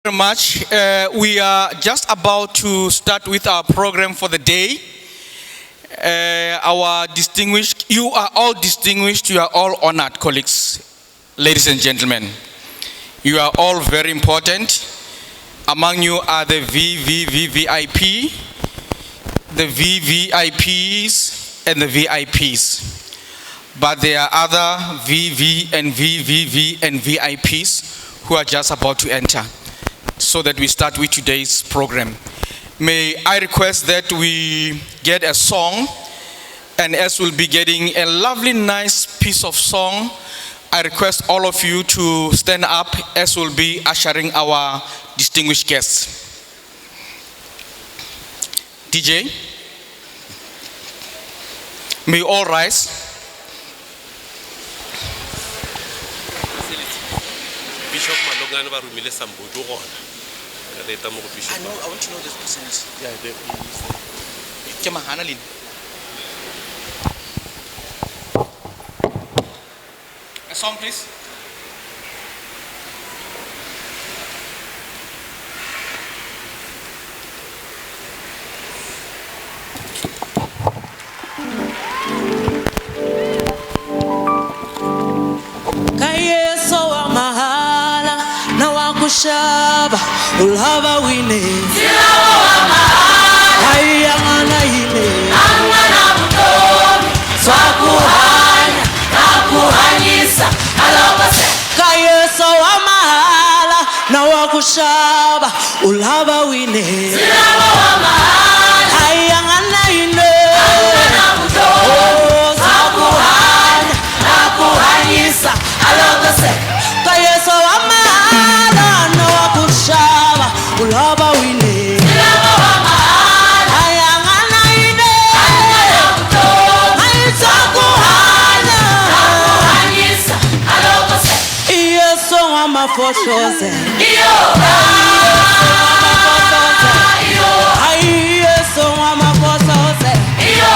Very much. We are just about to start with our program for the day. You are all distinguished, you are all honored colleagues, ladies and gentlemen. You are all very important. Among you are the VVVVIP, the VVIPs, and the VIPs. But there are other VV and VVV and VIPs who are just about to enter, so that we start with today's program. May I request that we get a song, and as we'll be getting a lovely, nice piece of song, I request all of you to stand up as we'll be ushering our distinguished guests. DJ, may you all rise. Bishop Malongana ba rumile sambodo gona. I want to know this person is. Yeah, ke mahana lini. A song, please. Tshaba, ulhava wine. Silawa wa mahala. Hayangana ine. Angana butomi. Swakuhanya, nakuhanyisa. Alabase. Kayeso wa mahala, na wakushaba, ulhava wine. Silawa wa mahala. Hayangana ine. Angana butomi. Swakuhanya, nakuhanyisa. Alabase. Kayeso wa mahala. Ulhava wine. Silawa wa mahala. Hayangana ine. Angana butomi. Swakuhanya, nakuhanyisa. Alabase. Yeso wa mafotoze. Iyo. Yeso wa mafotoze. Iyo.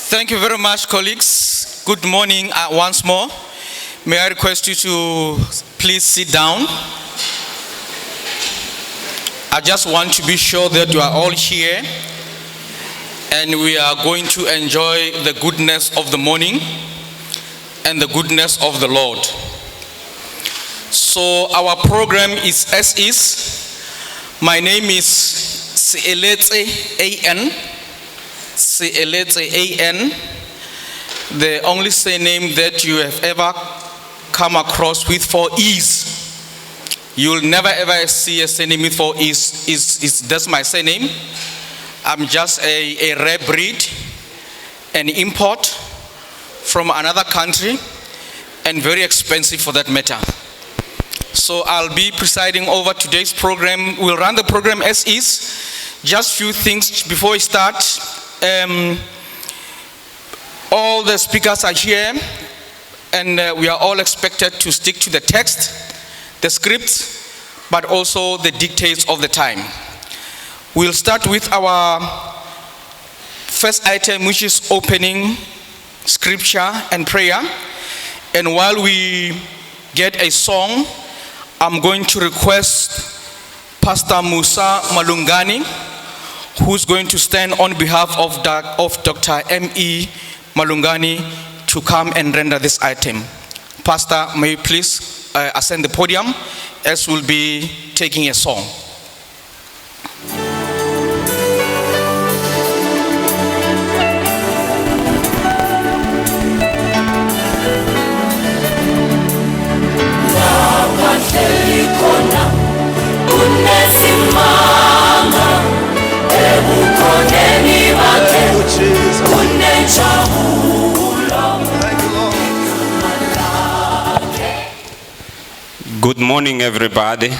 Thank you very much, colleagues. Good morning once more. May I request you to please sit down. I just want to be sure that you are all here and we are going to enjoy the goodness of the morning and the goodness of the Lord. So our program is as is. My name is Sieletse A.N. Sieletse A.N. The only surname that you have ever come across with for ease. You'll never ever see a surname with for is that's my surname. I'm just a rare breed, an import from another country, and very expensive for that matter. So I'll be presiding over today's program. We'll run the program as is. Just few things before we start. All the speakers are here, and we are all expected to stick to the text, the script, but also the dictates of the time. We'll start with our first item, which is opening scripture and prayer. And while we get a song, I'm going to request Pastor Musa Malungani, who's going to stand on behalf of Dr. M.E. Malungani to come and render this item. Pastor, may you please ascend the podium as we'll be taking a song. Good morning, everybody.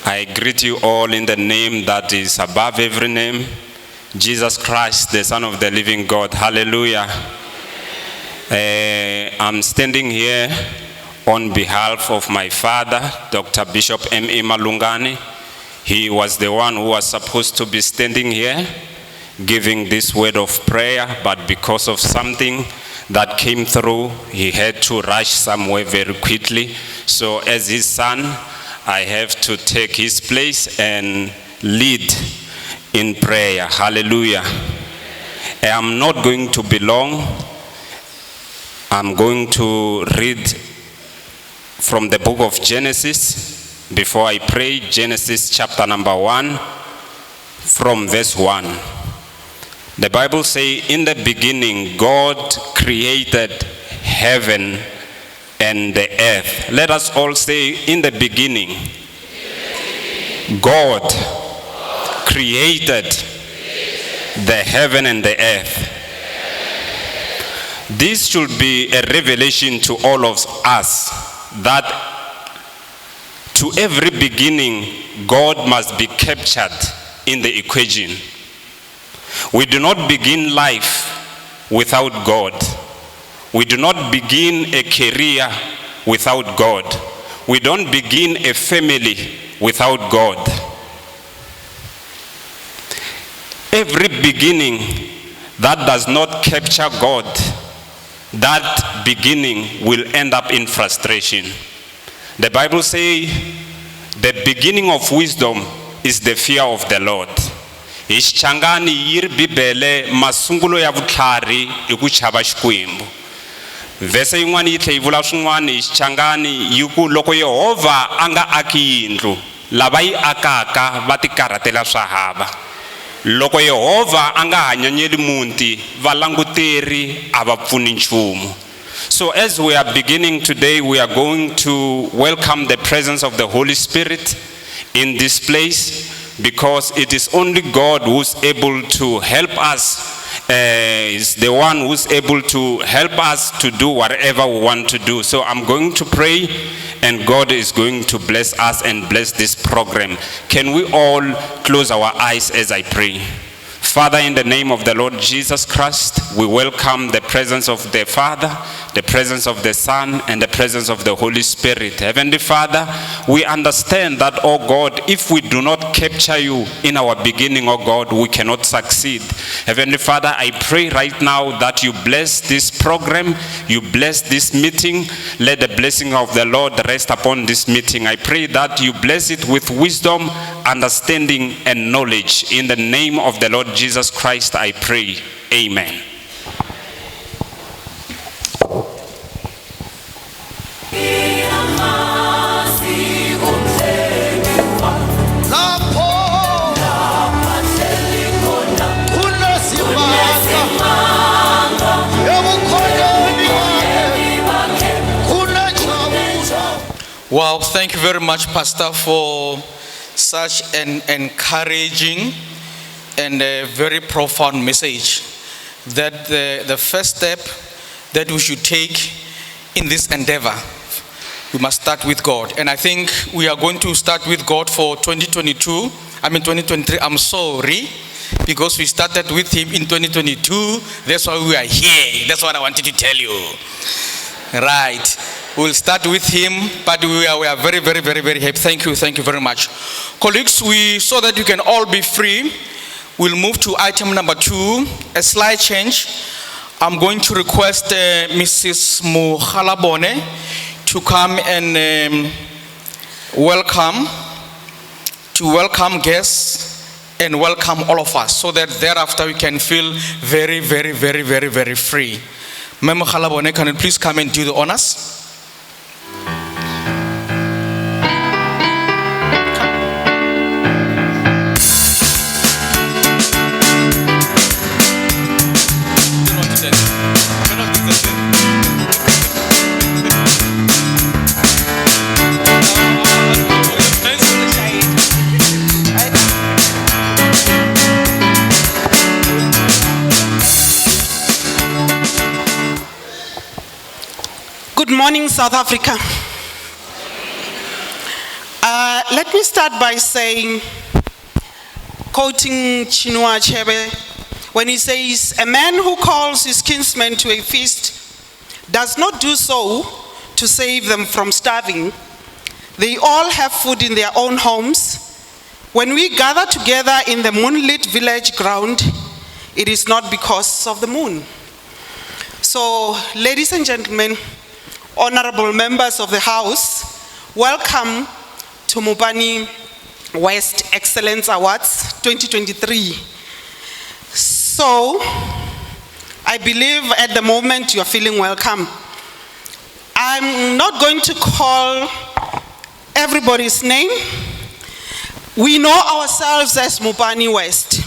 I greet you all in the name that is above every name, Jesus Christ, the Son of the living God. Hallelujah. I'm standing here on behalf of my father, Dr. Bishop M.E. Malungani. He was the one who was supposed to be standing here giving this word of prayer, but because of something that came through, he had to rush somewhere very quickly. So as his son, I have to take his place and lead in prayer. Hallelujah. I'm not going to be long. I'm going to read from the book of Genesis before I pray. Genesis chapter number 1 from verse 1. The Bible says, in the beginning, God created heaven and the earth. Let us all say, in the beginning, God created the heaven and the earth. This should be a revelation to all of us that to every beginning, God must be captured in the equation. We do not begin life without God. We do not begin a career without God. We don't begin a family without God. Every beginning that does not capture God, that beginning will end up in frustration. The Bible says the beginning of wisdom is the fear of the Lord. Ishchangani yir bibele masungulo ya vutlhari iku chava xikwembu. Vese yin'wana yi tlhe yi vula swin'wana Ishchangani yiku loko Yehova anga aki yindlu lava yi akaka va ti karhatela swa hava. Loko Yehova anga hanyanyeli muti valanguteri a va pfuni nchumu. So as we are beginning today, we are going to welcome the presence of the Holy Spirit in this place, because it is only God who's able to help us, is the one who's able to help us to do whatever we want to do. So I'm going to pray, and God is going to bless us and bless this program. Can we all close our eyes as I pray? Father, in the name of the Lord Jesus Christ, we welcome the presence of the Father, the presence of the Son, and the presence of the Holy Spirit. Heavenly Father, we understand that, oh God, if we do not capture you in our beginning, oh God, we cannot succeed. Heavenly Father, I pray right now that you bless this program, you bless this meeting. Let the blessing of the Lord rest upon this meeting. I pray that you bless it with wisdom, understanding and knowledge. In the name of the Lord Jesus Christ, I pray. Amen. Wow, thank you very much, Pastor, for such an encouraging and a very profound message. That the first step that we should take in this endeavor, we must start with God. And I think we are going to start with God for 2023. I'm sorry, because we started with Him in 2022. That's why we are here. That's what I wanted to tell you. Right. We'll start with Him, but we are very, very, very, very happy. Thank you very much. Colleagues, so that you can all be free, we'll move to item number 2, a slight change. I'm going to request Mrs. Mokhalabone to come and welcome guests and welcome all of us, so that thereafter we can feel very, very, very, very, very free. Ma'am Mokhalabone, can you please come and do the honors? Good morning, South Africa. Let me start by saying, quoting Chinua Achebe, when he says, "A man who calls his kinsmen to a feast does not do so to save them from starving. They all have food in their own homes. When we gather together in the moonlit village ground, it is not because of the moon." So, ladies and gentlemen, honorable members of the House, welcome to Mopani West Excellence Awards 2023. So, I believe at the moment you are feeling welcome. I'm not going to call everybody's name. We know ourselves as Mopani West,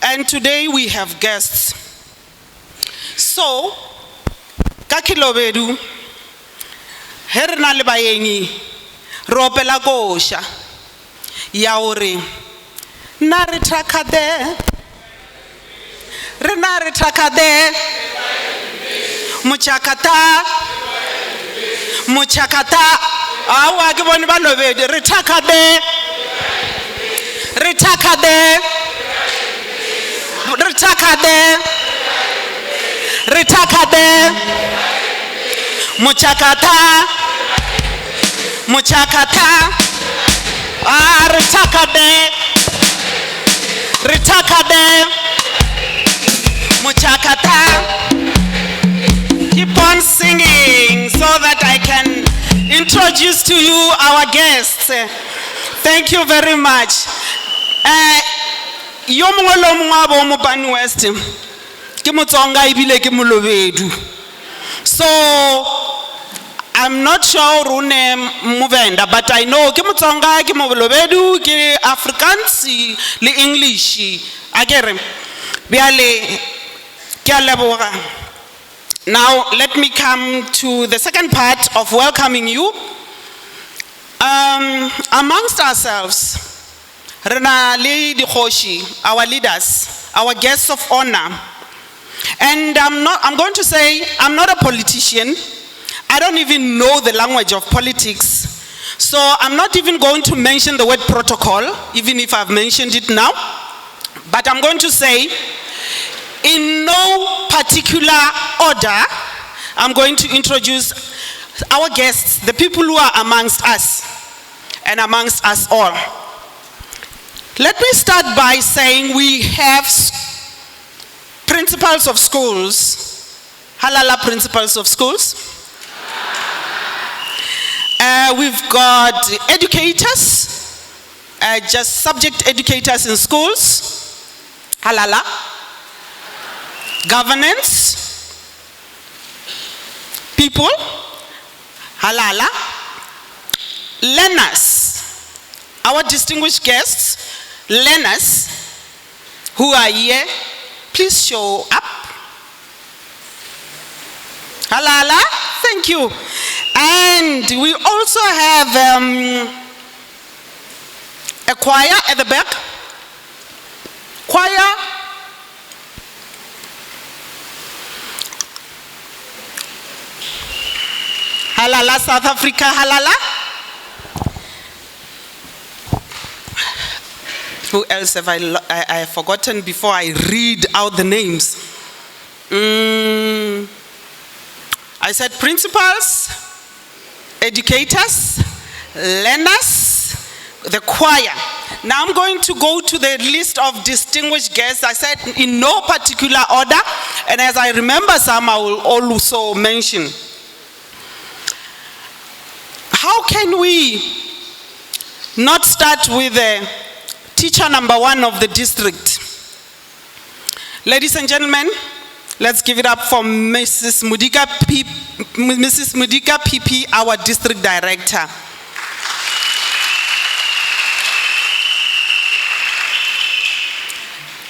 and today we have guests. So, Kakilobedu, Herna lebayeni, ropela kosha, yauri, nare trakade, renare trakade, muchakata, awa kiboni balobedi, retakade, muchakata, retakade, muchakata. Keep on singing so that I can introduce to you our guests. Thank you very much. Yo mongolo mwabo Mopani West, ke Motsonga ibile ke Molobedu. So I'm not sure Rune Movenda, but I know ke Motsonga, ke Molobedu, ke Afrikaans, le English. Agere biale ke a leboga. Now let me come to the second part of welcoming you. Amongst ourselves, Rena le Dikhoshi, our leaders, our guests of honor. And I'm going to say, I'm not a politician. I don't even know the language of politics. So I'm not even going to mention the word protocol, even if I've mentioned it now. But I'm going to say, in no particular order, I'm going to introduce our guests, the people who are amongst us and amongst us all. Let me start by saying we have principals of schools, halala principals of schools. We've got educators, just subject educators in schools. Halala. Governance. People. Halala. Learners. Our distinguished guests, learners who are here, please show up. Halala, thank you. And we also have a choir at the back. Choir. Halala, South Africa, halala. Who else have I have forgotten before I read out the names? I said principals, educators, learners, the choir. Now I'm going to go to the list of distinguished guests. I said in no particular order, and as I remember some, I will also mention. How can we not start with the teacher number one of the district? Ladies and gentlemen, let's give it up for Mrs. Mudika PP, our district director.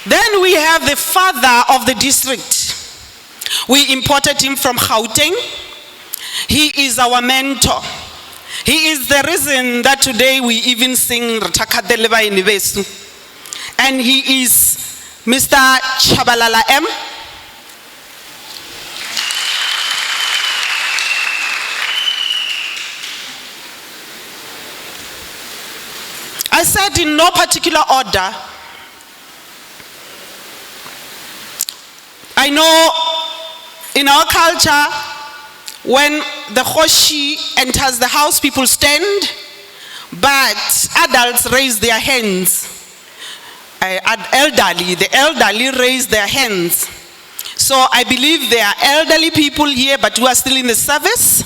Then we have the father of the district. We imported him from Gauteng. He is our mentor. He is the reason that today we even sing Rtakateleba Inivesu. And he is Mr. Tshaba M. I said in no particular order. I know in our culture, when the Hoshi enters the house, people stand, but adults raise their hands. The elderly raise their hands. So I believe there are elderly people here, but who are still in the service.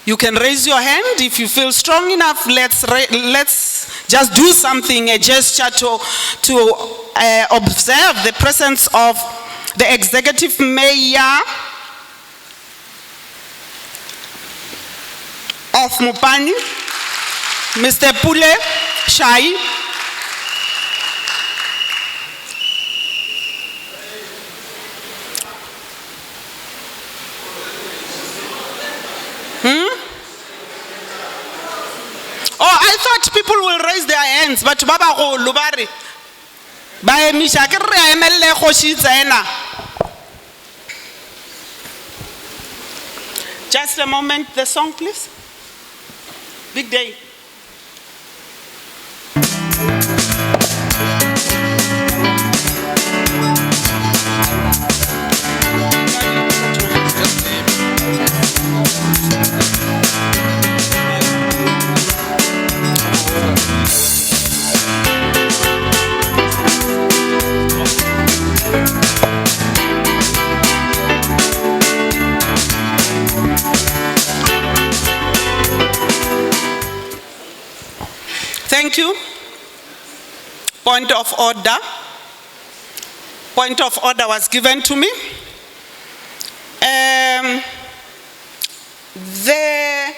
You can raise your hand if you feel strong enough. Let's just do something, a gesture to observe the presence of the executive mayor of Mopani, Mr. Pule Shai. Oh, I thought people will raise their hands, but Baba go lubari. Ba emisha ke re emelle khoshi tsena. Just a moment, the song please. Big day. Thank you. Point of order. Point of order was given to me. The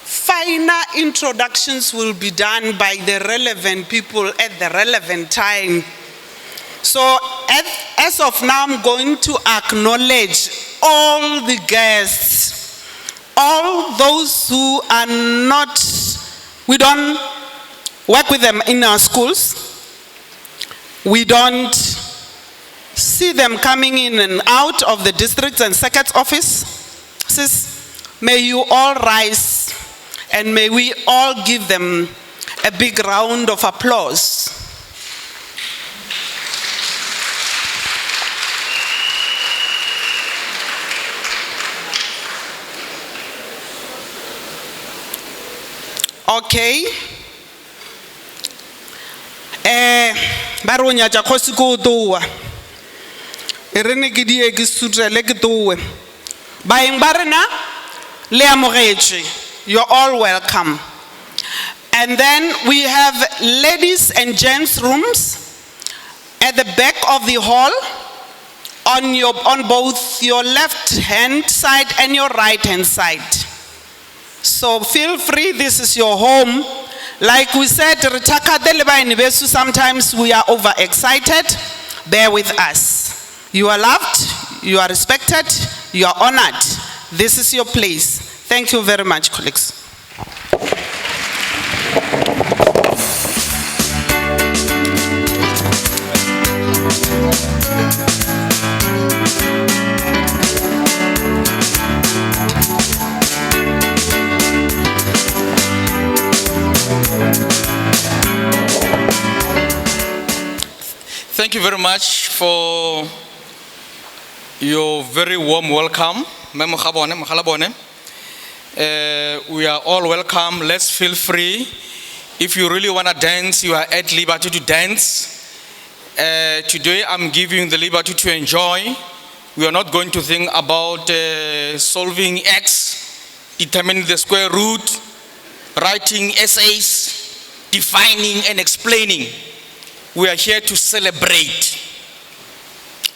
final introductions will be done by the relevant people at the relevant time. So as of now, I'm going to acknowledge all the guests, all those who are not, we don't work with them in our schools. We don't see them coming in and out of the districts and circuit offices. May you all rise and may we all give them a big round of applause. Okay. Baronya ja khosi ko towa. Erene ke die ke sutrele ke towe. Baeng barena le amogetse. You're all welcome. And then we have ladies and gents rooms at the back of the hall on both your left hand side and your right hand side. So feel free, this is your home. Like we said, sometimes we are overexcited. Bear with us. You are loved, you are respected, you are honored. This is your place. Thank you very much, colleagues. Thank you very much for your very warm welcome. We are all welcome. Let's feel free. If you really want to dance, you are at liberty to dance. Today I'm giving you the liberty to enjoy. We are not going to think about solving X, determining the square root, writing essays, defining and explaining. We are here to celebrate.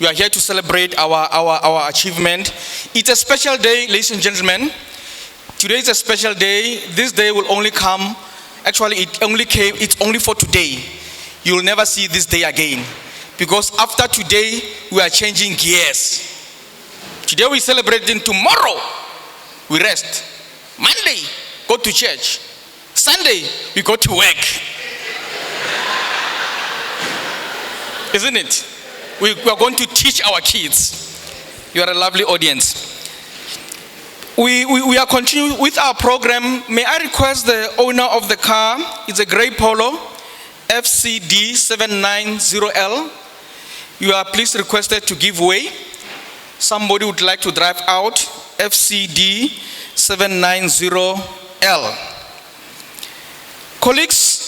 We are here to celebrate our achievement. It's a special day, ladies and gentlemen. Today is a special day. This day will only come, actually it's only for today. You will never see this day again. Because after today, we are changing gears. Today we celebrate, and tomorrow we rest. Monday, go to church. Sunday, we go to work. Isn't it? We are going to teach our kids. You are a lovely audience. We are continuing with our program. May I request the owner of the car, it's a gray Polo, FCD 790L. You are please requested to give way. Somebody would like to drive out, FCD 790L. Colleagues,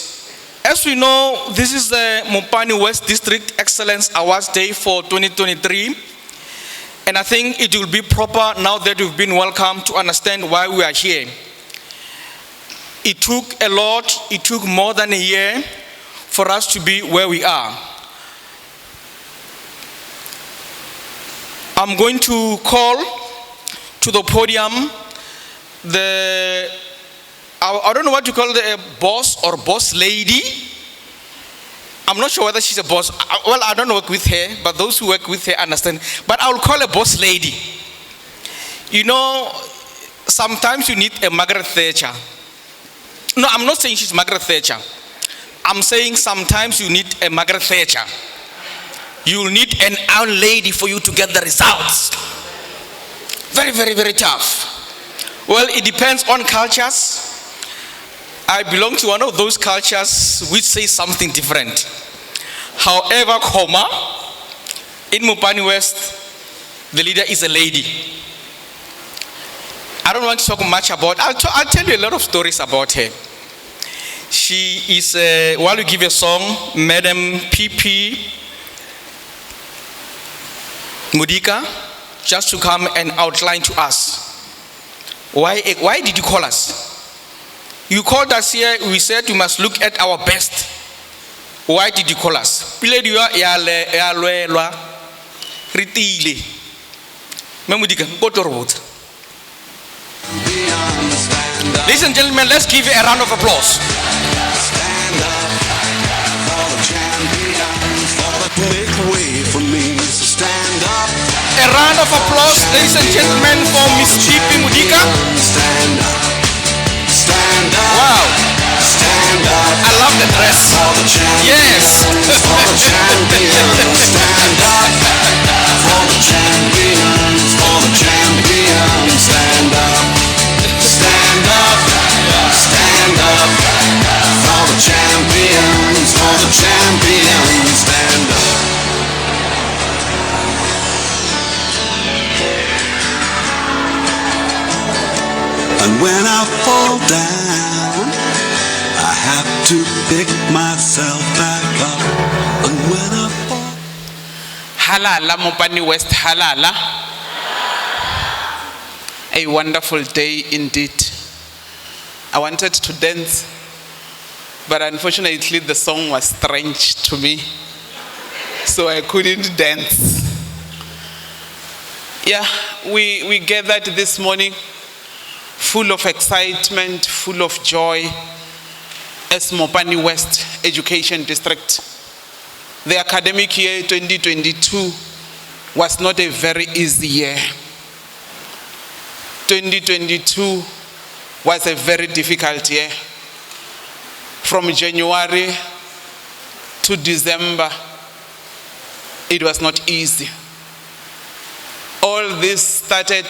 as we know, this is the Mopani West District Excellence Awards Day for 2023. And I think it will be proper now that you've been welcomed to understand why we are here. It took a lot, it took more than a year for us to be where we are. I'm going to call to the podium I don't know what to call the boss or boss lady. I'm not sure whether she's a boss. Well, I don't work with her, but those who work with her understand. But I will call a boss lady. You know, sometimes you need a Margaret Thatcher. No, I'm not saying she's Margaret Thatcher. I'm saying sometimes you need a Margaret Thatcher. You will need an old lady for you to get the results. Very, very, very tough. Well, it depends on cultures. I belong to one of those cultures which say something different. However, in Mopani West, the leader is a lady. I don't want to talk much about, I'll tell you a lot of stories about her. She is, while we give a song, Madam PP Mudika, just to come and outline to us. Why did you call us? You called us here, we said you must look at our best. Why did you call us? Ladies and gentlemen, let's give a round of applause. A round of applause, ladies and gentlemen, for Miss Chipi Mudika. Wow. I love the dress. Yes. And when I fall down, I have to pick myself back up. And when I fall, Halala Mopani West, halala. A wonderful day indeed. I wanted to dance, but unfortunately the song was strange to me, so I couldn't dance. Yeah, we gathered this morning full of excitement, full of joy as Mopani West Education District. The academic year 2022 was not a very easy year. 2022 was a very difficult year. From January to December, it was not easy. All this started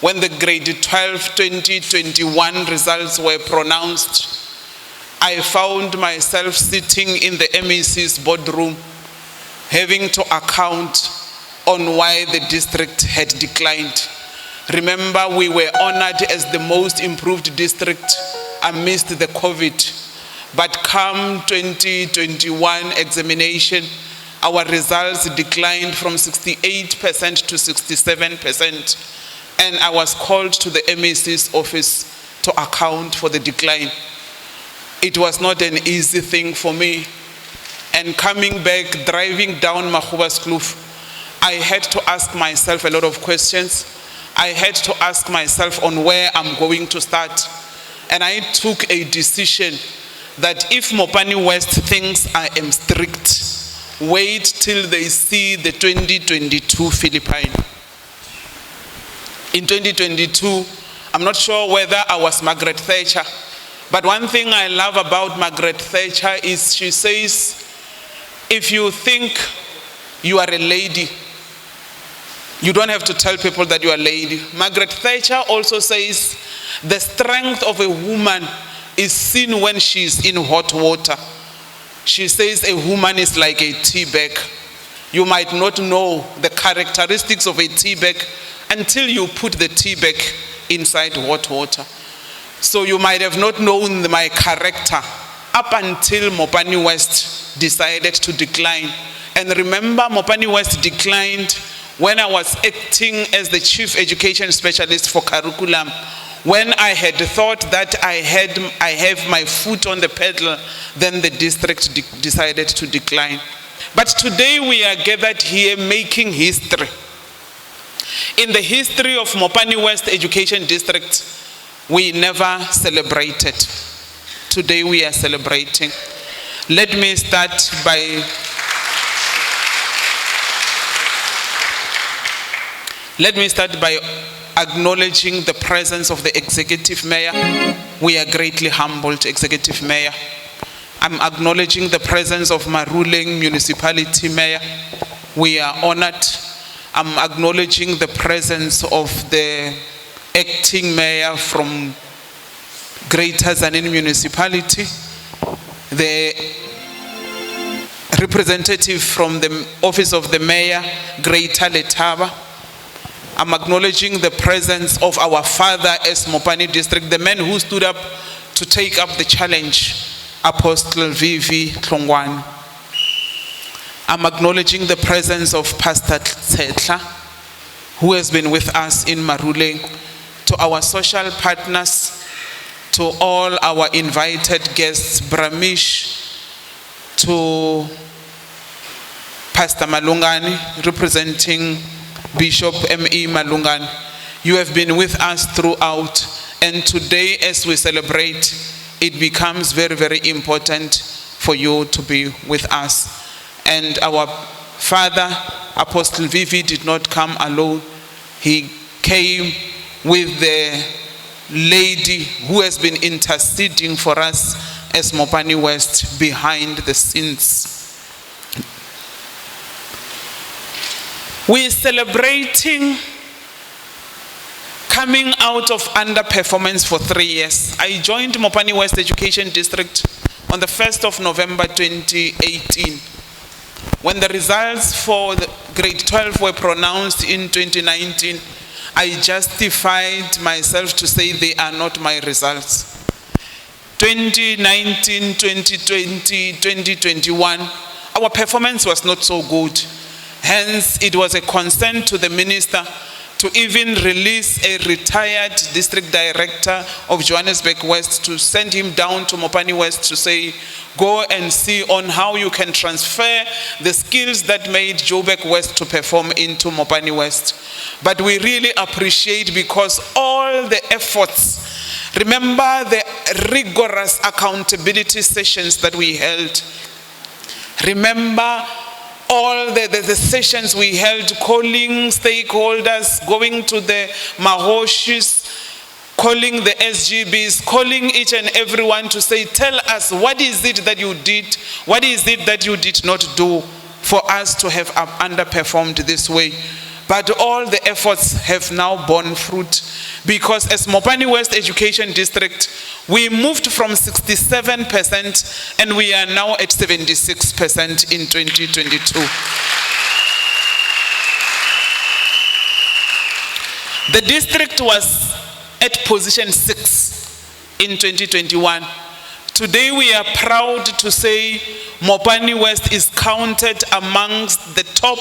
when the grade 12 2021 results were pronounced. I found myself sitting in the MEC's boardroom, having to account on why the district had declined. Remember, we were honored as the most improved district amidst the COVID. But come 2021 examination, our results declined from 68% to 67%. And I was called to the MEC's office to account for the decline. It was not an easy thing for me. And coming back, driving down Mahuba's Kloof, I had to ask myself a lot of questions. I had to ask myself on where I'm going to start. And I took a decision that if Mopani West thinks I am strict, wait till they see the 2022 Philippine. In 2022, I'm not sure whether I was Margaret Thatcher, but one thing I love about Margaret Thatcher is she says, if you think you are a lady, you don't have to tell people that you are a lady. Margaret Thatcher also says, the strength of a woman is seen when she's in hot water. She says a woman is like a tea bag. You might not know the characteristics of a tea bag until you put the tea bag inside hot water. So you might have not known my character up until Mopani West decided to decline. And remember, Mopani West declined when I was acting as the chief education specialist for curriculum, when I had thought that I have my foot on the pedal, then the district decided to decline. But today we are gathered here making history. In the history of Mopani West Education District, we never celebrated. Today we are celebrating. Let me start by acknowledging the presence of the Executive Mayor. We are greatly humbled, Executive Mayor. I'm acknowledging the presence of Maruleng Municipality Mayor. We are honored. I'm acknowledging the presence of the Acting Mayor from Greater Tzaneen Municipality, the representative from the Office of the Mayor, Greater Tshaba. I'm acknowledging the presence of our father as Mopani District, the man who stood up to take up the challenge, Apostle V.V. Tlongwane. I'm acknowledging the presence of Pastor Tsetla, who has been with us in Maruleng, to our social partners, to all our invited guests, Bramish, to Pastor Malungani, representing Bishop M.E. Malungani. You have been with us throughout, and today as we celebrate, it becomes very, very important for you to be with us. And our father, Apostle Vivi, did not come alone. He came with the lady who has been interceding for us as Mopani West behind the scenes. We're celebrating coming out of underperformance for 3 years. I joined Mopani West Education District on the 1st of November 2018. When the results for the grade 12 were pronounced in 2019, I justified myself to say they are not my results. 2019, 2020, 2021, our performance was not so good. Hence, it was a concern to the minister to even release a retired district director of Johannesburg West, to send him down to Mopani West to say, go and see on how you can transfer the skills that made Joburg West to perform into Mopani West. But we really appreciate, because all the efforts, remember the rigorous accountability sessions that we held. Remember all the sessions we held, calling stakeholders, going to the Mahoshis, calling the SGBs, calling each and everyone to say, tell us, what is it that you did? What is it that you did not do for us to have underperformed this way? But all the efforts have now borne fruit, because as Mopani West Education District, we moved from 67% and we are now at 76% in 2022. The district was at position 6 in 2021. Today we are proud to say Mopani West is counted amongst the top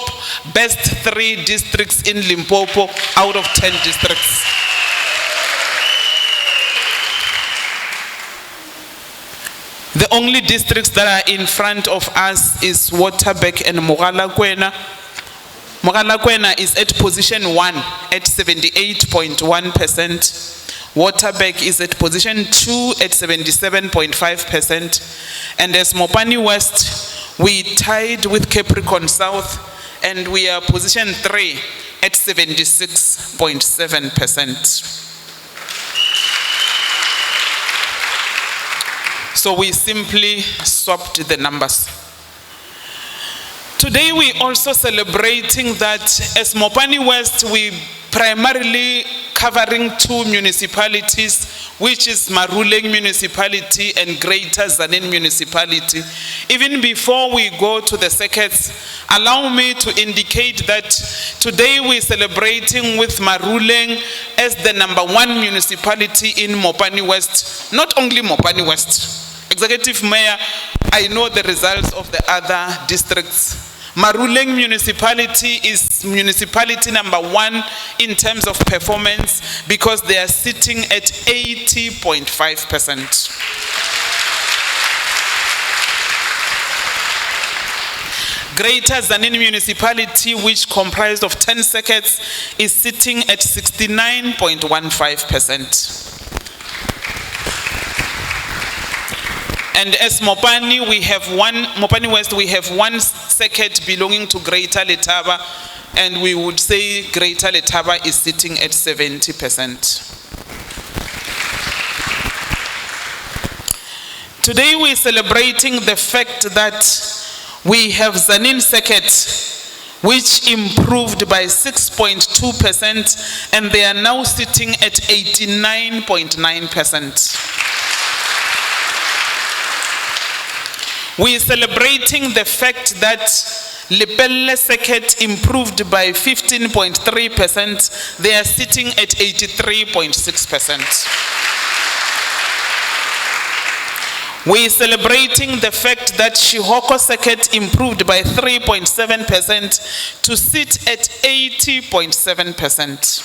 best 3 districts in Limpopo out of 10 districts. The only districts that are in front of us is Waterberg and Mogalakwena. Mogalakwena is at position 1 at 78.1%. Waterberg is at position 2 at 77.5%. And as Mopani West, we tied with Capricorn South, and we are position 3 at 76.7%. So we simply swapped the numbers. Today we also celebrating that as Mopani West, we primarily covering 2 municipalities, which is Maruleng Municipality and Greater Zanin Municipality. Even before we go to the circuits, allow me to indicate that today we're celebrating with Maruleng as the #1 municipality in Mopani West. Not only Mopani West. Executive Mayor, I know the results of the other districts. Maruleng Municipality is municipality #1 in terms of performance, because they are sitting at 80.5%. Greater Zanin Municipality, which comprised of 10 circuits, is sitting at 69.15%. And as Mopani West, we have 1 circuit belonging to Greater Letaba, and we would say Greater Letaba is sitting at 70%. Today we're celebrating the fact that we have Zanin circuit, which improved by 6.2%, and they are now sitting at 89.9%. We are celebrating the fact that Lepelle circuit improved by 15.3%. They are sitting at 83.6%. We are celebrating the fact that Shihoko circuit improved by 3.7% to sit at 80.7%.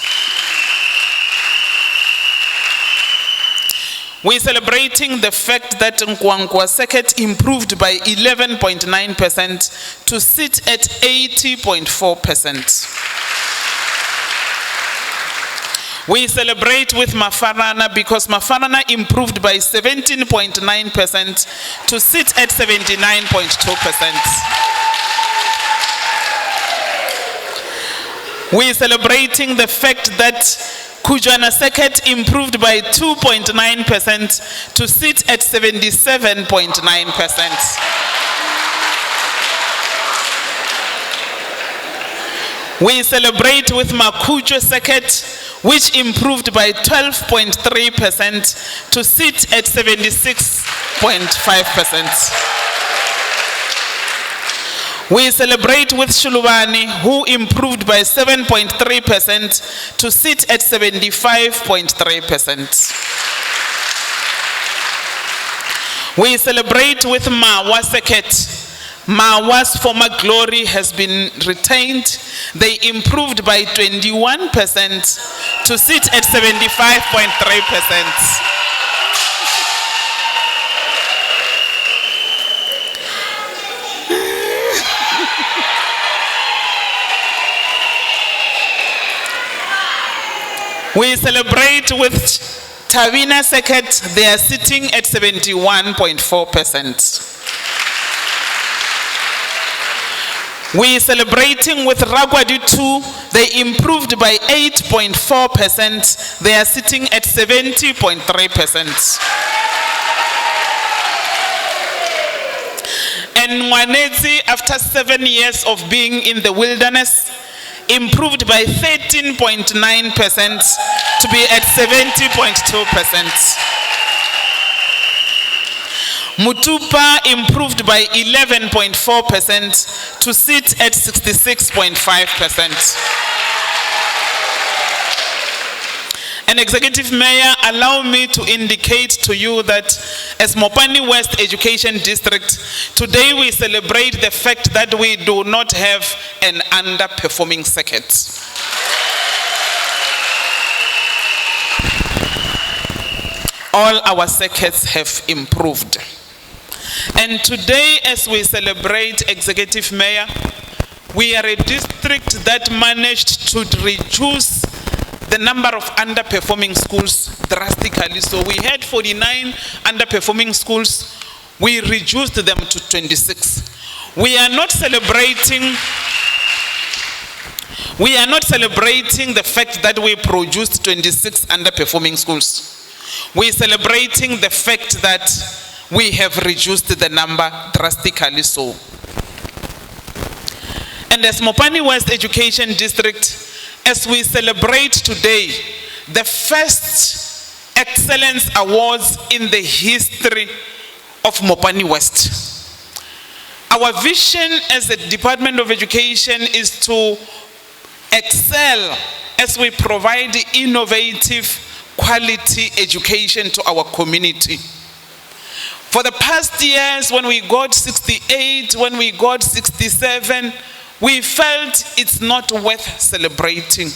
We're celebrating the fact that Nkwankwa circuit improved by 11.9% to sit at 80.4%. We celebrate with Mafarana because Mafarana improved by 17.9% to sit at 79.2%. We're celebrating the fact that Kujana circuit improved by 2.9% to sit at 77.9%. We celebrate with Makujo circuit, which improved by 12.3% to sit at 76.5%. We celebrate with Shulubani, who improved by 7.3% to sit at 75.3%. We celebrate with Mawa circuit. Mawa's former glory has been retained. They improved by 21% to sit at 75.3%. We celebrate with Tavina Seket. They are sitting at 71.4%. We are celebrating with Ragwadi 2. They improved by 8.4%. They are sitting at 70.3%. And Mwanezi, after 7 years of being in the wilderness, improved by 13.9% to be at 70.2%. Mutupa improved by 11.4% to sit at 66.5%. And Executive Mayor, allow me to indicate to you that as Mopani West Education District, today we celebrate the fact that we do not have an underperforming circuit. All our circuits have improved. And today, as we celebrate Executive Mayor, we are a district that managed to reduce the number of underperforming schools drastically. So we had 49 underperforming schools. We reduced them to 26. We are not celebrating the fact that we produced 26 underperforming schools. We are celebrating the fact that we have reduced the number drastically so. And as Mopani West Education District, as we celebrate today the first Excellence Awards in the history of Mopani West. Our vision as the Department of Education is to excel as we provide innovative quality education to our community. For the past years, when we got 68, when we got 67, we felt it's not worth celebrating.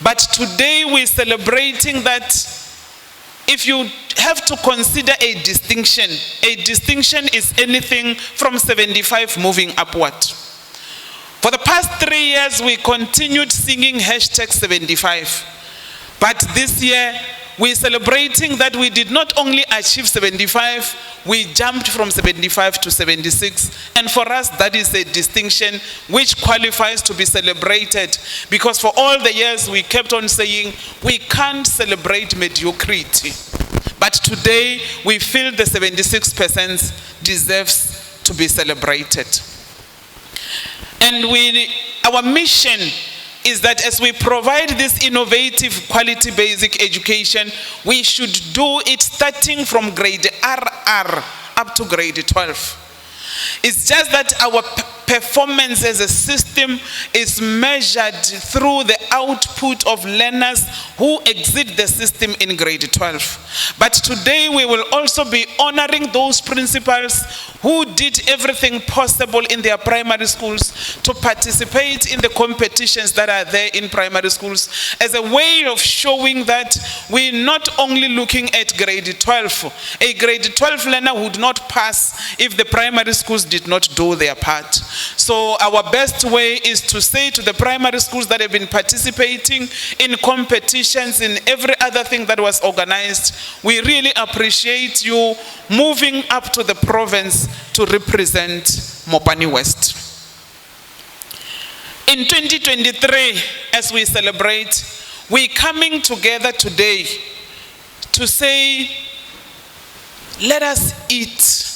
But today we're celebrating that if you have to consider a distinction is anything from 75 moving upward. For the past 3 years, we continued singing #75. But this year, we're celebrating that we did not only achieve 75, we jumped from 75 to 76. And for us, that is a distinction which qualifies to be celebrated. Because for all the years, we kept on saying, we can't celebrate mediocrity. But today, we feel the 76% deserves to be celebrated. And our mission is that as we provide this innovative quality basic education, we should do it starting from grade RR up to grade 12. It's just that our performance as a system is measured through the output of learners who exit the system in grade 12. But today we will also be honoring those principals who did everything possible in their primary schools to participate in the competitions that are there in primary schools as a way of showing that we're not only looking at grade 12. A grade 12 learner would not pass if the primary schools did not do their part. So our best way is to say to the primary schools that have been participating in competitions, in every other thing that was organized, we really appreciate you moving up to the province to represent Mopani West. In 2023, as we celebrate, we're coming together today to say, let us eat,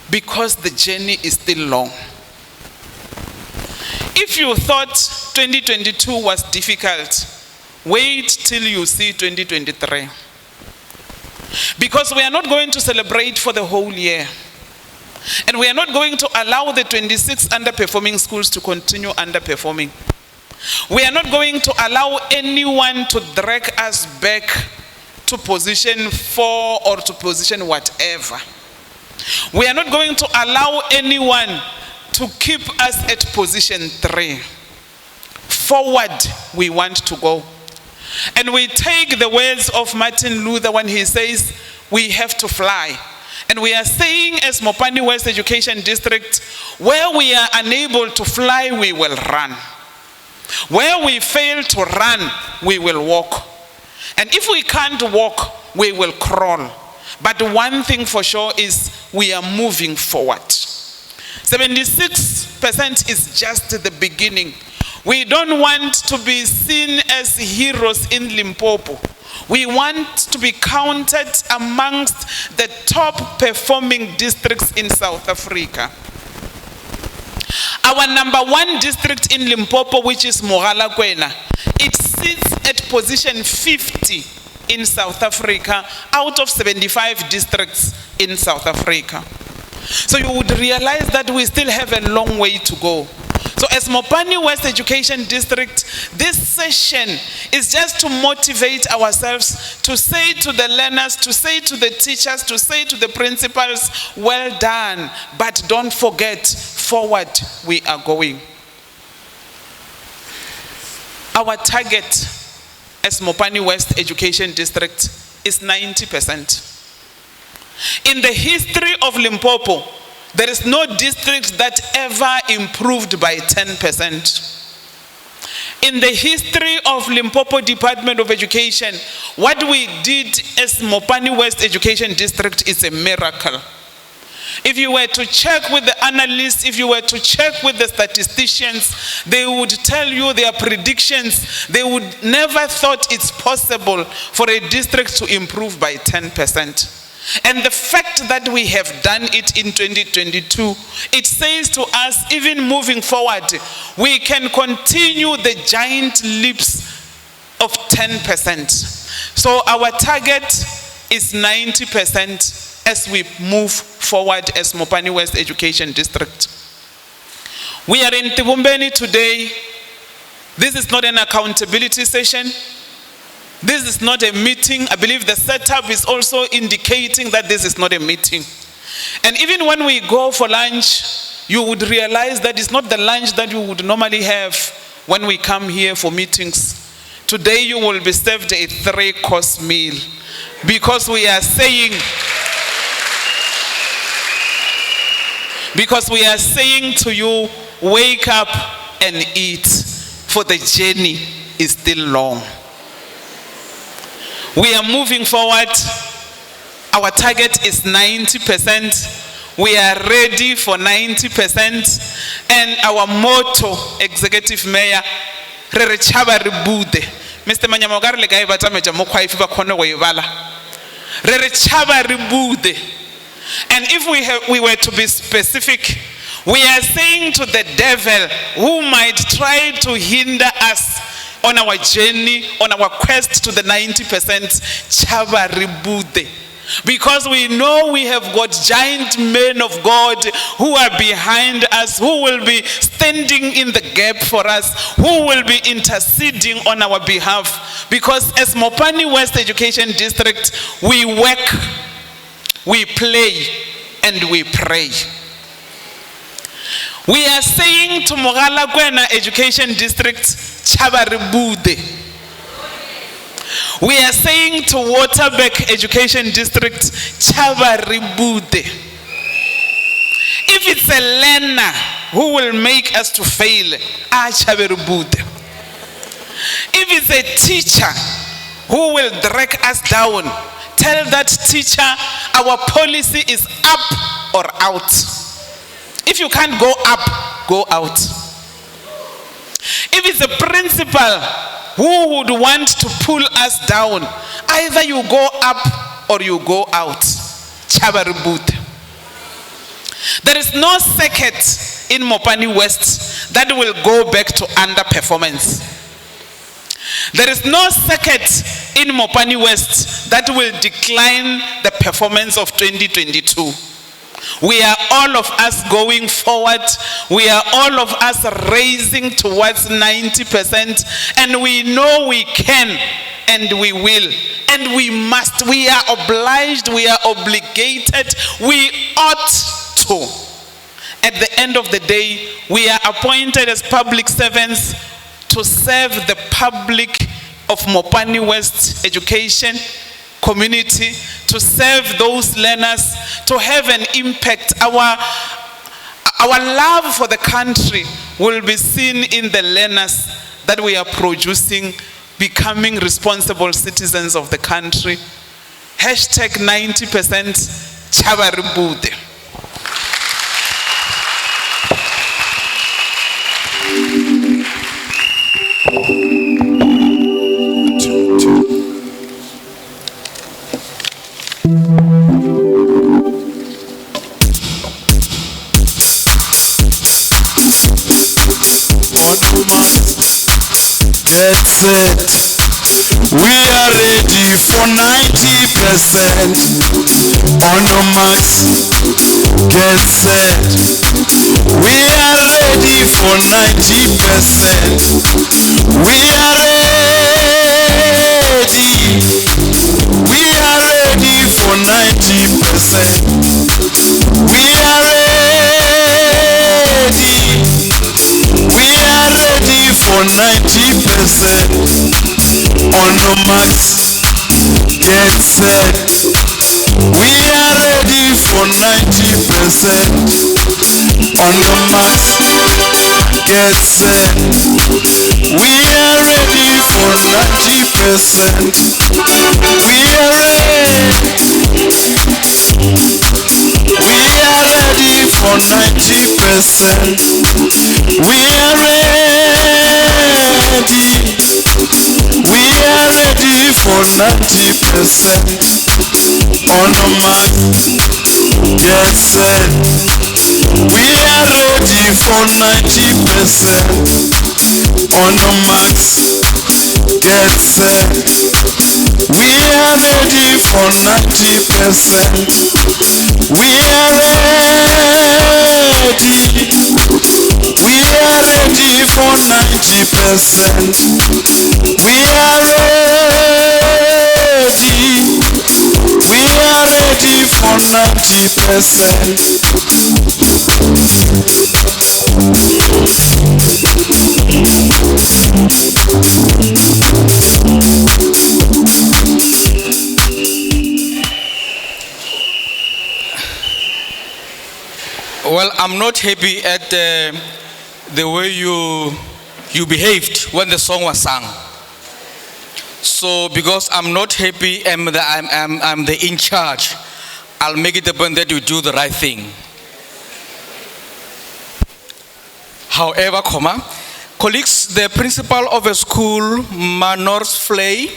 because the journey is still long. If you thought 2022 was difficult, wait till you see 2023. Because we are not going to celebrate for the whole year. And we are not going to allow the 26 underperforming schools to continue underperforming. We are not going to allow anyone to drag us back to position 4 or to position whatever. We are not going to allow anyone to keep us at position 3. Forward we want to go. And we take the words of Martin Luther when he says we have to fly. And we are saying as Mopani West Education District, where we are unable to fly, we will run. Where we fail to run, we will walk. And if we can't walk, we will crawl. But one thing for sure is we are moving forward. 76% is just the beginning. We don't want to be seen as heroes in Limpopo. We want to be counted amongst the top performing districts in South Africa. Our number 1 district in Limpopo, which is Mogalakwena, it sits at position 50 in South Africa out of 75 districts in South Africa. So you would realize that we still have a long way to go. So as Mopani West Education District, this session is just to motivate ourselves, to say to the learners, to say to the teachers, to say to the principals, well done, but don't forget, forward we are going. Our target as Mopani West Education District is 90%. In the history of Limpopo, there is no district that ever improved by 10%. In the history of Limpopo Department of Education, what we did as Mopani West Education District is a miracle. If you were to check with the analysts, if you were to check with the statisticians, they would tell you their predictions. They would never thought it's possible for a district to improve by 10%. And the fact that we have done it in 2022, it says to us, even moving forward, we can continue the giant leaps of 10%. So our target is 90% as we move forward as Mopani West Education District. We are in Tivumbeni today. This is not an accountability session. This is not a meeting. I believe the setup is also indicating that this is not a meeting. And even when we go for lunch, you would realize that it's not the lunch that you would normally have when we come here for meetings. Today you will be served a 3-course meal because we are saying to you, wake up and eat, for the journey is still long. We are moving forward. Our target is 90%. We are ready for 90%. And our motto, Executive Mayor, Tshaba re bode. Mr. Manyamogare le gae bata meja mo khwaifi ba khone go ibala. Tshaba re bode. And if we were to be specific, we are saying to the devil who might try to hinder us on our journey, on our quest to the 90%, Tshaba re bode. Because we know we have got giant men of God who are behind us, who will be standing in the gap for us, who will be interceding on our behalf. Because as Mopani West Education District, we work, we play, and we pray. We are saying to Mogalakwena Education District, Tshaba re bode. We are saying to Waterberg Education District, Tshaba re bode. If it's a learner who will make us to fail, Tshaba re bode. If it's a teacher who will drag us down, tell that teacher our policy is up or out. If you can't go up, go out. If it's a principal who would want to pull us down, either you go up or you go out. Tshaba re bode. There is no circuit in Mopani West that will go back to underperformance. There is no circuit in Mopani West that will decline the performance of 2022. We are all of us going forward. We are all of us raising towards 90%. And we know we can and we will, and we must, we are obliged, we are obligated, we ought to. At the end of the day, we are appointed as public servants to serve the public of Mopani West education community, to serve those learners, to have an impact. Our love for the country will be seen in the learners that we are producing, becoming responsible citizens of the country. Hashtag 90% Tshaba bode. Get set. We are ready for 90%. On your marks, get set. We are ready for 90%. We are ready. We are ready for 90%. We are ready. We are ready for 90%. On the marks, get set. We are ready for 90%. On the marks, get set. We are ready for 90%. We are ready. We are ready for 90%. We are ready. We are ready for 90%. On the mark, get set. We are ready for 90%. On the marks, get set. We are ready for 90%. We are ready. We are ready for 90%. We are ready. We are ready for 90%. Well, I'm not happy at the way you behaved when the song was sung. So because I'm not happy and I'm the in charge, I'll make it a point that you do the right thing. However, colleagues, the principal of a school, Manors Flay,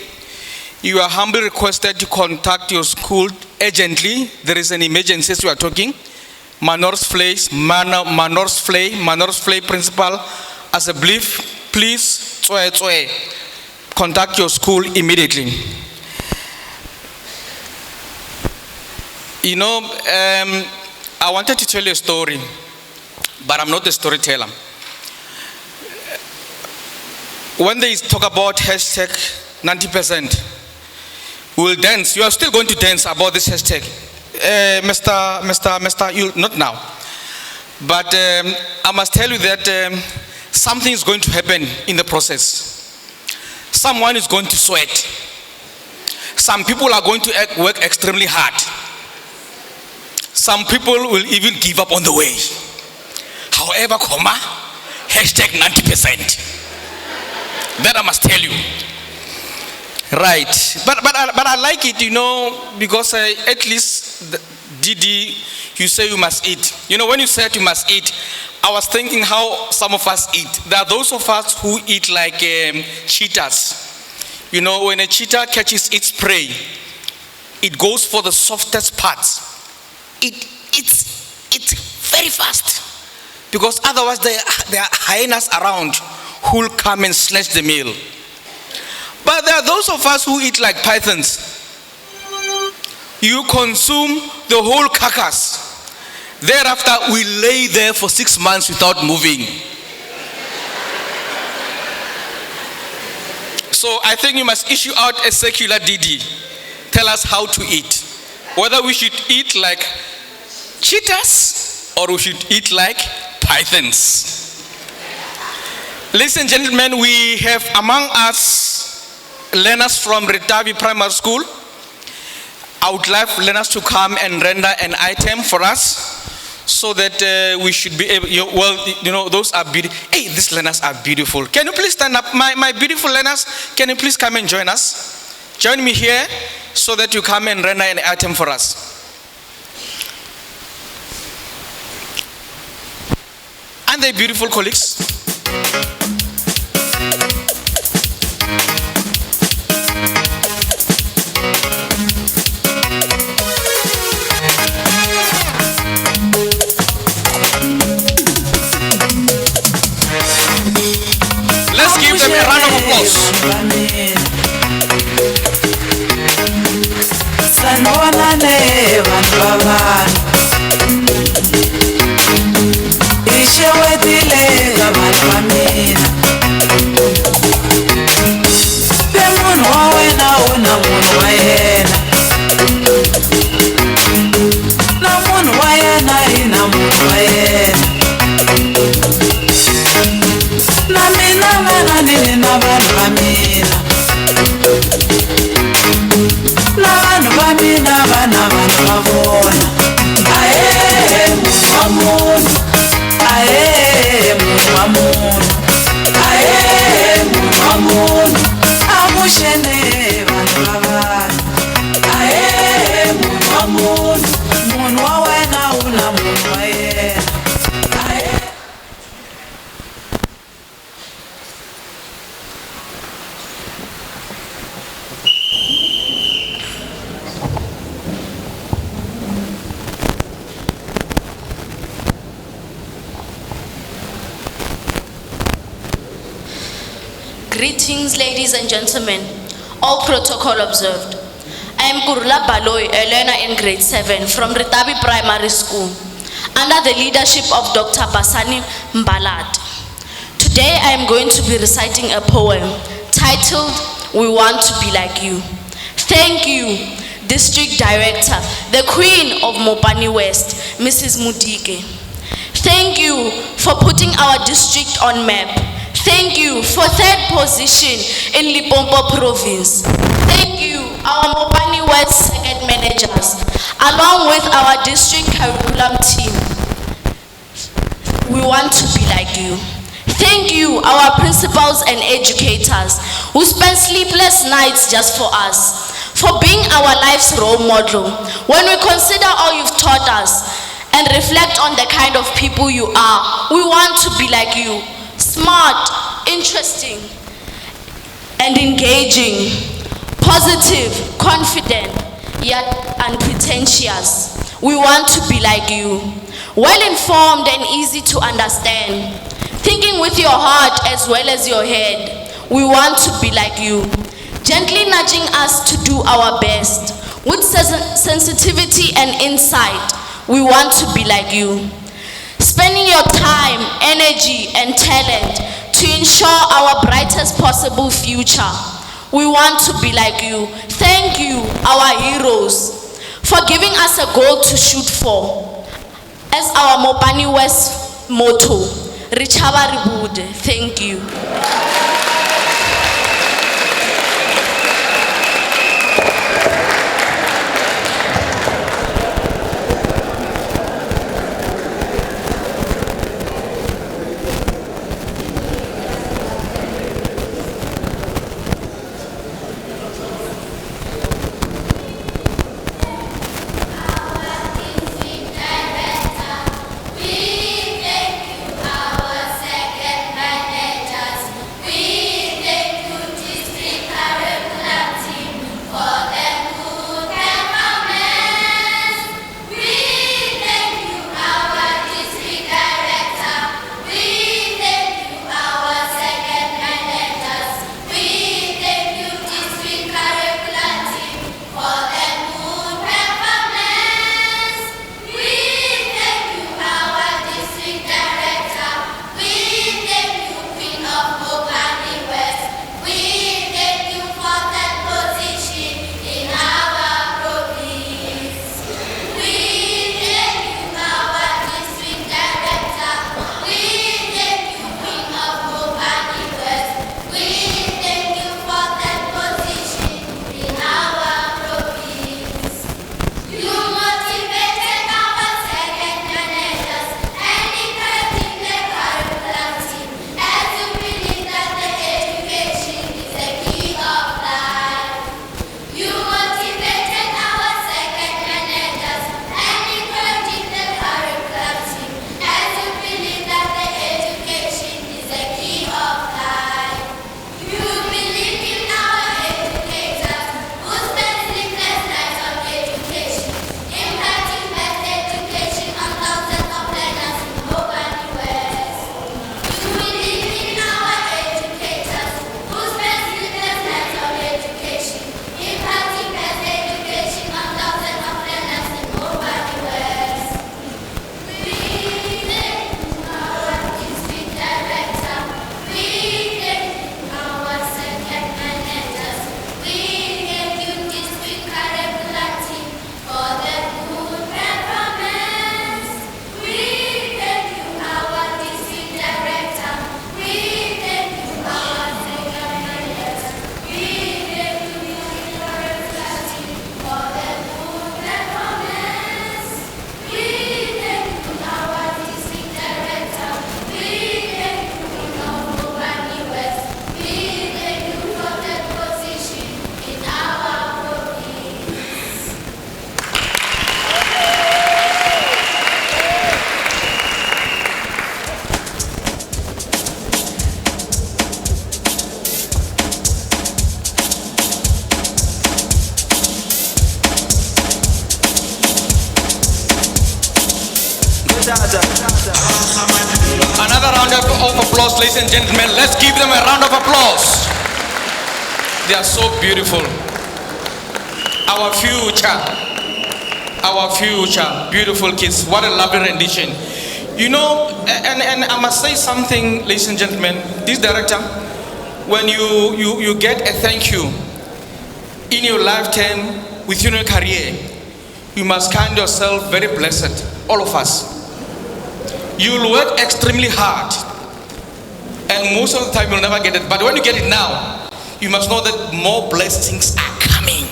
you are humbly requested to contact your school urgently. There is an emergency as we are talking. Manors Flay principal, as a brief, please contact your school immediately. You know, I wanted to tell you a story, but I'm not a storyteller. When they talk about hashtag 90%, we'll dance. You are still going to dance about this hashtag. Mr. You not now. But I must tell you that something is going to happen in the process. Someone is going to sweat. Some people are going to work extremely hard. Some people will even give up on the way. However, hashtag 90%. That I must tell you. Right, but I like it, you know, because at least Didi, you say you must eat. You know, when you said you must eat, I was thinking how some of us eat. There are those of us who eat like cheetahs. You know, when a cheetah catches its prey, it goes for the softest parts. It's very fast, because otherwise there are hyenas around who will come and snatch the meal. But there are those of us who eat like pythons. You consume the whole carcass. Thereafter, we lay there for 6 months without moving. So I think you must issue out a circular DD. Tell us how to eat. Whether we should eat like cheetahs or we should eat like pythons. Ladies and gentlemen, we have among us learners from Ritavi Primary School. I would like learners to come and render an item for us so that we should be able, those are beautiful. Hey, these learners are beautiful. Can you please stand up? My beautiful learners, can you please come and join us? Join me here so that you come and render an item for us. Aren't they beautiful, colleagues? Let's give them a round of applause. Greetings, ladies and gentlemen, all protocol observed. I am Kurula Baloy, a learner in grade 7 from Ritabi Primary School, under the leadership of Dr. Basani Mbalad. Today I am going to be reciting a poem titled, We Want to Be Like You. Thank you, District Director, the Queen of Mopani West, Mrs. Mudike. Thank you for putting our district on map. Thank you for third position in Limpopo Province. Thank you, our Mopani West second managers, along with our district curriculum team. We want to be like you. Thank you, our principals and educators who spend sleepless nights just for us, for being our life's role model. When we consider all you've taught us and reflect on the kind of people you are, we want to be like you. Smart, interesting, and engaging, positive, confident, yet unpretentious. We want to be like you. Well-informed and easy to understand, thinking with your heart as well as your head. We want to be like you. Gently nudging us to do our best. With sensitivity and insight, we want to be like you. Spending your time, energy, and talent to ensure our brightest possible future. We want to be like you. Thank you, our heroes, for giving us a goal to shoot for. As our Mopani West motto, Tshaba, bode. Thank you. round of applause, ladies and gentlemen. Let's give them a round of applause. They are so beautiful. Our future, beautiful kids. What a lovely rendition. You know, and I must say something, ladies and gentlemen. This director, when you get a thank you in your lifetime within your career, you must count yourself very blessed, all of us. You'll work extremely hard, and most of the time you'll never get it. But when you get it now, you must know that more blessings are coming.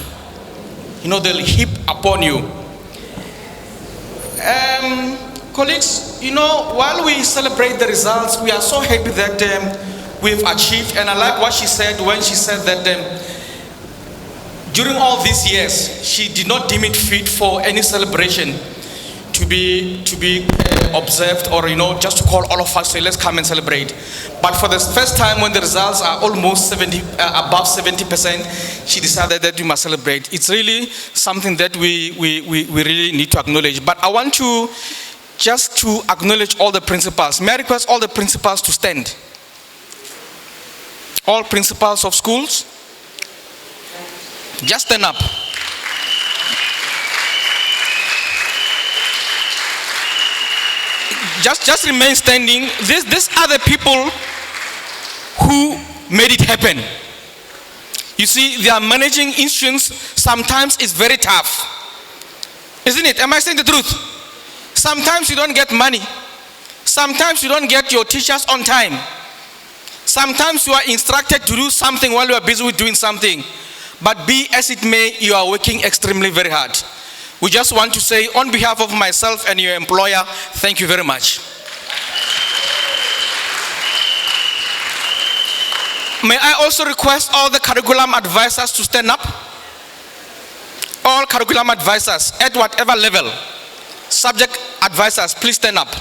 You know, they'll heap upon you. Colleagues, you know, while we celebrate the results, we are so happy that we've achieved. And I like what she said when she said that during all these years, she did not deem it fit for any celebration to be observed, or, you know, just to call all of us, say, let's come and celebrate. But for the first time, when the results are almost above 70%, she decided that we must celebrate. It's really something that we really need to acknowledge. But I want to just to acknowledge all the principals. May I request all the principals to stand? All principals of schools, just stand up. Just remain standing. These are the people who made it happen. You see, they are managing institutions. Sometimes it's very tough, isn't it? Am I saying the truth? Sometimes you don't get money. Sometimes you don't get your teachers on time. Sometimes you are instructed to do something while you are busy with doing something. But be as it may, you are working extremely very hard. We just want to say, on behalf of myself and your employer, thank you very much. May I also request all the curriculum advisors to stand up? All curriculum advisors at whatever level, subject advisors, please stand up.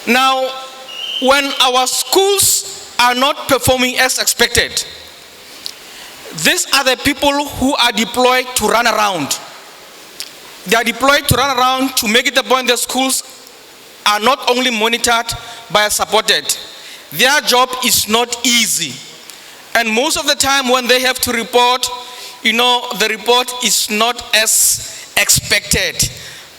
Now, when our schools are not performing as expected, these are the people who are deployed to run around. They are deployed to run around to make it a point that schools are not only monitored but supported. Their job is not easy. And most of the time when they have to report, you know, the report is not as expected.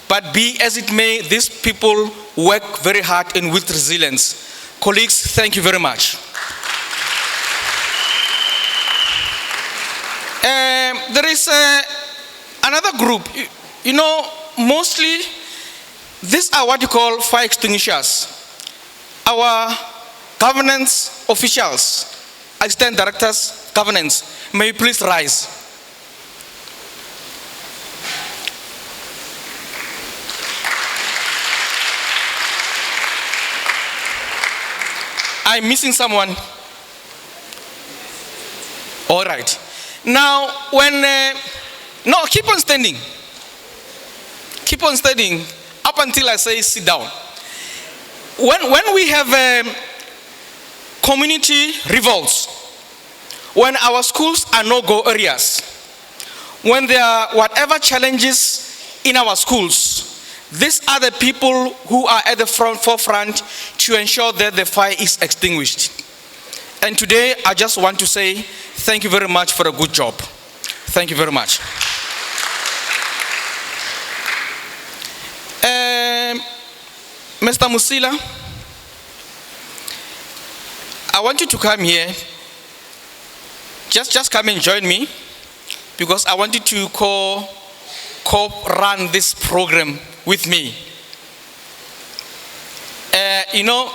But be as it may, these people work very hard and with resilience. Colleagues, thank you very much. There is another group. You know, mostly these are what you call fire extinguishers. Our governance officials, assistant directors, governance, may you please rise. I'm missing someone. All right. Now, no, keep on standing. Keep on standing up until I say sit down. When we have community revolts, when our schools are no-go areas, when there are whatever challenges in our schools, these are the people who are at the forefront to ensure that the fire is extinguished. And today, I just want to say thank you very much for a good job. Thank you very much. Mr. Musila, I want you to come here. Just come and join me, because I want you to co-run this program with me. You know,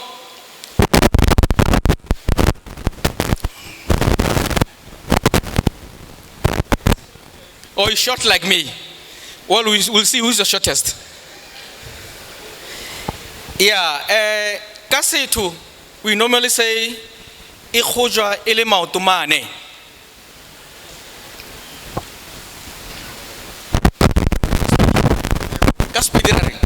or you're short like me. Well, we'll see who's the shortest. Yeah, Kasetu, we normally say, Ikhoja ele mautumane. Kaspidinari.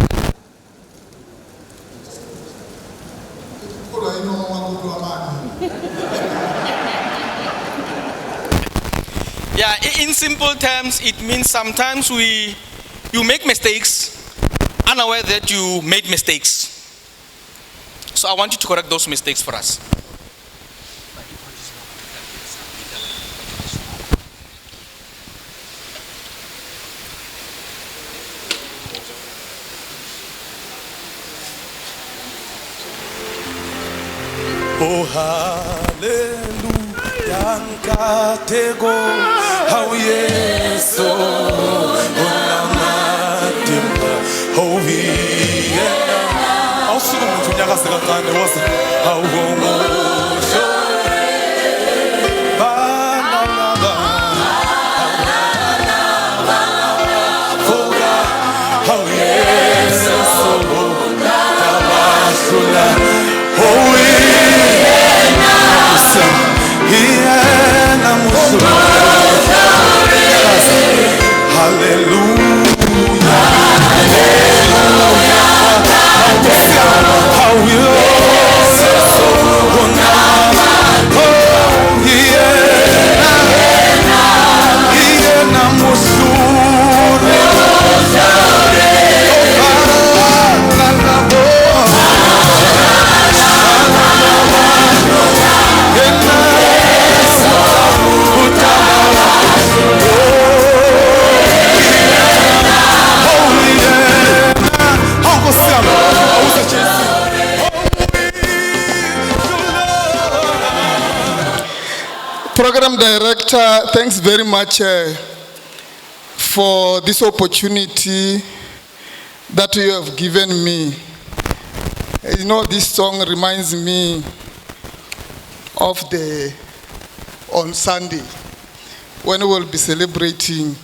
Yeah, in simple terms, it means sometimes you make mistakes, unaware that you made mistakes. So I want you to correct those mistakes for us. Oh, hallelujah, nkateko, how yes, oh, onamatimba, oh, yeah. Also, when you was how Program Director, thanks very much for this opportunity that you have given me. You know, this song reminds me of on Sunday, when we will be celebrating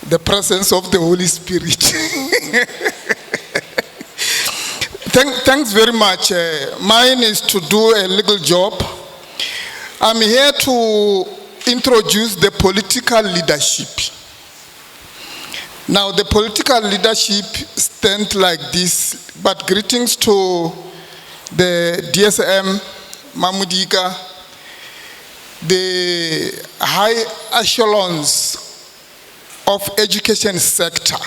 the presence of the Holy Spirit. Thanks very much. Mine is to do a little job. I'm here to introduce the political leadership. Now, the political leadership stands like this, but greetings to the DSM, Mamudika, the high echelons of education sector,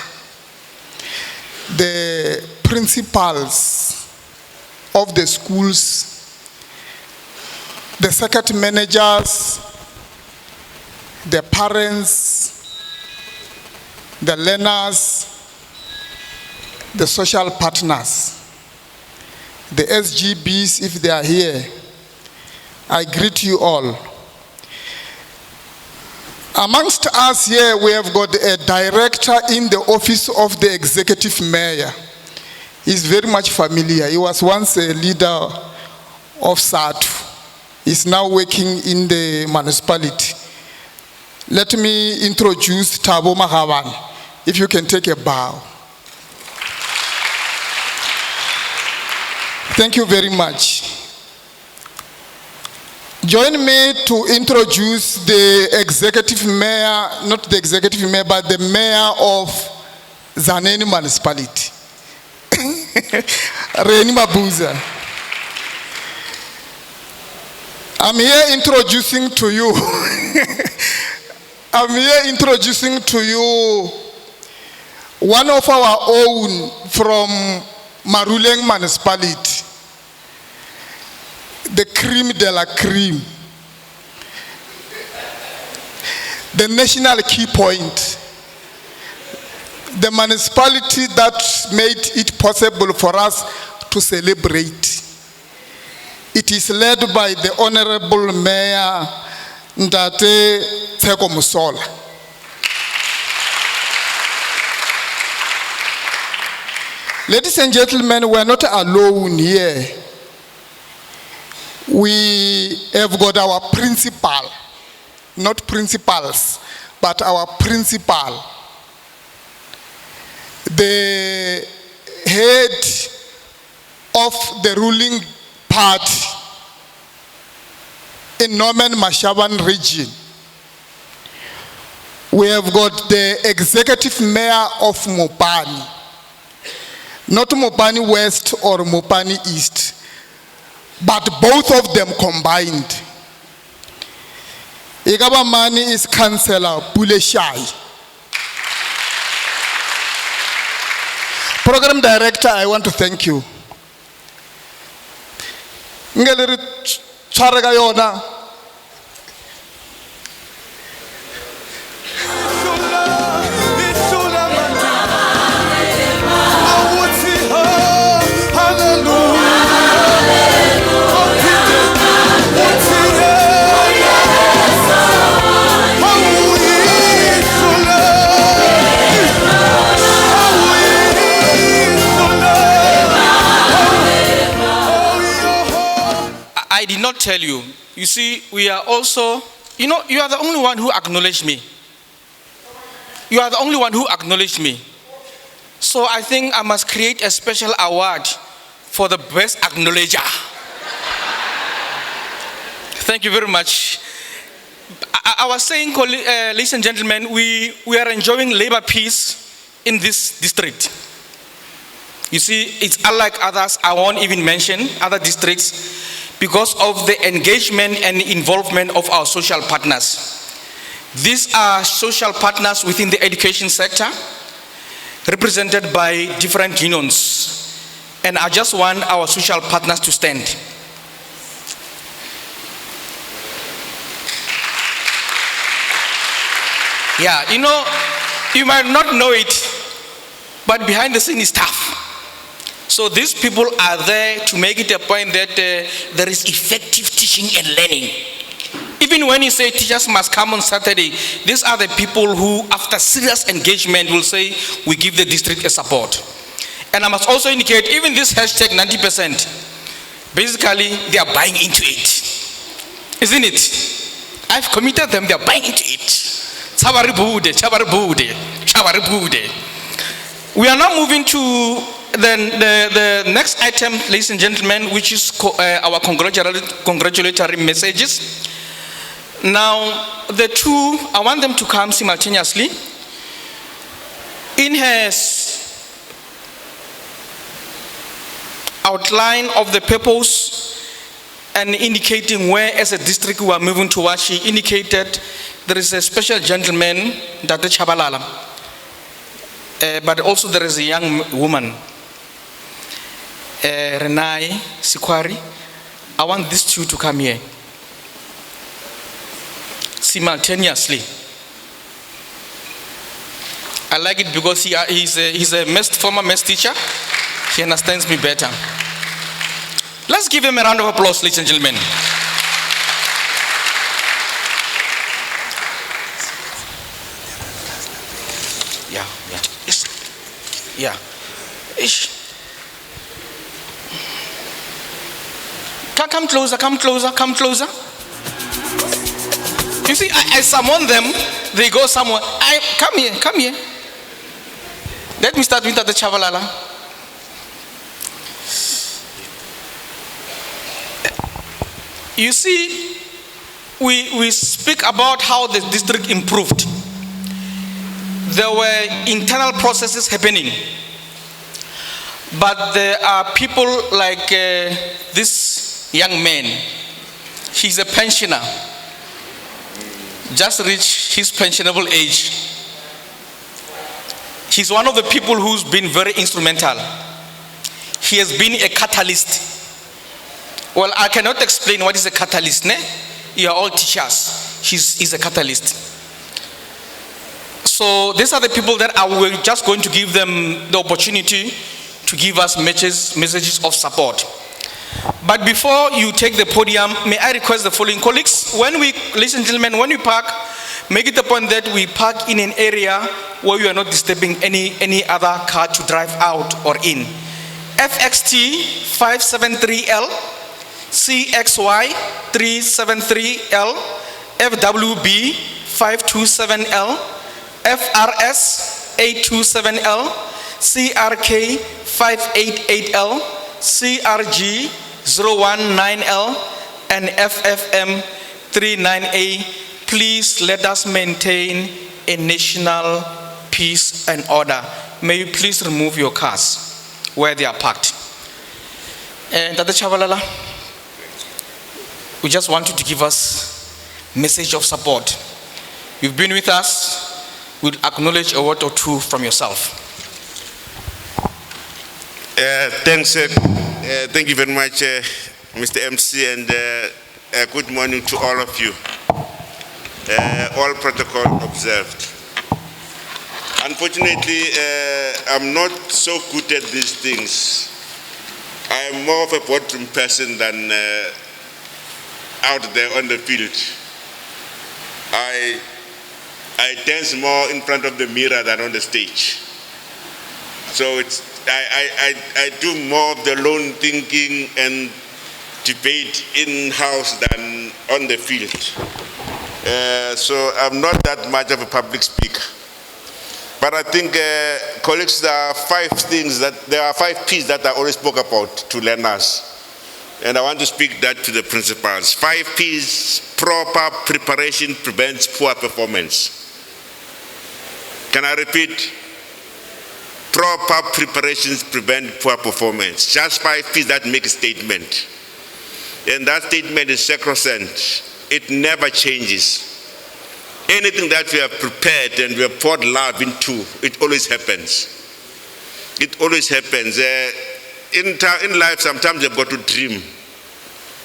the principals of the schools, the circuit managers, the parents, the learners, the social partners, the SGBs, if they are here. I greet you all. Amongst us here, we have got a director in the office of the executive mayor. He's very much familiar. He was once a leader of SATU. He's now working in the municipality. Let me introduce Thabo Mahavan. If you can take a bow. Thank you very much. Join me to introduce the executive mayor, not the executive mayor, but the mayor of Zaneni municipality. Reni Mabuza. I'm here introducing to you. I'm here introducing to you one of our own from Maruleng municipality, the cream de la cream, the national key point, the municipality that made it possible for us to celebrate. It is led by the Honorable Mayor Ndate Tsheko Musola. Ladies and gentlemen, we are not alone here. We have got our principal, not principals, but our principal, the head of the ruling party in Norman Mashaban region. We have got the executive mayor of Mopani, not Mopani West or Mopani East, but both of them combined. Igabamani is Councillor Puleshai. Program Director, I want to thank you. nge le re tshware ka yona. I did not tell you. You see, we are also, you know, you are the only one who acknowledged me. You are the only one who acknowledged me. So I think I must create a special award for the best acknowledger. Thank you very much. I was saying, ladies and gentlemen, we are enjoying labor peace in this district. You see, it's unlike others. I won't even mention other districts because of the engagement and involvement of our social partners. These are social partners within the education sector, represented by different unions. And I just want our social partners to stand. Yeah, you know, you might not know it, but behind the scene is tough. So these people are there to make it a point that there is effective teaching and learning. Even when you say teachers must come on Saturday, these are the people who, after serious engagement, will say, we give the district a support. And I must also indicate, even this hashtag 90%, basically they are buying into it. Isn't it? I've committed them, they are buying into it. Tshaba bode, Tshaba bode, Tshaba bode. We are now moving to the next item, ladies and gentlemen, which is our congratulatory messages. Now, the two, I want them to come simultaneously. In his outline of the purpose and indicating where as a district we are moving towards, she indicated there is a special gentleman, Dr. Tshaba, but also there is a young woman, Renai Sikwari. I want these two to come here simultaneously. I like it because he's a former maths teacher. He understands me better. Let's give him a round of applause, ladies and gentlemen. Yeah. Yeah. Ish. Come closer, come closer, come closer. You see, I summon them, they go somewhere. Come here, come here. Let me start with the Chavalala. You see, we speak about how the district improved. There were internal processes happening. But there are people like this young man. He's a pensioner. Just reached his pensionable age. He's one of the people who's been very instrumental. He has been a catalyst. Well, I cannot explain what is a catalyst. Ne? You are all teachers. He's a catalyst. So these are the people that we're just going to give them the opportunity to give us messages of support. But before you take the podium, may I request the following colleagues. Ladies and gentlemen, when we park, make it a point that we park in an area where you are not disturbing any other car to drive out or in. FXT 573L, CXY 373L, FWB 527L, FRS 827L, CRK 588L, CRG 019L, and FFM 39A. Please let us maintain a national peace and order. May you please remove your cars where they are parked. And Dr. Chavalala, we just want you to give us a message of support. You've been with us. We'll acknowledge a word or two from yourself. Thanks. Thank you very much, Mr. MC, and good morning to all of you. All protocol observed. Unfortunately, I'm not so good at these things. I am more of a boardroom person than out there on the field. I dance more in front of the mirror than on the stage. So I do more of the lone thinking and debate in-house than on the field. So I'm not that much of a public speaker. But I think, colleagues, there are 5 P's that I always spoke about to learners. And I want to speak that to the principals. 5 P's, proper preparation prevents poor performance. Can I repeat? Proper preparations prevent poor performance. Just 5 P's that make a statement. And that statement is sacrosanct. It never changes. Anything that we have prepared and we have poured love into, it always happens. It always happens. In life, sometimes you've got to dream.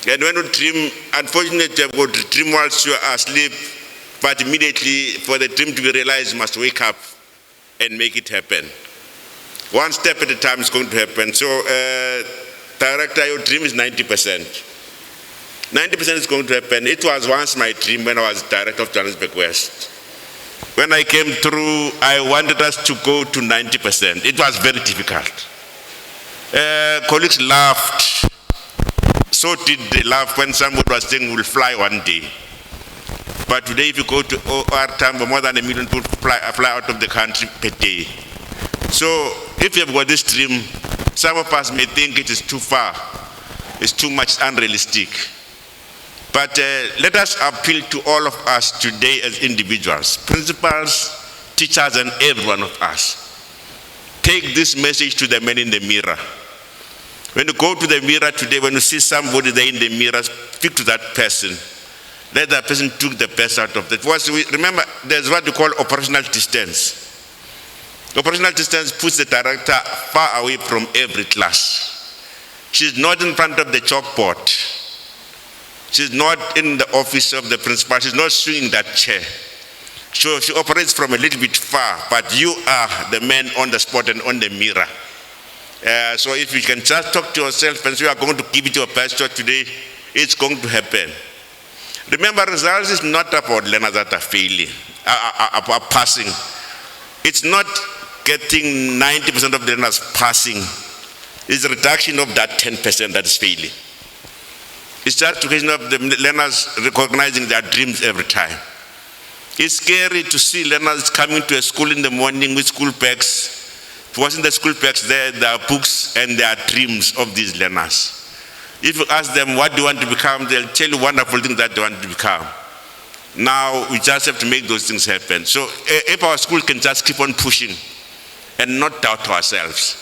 And when you dream, unfortunately, you've got to dream whilst you are asleep, but immediately for the dream to be realized, you must wake up and make it happen. One step at a time is going to happen. So, director, your dream is 90%. 90% is going to happen. It was once my dream when I was director of Johannesburg West. When I came through, I wanted us to go to 90%. It was very difficult. Colleagues laughed. So did they laugh when somebody was saying we'll fly one day. But today, if you go to OR Tambo, more than 1 million people fly out of the country per day. So if you've got this dream, some of us may think it is too far. It's too much unrealistic. But let us appeal to all of us today as individuals, principals, teachers, and every one of us. Take this message to the man in the mirror. When you go to the mirror today, when you see somebody there in the mirror, speak to that person. Let that person take the best out of that. Remember, there's what we call operational distance. Operational distance puts the director far away from every class. She's not in front of the chalkboard. She's not in the office of the principal. She's not swinging that chair. So she operates from a little bit far, but you are the man on the spot and on the mirror. So if you can just talk to yourself and say you are going to give it your best shot today, it's going to happen. Remember, results is not about learners that are failing, are passing. It's not getting 90% of the learners passing. It's a reduction of that 10% that is failing. It's just a question of the learners recognizing their dreams every time. It's scary to see learners coming to a school in the morning with school bags. Because in the school bags there are books and there are dreams of these learners. If you ask them what do you want to become, they'll tell you wonderful things that they want to become. Now we just have to make those things happen. So if our school can just keep on pushing and not doubt ourselves.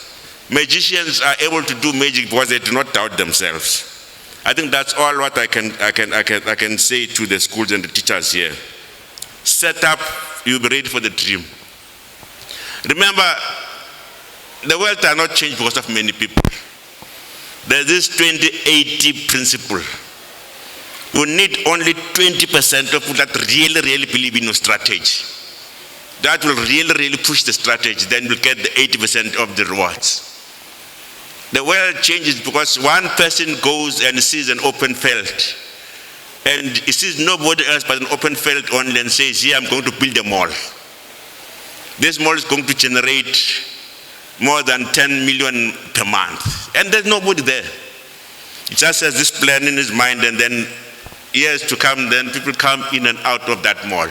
Magicians are able to do magic because they do not doubt themselves. I think that's all what I can say to the schools and the teachers here. Set up, you'll be ready for the dream. Remember, the world has not changed because of many people. There's this 2080 principle. We need only 20% of people that really believe in your strategy. That will really push the strategy, then we'll get the 80% of the rewards. The world changes because one person goes and sees an open field. And he sees nobody else but an open field only and says, here I'm going to build a mall. This mall is going to generate more than 10 million per month. And there's nobody there. He just has this plan in his mind, and then years to come, then people come in and out of that mall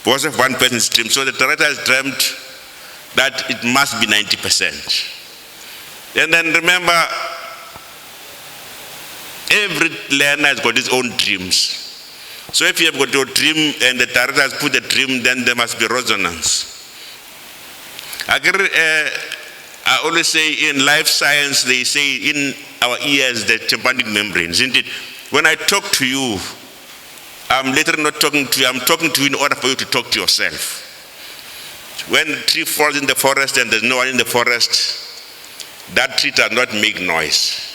because of one person's dream. So the director has dreamt that it must be 90%. And then remember, every learner has got his own dreams. So if you have got your dream and the director has put a dream, then there must be resonance. I always say in life science, they say in our ears, the tympanic membranes, isn't it? When I talk to you, I'm literally not talking to you, I'm talking to you in order for you to talk to yourself. When a tree falls in the forest and there's no one in the forest, that tree does not make noise.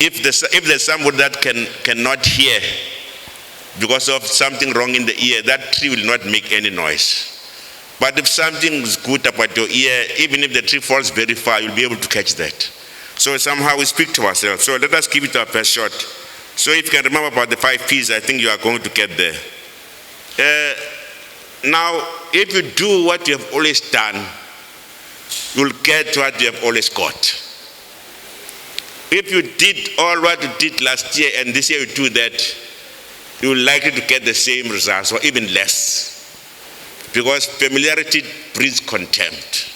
if there's somebody that cannot hear because of something wrong in the ear, that tree will not make any noise. But if something is good about your ear, even if the tree falls very far, you'll be able to catch that. So somehow we speak to ourselves. So let us give it our best shot. So if you can remember about the 5 P's, I think you are going to get there. Now, if you do what you have always done, you'll get what you have always got. If you did all what you did last year and this year you do that, you're likely to get the same results or even less. Because familiarity breeds contempt.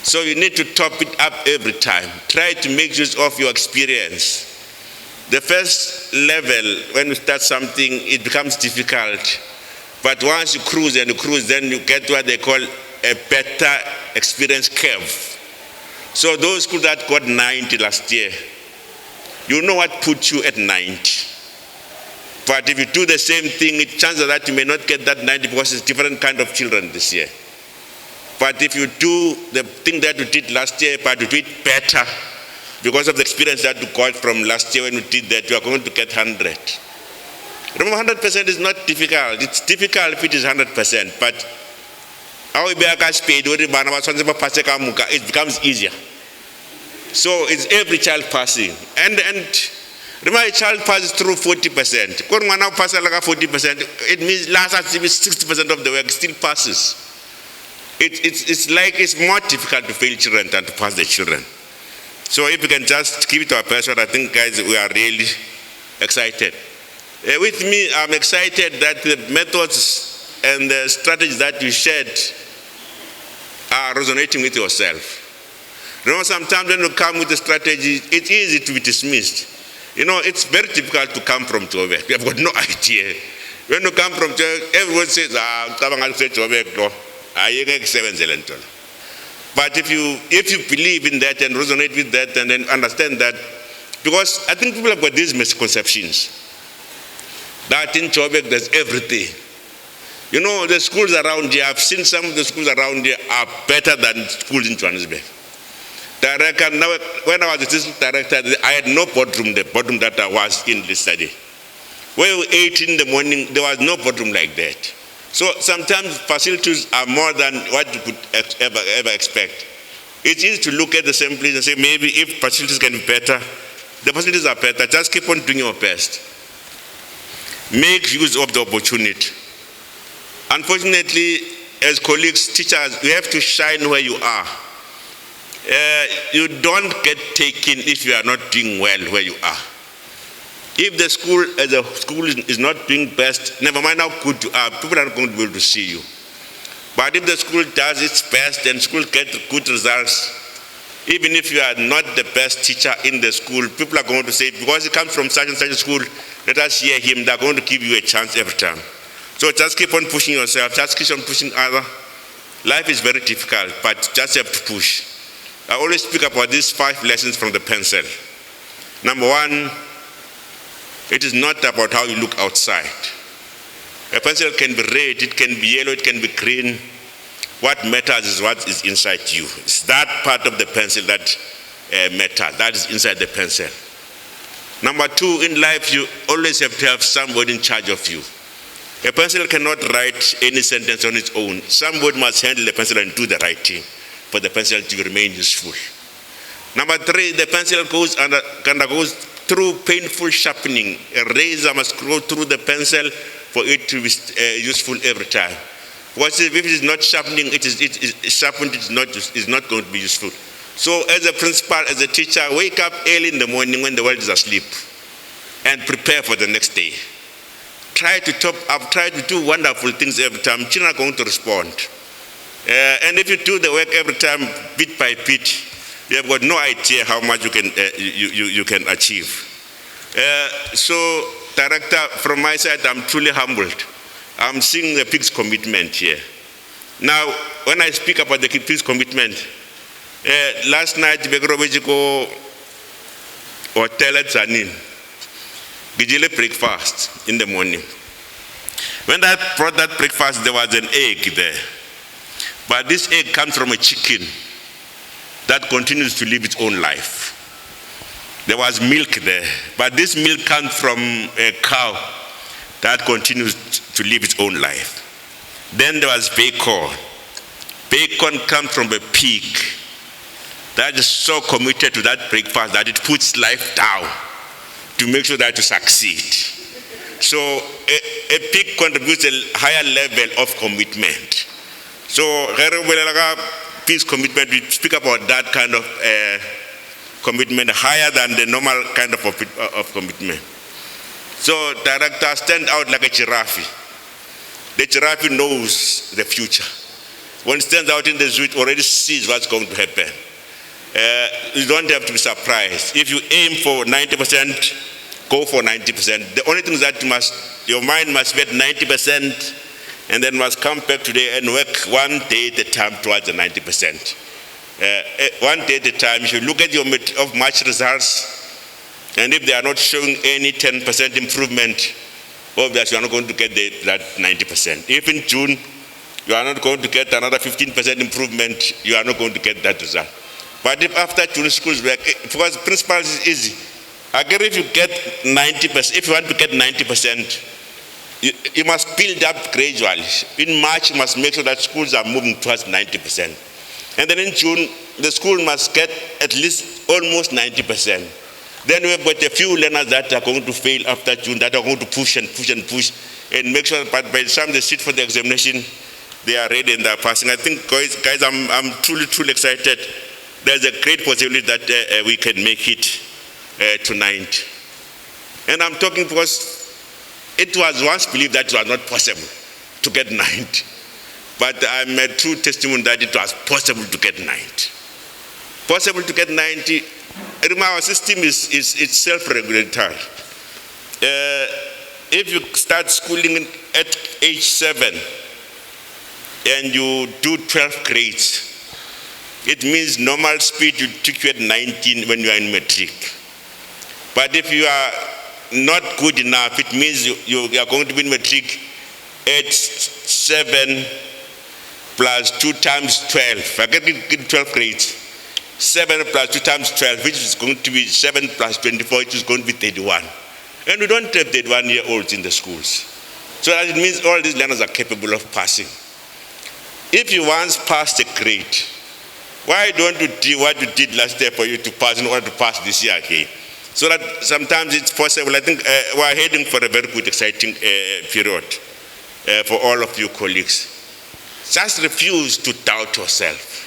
So you need to top it up every time. Try to make use of your experience. The first level, when you start something, it becomes difficult. But once you cruise, then you get what they call a better experience curve. So those schools that got 90 last year, you know what put you at 90. But if you do the same thing, it's chances that you may not get that 90 because it's different kind of children this year. But if you do the thing that you did last year, but you do it better, because of the experience that you got from last year when you did that, you are going to get 100. Remember, 100% is not difficult. It's difficult if it is 100%, but it becomes easier. So it's every child passing. And remember, a child passes through 40%. When one now passes like 40%, it means last 60% of the work still passes. It's like it's more difficult to fail children than to pass the children. So if we can just give it to our person, I think, guys, we are really excited. With me, I'm excited that the methods and the strategies that you shared are resonating with yourself. You know, sometimes when you come with a strategy, it's easy to be dismissed. You know, it's very difficult to come from Joburg. You have got no idea. When you come from Joburg, everyone says, but if you believe in that and resonate with that and then understand that, because I think people have got these misconceptions that in Joburg there's everything. You know, the schools around here, I've seen some of the schools around here are better than schools in Johannesburg. When I was the district director, I had no boardroom, the boardroom that I was in this study. When we ate in the morning, there was no boardroom like that. So sometimes facilities are more than what you could ever expect. It's easy to look at the same place and say, maybe if facilities can be better, the facilities are better, just keep on doing your best. Make use of the opportunity. Unfortunately, as colleagues, teachers, you have to shine where you are. You don't get taken if you are not doing well where you are. If the school as a school is not doing best, never mind how good you are, people are not going to be able to see you. But if the school does its best and school gets good results, even if you are not the best teacher in the school, people are going to say, because he comes from such and such a school, let us hear him. They're going to give you a chance every time. So just keep on pushing yourself, just keep on pushing others. Life is very difficult, but just have to push. I always speak about these 5 lessons from the pencil. Number 1, it is not about how you look outside. A pencil can be red, it can be yellow, it can be green. What matters is what is inside you. It's that part of the pencil that matters, that is inside the pencil. Number 2, in life you always have to have somebody in charge of you. A pencil cannot write any sentence on its own. Somebody must handle the pencil and do the writing for the pencil to remain useful. Number 3, the pencil undergoes through painful sharpening. A razor must go through the pencil for it to be useful every time. Because if it is not sharpening, it is sharpened, it's not going to be useful. So as a principal, as a teacher, wake up early in the morning when the world is asleep and prepare for the next day. Try to top up, try to do wonderful things every time. Children are going to respond. And if you do the work every time, bit by bit, you have got no idea how much you can achieve. So, Director, from my side, I'm truly humbled. I'm seeing the Pig's commitment here. Now, when I speak about the Pig's commitment, last night, Begrovejiko Hotel at Zanin, Gijile breakfast in the morning. When I brought that breakfast, there was an egg there. But this egg comes from a chicken that continues to live its own life. There was milk there, but this milk comes from a cow that continues to live its own life. Then there was bacon. Bacon comes from a pig that is so committed to that breakfast that it puts life down to make sure that you succeed. So a pig contributes a higher level of commitment. So pig's commitment, we speak about that kind of commitment higher than the normal kind of commitment. So director stand out like a giraffe. The giraffe knows the future. When it stands out in the zoo, it already sees what's going to happen. You don't have to be surprised. If you aim for 90%, go for 90%. The only thing is that your mind must be at 90% and then must come back today and work one day at a time towards the 90%. One day at a time, if you look at your March results, and if they are not showing any 10% improvement, obviously you are not going to get that 90%. If in June you are not going to get another 15% improvement, you are not going to get that result. But if after June schools work, because principles is easy. Again, if you get 90%, if you want to get 90%, you must build up gradually. In March, you must make sure that schools are moving towards 90%. And then in June, the school must get at least almost 90%. Then we've got a few learners that are going to fail after June, that are going to push and push and push, and make sure that by the time they sit for the examination, they are ready and they are passing. I think, guys, I'm truly, truly excited. There's a great possibility that we can make it tonight. And I'm talking because it was once believed that it was not possible to get 90. But I'm a true testimony that it was possible to get 90. Possible to get 90. Our system is self-regulatory. If you start schooling at age 7 and you do 12 grades, it means normal speed you took you at 19 when you are in matric. But if you are not good enough, it means you are going to be in matric at 7 plus 2 times 12. I get 12 grades. 7 plus 2 times 12, which is going to be 7 plus 24, which is going to be 31. And we don't have 31-year-olds in the schools. So that it means all these learners are capable of passing. If you once passed a grade, why don't you do what you did last year for you to pass in order to pass this year again? So that sometimes it's possible. I think we're heading for a very good, exciting period for all of you colleagues. Just refuse to doubt yourself.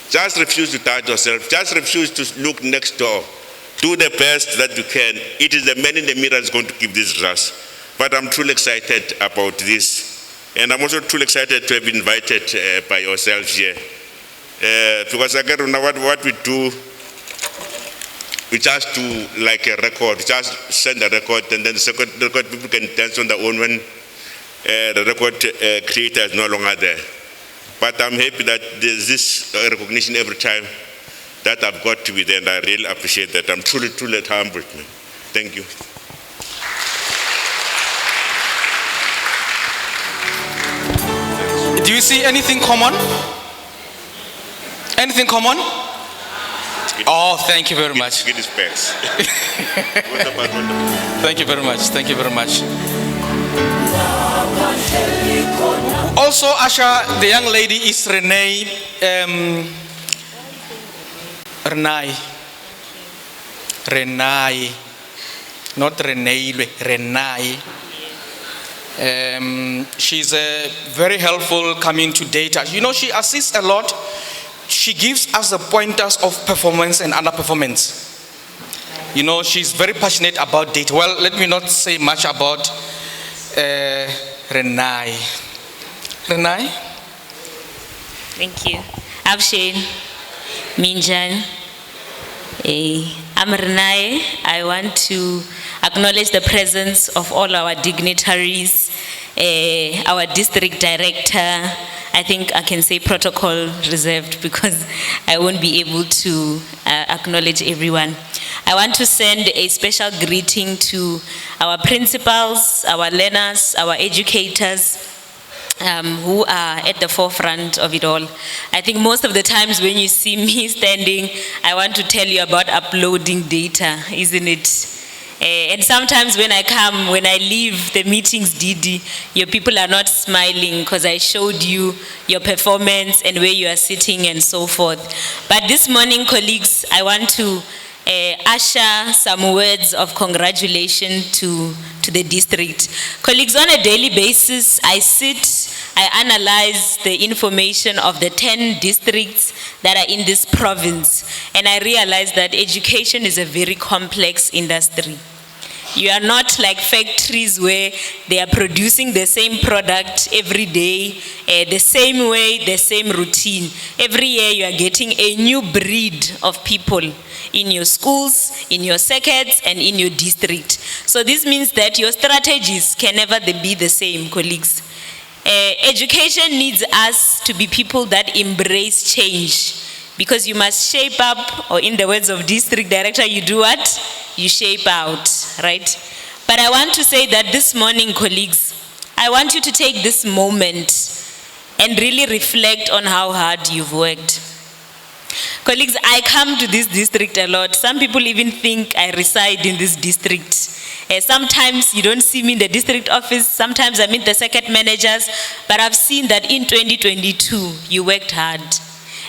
Just refuse to doubt yourself. Just refuse to look next door. Do the best that you can. It is the man in the mirror that's going to give these results. But I'm truly excited about this. And I'm also truly excited to have been invited by yourselves here. Because again, what we do, we just do like a record. We just send a record, and then the second record people can dance on their own when the record creator is no longer there. But I'm happy that there's this recognition every time that I've got to be there, and I really appreciate that. I'm truly, truly humbled. Thank you. Do you see anything common? Anything common? Oh, thank you very much. Get his specs. Thank you very much. Thank you very much. Also, Asha, the young lady is Renee. Renai. Not Renee, Renai. She's very helpful coming to data. You know, she assists a lot. She gives us the pointers of performance and underperformance. You know, she's very passionate about data. Well, let me not say much about Renai. Renai? Thank you. Abshin, Minjan. I'm Renai. I want to acknowledge the presence of all our dignitaries, our district director. I think I can say protocol reserved because I won't be able to acknowledge everyone. I want to send a special greeting to our principals, our learners, our educators, who are at the forefront of it all. I think most of the times when you see me standing, I want to tell you about uploading data, isn't it? And sometimes when I leave the meetings, Didi, your people are not smiling because I showed you your performance and where you are sitting and so forth. But this morning, colleagues, I want to usher some words of congratulations to the district. Colleagues, on a daily basis, I analyze the information of the 10 districts that are in this province, and I realize that education is a very complex industry. You are not like factories where they are producing the same product every day, the same way, the same routine. Every year you are getting a new breed of people in your schools, in your circuits, and in your district. So this means that your strategies can never be the same, colleagues. Education needs us to be people that embrace change, because you must shape up, or in the words of district director, you do what? You shape out, right? But I want to say that this morning, colleagues, I want you to take this moment and really reflect on how hard you've worked. Colleagues, I come to this district a lot. Some people even think I reside in this district. Sometimes you don't see me in the district office. Sometimes I meet the circuit managers. But I've seen that in 2022, you worked hard.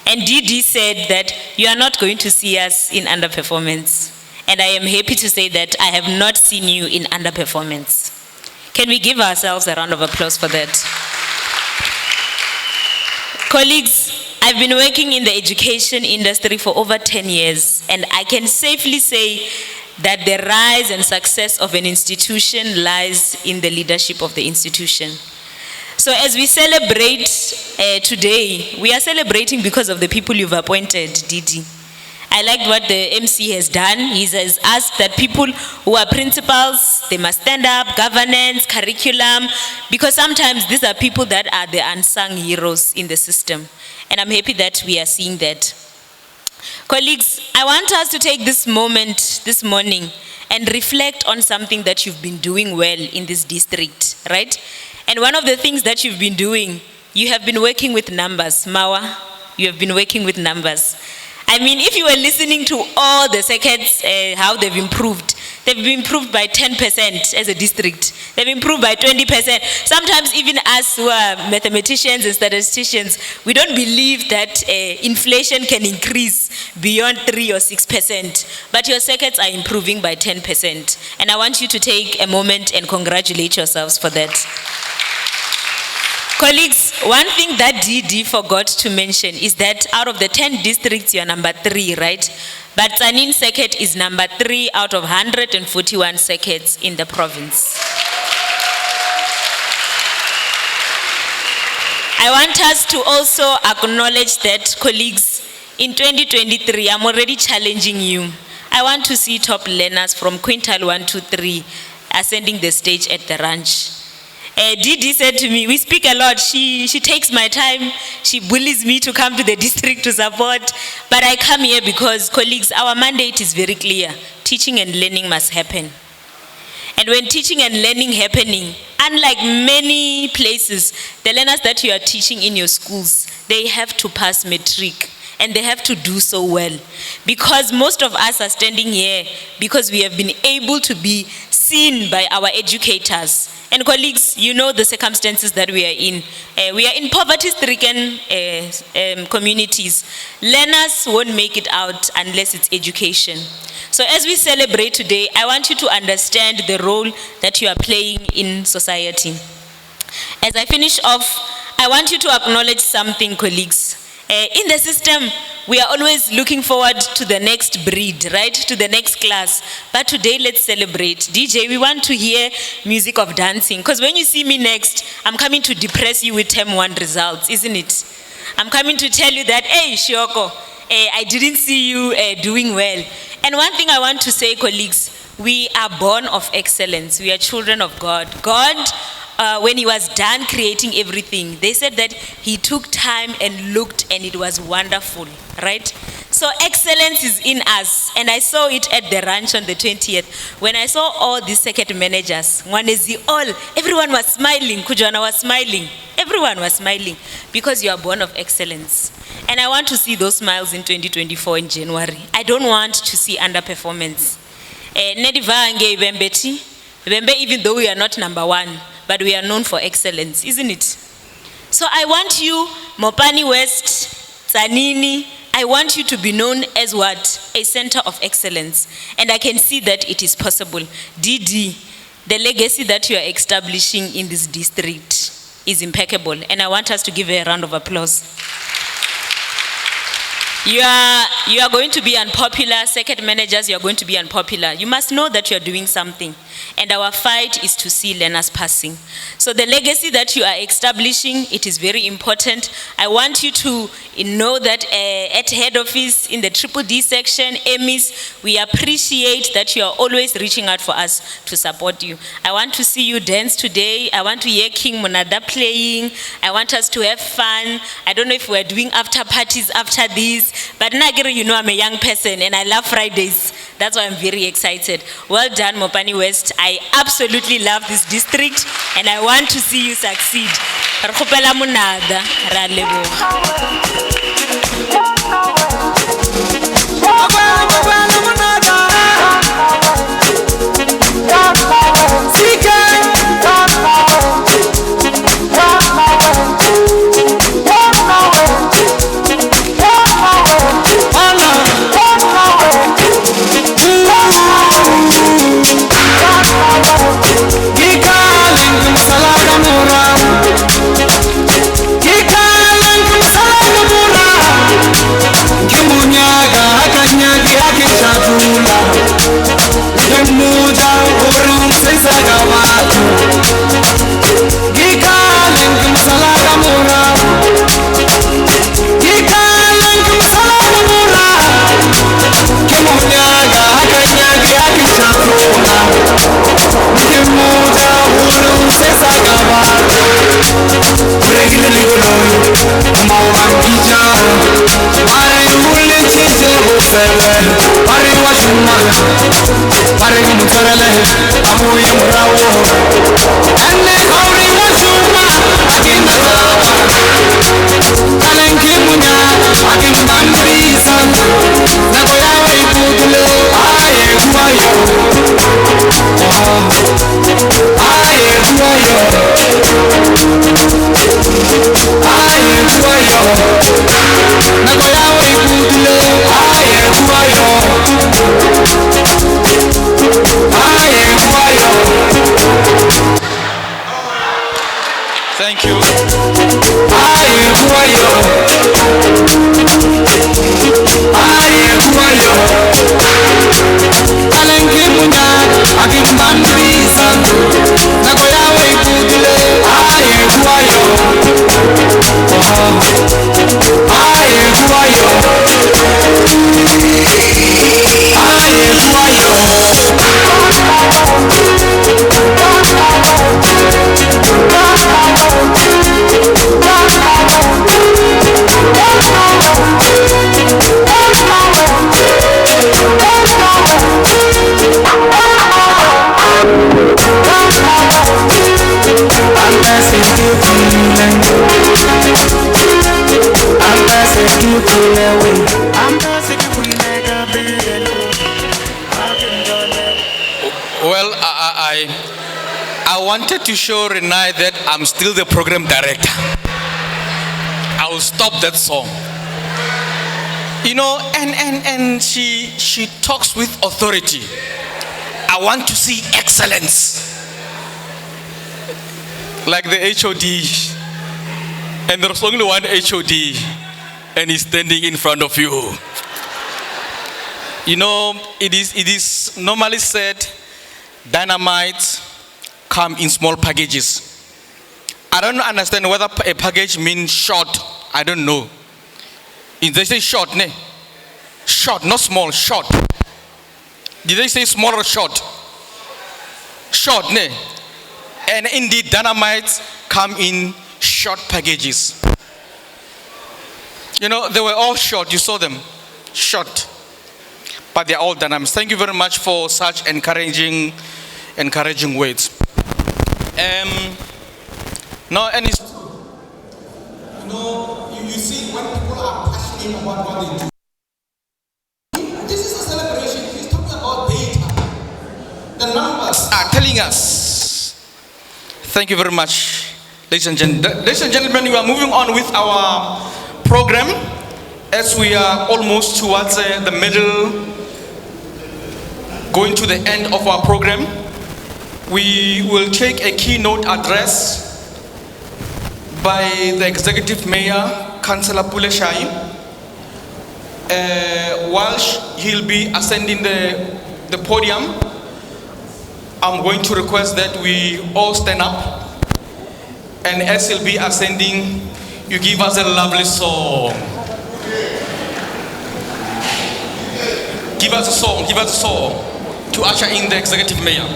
And DD said that you are not going to see us in underperformance. And I am happy to say that I have not seen you in underperformance. Can we give ourselves a round of applause for that? Colleagues, I've been working in the education industry for over 10 years, and I can safely say that the rise and success of an institution lies in the leadership of the institution. So as we celebrate today, we are celebrating because of the people you've appointed, Didi. I liked what the MC has done. He has asked that people who are principals, they must stand up, governance, curriculum, because sometimes these are people that are the unsung heroes in the system. And I'm happy that we are seeing that. Colleagues, I want us to take this moment this morning and reflect on something that you've been doing well in this district, right? And one of the things that you've been doing, you have been working with numbers. Mawa, you have been working with numbers. I mean, if you were listening to all the circuits, how they've improved by 10% as a district. They've improved by 20%. Sometimes even us who are mathematicians and statisticians, we don't believe that inflation can increase beyond 3 or 6%. But your circuits are improving by 10%. And I want you to take a moment and congratulate yourselves for that. Colleagues, one thing that DD forgot to mention is that out of the 10 districts, you are number 3, right? But Tsanin circuit is number 3 out of 141 circuits in the province. I want us to also acknowledge that, colleagues, in 2023, I'm already challenging you. I want to see top learners from quintile 1 to 3 ascending the stage at the ranch. Didi said to me, we speak a lot. She takes my time. She bullies me to come to the district to support. But I come here because, colleagues, our mandate is very clear. Teaching and learning must happen. And when teaching and learning happening, unlike many places, the learners that you are teaching in your schools, they have to pass matric. And they have to do so well. Because most of us are standing here because we have been able to be seen by our educators. And colleagues, you know the circumstances that we are in. We are in poverty-stricken communities. Learners won't make it out unless it's education. So as we celebrate today, I want you to understand the role that you are playing in society. As I finish off, I want you to acknowledge something, colleagues. In the system, we are always looking forward to the next breed, right? To the next class. But today, let's celebrate. DJ, we want to hear music of dancing. Because when you see me next, I'm coming to depress you with term 1 results, isn't it? I'm coming to tell you that, hey, Shioko, I didn't see you doing well. And one thing I want to say, colleagues, we are born of excellence. We are children of God. God, when he was done creating everything, they said that he took time and looked and it was wonderful, right? So excellence is in us. And I saw it at the ranch on the 20th. When I saw all these circuit managers, everyone was smiling, Kujana was smiling. everyone was smiling because you are born of excellence. And I want to see those smiles in 2024 in January. I don't want to see underperformance. Even though we are not number one, but we are known for excellence, isn't it? So I want you, Mopani West, Tsanini, I want you to be known as what? A center of excellence. And I can see that it is possible. DD, the legacy that you are establishing in this district is impeccable. And I want us to give a round of applause. You are going to be unpopular, circuit managers, you are going to be unpopular. You must know that you are doing something. And our fight is to see learners passing. So the legacy that you are establishing, it is very important. I want you to know that at head office, in the Triple D section, Emmys, we appreciate that you are always reaching out for us to support you. I want to see you dance today. I want to hear King Monada playing. I want us to have fun. I don't know if we're doing after parties after this. But Nagiri, you know I'm a young person and I love Fridays. That's why I'm very excited. Well done, Mopani West. I absolutely love this district and I want to see you succeed. Thank you. Well, I wanted to show Renai that I'm still the program director. I will stop that song. You know, and she talks with authority. I want to see excellence. Like the HOD. And there's only one HOD. And he's standing in front of you. You know, it is normally said, dynamite come in small packages. I don't understand whether a package means short. I don't know. Did they say short, ne? Short, not small, short. Did they say small or short? Short, ne? And indeed, dynamites come in short packages. You know, they were all short. You saw them. Short. But they're all dynamics. Thank you very much for such encouraging words. Now, know, you see when people are passionate about what they do. This is a celebration. He's talking about data. The numbers are telling us. Thank you very much, ladies and gentlemen. Ladies and gentlemen, we are moving on with our program as we are almost towards the middle, going to the end of our program. We will take a keynote address by the Executive Mayor, Councillor Puleshai. While he'll be ascending the podium, I'm going to request that we all stand up. And as he'll be ascending, you give us a lovely song. Give us a song to usher in the Executive Mayor.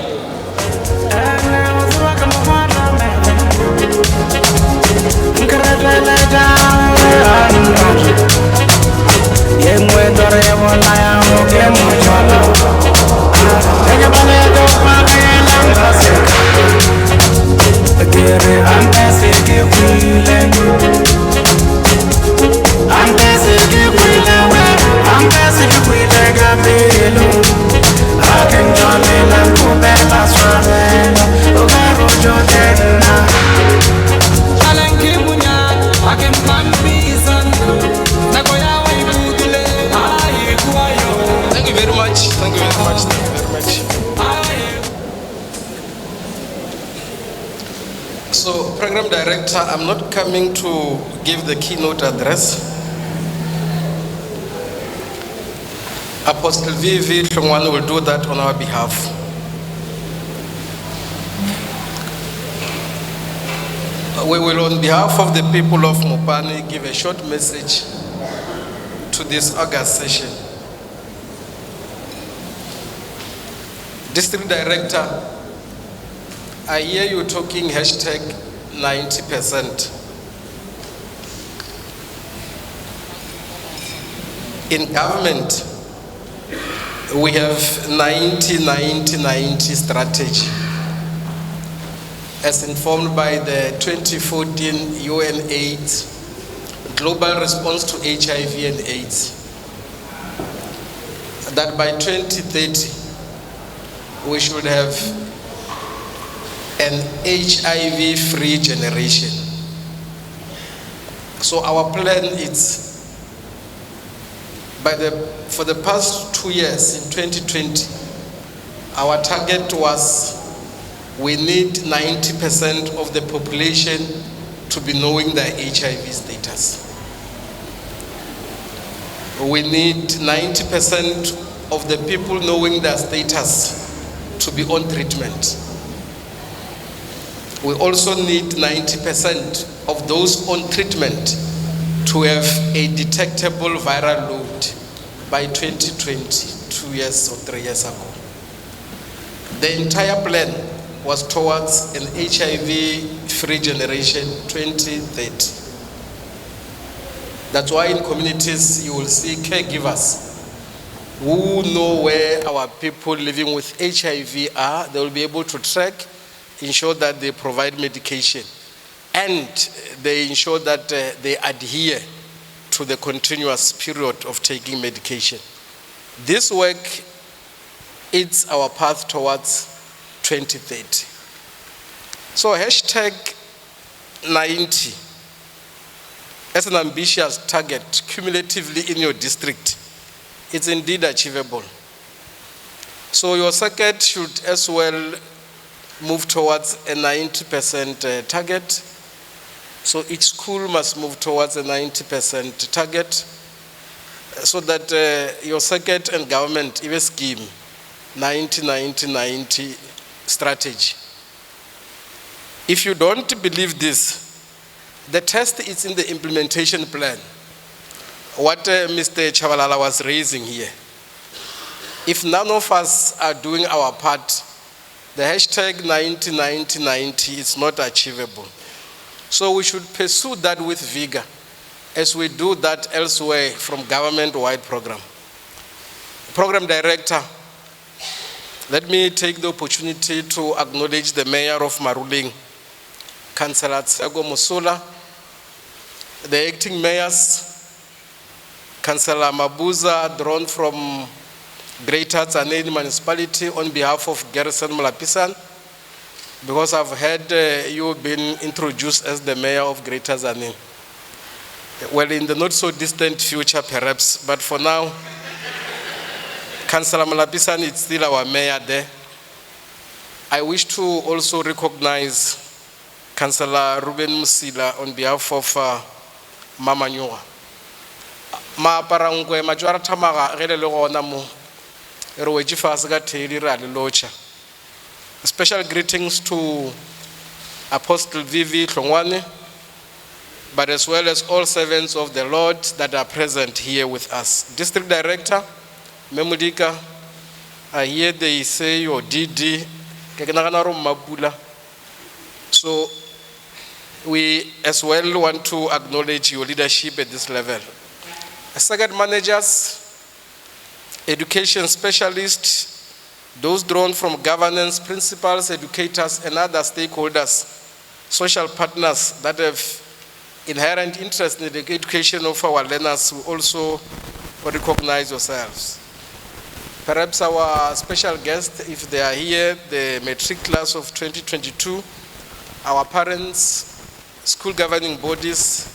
Thank you very much. Thank you very much. Thank you very much. So, Program Director, I'm not coming to give the keynote address. Apostle V.V. Shongwan will do that on our behalf. We will, on behalf of the people of Mopani, give a short message to this August session. District Director, I hear you talking hashtag 90%. In government, we have 90-90-90 strategy as informed by the 2014 UN AIDS Global Response to HIV and AIDS, that by 2030 we should have an HIV-free generation. So our plan is, for the past 2 years, in 2020, our target was we need 90% of the population to be knowing their HIV status. We need 90% of the people knowing their status to be on treatment. We also need 90% of those on treatment to have a detectable viral load by 2020, 2 years or 3 years ago. The entire plan was towards an HIV-free generation 2030. That's why in communities you will see caregivers who know where our people living with HIV are. They will be able to track, ensure that they provide medication, and they ensure that they adhere to the continuous period of taking medication. This work is our path towards 2030. So hashtag 90 as an ambitious target cumulatively in your district, it's indeed achievable. So your circuit should as well move towards a 90% target. So each school must move towards a 90% target so that your circuit and government even scheme 90-90-90 strategy. If you don't believe this, the test is in the implementation plan. What Mr. Tshaba was raising here. If none of us are doing our part, the hashtag 90-90-90 is not achievable. So we should pursue that with vigor as we do that elsewhere from government-wide program. Program Director, let me take the opportunity to acknowledge the Mayor of Maruling, Councillor Tsego Musula, the acting mayors, Councillor Mabuza, drawn from Greater Tzaneen Municipality on behalf of Garrison Malapisan, because I've heard you been introduced as the mayor of Greater Tzaneen. Well, in the not so distant future perhaps, but for now, Councillor Malapisan is still our mayor there. I wish to also recognize Councillor Ruben Musila on behalf of Mama Nyua. Ma parangwe majora tamaga gele le gona mo re wetše fase ka thedi ra le locha. Special greetings to Apostle Vivi Hlongwane, but as well as all servants of the Lord that are present here with us. District Director Memudika, I hear they say your DD Mabula. So we as well want to acknowledge your leadership at this level. Second managers, education specialists, those drawn from governance, principals, educators, and other stakeholders, social partners that have inherent interest in the education of our learners, we also recognize yourselves. Perhaps our special guests, if they are here, the matric class of 2022, our parents, school governing bodies,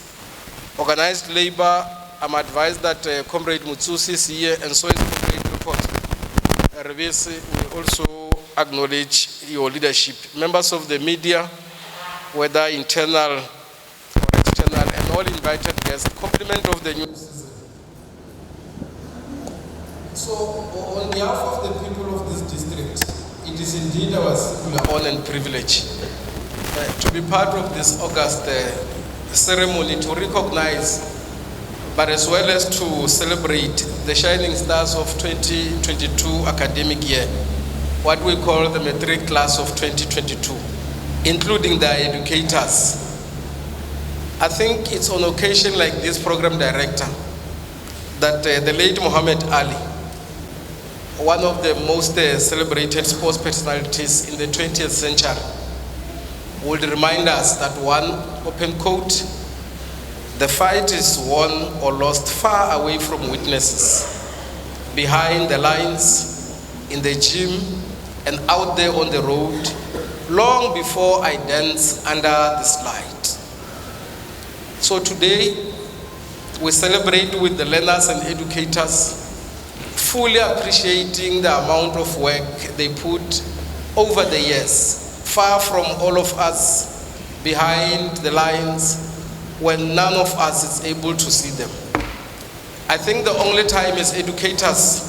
organized labor. I'm advised that Comrade Mutsusi is here, and so is Comrade Report. We also acknowledge your leadership. Members of the media, whether internal or external, and all invited guests, compliment of the new season. So, on behalf of the people of this district, it is indeed our singular honor and privilege to be part of this August ceremony to recognize, but as well as to celebrate the shining stars of 2022 academic year, what we call the matric class of 2022, including the educators. I think it's on occasion like this, Program Director, that the late Muhammad Ali, one of the most celebrated sports personalities in the 20th century, would remind us that one, open quote, the fight is won or lost far away from witnesses, behind the lines, in the gym, and out there on the road, long before I dance under this light. So today, we celebrate with the learners and educators, fully appreciating the amount of work they put over the years, far from all of us, behind the lines, when none of us is able to see them. I think the only time as educators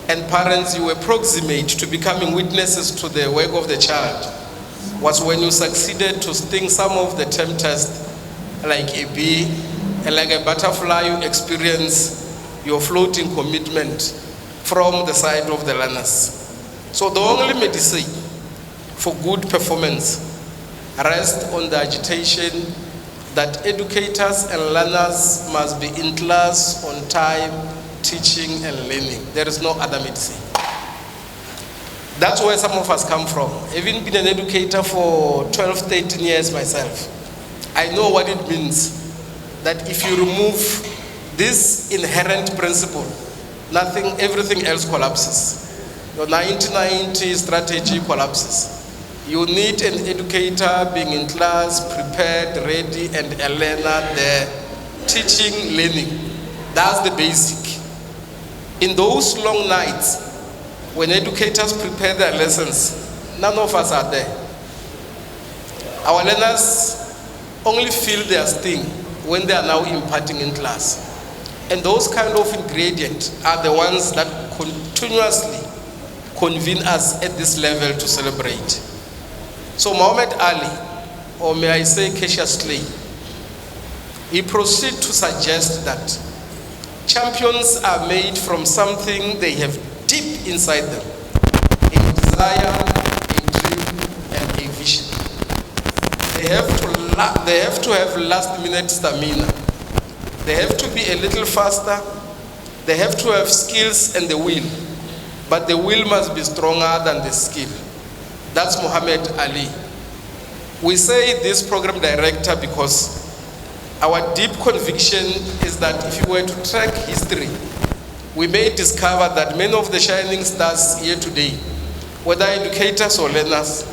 and parents you were proximate to becoming witnesses to the work of the child was when you succeeded to sting some of the term tests like a bee, and like a butterfly you experience your floating commitment from the side of the learners. So the only medicine for good performance rests on the agitation that educators and learners must be in class on time, teaching and learning. There is no other medicine. That's where some of us come from. Having been an educator for 12, 13 years myself, I know what it means that if you remove this inherent principle, everything else collapses. Your 90-90 strategy collapses. You need an educator being in class, prepared, ready, and a learner there, teaching, learning. That's the basic. In those long nights, when educators prepare their lessons, none of us are there. Our learners only feel their sting when they are now imparting in class. And those kind of ingredients are the ones that continuously convene us at this level to celebrate. So Muhammad Ali, or may I say Cassius Clay, he proceeds to suggest that champions are made from something they have deep inside them, a desire, a dream, and a vision. They have to have last-minute stamina. They have to be a little faster. They have to have skills and the will, but the will must be stronger than the skill. That's Muhammad Ali. We say this program director because Our deep conviction is that if you were to track history, we may discover that many of the shining stars here today, whether educators or learners,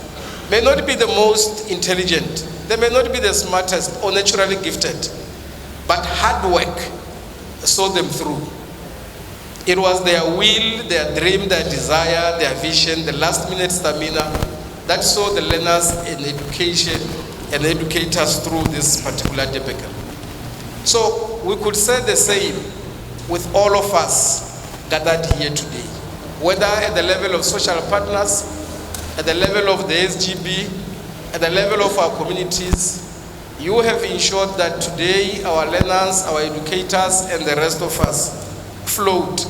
may not be the most intelligent, they may not be the smartest or naturally gifted, but hard work saw them through. It was their will, their dream, their desire, their vision, the last minute stamina that saw the learners in education and educators through this particular debacle. So we could say the same with all of us gathered here today, whether at the level of social partners, at the level of the SGB, at the level of our communities. You have ensured that today our learners, our educators, and the rest of us float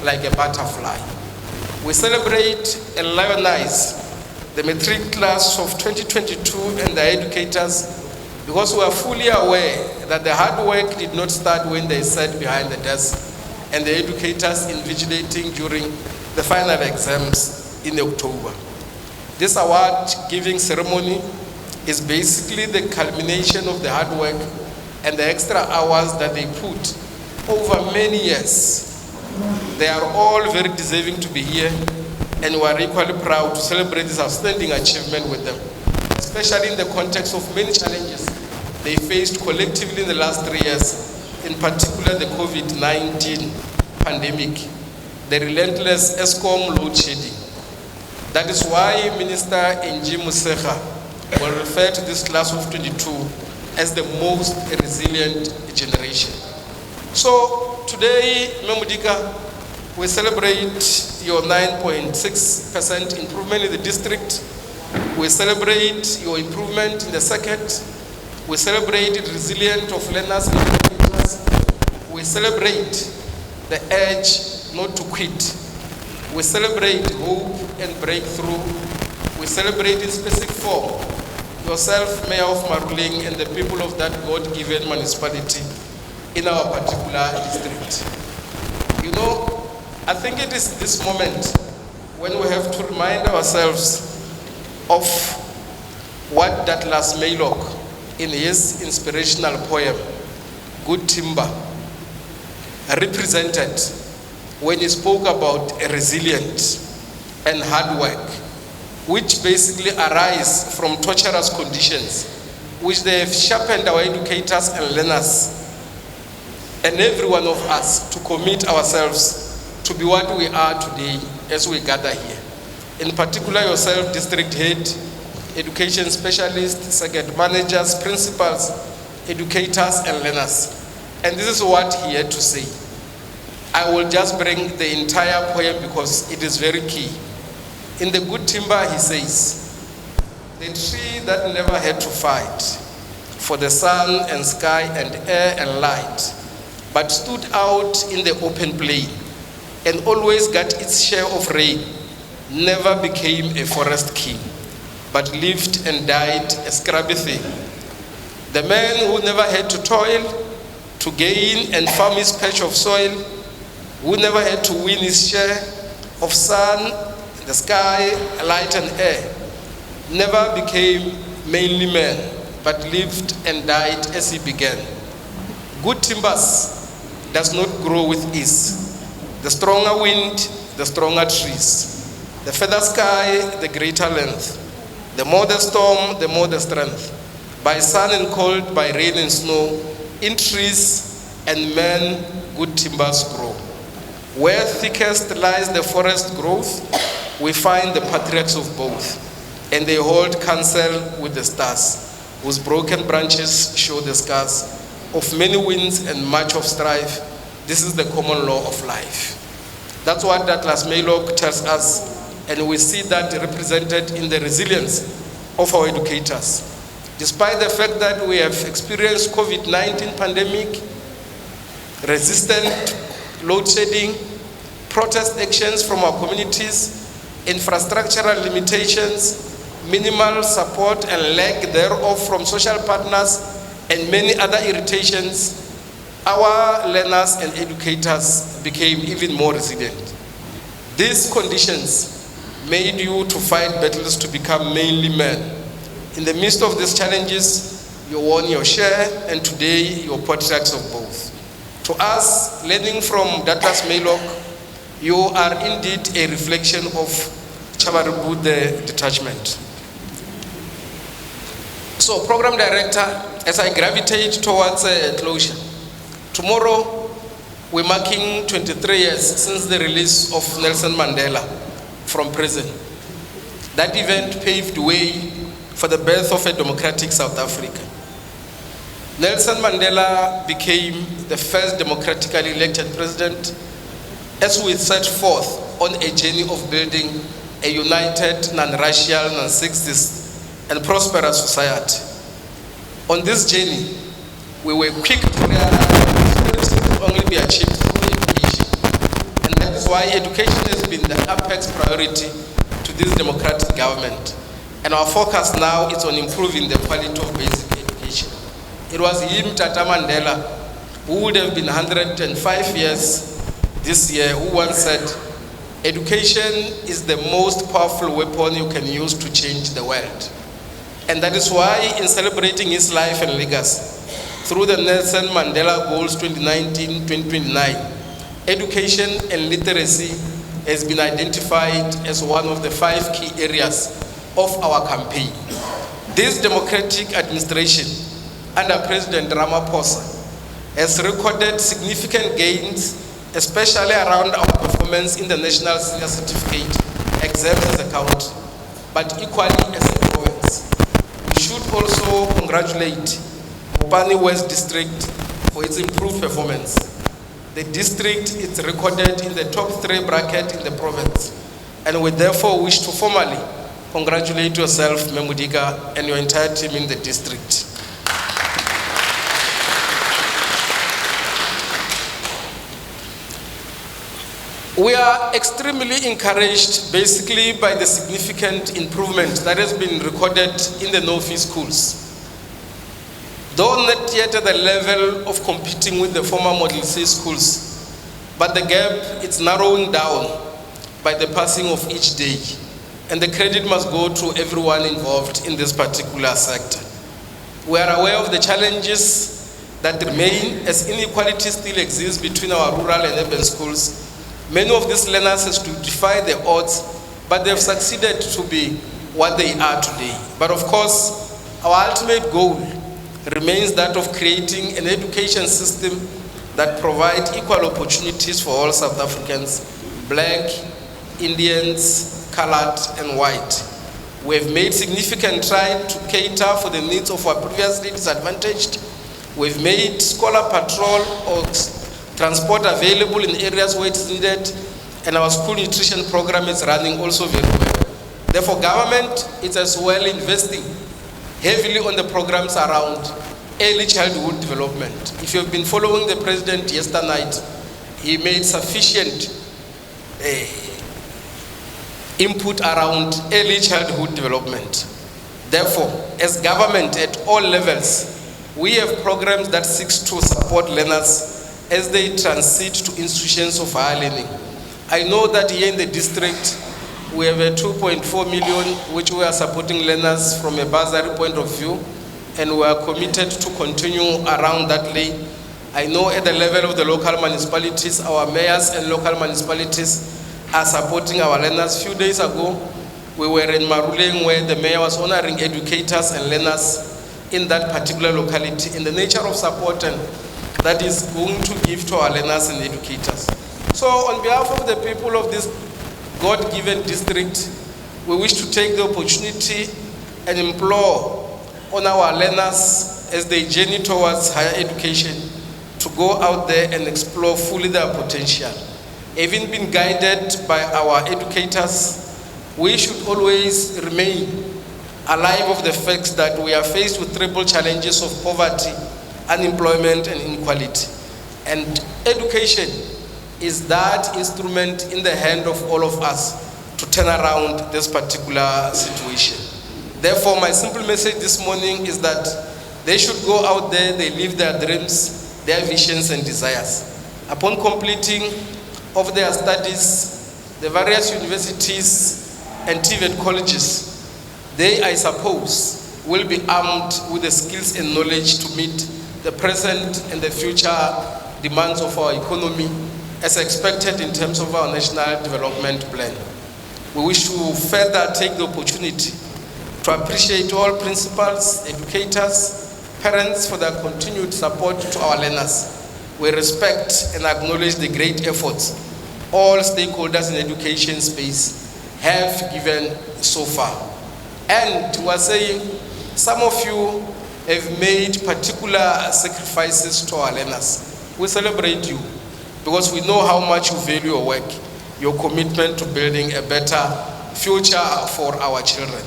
like a butterfly. We celebrate and lionize the matric class of 2022 and the educators because we are fully aware that the hard work did not start when they sat behind the desk and the educators invigilating during the final exams in October. This award giving ceremony is basically the culmination of the hard work and the extra hours that they put over many years. They are all very deserving to be here, and we are equally proud to celebrate this outstanding achievement with them, especially in the context of many challenges they faced collectively in the last 3 years, in particular the COVID-19 pandemic, the relentless ESCOM load shedding. That is why Minister Nji Musekha will refer to this class of 22 as the most resilient generation. So today, Memudika, we celebrate your 9.6% improvement in the district. We celebrate your improvement in the circuit. We celebrate the resilience of learners and educators. We celebrate the urge not to quit. We celebrate hope and breakthrough. We celebrate in specific form yourself, Mayor of Maruling, and the people of that God-given municipality in our particular district. You know, I think it is this moment when we have to remind ourselves of what Douglas Maylock, in his inspirational poem, Good Timber, represented when he spoke about resilience and hard work, which basically arise from torturous conditions, which they have sharpened our educators and learners, and every one of us to commit ourselves to be what we are today as we gather here. In particular, yourself, district head, education specialists, circuit managers, principals, educators, and learners. And this is what he had to say. I will just bring the entire poem because it is very key. In the Good Timber, he says, the tree that never had to fight for the sun and sky and air and light, but stood out in the open plain and always got its share of rain, never became a forest king, but lived and died a scrubby thing. The man who never had to toil to gain and farm his patch of soil, who never had to win his share of sun, the sky, light and air, never became mainly man, but lived and died as he began. Good timbers does not grow with ease. The stronger wind, the stronger trees. The further sky, the greater length. The more the storm, the more the strength. By sun and cold, by rain and snow, in trees and men, good timbers grow. Where thickest lies the forest growth, we find the patriarchs of both, and they hold counsel with the stars, whose broken branches show the scars of many winds and much of strife. This is the common law of life. That's what Douglas Maylock tells us, and we see that represented in the resilience of our educators. Despite the fact that we have experienced COVID-19 pandemic, resistant load shedding, protest actions from our communities, infrastructural limitations, minimal support and lack thereof from social partners, and many other irritations, our learners and educators became even more resilient. These conditions made you to fight battles to become mainly men. In the midst of these challenges, you won your share, and today you're patriarchs of both. To us, learning from Douglas Maylock, you are indeed a reflection of Tshaba the detachment. So, Program Director, as I gravitate towards closure, tomorrow we're marking 23 years since the release of Nelson Mandela from prison. That event paved the way for the birth of a democratic South Africa. Nelson Mandela became the first democratically elected president as we set forth on a journey of building a united, non-racial, non-sexist, and prosperous society. On this journey, we were quick to realize prosperity could only be achieved through education. And that is why education has been the apex priority to this democratic government. And our focus now is on improving the quality of basic education. It was him, Tata Mandela, who would have been 105 years this year, who once said, education is the most powerful weapon you can use to change the world. And that is why, in celebrating his life and legacy, through the Nelson Mandela Goals 2019-2029, education and literacy has been identified as one of the 5 key areas of our campaign. This democratic administration, under President Ramaphosa, has recorded significant gains, especially around our performance in the National Senior Certificate exams as a country, but equally as a province. We should also congratulate Mopani West District for its improved performance. The district is recorded in the top 3 bracket in the province, and we therefore wish to formally congratulate yourself, Memudika, and your entire team in the district. We are extremely encouraged basically by the significant improvement that has been recorded in the no-fee schools. Though not yet at the level of competing with the former Model C schools, but the gap is narrowing down by the passing of each day, and the credit must go to everyone involved in this particular sector. We are aware of the challenges that remain as inequality still exists between our rural and urban schools. Many of these learners have to defy the odds, but they have succeeded to be what they are today. But of course, our ultimate goal remains that of creating an education system that provides equal opportunities for all South Africans, black, Indians, colored, and white. We have made significant strides to cater for the needs of our previously disadvantaged. We've made scholar patrol or transport available in areas where it's needed, and our school nutrition program is running also very well. Therefore, government is as well investing heavily on the programs around early childhood development. If you've been following the president yesterday night, he made sufficient input around early childhood development. Therefore, as government at all levels, we have programs that seek to support learners as they transit to institutions of higher learning. I know that here in the district, we have a 2.4 million which we are supporting learners from a bursary point of view, and we are committed to continue around that lane. I know at the level of the local municipalities, our mayors and local municipalities are supporting our learners. A few days ago, we were in Maruleng where the mayor was honoring educators and learners in that particular locality in the nature of support and that is going to give to our learners and educators. So on behalf of the people of this God-given district, we wish to take the opportunity and implore on our learners as they journey towards higher education to go out there and explore fully their potential. Having been guided by our educators, we should always remain alive of the fact that we are faced with triple challenges of poverty, unemployment, and inequality. And education is that instrument in the hand of all of us to turn around this particular situation. Therefore, my simple message this morning is that they should go out there, they live their dreams, their visions and desires. Upon completing of their studies, the various universities and TVET colleges, they, I suppose, will be armed with the skills and knowledge to meet the present and the future demands of our economy as expected in terms of our national development plan. We wish to further take the opportunity to appreciate all principals, educators, parents for their continued support to our learners. We respect and acknowledge the great efforts all stakeholders in education space have given so far. And we are saying some of you have made particular sacrifices to our learners. We celebrate you because we know how much you value your work, your commitment to building a better future for our children.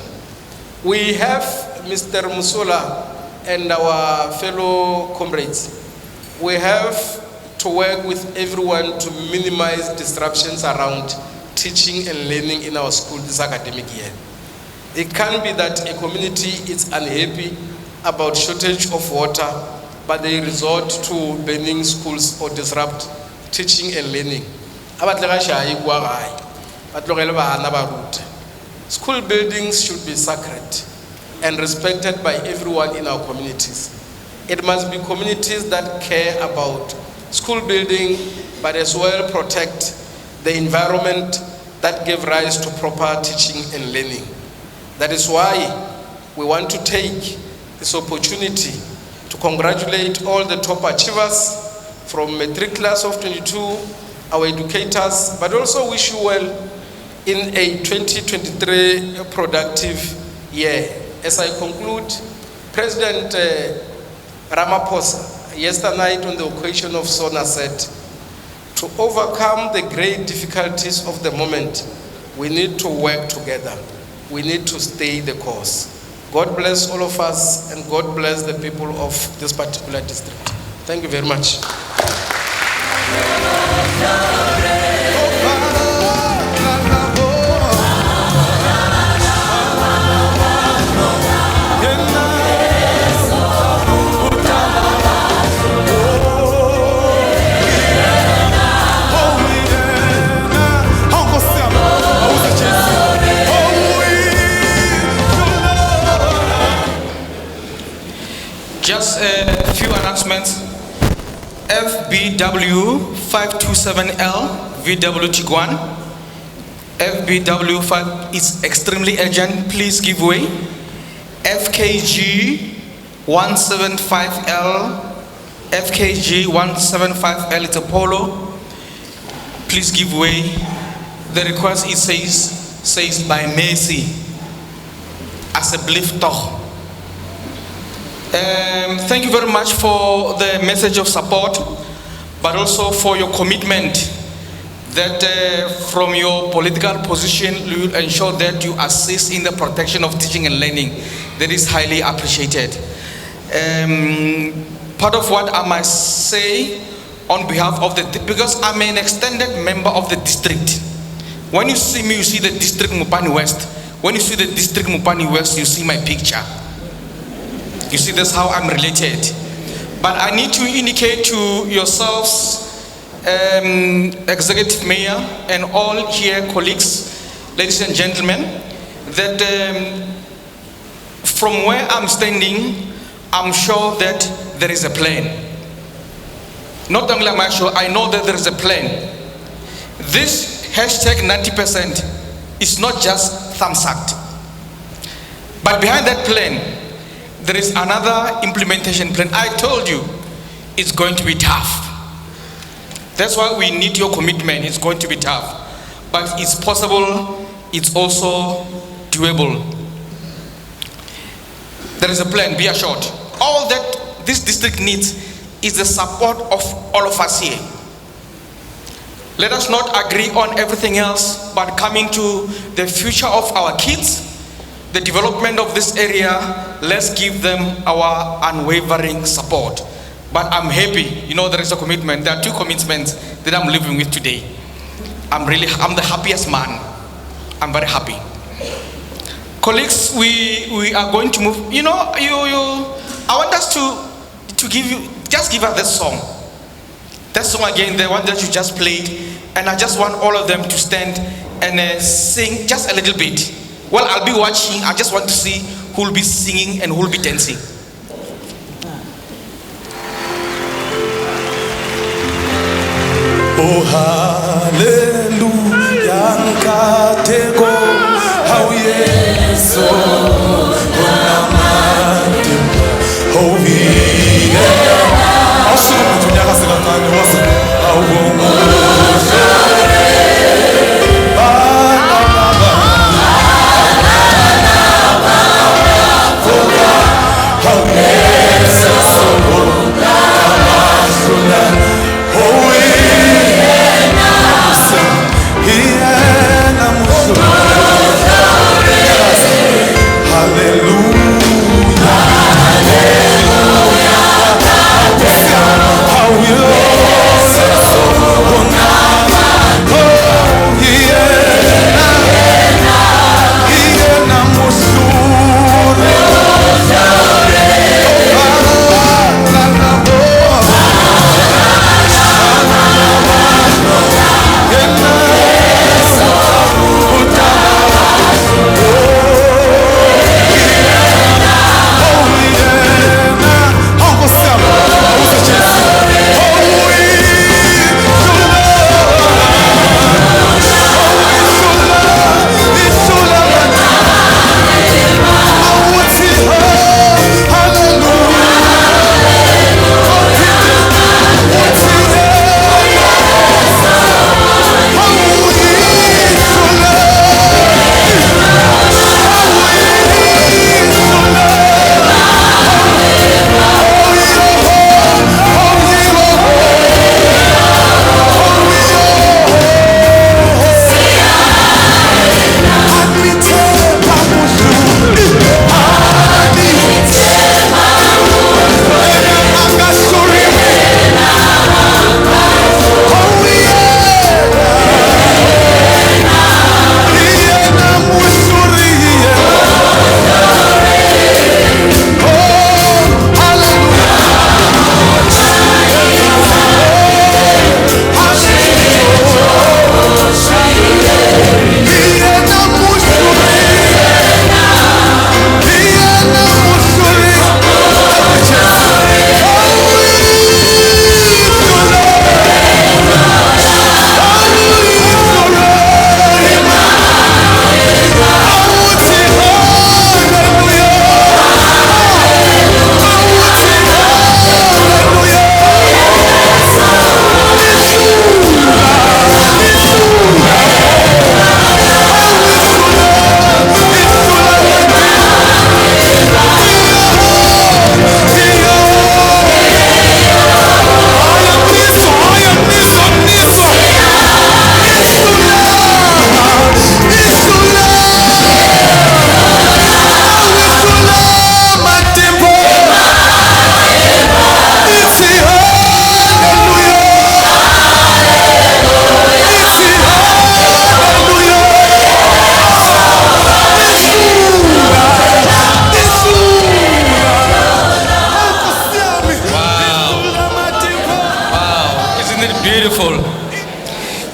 We have Mr. Musola and our fellow comrades. We have to work with everyone to minimize disruptions around teaching and learning in our school this academic year. It can be that a community is unhappy about shortage of water, but they resort to burning schools or disrupt teaching and learning. School buildings should be sacred and respected by everyone in our communities. It must be communities that care about school building, but as well protect the environment that gave rise to proper teaching and learning. That is why we want to take this opportunity to congratulate all the top achievers from Matric class of 22, our educators, but also wish you well in a 2023 productive year. As I conclude, President Ramaphosa, yesterday night on the occasion of SONA said, to overcome the great difficulties of the moment, we need to work together. We need to stay the course. God bless all of us and God bless the people of this particular district. Thank you very much. Just a few announcements. FBW 527L VW Tiguan. FBW 5 is extremely urgent. Please give way. FKG 175L. FKG 175L. It's a Polo. Please give way. The request it says by Messi as a belief toch. Thank you very much for the message of support, but also for your commitment that from your political position you will ensure that you assist in the protection of teaching and learning. That is highly appreciated. Part of what I must say on behalf of the, because I'm an extended member of the district. When you see me, you see the district Mopani West. When you see the district Mopani West, you see my picture. You see, that's how I'm related. But I need to indicate to yourselves, Executive Mayor and all here colleagues, ladies and gentlemen, that from where I'm standing, I'm sure that there is a plan. Not only am I sure, I know that there is a plan. This hashtag 90% is not just thumbsucked. But behind that plan, there is another implementation plan. I told you, it's going to be tough. That's why we need your commitment. It's going to be tough. But it's possible, it's also doable. There is a plan, be assured. All that this district needs is the support of all of us here. Let us not agree on everything else, but coming to the future of our kids, the development of this area, let's give them our unwavering support. But I'm happy, you know, there is a commitment. There are two commitments that I'm living with today. I'm the happiest man. I'm very happy. Colleagues, we are going to move. You know, I want us to give you, just give us this song. That song again, the one that you just played, and I just want all of them to stand and sing just a little bit. Well, I'll be watching. I just want to see who will be singing and who will be dancing. Oh, hallelujah, nkateko, how yes, oh, namati, oh, yeah. Also, tunyaka sekatane wasa, how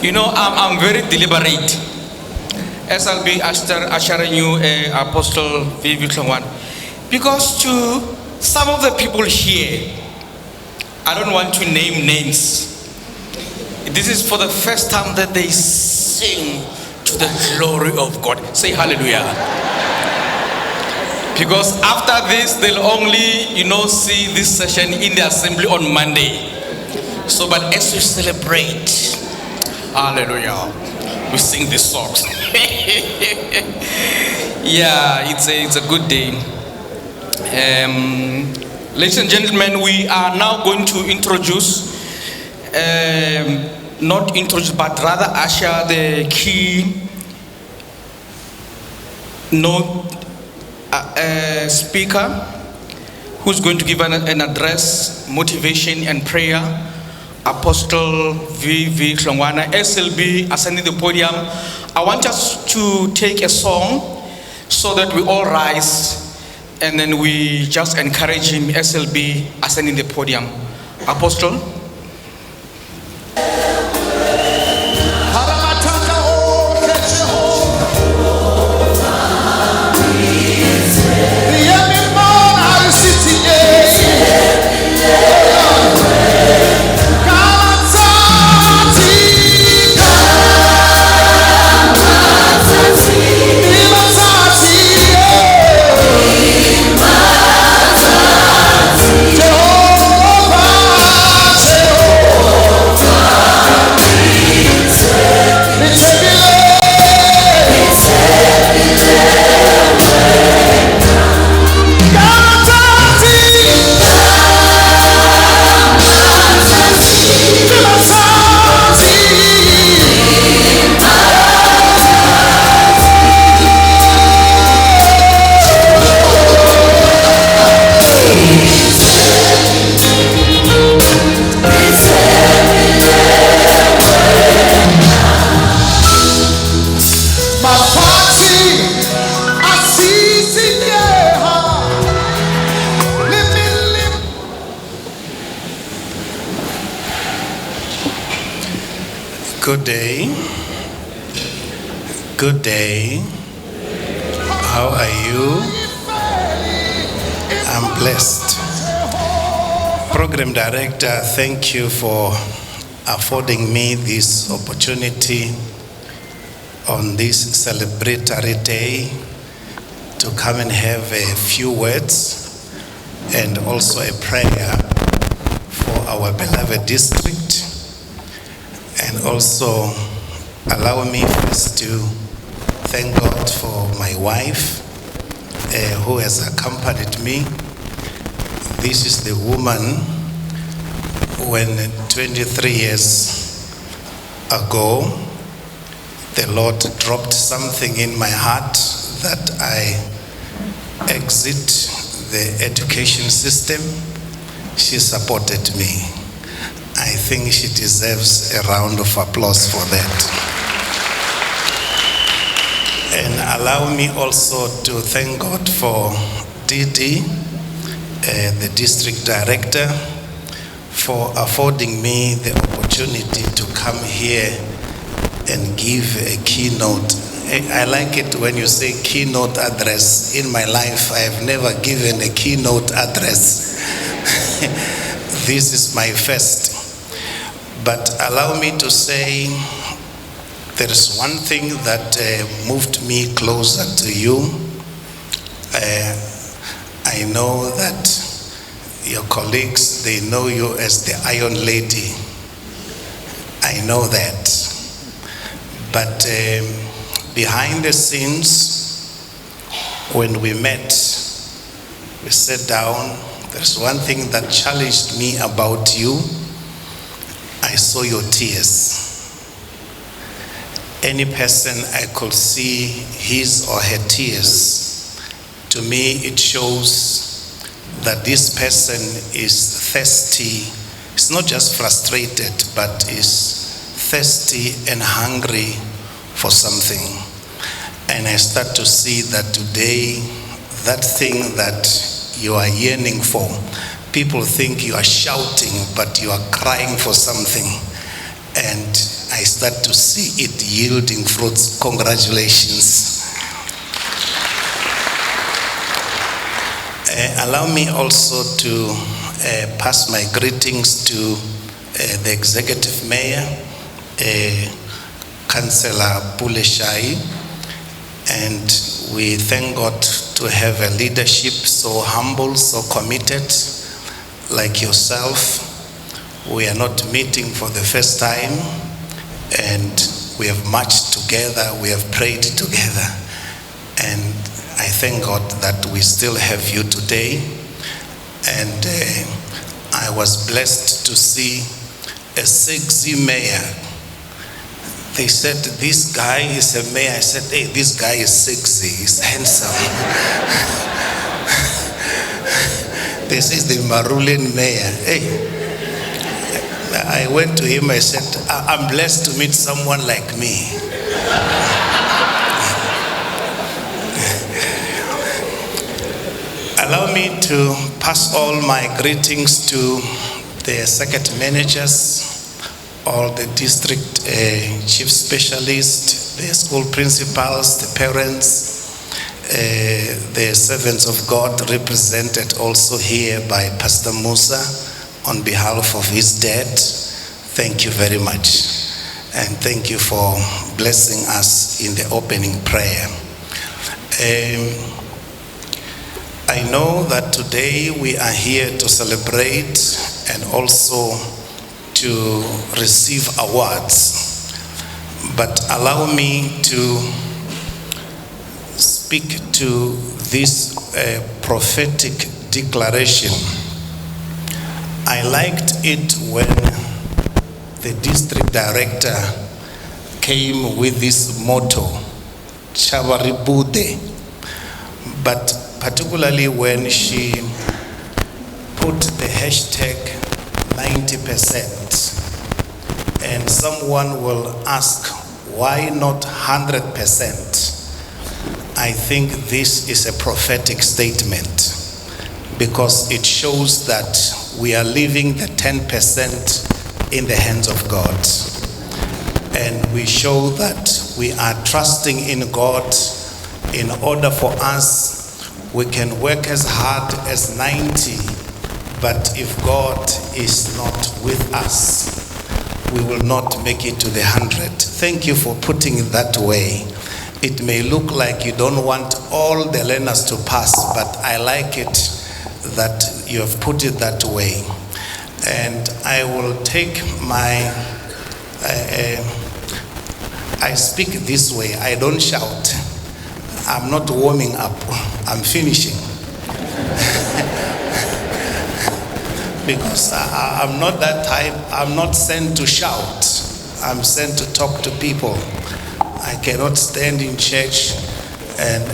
You know, I'm very deliberate as I'll be ushering you, Apostle V.V. Tlongwana, because to some of the people here, I don't want to name names. This is for the first time that they sing to the glory of God. Say hallelujah. Because after this, they'll only, see this session in the assembly on Monday. So, but as we celebrate, hallelujah, we sing these songs. Yeah, it's a good day. Ladies and gentlemen, we are now going to introduce, not introduce, but rather usher the key speaker who's going to give an address, motivation and prayer. Apostle V.V. Tlongwana, SLB, ascending the podium. I want us to take a song so that we all rise and then we just encourage him, SLB, ascending the podium. Apostle. The Good day. Good day. How are you? I'm blessed. Program Director, thank you for affording me this opportunity on this celebratory day to come and have a few words and also a prayer for our beloved district. And also allow me first to thank God for my wife who has accompanied me. This is the woman when 23 years ago the Lord dropped something in my heart that I exit the education system. She supported me. I think she deserves a round of applause for that. And allow me also to thank God for Didi, the district director, for affording me the opportunity to come here and give a keynote. I like it when you say keynote address. In my life, I have never given a keynote address. This is my first. But allow me to say there is one thing that moved me closer to you. I know that your colleagues, they know you as the Iron Lady. I know that. But behind the scenes, when we met, we sat down, there's one thing that challenged me about you. I saw your tears. Any person I could see his or her tears, to me it shows that this person is thirsty. It's not just frustrated, but is thirsty and hungry for something. And I start to see that today, that thing that you are yearning for, people think you are shouting, but you are crying for something. And I start to see it yielding fruits. Congratulations. Allow me also to pass my greetings to the Executive Mayor, Councillor Puleshai, and we thank God to have a leadership so humble, so committed, like yourself. We are not meeting for the first time, and we have marched together, we have prayed together, and I thank God that we still have you today. And I was blessed to see a sexy mayor. They said, this guy is a mayor. I said, hey, this guy is sexy, he's handsome. This is the Marulian mayor. Hey, I went to him, I said, I'm blessed to meet someone like me. Allow me to pass all my greetings to the circuit managers, all the district chief specialists, the school principals, the parents, the servants of God represented also here by Pastor Musa on behalf of his dad. Thank you very much. And thank you for blessing us in the opening prayer. I know that today we are here to celebrate and also to receive awards. But allow me to speak to this prophetic declaration. I liked it when the district director came with this motto, Tshaba bode, but particularly when she put the hashtag 90%, and someone will ask, why not 100%? I think this is a prophetic statement because it shows that we are leaving the 10% in the hands of God. and we show that we are trusting in God. In order for us, we can work as hard as 90, but if God is not with us, we will not make it to the 100. Thank you for putting it that way. It may look like you don't want all the learners to pass, but I like it that you have put it that way. And I will take my, I speak this way, I don't shout. I'm not warming up, I'm finishing. Because I'm not that type, I'm not sent to shout. I'm sent to talk to people. I cannot stand in church and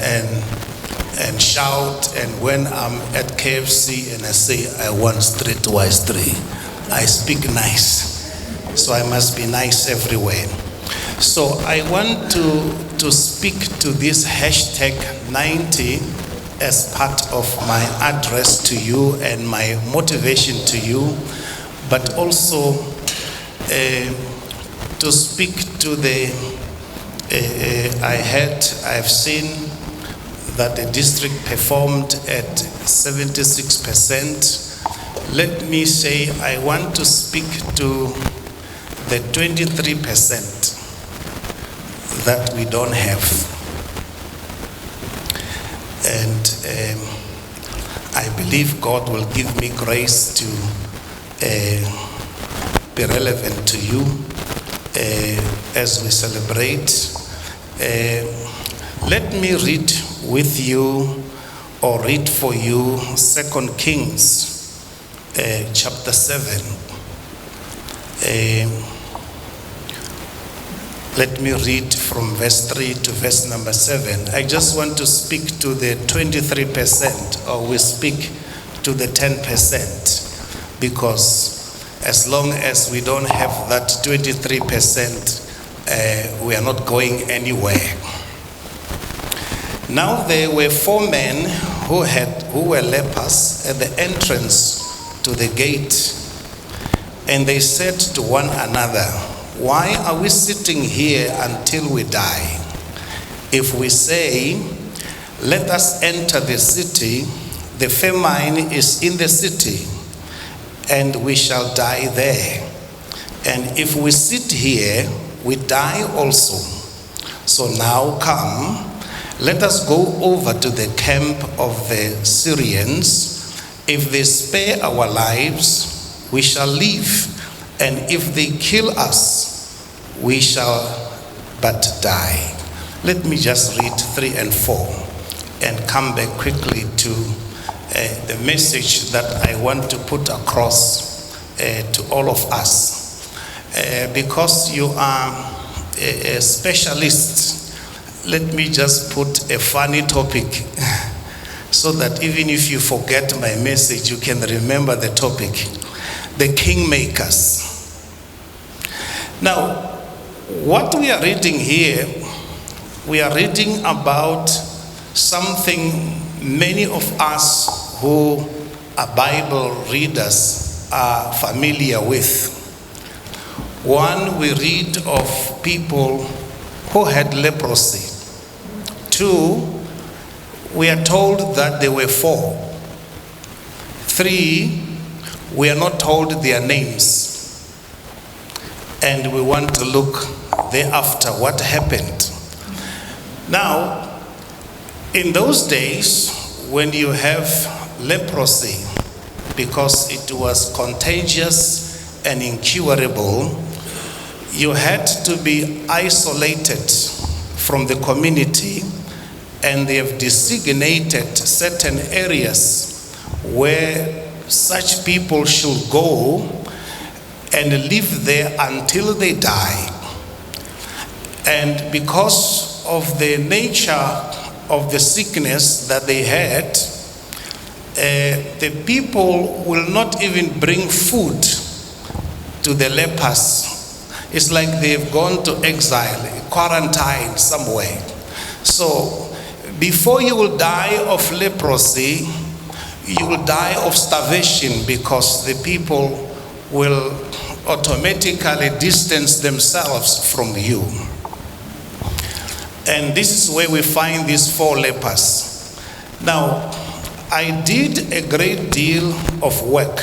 shout, and when I'm at KFC and I say I want streetwise 3, I speak nice. So I must be nice everywhere. So I want to speak to this hashtag 90 as part of my address to you and my motivation to you, but also to speak to the, I've seen that the district performed at 76%. Let me say I want to speak to the 23% that we don't have. And I believe God will give me grace to be relevant to you as we celebrate. Let me read with you or read for you 2 Kings chapter 7. Let me read from verse 3 to verse number 7. I just want to speak to the 23%, or we speak to the 10%, because as long as we don't have that 23%, we are not going anywhere. Now there were 4 men who were lepers at the entrance to the gate, and they said to one another, "Why are we sitting here until we die? If we say, 'Let us enter the city,' the famine is in the city, and we shall die there. And if we sit here, we die also. So now come, let us go over to the camp of the Syrians. If they spare our lives, we shall live. And if they kill us, we shall but die." Let me just read 3 and 4 and come back quickly to the message that I want to put across to all of us. Because you are a specialist, let me just put a funny topic so that even if you forget my message, you can remember the topic. The kingmakers. Now, what we are reading here, we are reading about something many of us who are Bible readers are familiar with. One, we read of people who had leprosy. 2, we are told that there were 4. 3, we are not told their names. And we want to look thereafter what happened. Now, in those days, when you have leprosy, because it was contagious and incurable, you had to be isolated from the community, and they have designated certain areas where such people should go and live there until they die. And because of the nature of the sickness that they had, the people will not even bring food to the lepers. It's like they've gone to exile, quarantine somewhere. So before you will die of leprosy, you will die of starvation, because the people will automatically distance themselves from you. And this is where we find these 4 lepers. Now, I did a great deal of work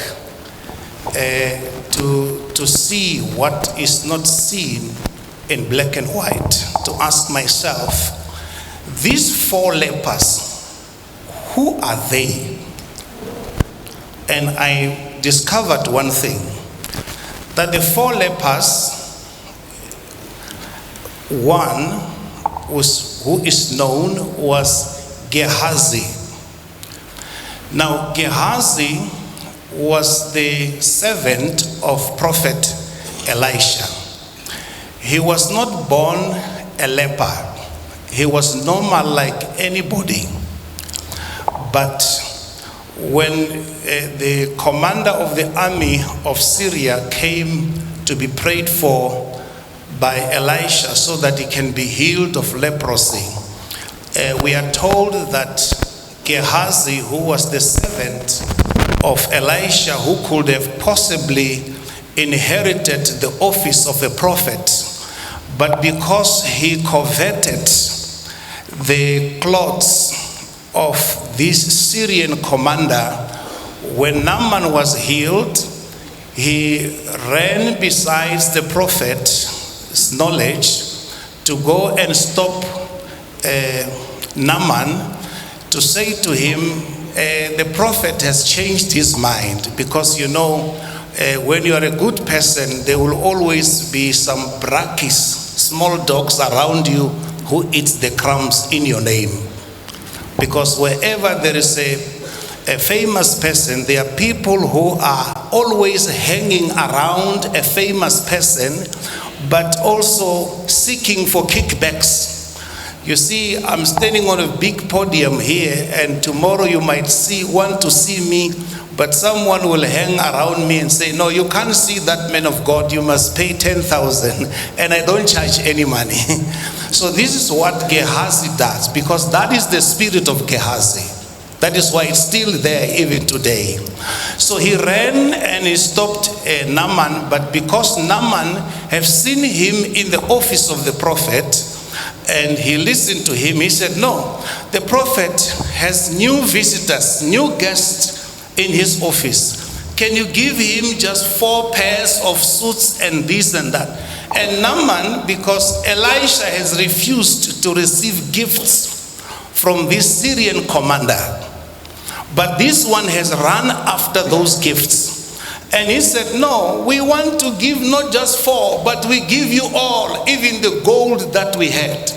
to see what is not seen in black and white, to ask myself, these 4 lepers, who are they? And I discovered one thing, that the 4 lepers, one who is known was Gehazi. Now, Gehazi was the servant of Prophet Elisha. He was not born a leper. He was normal like anybody. But when the commander of the army of Syria came to be prayed for by Elisha so that he can be healed of leprosy, we are told that Gehazi, who was the servant of Elisha, who could have possibly inherited the office of a prophet, but because he coveted the clothes of this Syrian commander, when Naaman was healed, he ran besides the prophet's knowledge to go and stop Naaman, to say to him, the prophet has changed his mind, because you know, when you are a good person, there will always be some brakis, small dogs around you who eat the crumbs in your name. Because wherever there is a famous person, there are people who are always hanging around a famous person, but also seeking for kickbacks. You see, I'm standing on a big podium here, and tomorrow you might want to see me, but someone will hang around me and say, no, you can't see that man of God, you must pay 10,000, and I don't charge any money. So this is what Gehazi does, because that is the spirit of Gehazi. That is why it's still there even today. So he ran and he stopped Naaman, but because Naaman have seen him in the office of the prophet, and he listened to him, he said, no, the prophet has new visitors, new guests in his office. Can you give him just 4 pairs of suits and this and that? And Naaman, because Elisha has refused to receive gifts from this Syrian commander, but this one has run after those gifts. And he said, no, we want to give not just 4, but we give you all, even the gold that we had.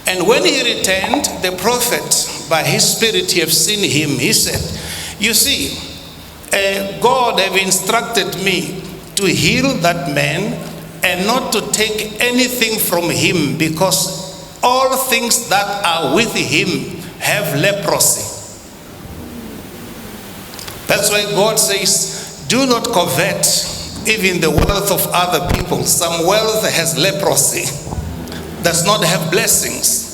And when he returned, the prophet, by his spirit, he have seen him, he said, you see, God have instructed me to heal that man and not to take anything from him, because all things that are with him have leprosy. That's why God says, do not covet even the wealth of other people. Some wealth has leprosy, does not have blessings.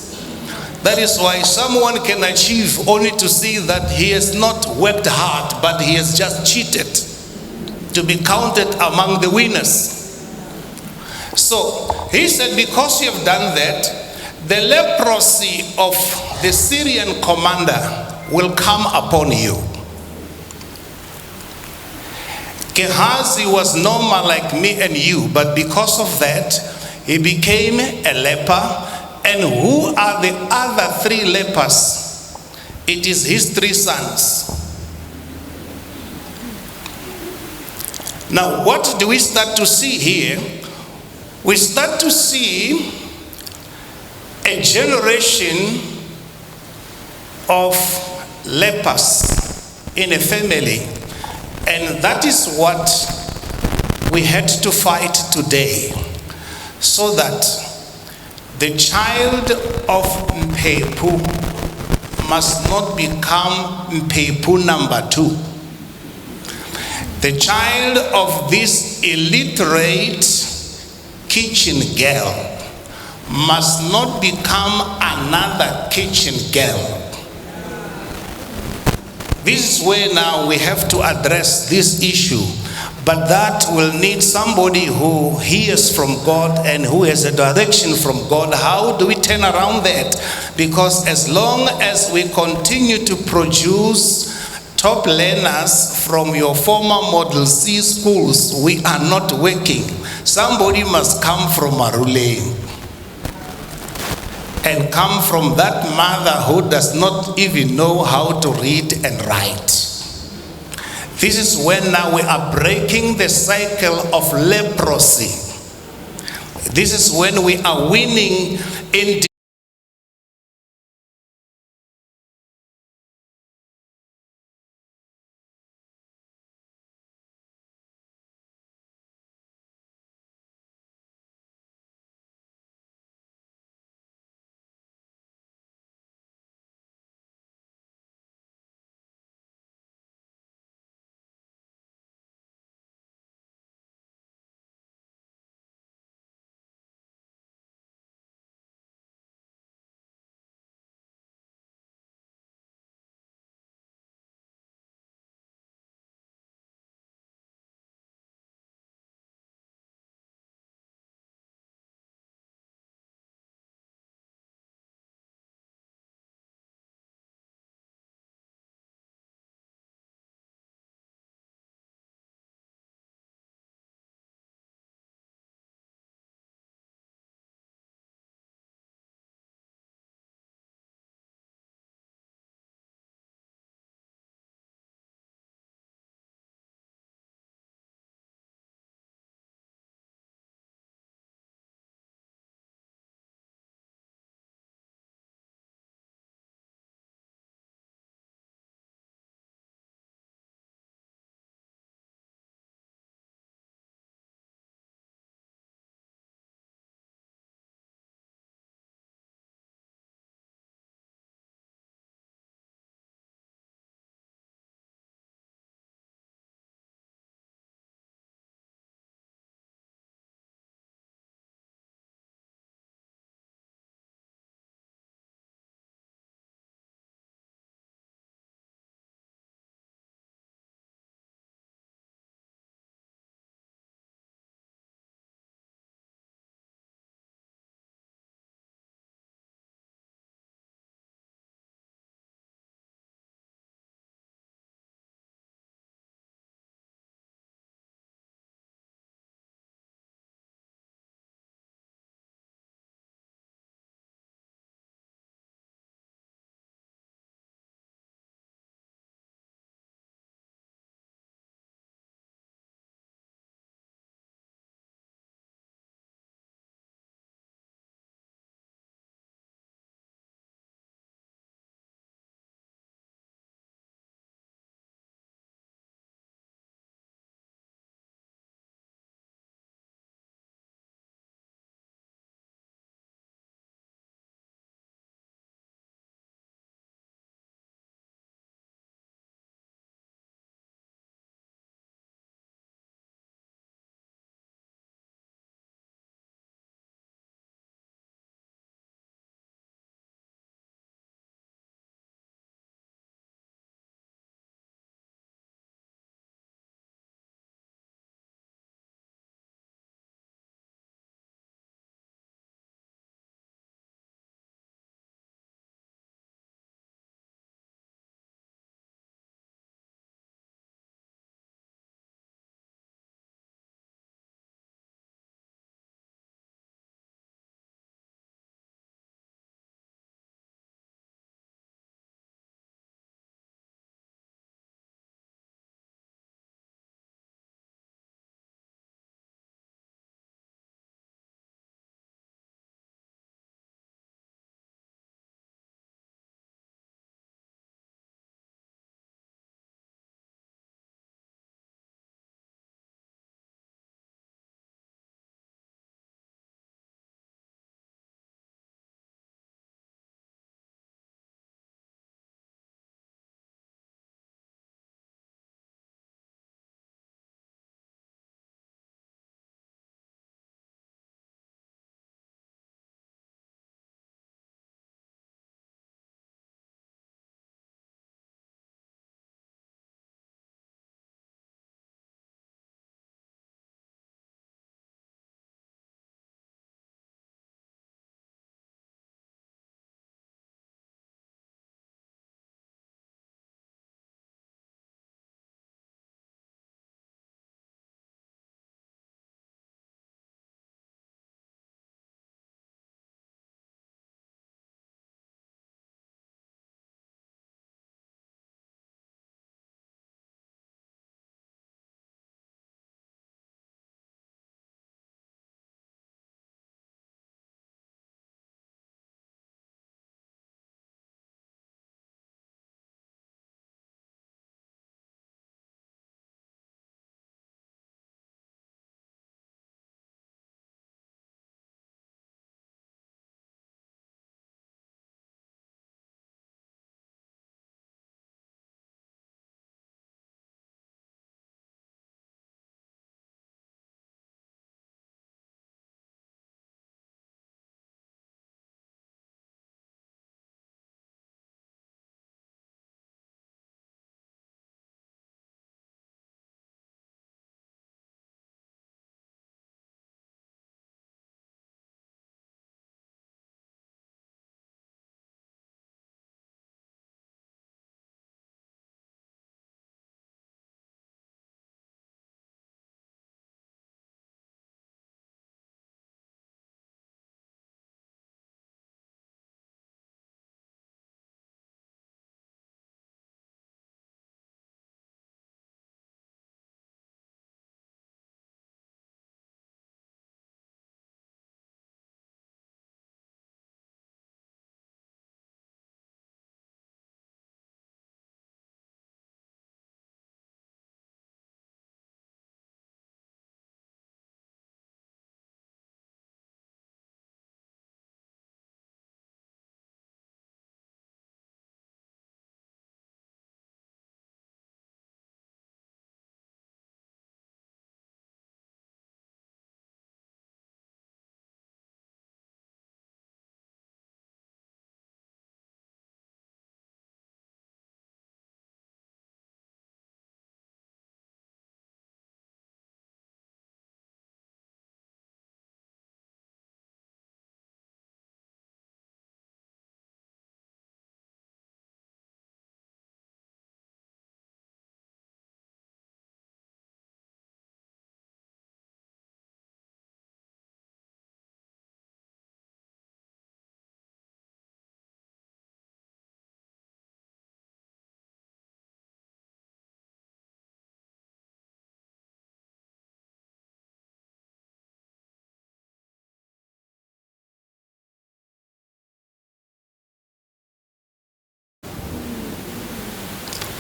That is why someone can achieve only to see that he has not worked hard, but he has just cheated to be counted among the winners. So he said, because you have done that, the leprosy of the Syrian commander will come upon you. Gehazi was normal like me and you, but because of that, he became a leper. And who are the other 3 lepers? It is his 3 sons. Now, what do we start to see here? We start to see a generation of lepers in a family. And that is what we had to fight today, so that the child of Mpepu must not become Mpepu number 2. The child of this illiterate kitchen girl must not become another kitchen girl. This is where now we have to address this issue. But that will need somebody who hears from God and who has a direction from God. How do we turn around that? Because as long as we continue to produce top learners from your former Model C schools, we are not working. Somebody must come from Maruleng and come from that mother who does not even know how to read and write. This is when now we are breaking the cycle of leprosy. This is when we are winning in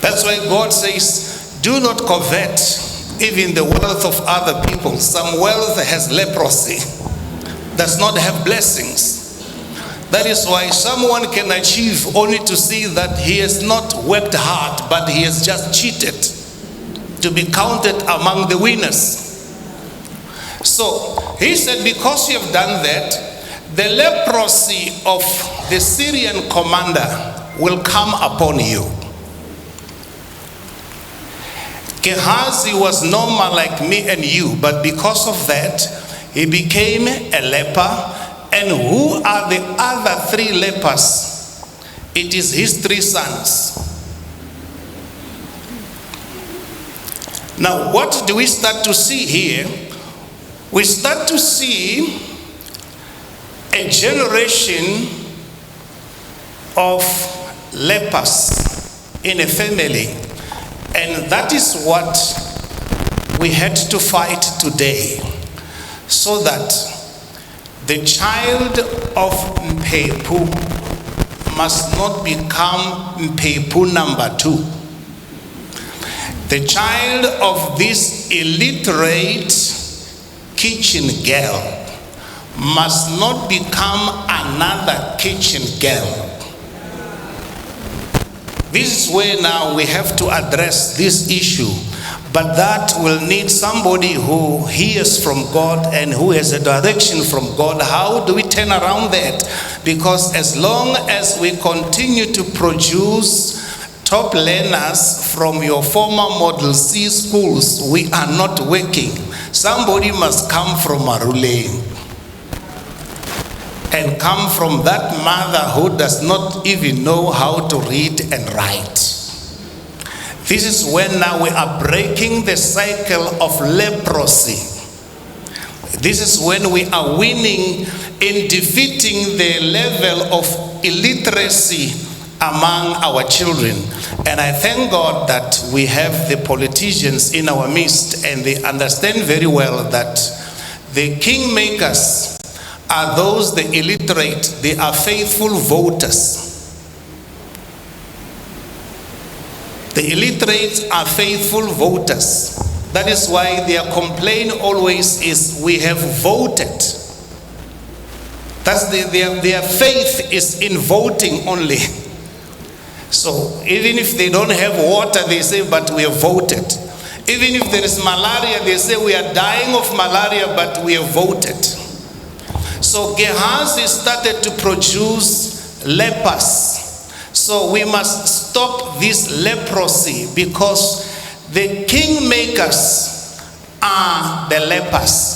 That's why God says, do not covet even the wealth of other people. Some wealth has leprosy, does not have blessings. That is why someone can achieve only to see that he has not worked hard, but he has just cheated to be counted among the winners. So he said, because you have done that, the leprosy of the Syrian commander will come upon you. Gehazi was normal like me and you, but because of that, he became a leper. And who are the other 3 lepers? It is his 3 sons. Now, what do we start to see here? We start to see a generation of lepers in a family. And that is what we had to fight today, so that the child of Mpepu must not become Mpepu number 2. The child of this illiterate kitchen girl must not become another kitchen girl. This is where now we have to address this issue, but that will need somebody who hears from God and who has a direction from God. How do we turn around that? Because as long as we continue to produce top learners from your former Model C schools, we are not working. Somebody must come from Marule and come from that mother who does not even know how to read and write. This is when now we are breaking the cycle of leprosy. This is when we are winning in defeating the level of illiteracy among our children. And I thank God that we have the politicians in our midst, and they understand very well that the kingmakers are those, the illiterate, they are faithful voters. The illiterates are faithful voters. That is why their complaint always is, we have voted. That's their faith is in voting only. So even if they don't have water, they say, but we have voted. Even if there is malaria, they say, we are dying of malaria, but we have voted. So Gehazi started to produce lepers. So we must stop this leprosy, because the kingmakers are the lepers.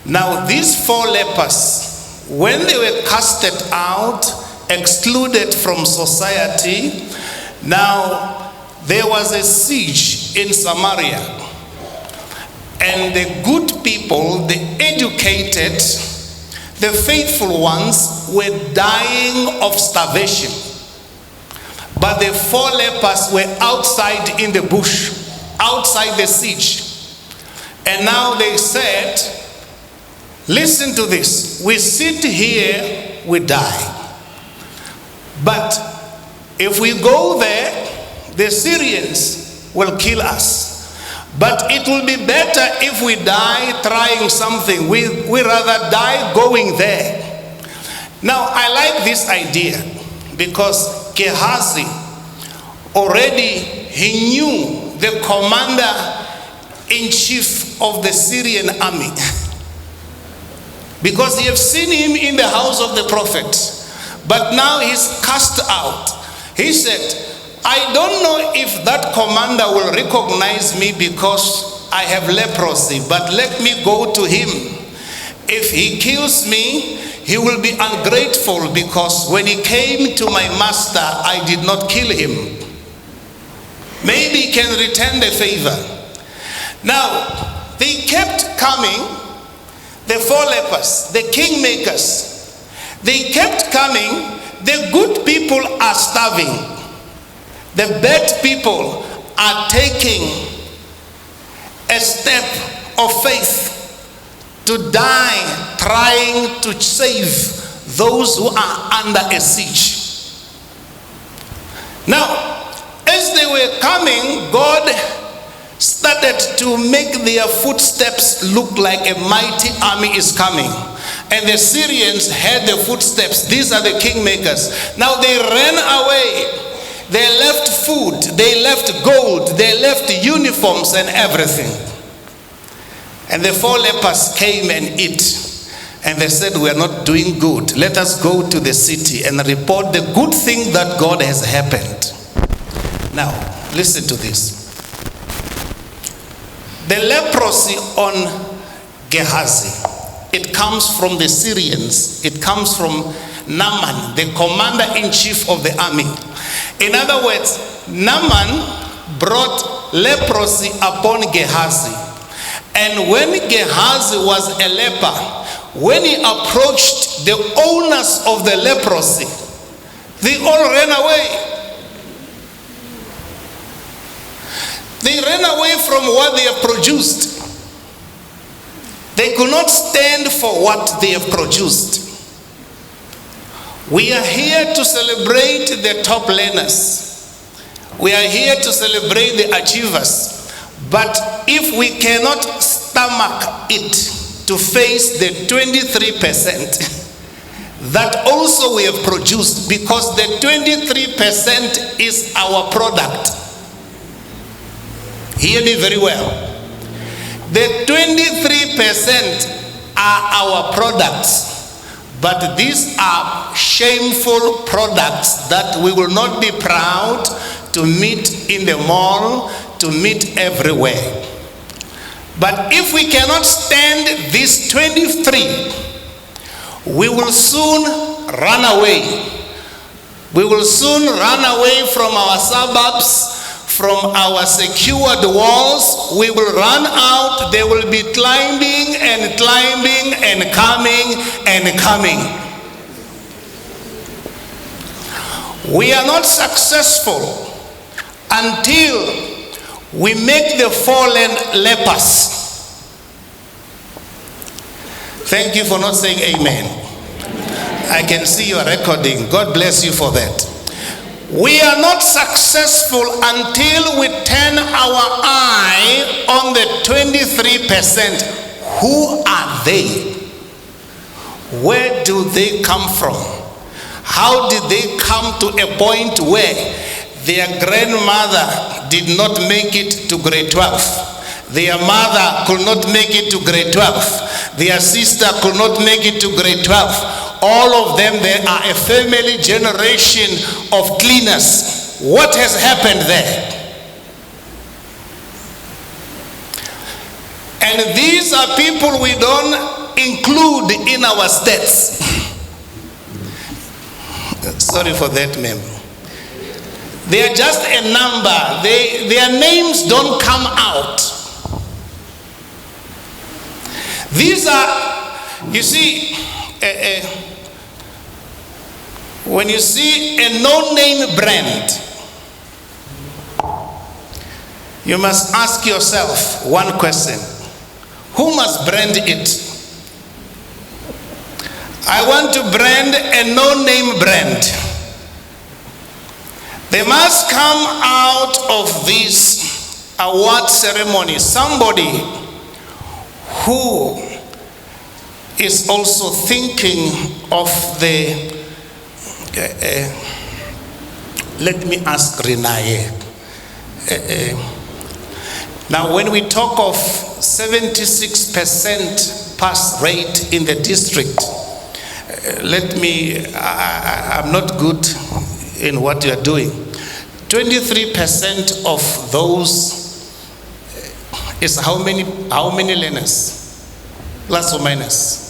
Now these 4 lepers, when they were casted out, excluded from society, now there was a siege in Samaria. And the good people, the educated, the faithful ones were dying of starvation. But the 4 lepers were outside in the bush, outside the siege. And now they said, listen to this, we sit here, we die. But if we go there, the Syrians will kill us. But it will be better if we die trying something. We rather die going there. Now, I like this idea, because Gehazi already, he knew the commander-in-chief of the Syrian army. Because he have seen him in the house of the prophet. But now he's cast out. He said, I don't know if that commander will recognize me because I have leprosy, but let me go to him. If he kills me, he will be ungrateful, because when he came to my master, I did not kill him. Maybe he can return the favor. Now, they kept coming, the 4 lepers, the kingmakers. They kept coming. The good people are starving. The bad people are taking a step of faith to die, trying to save those who are under a siege. Now, as they were coming, God started to make their footsteps look like a mighty army is coming. And the Syrians had the footsteps. These are the kingmakers. Now they ran away. They left food, they left gold, they left uniforms and everything. And the 4 lepers came and ate. And they said, we are not doing good. Let us go to the city and report the good thing that God has happened. Now, listen to this. The leprosy on Gehazi, it comes from the Syrians. It comes from Naaman, the commander-in-chief of the army. In other words, Naaman brought leprosy upon Gehazi. And when Gehazi was a leper, when he approached the owners of the leprosy, they all ran away. They ran away from what they have produced. They could not stand for what they have produced. We are here to celebrate the top learners. We are here to celebrate the achievers. But if we cannot stomach it to face the 23% that also we have produced, because the 23% is our product. Hear me very well. The 23% are our products, but these are shameful products that we will not be proud to meet in the mall, to meet everywhere. But if we cannot stand this 23, we will soon run away. We will soon run away from our suburbs, from our secured walls. We will run out. They will be climbing and climbing and coming and coming. We are not successful until we make the fallen lepers. Thank you for not saying amen. I can see you are recording. God bless you for that. We are not successful until we turn our eye on the 23%. Who are they? Where do they come from? How did they come to a point where their grandmother did not make it to grade 12? Their mother could not make it to grade 12. Their sister could not make it to grade 12. All of them, they are a family generation of cleaners. What has happened there? And these are people we don't include in our stats. Sorry for that, ma'am. They are just a number. Their names don't come out. These are, you see, when you see a no-name brand, you must ask yourself one question. Who must brand it? I want to brand a no-name brand. They must come out of this award ceremony somebody who is also thinking of the, let me ask Renaye. Now when we talk of 76% pass rate in the district, I'm not good in what you are doing. 23% of those is how many learners? Plus or minus.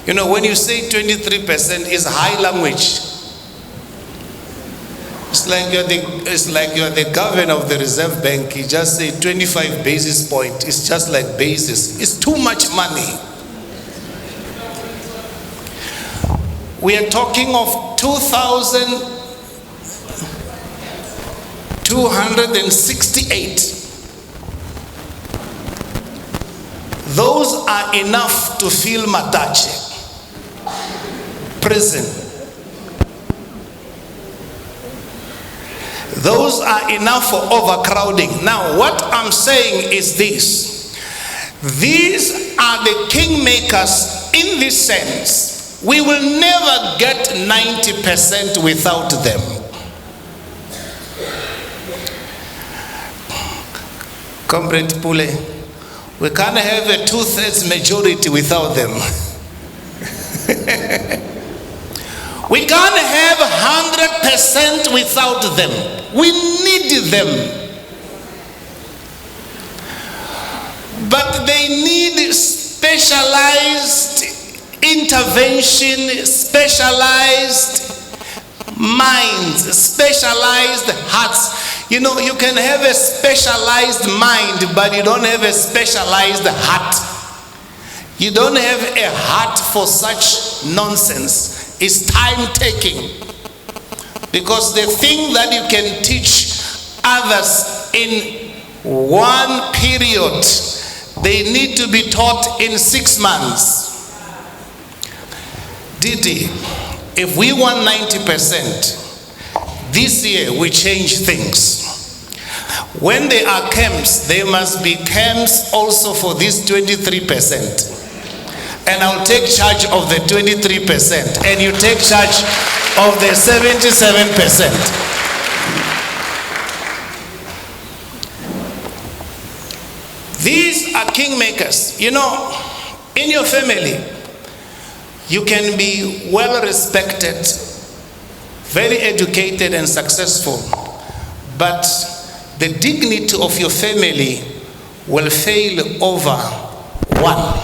You know, when you say 23% is high language. It's like you're the governor of the Reserve Bank. You just say 25 basis point. It's just like basis. It's too much money. We are talking of 2,268. Those are enough to fill Matache prison. Those are enough for overcrowding. Now, what I'm saying is this. These are the kingmakers in this sense. We will never get 90% without them. Comrade Pule, we can't have a 2/3 majority without them. We can't have 100% without them. We need them. But they need specialized intervention, specialized minds, specialized hearts. You know, you can have a specialized mind, but you don't have a specialized heart. You don't have a heart for such nonsense. It's time taking. Because the thing that you can teach others in one period, they need to be taught in 6 months. Didi, if we want 90%, this year we change things. When there are camps, there must be camps also for this 23%. And I'll take charge of the 23%, and you take charge of the 77%. These are kingmakers. You know, in your family, you can be well respected, very educated and successful, but the dignity of your family will fail over one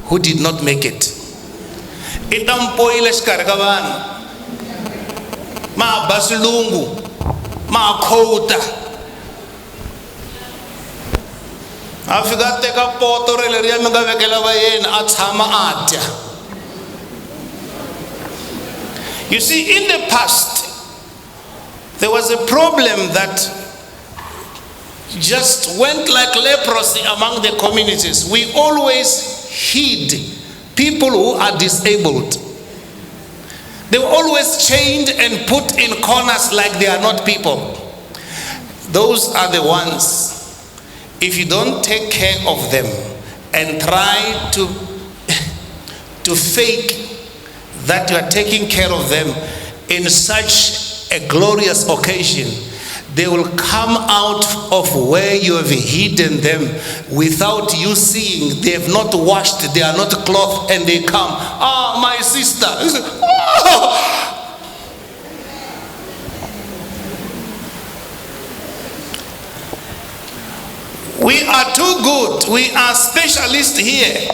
who did not make it. Itampoile shkargavan, ma baslungu, ma kouta. Afika teka poto rele ria mga vekela va yena atshama atya. You see, in the past, there was a problem that just went like leprosy among the communities. We always hid people who are disabled. They were always chained and put in corners like they are not people. Those are the ones, if you don't take care of them and try to fake that you are taking care of them in such a glorious occasion, they will come out of where you have hidden them without you seeing. They have not washed, they are not clothed, and they come. Ah, my sister. Oh. We are too good. We are specialists here.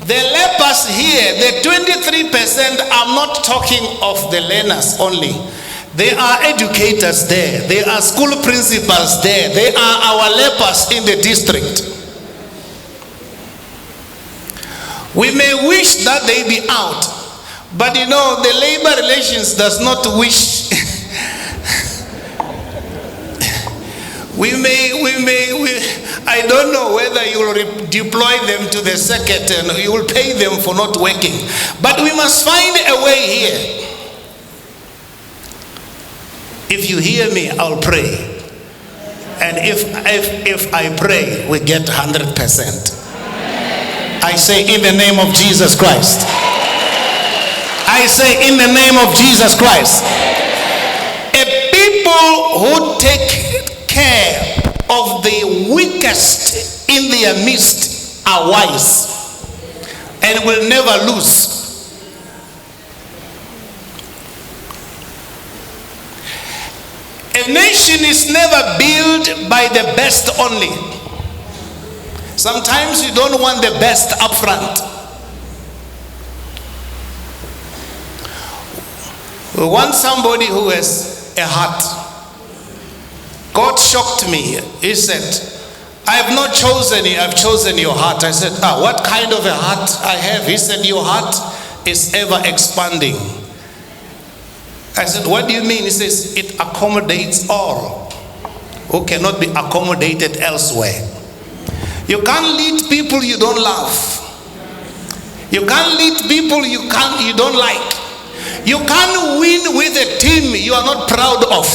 The lepers here, the 23%, I'm not talking of the learners only. There are educators there. There are school principals there. They are our lepers in the district. We may wish that they be out, but you know, the labor relations does not wish. I don't know whether you will deploy them to the circuit and you will pay them for not working. But we must find a way here. If you hear me, I'll pray. And if I pray, we get 100%. I say in the name of Jesus Christ. I say in the name of Jesus Christ. A people who take care of the weakest in their midst are wise and will never lose. A nation is never built by the best only. Sometimes you don't want the best up front. We want somebody who has a heart. God shocked me. He said, I have not chosen you, I've chosen your heart. I said, what kind of a heart I have? He said, your heart is ever expanding. I said, what do you mean? He says, it accommodates all who cannot be accommodated elsewhere. You can't lead people you don't love. You can't lead people you don't like. You can't win with a team you are not proud of.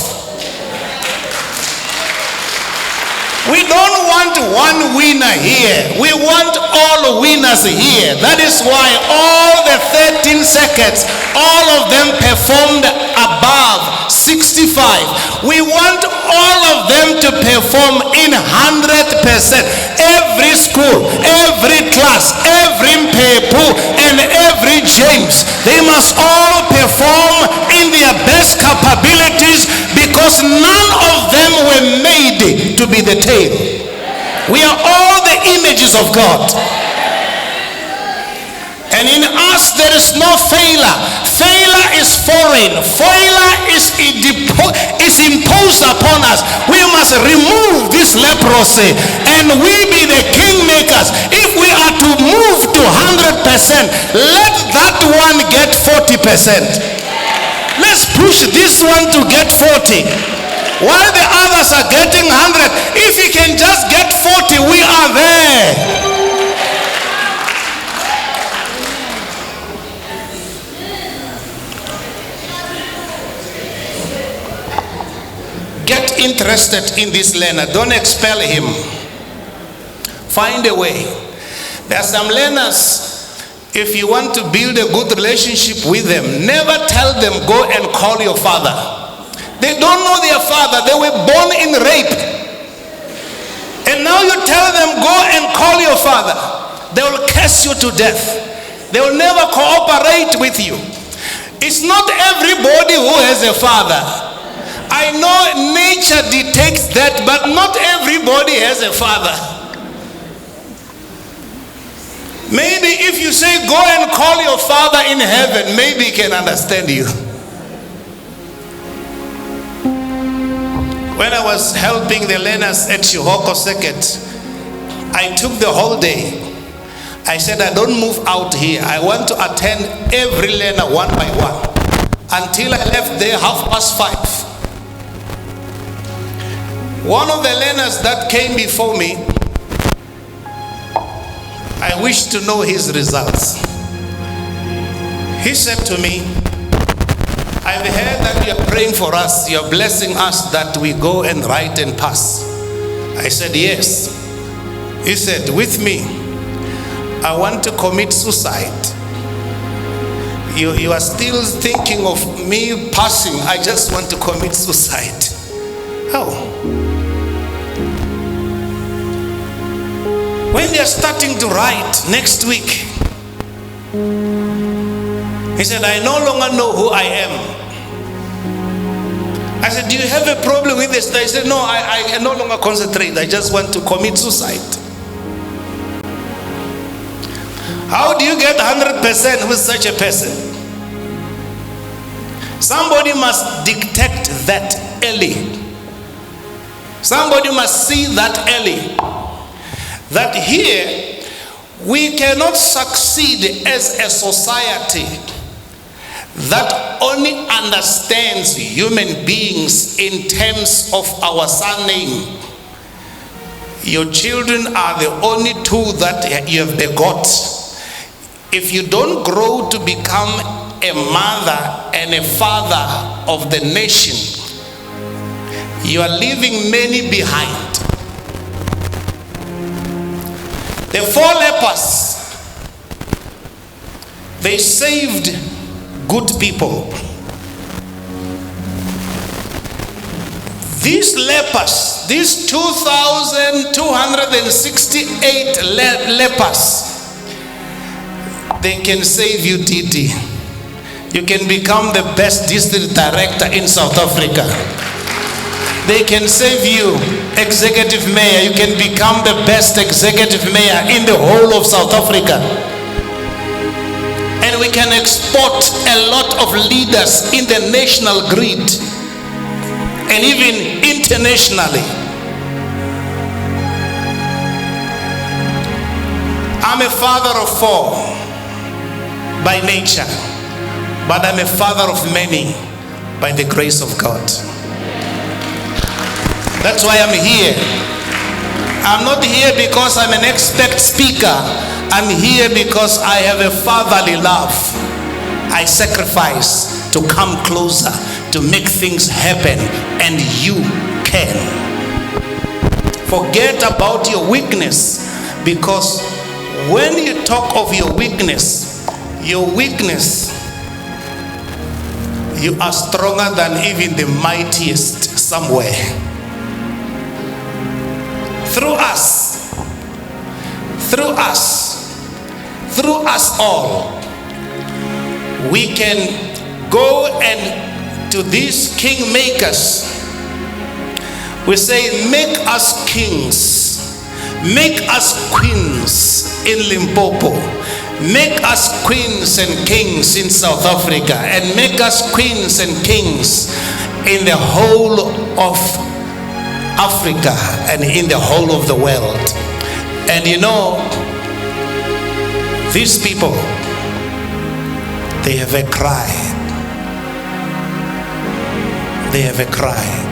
We don't want one winner here. We want all winners here. That is why all the 13 seconds, all of them performed above 65. We want all of them to perform in 100%. Every school, every class, every Mpepu, and every James, they must all perform in their best capabilities, because none of them were made to be the tail. We are all the images of God. And in us there is no failure. Failure is foreign. Failure is imposed upon us. We must remove this leprosy and we be the kingmakers. If we are to move to 100%, let that one get 40%. Let's push this one to get 40. While the others are getting 100, if he can just get 40, we are there. Get interested in this learner. Don't expel him. Find a way. There are some learners, if you want to build a good relationship with them, never tell them go and call your father. They don't know their father. They were born in rape. And now you tell them go and call your father. They will curse you to death. They will never cooperate with you. It's not everybody who has a father. I know nature dictates that, but not everybody has a father. Maybe if you say go and call your father in heaven, maybe he can understand you. When I was helping the learners at Shihoko Circuit, I took the whole day. I said, I don't move out here. I want to attend every learner one by one. Until I left there 5:30. One of the learners that came before me, I wish to know his results. He said to me, I've heard that you are praying for us, you are blessing us that we go and write and pass. I said, yes. He said, with me, I want to commit suicide. You are still thinking of me passing. I just want to commit suicide. Oh. When they are starting to write next week, he said, I no longer know who I am. I said, do you have a problem with this? He said, no, I no longer concentrate. I just want to commit suicide. How do you get 100% with such a person? Somebody must detect that early. Somebody must see that early. That here we cannot succeed as a society that only understands human beings in terms of our surname. Your children are the only two that you have begot. If you don't grow to become a mother and a father of the nation, you are leaving many behind. The 4 lepers, they saved good people. These lepers, these 2,268 lepers, they can save you, TT. You can become the best district director in South Africa. They can save you, executive mayor. You can become the best executive mayor in the whole of South Africa. And we can export a lot of leaders in the national grid and even internationally. I'm a father of 4 by nature, but I'm a father of many by the grace of God. That's why I'm here. I'm not here because I'm an expert speaker. I'm here because I have a fatherly love. I sacrifice to come closer, to make things happen, and you can. Forget about your weakness, because when you talk of your weakness, you are stronger than even the mightiest somewhere. Through us all, we can go and to these kingmakers, we say, make us kings, make us queens in Limpopo, make us queens and kings in South Africa, and make us queens and kings in the whole of Africa and in the whole of the world. And you know, these people, they have a cry. They have a cry.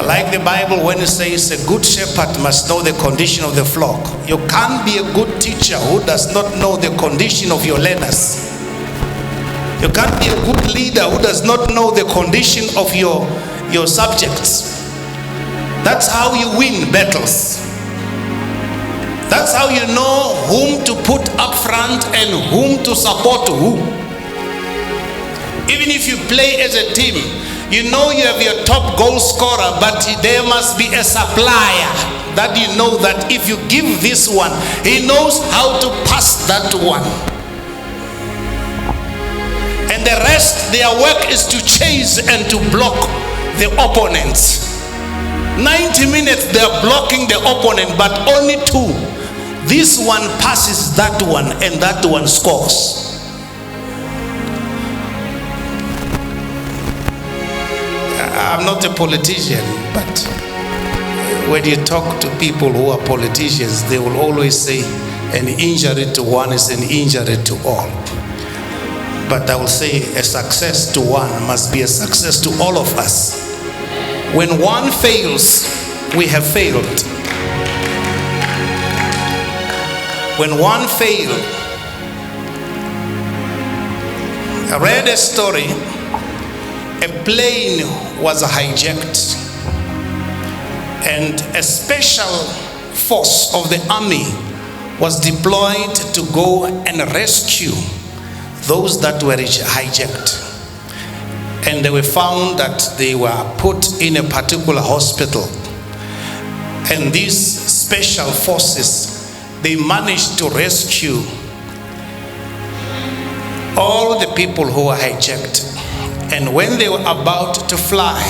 Like the Bible when it says a good shepherd must know the condition of the flock. You can't be a good teacher who does not know the condition of your learners. You can't be a good leader who does not know the condition of your subjects. That's how you win battles. That's how you know whom to put up front and whom to support who. Even if you play as a team, you know you have your top goal scorer, but there must be a supplier that you know that if you give this one, he knows how to pass that one. And the rest, their work is to chase and to block the opponents. 90 minutes they are blocking the opponent, but only 2. This one passes that one and that one scores. I'm not a politician, but when you talk to people who are politicians, they will always say an injury to one is an injury to all. But I will say a success to one must be a success to all of us. When one fails, we have failed. When one fails, I read a story. A plane was hijacked, and a special force of the army was deployed to go and rescue those that were hijacked. And they were found that they were put in a particular hospital. And these special forces, they managed to rescue all the people who were hijacked. And when they were about to fly,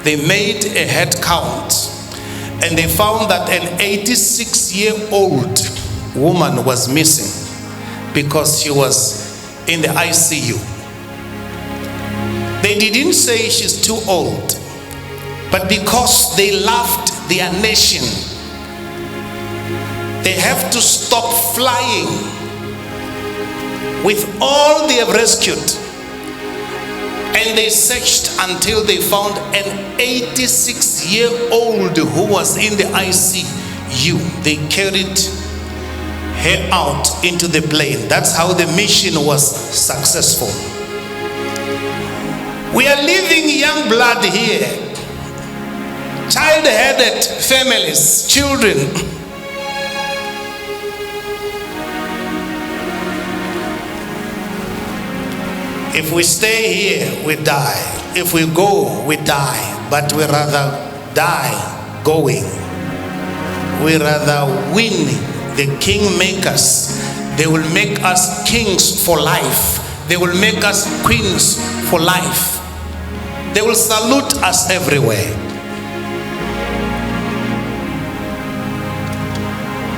they made a head count, and they found that an 86-year-old woman was missing because she was in the ICU. They didn't say she's too old, but because they loved their nation, they have to stop flying with all they have rescued. And they searched until they found an 86-year-old who was in the ICU. They carried her out into the plane. That's how the mission was successful. We are leaving young blood here. Child-headed families, children. If we stay here, we die. If we go, we die. But we rather die going. We rather win the kingmakers. They will make us kings for life. They will make us queens for life. They will salute us everywhere.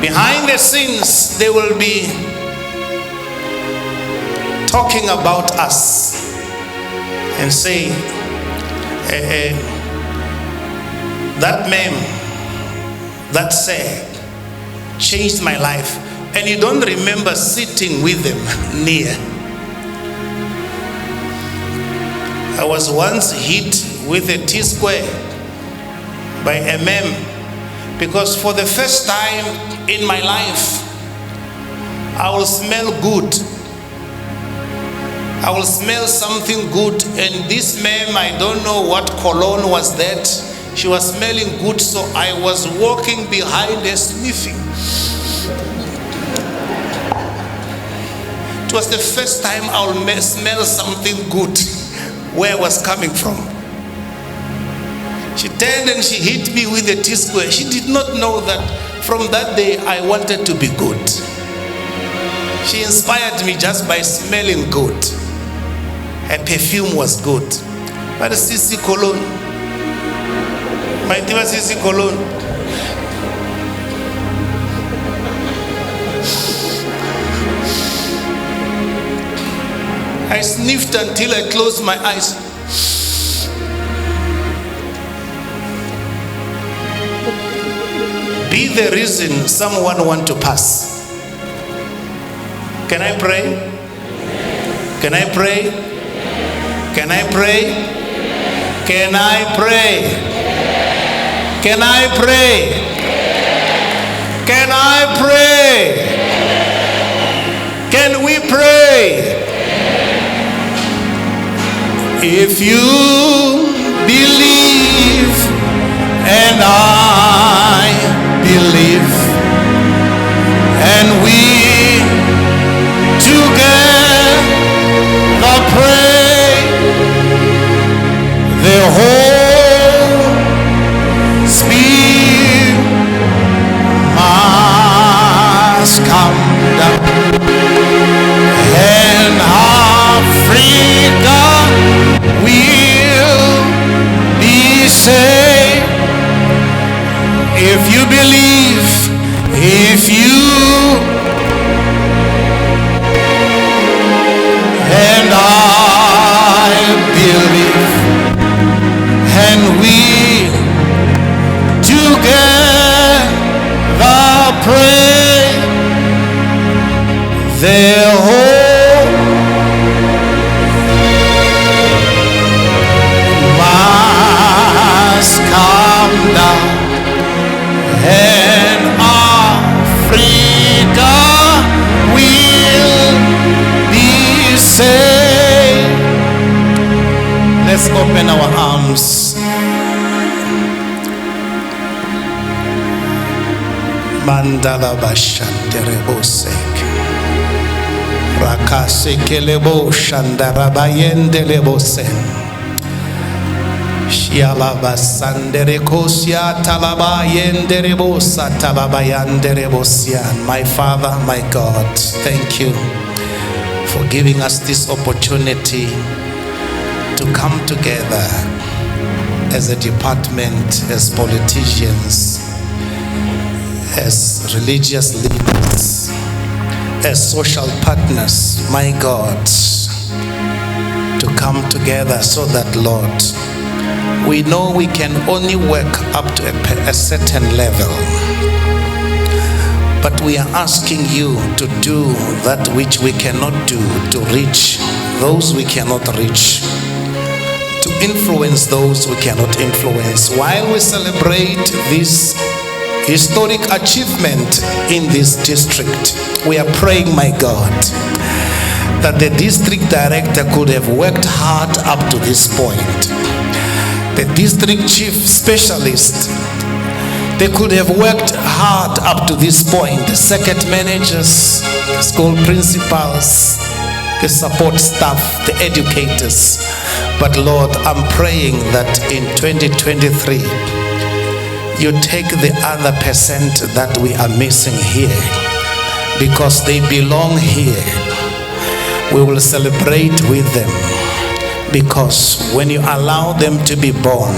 Behind the scenes, they will be talking about us and say, that man, that said, changed my life. And you don't remember sitting with them near. I was once hit with a T-square by a mem, because for the first time in my life, I will smell good. I will smell something good. And this ma'am, I don't know what cologne was that. She was smelling good, so I was walking behind her sniffing. It was the first time I will smell something good where I was coming from. She turned and she hit me with a T-square. She did not know that from that day I wanted to be good. She inspired me just by smelling good. Her perfume was good. But Sisi cologne. My dear Sisi cologne. I sniffed until I closed my eyes. Be the reason someone want to pass. Can I pray? Can I pray? Can I pray? Can I pray? Can I pray? Can I pray? Can we pray? If you believe and I believe, and we together pray, the whole Spirit must come down, and Africa will be saved. If you believe, if you and I believe, and we together pray, the whole must come down, and Africa will be saved. Let's open our arms. Mandala bashandere bosek. Rakase kelebo shandara bayendele bosen. Shialaba sandere kosia talaba yendere bosa talaba yandere bosian. My Father, my God, thank you for giving us this opportunity to come together as a department, as politicians, as religious leaders, as social partners, my God, to come together so that, Lord, we know we can only work up to a certain level, but we are asking you to do that which we cannot do, to reach those we cannot reach, to influence those we cannot influence. While we celebrate this historic achievement in this district, we are praying, my God, that the district director could have worked hard up to this point. The district chief specialist, they could have worked hard up to this point. The circuit managers, the school principals, the support staff, the educators. But Lord, I'm praying that in 2023, you take the other percent that we are missing here, because they belong here. We will celebrate with them, because when you allow them to be born,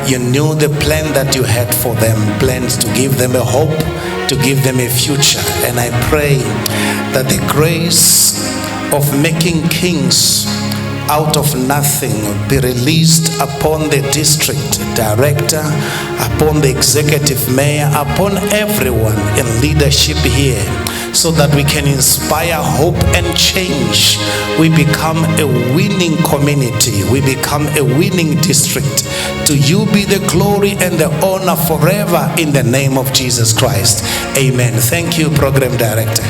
you knew the plan that you had for them, plans to give them a hope, to give them a future. And I pray that the grace of making kings out of nothing be released upon the district director, upon the executive mayor, upon everyone in leadership here, so that we can inspire hope and change. We become a winning community. We become a winning district. To you be the glory and the honor forever, in the name of Jesus Christ. Amen. Thank you, Program Director.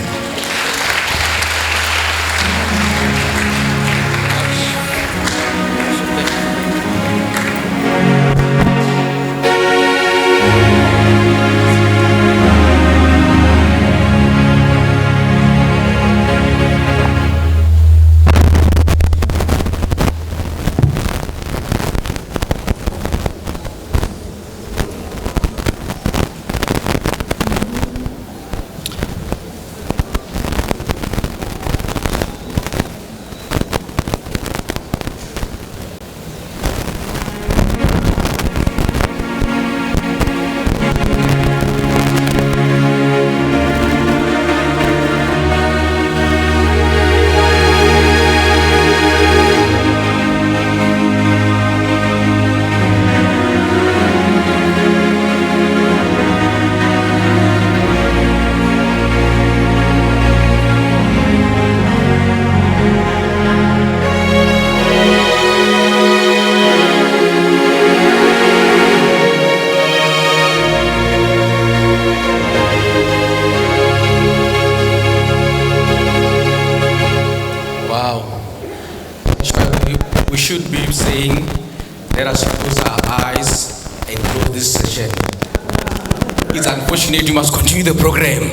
should be saying, let us close our eyes and close this session. It's unfortunate you must continue the program.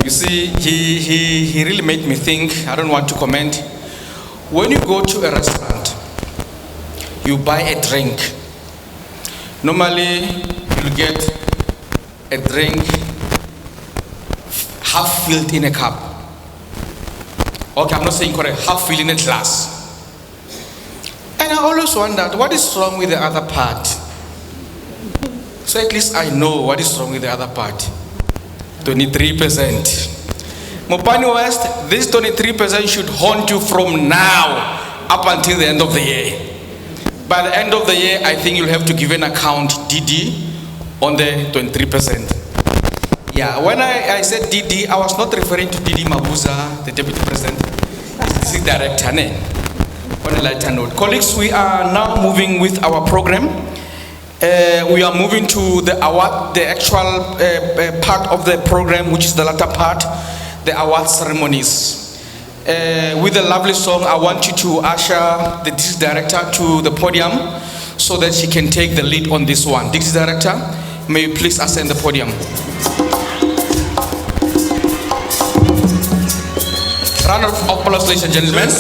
You see, he really made me think. I don't want to comment. When you go to a restaurant, you buy a drink. Normally, you'll get a drink half filled in a cup. Okay, I'm not saying correct, half filled in a glass. And I always wondered, what is wrong with the other part? So at least I know what is wrong with the other part. 23%. Mopani West, this 23% should haunt you from now up until the end of the year. By the end of the year, I think you'll have to give an account, DD, on the 23%. Yeah, when I said DD, I was not referring to DD Mabuza, the Deputy President, the District Director. On a lighter note. Colleagues, we are now moving with our program. We are moving to the award, the actual part of the program, which is the latter part, the award ceremonies. With a lovely song, I want you to usher the District Director to the podium so that she can take the lead on this one. District Director, may you please ascend the podium. Round of applause, ladies and gentlemen.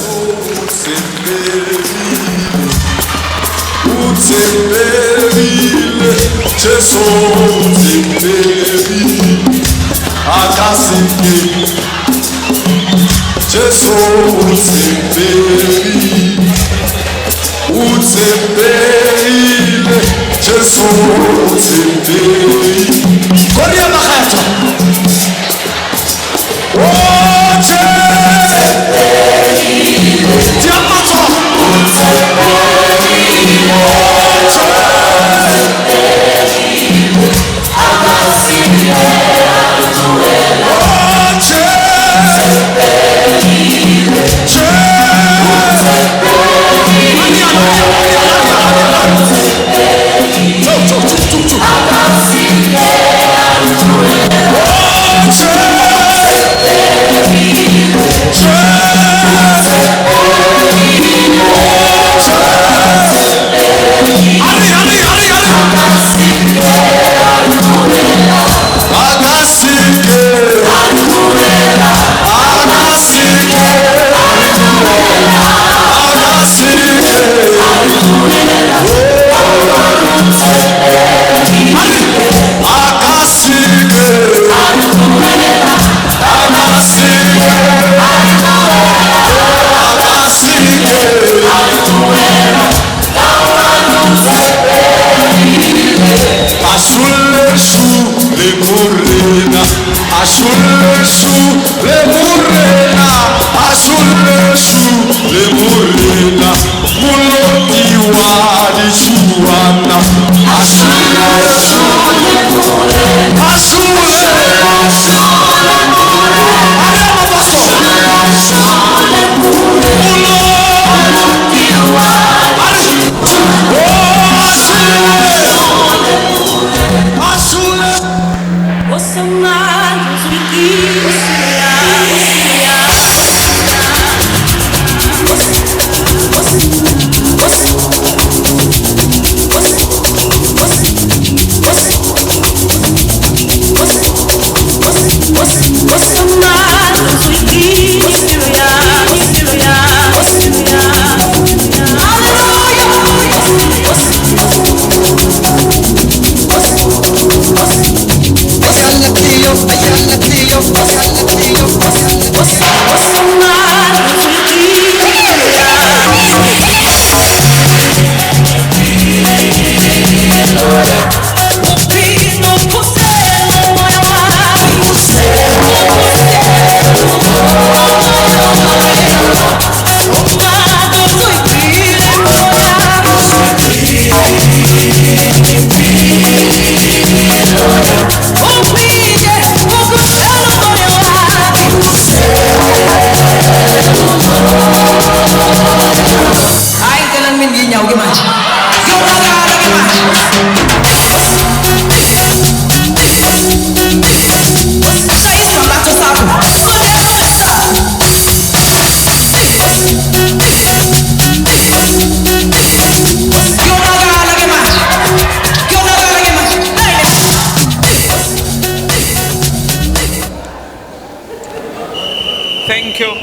Thank you.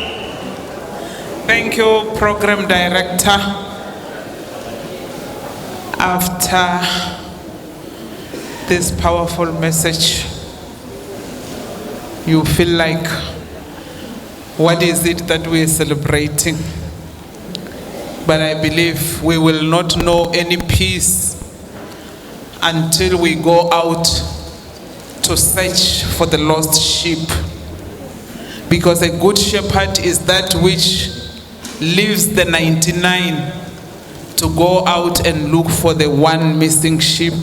Thank you, Program Director. After this powerful message, you feel like, what is it that we are celebrating? But I believe we will not know any peace until we go out to search for the lost sheep. Because a good shepherd is that which leaves the 99 to go out and look for the one missing sheep.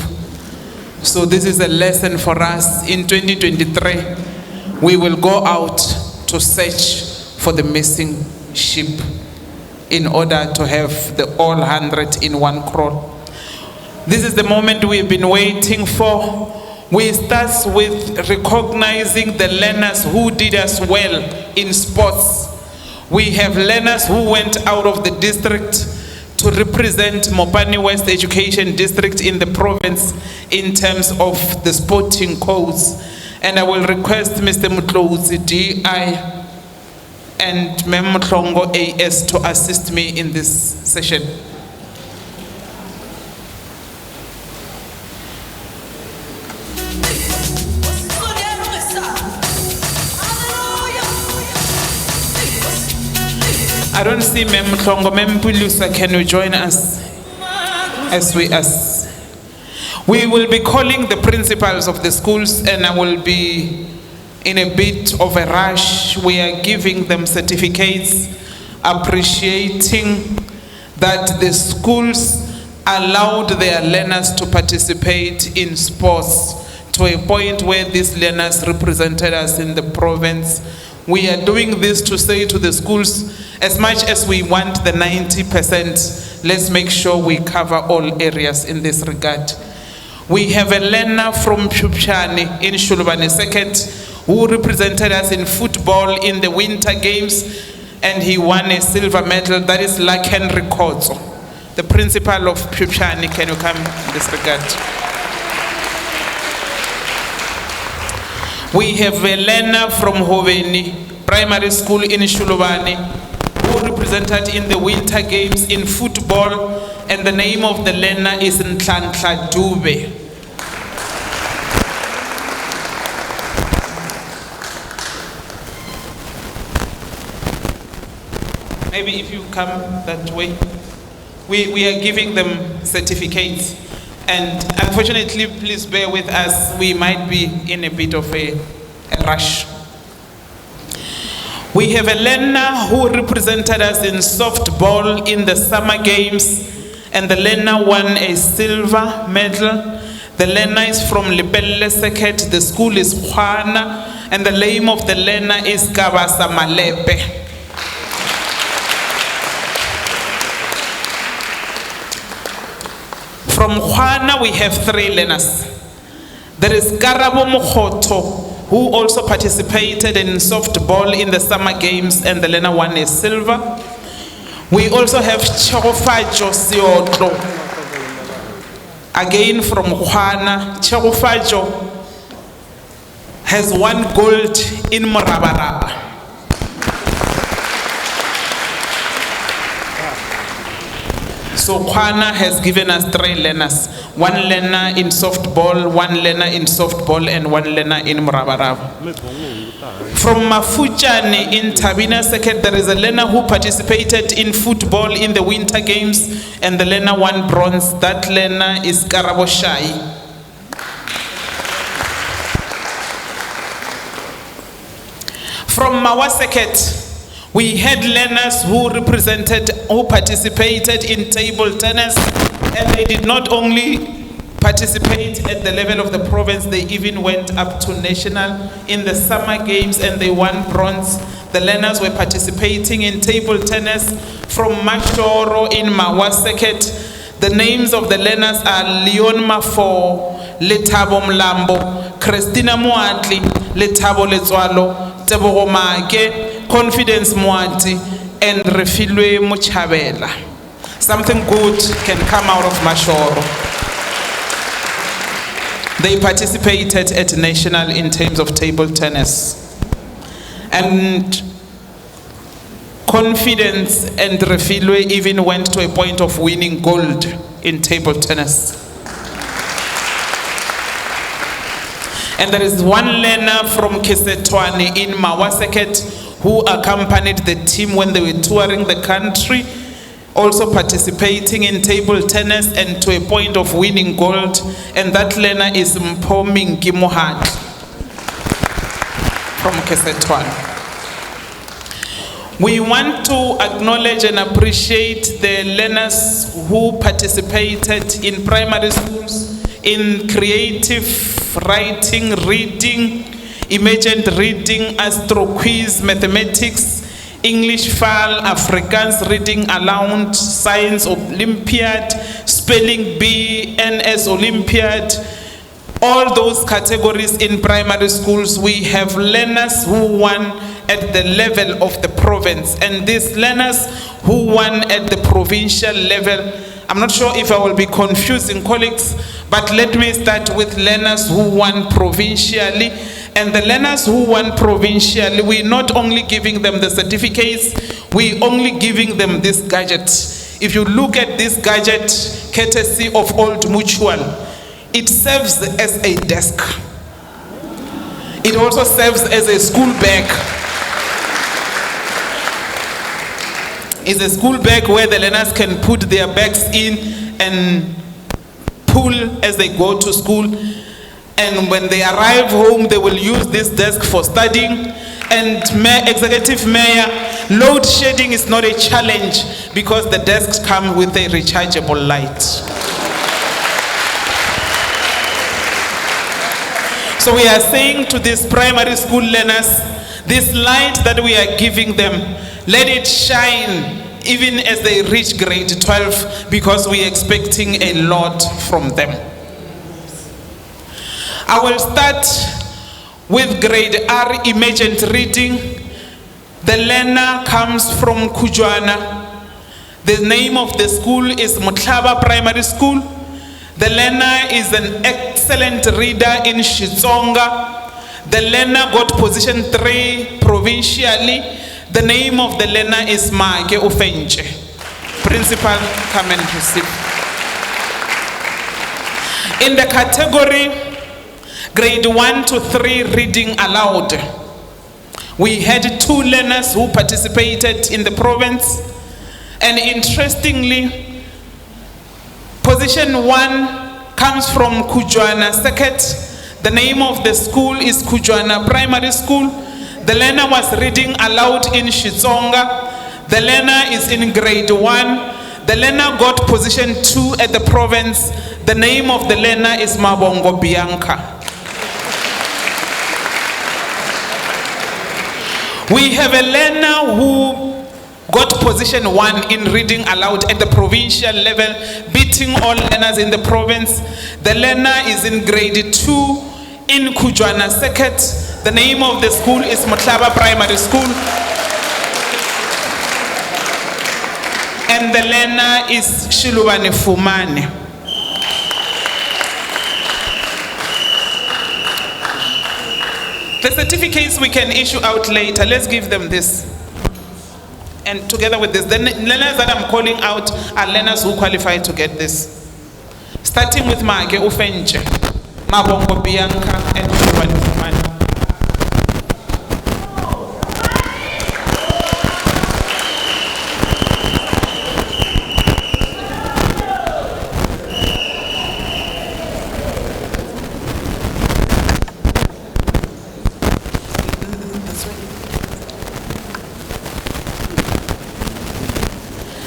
So this is a lesson for us. In 2023, we will go out to search for the missing sheep in order to have the all 100 in one crawl. This is the moment we've been waiting for. We start with recognizing the learners who did us well in sports. We have learners who went out of the district to represent Mopani West Education District in the province in terms of the sporting codes. And I will request Mr. Mutlouzi DI and Mem Mutlongo AS to assist me in this session. I don't see Mem Mutlongo. Mem Pulusa, can you join us as we ask? We will be calling the principals of the schools, and I will be in a bit of a rush. We are giving them certificates, appreciating that the schools allowed their learners to participate in sports to a point where these learners represented us in the province. We are doing this to say to the schools, as much as we want the 90%, let's make sure we cover all areas in this regard. We have a learner from Phupjane in Shulubane Second who represented us in football in the Winter Games, and he won a silver medal. That is Laken Rikotso, the principal of Phupjane. Can you come in this regard? We have a learner from Hoveni Primary School in Shulubane who represented in the Winter Games in football, and the name of the learner is Ntlantla Dube. Maybe if you come that way. We are giving them certificates, and unfortunately, please bear with us, we might be in a bit of a rush. We have a learner who represented us in softball in the summer games, and the learner won a silver medal. The learner is from Lepelle Seket, the school is Khwana, and the name of the learner is Kabasa Malepe. From Khwana, we have 3 learners. There is Karabo Mokhoto, who also participated in softball in the summer games, and the learner won a silver. We also have Chegofajo Siotlo, again from Khwana. Chegofajo has won gold in Morabaraba. So Khwana has given us 3 learners. 1 learner in softball, 1 learner in softball, and 1 learner in Murabarab. From Mafujane in Tabina Second, there is a learner who participated in football in the Winter Games, and the learner won bronze. That learner is Karaboshai. From Mawaseket, we had learners who participated in table tennis, and they did not only participate at the level of the province, they even went up to national in the summer games, and they won bronze. The learners were participating in table tennis from Mashoro in Mawaseket. The names of the learners are Leon Mafo, Letabo Mlambo, Christina Muatli, Letabo Letswalo, Tebogo Make, Confidence Muati, and Refilwe Muchabela. Something good can come out of Mashoro. They participated at national in terms of table tennis. And confidence, and Refilwe even went to a point of winning gold in table tennis. And there is one learner from Kesetwane in Mawaseket who accompanied the team when they were touring the country, also participating in table tennis and to a point of winning gold. And that learner is Mpho Mohad from Kesetwane. We want to acknowledge and appreciate the learners who participated in primary schools in creative writing, reading, emergent reading, astro quiz, mathematics, English file, Afrikaans reading aloud, science Olympiad, spelling bee, NS Olympiad. All those categories in primary schools, we have learners who won at the level of the province, and these learners who won at the provincial level. I'm not sure if I will be confusing colleagues, but let me start with learners who won provincially. And the learners who won provincially, we're not only giving them the certificates, we're only giving them this gadget. If you look at this gadget, courtesy of Old Mutual, it serves as a desk. It also serves as a school bag. It's a school bag where the learners can put their bags in and pull as they go to school. And when they arrive home, they will use this desk for studying. And Executive Mayor, load shedding is not a challenge because the desks come with a rechargeable light. So we are saying to these primary school learners, this light that we are giving them, let it shine even as they reach grade 12, because we are expecting a lot from them. I will start with grade R, emergent reading. The learner comes from Kujwana. The name of the school is Tshaba Primary School. The learner is an excellent reader in Xitsonga. The learner got position 3 provincially. The name of the learner is Make Ofenche. Principal, come and receive. In the category grade 1 to 3 reading aloud, we had 2 learners who participated in the province. And interestingly, position 1 comes from Kujwana Seket. The name of the school is Kujwana Primary School. The learner was reading aloud in Xitsonga. The learner is in grade 1. The learner got position 2 at the province. The name of the learner is Mabongo Bianca. We have a learner who got position 1 in reading aloud at the provincial level, beating all learners in the province. The learner is in grade 2 in Kujwana Seket. The name of the school is Tshaba Primary School. And the learner is Shilubane Fumane. The certificates we can issue out later. Let's give them this. And together with this, the learners that I'm calling out are learners who qualify to get this. Starting with Make Ofenche, Mabongo Bianca, and Shilubane Fumane.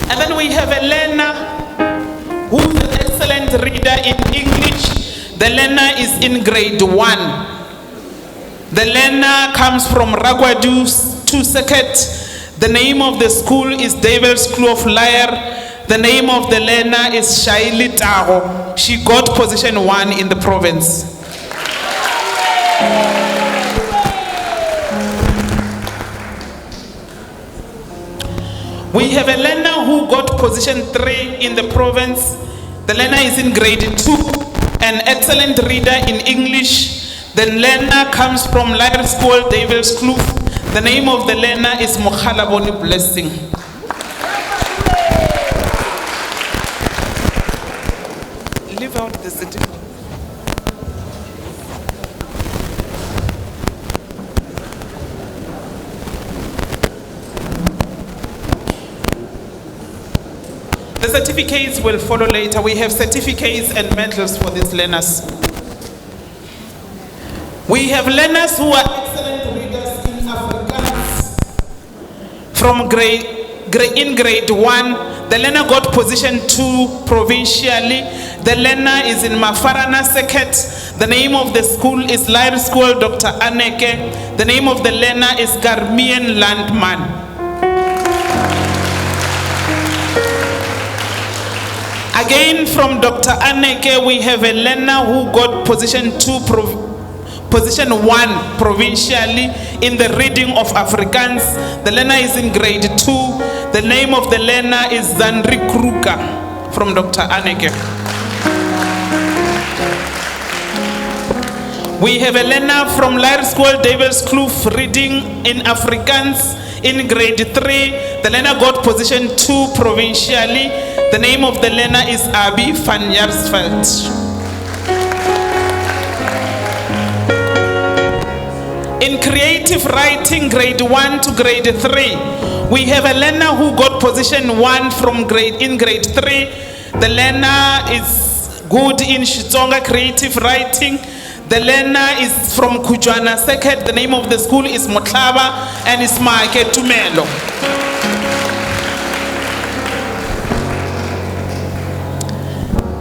And then we have a learner who's an excellent reader in English. The learner is in grade 1. The learner comes from Ragwadu to Seket. The name of the school is David's School of Lyre. The name of the learner is Shaili Tago. She got position 1 in the province. We have a learner who got position 3 in the province. The learner is in grade 2, an excellent reader in English. The learner comes from Lyre School, David's Kloof. The name of the learner is Mokhalaboni Blessing. Leave out the certificate. The certificates will follow later. We have certificates and medals for these learners. We have learners who are excellent readers in Afrikaans. From in grade 1, the learner got position 2 provincially. The learner is in Mafarana Seket. The name of the school is Lyre School Dr. Anneke. The name of the learner is Garmian Landman. Again, from Dr. Anneke, we have a learner who got position 1 provincially in the reading of Afrikaans. The learner is in grade 2. The name of the learner is Zandri Kruger from Dr. Anneke. We have a learner from Lyre School Davis Kloof reading in Afrikaans in grade 3. The learner got position 2 provincially. The name of the learner is Abi van Jaarsveld. In creative writing, grade 1 to grade 3, we have a learner who got position 1 in grade 3. The learner is good in Xitsonga creative writing. The learner is from Kujwana Seket. The name of the school is Motlhaba and is Maake Tumelo.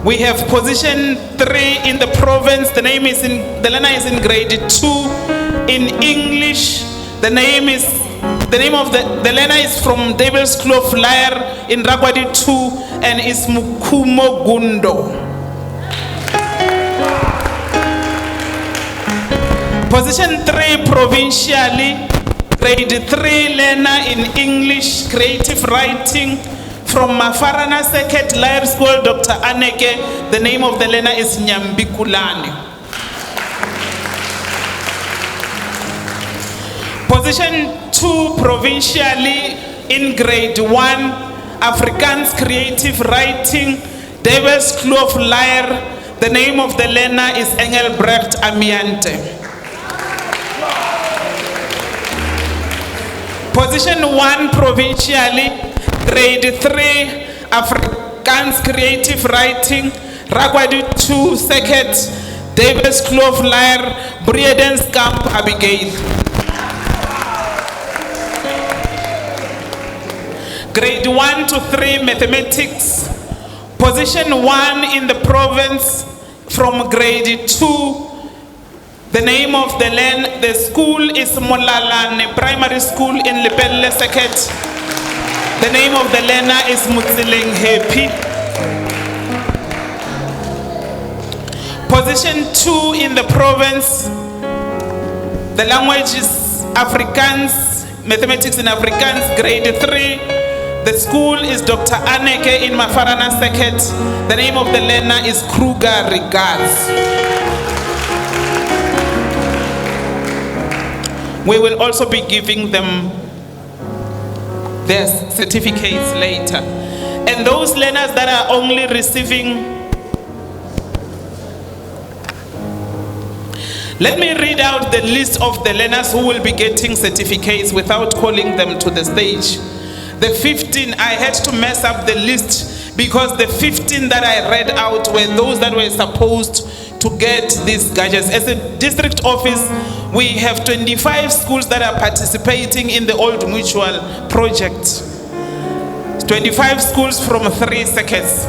We have position 3 in the province. The learner is in grade 2 in English. The name of the learner is from Devil's Kloof Lyre in Ragwadi 2 and is Mukumo Gundo. Position 3 provincially, grade 3 learner in English creative writing from Mafarana Seket Lyre School Dr. Anneke. The name of the learner is Nyambikulani. Position 2 provincially in grade 1, Afrikaans creative writing, Davis Kloof Lyre. The name of the learner is Engelbrecht Amiante. Position 1 provincially, grade 3, Afrikaans creative writing, Ragwadi 2 Seket, Davis Kloof Lyre, Briedenskamp Abigail. Grade 1 to 3 mathematics, position 1 in the province from grade 2. The name of the school is Molalane Primary School in Lepelle Seket. The name of the learner is Mutsileng Happy. Position 2 in the province, the language is Afrikaans, mathematics in Afrikaans, grade 3. The school is Dr. Anneke in Mafarana Seket. The name of the learner is Kruger Regards. We will also be giving them their certificates later. And those learners that are only receiving, let me read out the list of the learners who will be getting certificates without calling them to the stage. The 15, I had to mess up the list because the 15 that I read out were those that were supposed to get these gadgets. As a district office, we have 25 schools that are participating in the Old Mutual project. 25 schools from 3 circuits.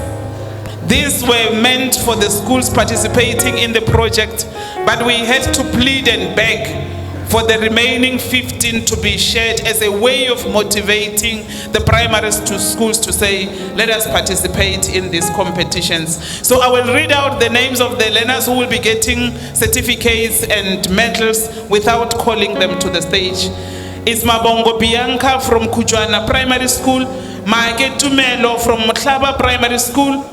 These were meant for the schools participating in the project, but we had to plead and beg for the remaining 15 to be shared as a way of motivating the primary schools to say, let us participate in these competitions. So I will read out the names of the learners who will be getting certificates and medals without calling them to the stage. It's Mabongo Bianca from Kujwana Primary School, Maake Tumelo from Tshaba Primary School,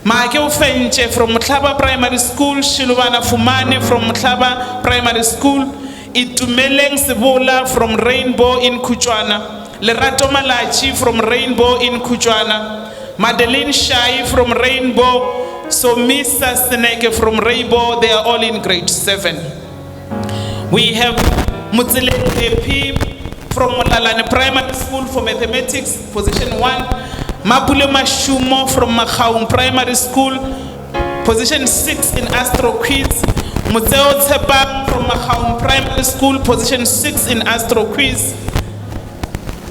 Maake Ufenche from Tshaba Primary School, Shilwana Fumane from Tshaba Primary School, Itumeleng Sibula from Rainbow in Kuchwana, Lerato Malachi from Rainbow in Kuchwana, Madeline Shai from Rainbow, Somisa Seneke from Rainbow. They are all in grade 7. We have Mutsile Epi from Molalane Primary School for Mathematics, position 1. Mapule Mashumo from Makhaung Primary School, position 6 in Astro Quiz. Mutseo Tshaba from Makhaung Primary School, position 6 in Astro Quiz.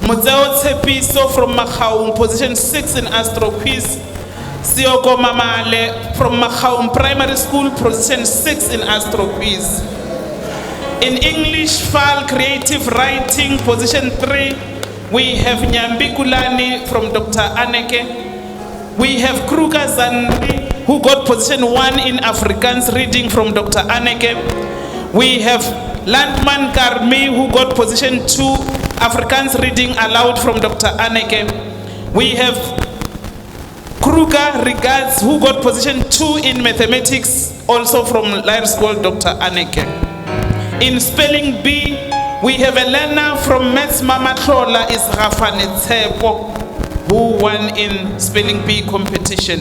Mutseo Tsepiso from Makhaung, position 6 in Astro Quiz. Sioko Mamale from Makhaung Primary School, position 6 in Astro Quiz. In English File Creative Writing, position 3, we have Nyambi Kulani from Dr. Aneke. We have Kruger Zanri, who got position 1 in Afrikaans Reading from Dr. Aneke. We have Landman Karmi, who got position 2 Afrikaans Reading Aloud from Dr. Aneke. We have Kruger Regards, who got position 2 in Mathematics, also from Lyre School Dr. Aneke. In Spelling Bee, we have Elena from Mets Mama Trola is Rafane Tsepo, who won in Spelling Bee competition.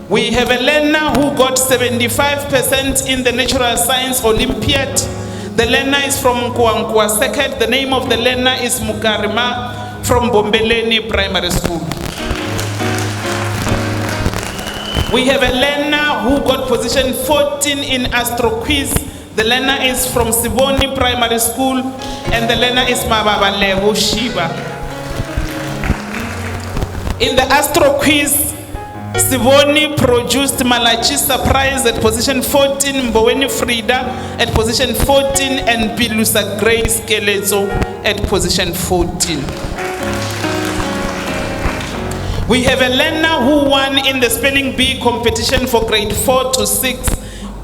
We have Elena who got 75% in the Natural Science Olympiad. The Lena is from Kuankwa Seket. The name of the Lena is Mukarima from Bombeleni Primary School. We have Elena who got position 14 in Astro Quiz. The Lena is from Siboni Primary School, and the Lena is Mababa Levo Shiba. In the Astro Quiz, Siboni produced Malachi Surprise at position 14, Mboweni Frida at position 14, and Pilusa Grace Kelezo at position 14. We have Elena who won in the Spelling Bee competition for grade 4 to 6.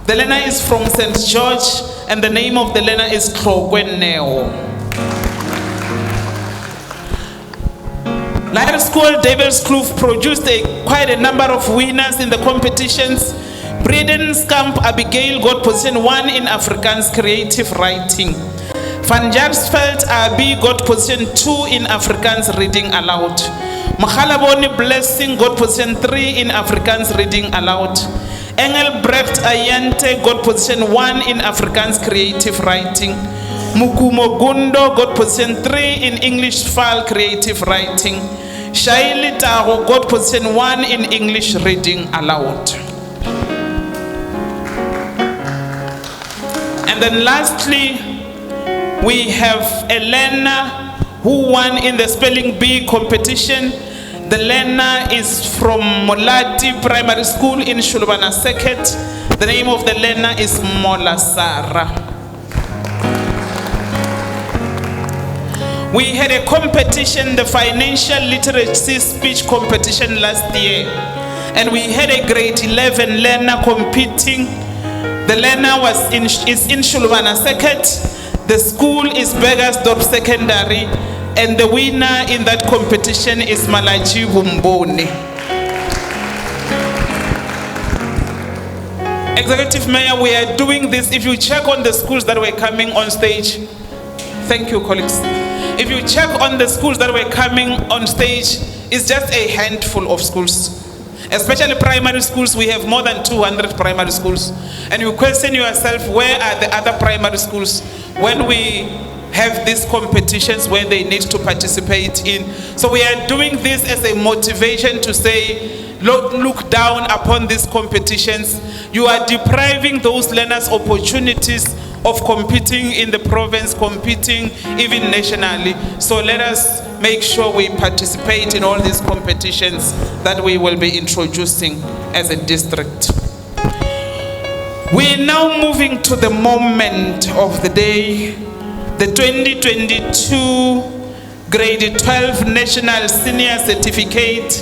The Lena is from St. George, and the name of the Lena is Klogweneo. Lyre School David's Kloof produced quite a number of winners in the competitions. Breden's Camp Abigail got position 1 in Afrikaans Creative Writing. Van Jarsveld Abi got position 2 in Afrikaans Reading Aloud. Mkhalaboni Blessing got position 3 in Afrikaans Reading Aloud. Engelbrecht Ayante got position 1 in Afrikaans Creative Writing. Mukumo Gundo got position 3 in English File Creative Writing. Shaili Tago got position 1 in English Reading Aloud. And then lastly, we have Elena who won in the Spelling Bee competition. The Lena is from Molati Primary School in Shulubana Seket. The name of the Lena is Mola Sara. We had a competition, the Financial Literacy Speech competition last year. And we had a grade 11 Lena competing. The Lena is in Shulubana Seket. The school is Beggersdorp Secondary. And the winner in that competition is Malachi Vumboni. Executive Mayor, we are doing this. If you check on the schools that were coming on stage, thank you, colleagues. If you check on the schools that were coming on stage, it's just a handful of schools. Especially primary schools, we have more than 200 primary schools. And you question yourself, where are the other primary schools when we have these competitions where they need to participate in? So we are doing this as a motivation to say, look down upon these competitions. You are depriving those learners opportunities of competing in the province, competing even nationally. So let us make sure we participate in all these competitions that we will be introducing as a district. We are now moving to the moment of the day, the 2022 Grade 12 National Senior Certificate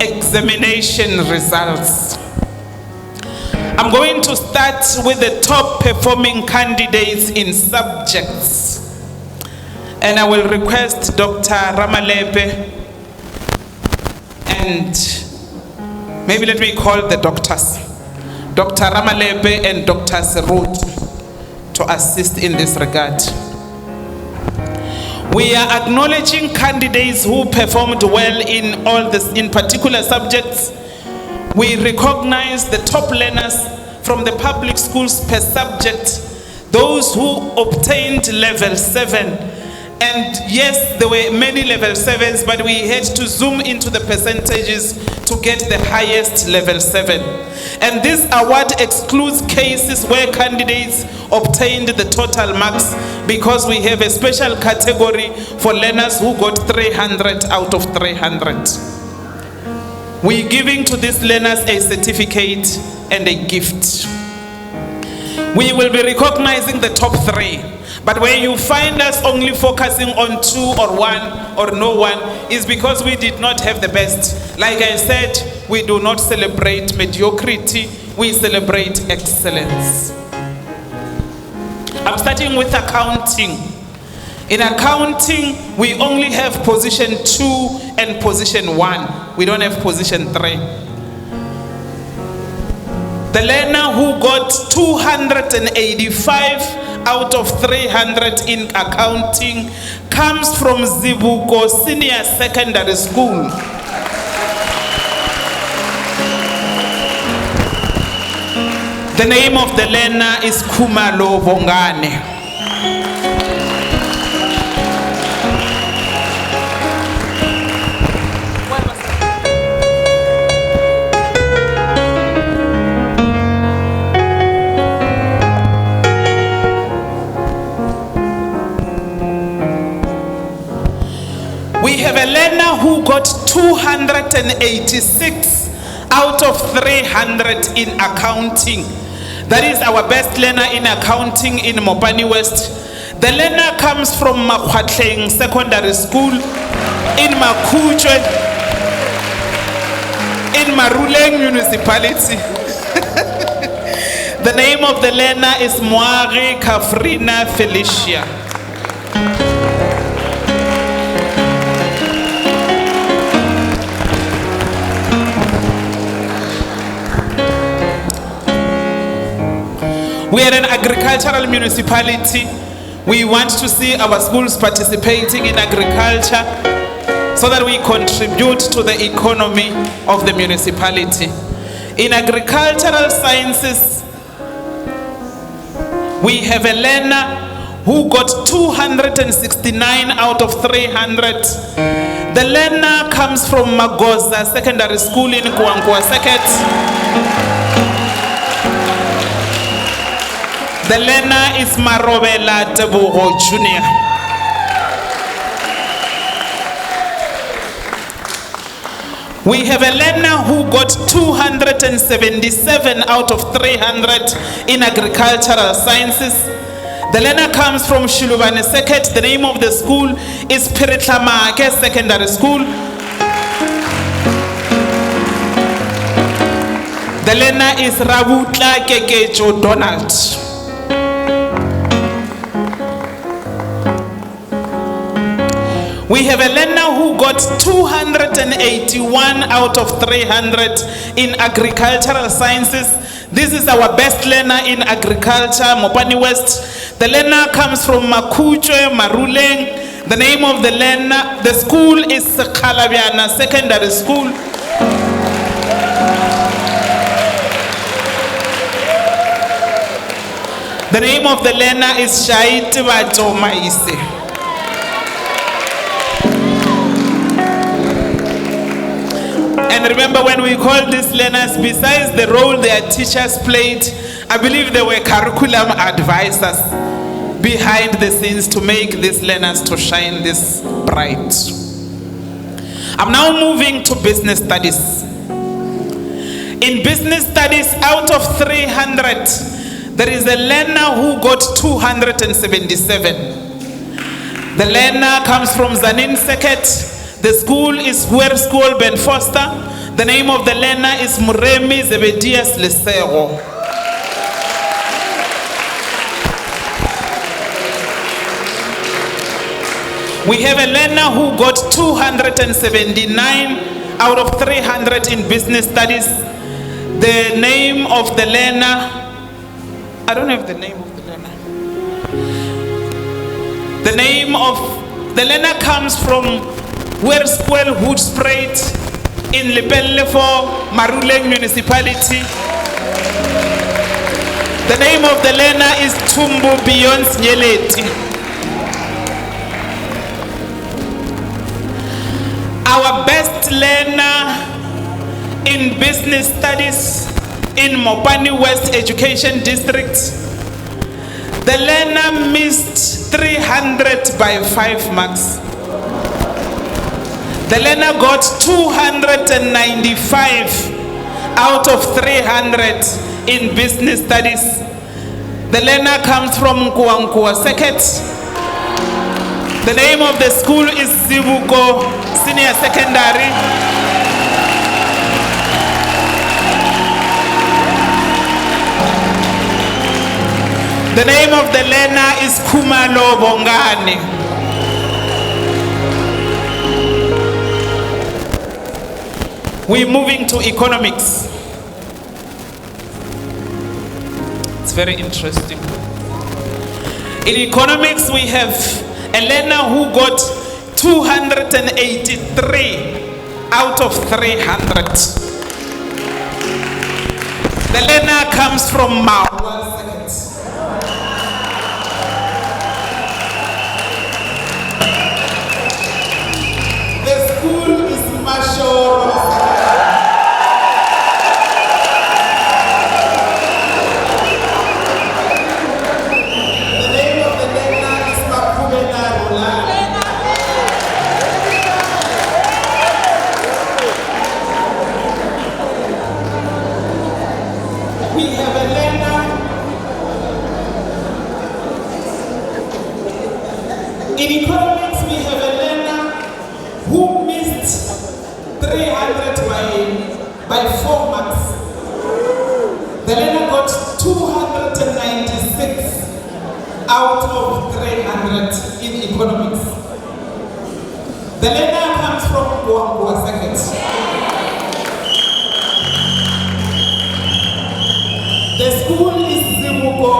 Examination results. I'm going to start with the top performing candidates in subjects. And I will request Dr. Ramalepe and maybe let me call the doctors, Dr. Ramalepe and Dr. Serut, to assist in this regard. We are acknowledging candidates who performed well in all this, in particular subjects. We recognize the top learners from the public schools per subject, those who obtained level 7. And yes, there were many level 7s, but we had to zoom into the percentages to get the highest level 7. And this award excludes cases where candidates obtained the total marks, because we have a special category for learners who got 300 out of 300. We're giving to these learners a certificate and a gift. We will be recognizing the top 3. But where you find us only focusing on 2 or 1 or no one is because we did not have the best. Like I said, we do not celebrate mediocrity, we celebrate excellence. I'm starting with accounting. In accounting, we only have position 2 and position 1. We don't have position 3. The learner who got 285 out of 300 in accounting comes from Zibuko Senior Secondary School. The name of the learner is Kumalo Bongane. We have a learner who got 286 out of 300 in accounting. That is our best learner in accounting in Mopani West. The learner comes from Makwateng Secondary School in Makuchwe, in Maruleng Municipality. The name of the learner is Moari Kafrina Felicia. We are an agricultural municipality. We want to see our schools participating in agriculture so that we contribute to the economy of the municipality. In agricultural sciences, we have a learner who got 269 out of 300. The learner comes from Magoza Secondary School in Kuankua Seket. The learner is Marobela Teburo Jr. We have a learner who got 277 out of 300 in agricultural sciences. The learner comes from Shilubane Seket. The name of the school is Piritlamake Secondary School. The learner is Rabutla Kekecho Donald. We have a learner who got 281 out of 300 in agricultural sciences. This is our best learner in agriculture, Mopani West. The learner comes from Makuchwe, Maruleng. The name of the learner, the school is Kalabiana Secondary School. The name of the learner is Shait Maise. And remember, when we call these learners, besides the role their teachers played, I believe they were curriculum advisors behind the scenes to make these learners to shine this bright. I'm now moving to business studies. In business studies, out of 300, there is a learner who got 277. The learner comes from Zanin Seket. The school is Huer School Ben Foster. The name of the learner is Muremi Zebedias Lesero. We have a learner who got 279 out of 300 in business studies. The name of the learner, I don't have the name of the learner. The name of the learner comes from Werskwel Hoedspruit in Lepellefo, Maruleng Municipality. The name of the learner is Tumbu Beyonce Nyeleti. Our best learner in business studies in Mopani West Education District. The learner missed 300 by 5 marks. The learner got 295 out of 300 in business studies. The learner comes from Kuankua Seket. The name of the school is Zibuko Senior Secondary. The name of the learner is Kumalo Bongani. We're moving to economics. It's very interesting. In economics, we have a learner who got 283 out of 300. The learner comes from Mao. The school is Mashoro. In economics, we have a learner who missed 300 by 4 marks. The learner got 296 out of 300 in economics. The learner comes from Kuankua Seket. The school is Zimuko.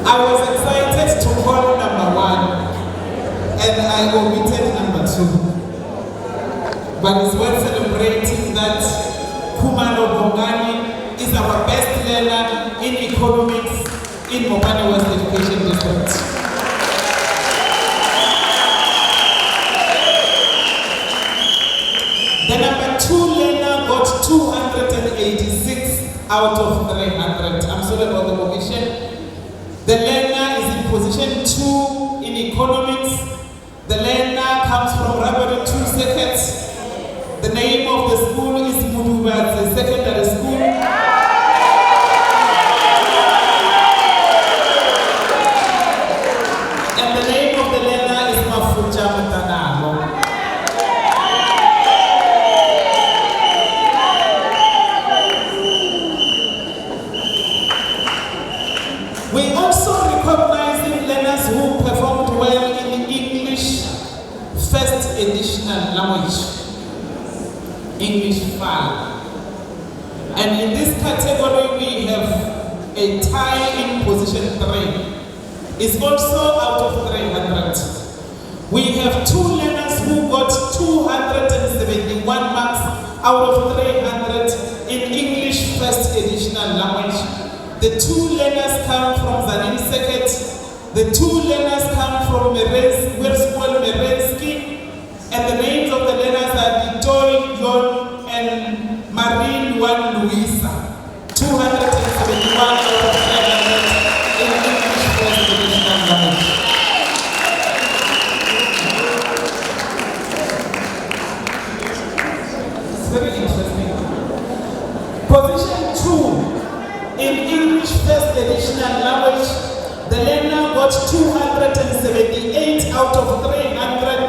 I was excited to call number 1 and I omitted number 2. But it's worth celebrating that Kumalo Bongani is our best learner in economics in Mopani West Education District. The number 2 learner got 286 out of 300. I'm sorry about the omission. The learner is in position 2 in economics. The learner comes from Rabari 2 Seket. The name of the school is Muduba Secondary School. And the name of the learner is Mafuja Mutanamo. We also recognize learners who performed well in English first additional language, English 5. And in this category we have a tie in position 3. It's also out of 300. We have 2 learners who got 271 marks out of 300 in English first additional language. The 2 learners come from Zanin Seket. The 2 learners come from Werskwel Merensky. And the names of the learners are Ditoy John and Marine Luan Luisa. 271 out of 300 in English first additional language. It's very interesting. Position 2 in English first additional language, The learner got 278 out of 300.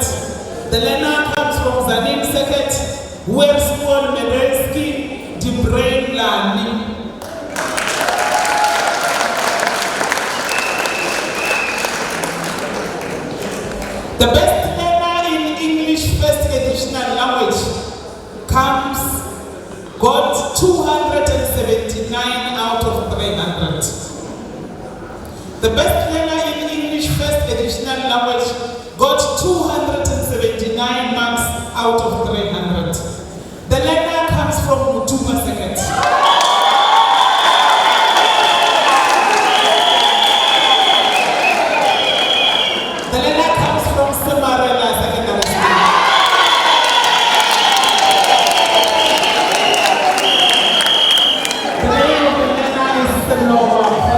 The learner comes from Zanin Seket, Westmore Medelski, the brain learning. The best learner in English first additional language got 279 out of 300. The best learner in English first additional language got 279 marks out of 300. The learner comes from Mutuma Second. The learner comes from Samarela Secondary School. The name of the learner is Senova.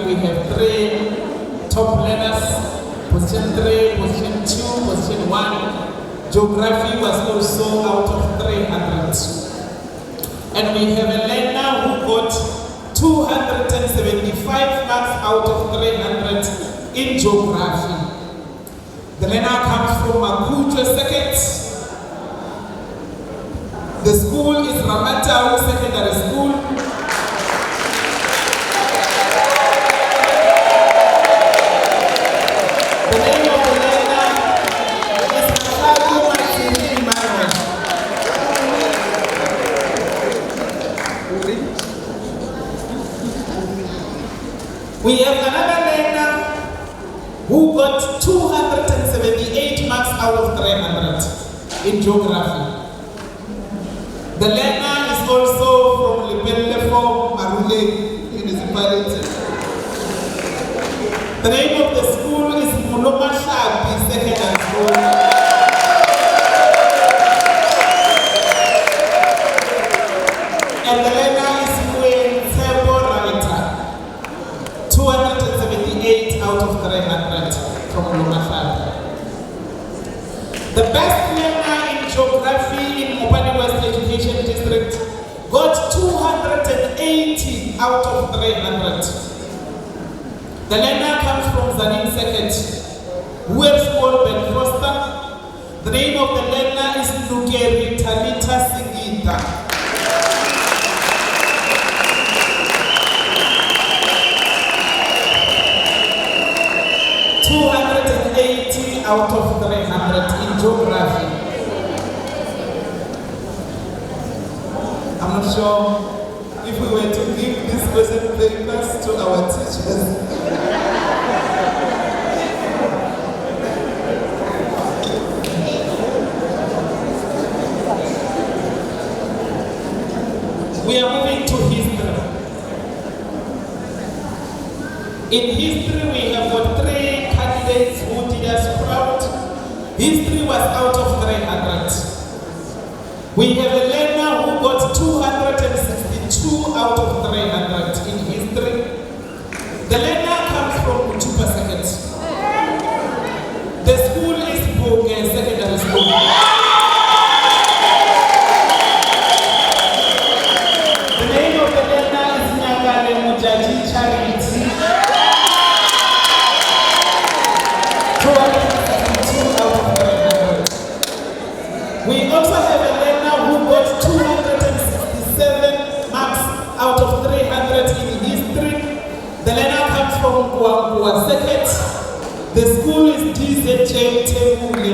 We have 3 top learners, position 3, position 2, position 1. Geography was also out of 300. And we have a learner who got 275 marks out of 300 in geography. The learner comes from Makutwe Second. The school is Ramatau Secondary School. We have another learner who got 278 marks out of 300 in geography. The learner is also from Lepelefo Marule Municipality. The name of the school is Muloma Shabi Secondary School. And the learner is Muen Tebo Raita. 278 out of 300 from Lumashad. The best learner in geography in Mopani West Education District got 280 out of 300. The learner comes from Zanin Seket, Westmore Ben Foster. The name of the learner is Lukeri Talita Sigita. 280 out of 300 in geography. I'm not sure if we were to give this question papers to our teachers. We are moving to history. In history, we have got 3 candidates who did us proud. History was out of 300. We have a learner who got 262 out of 300 in history. The learner comes from Utupa Second. The school is Boge Secondary School. The name of the learner is Nyangale Mujaji Charity. 262 out of 300. We also have a learner who got 267 marks out of 300 in history. The learner comes from Kuangua Second. The school is DZJ Tebule.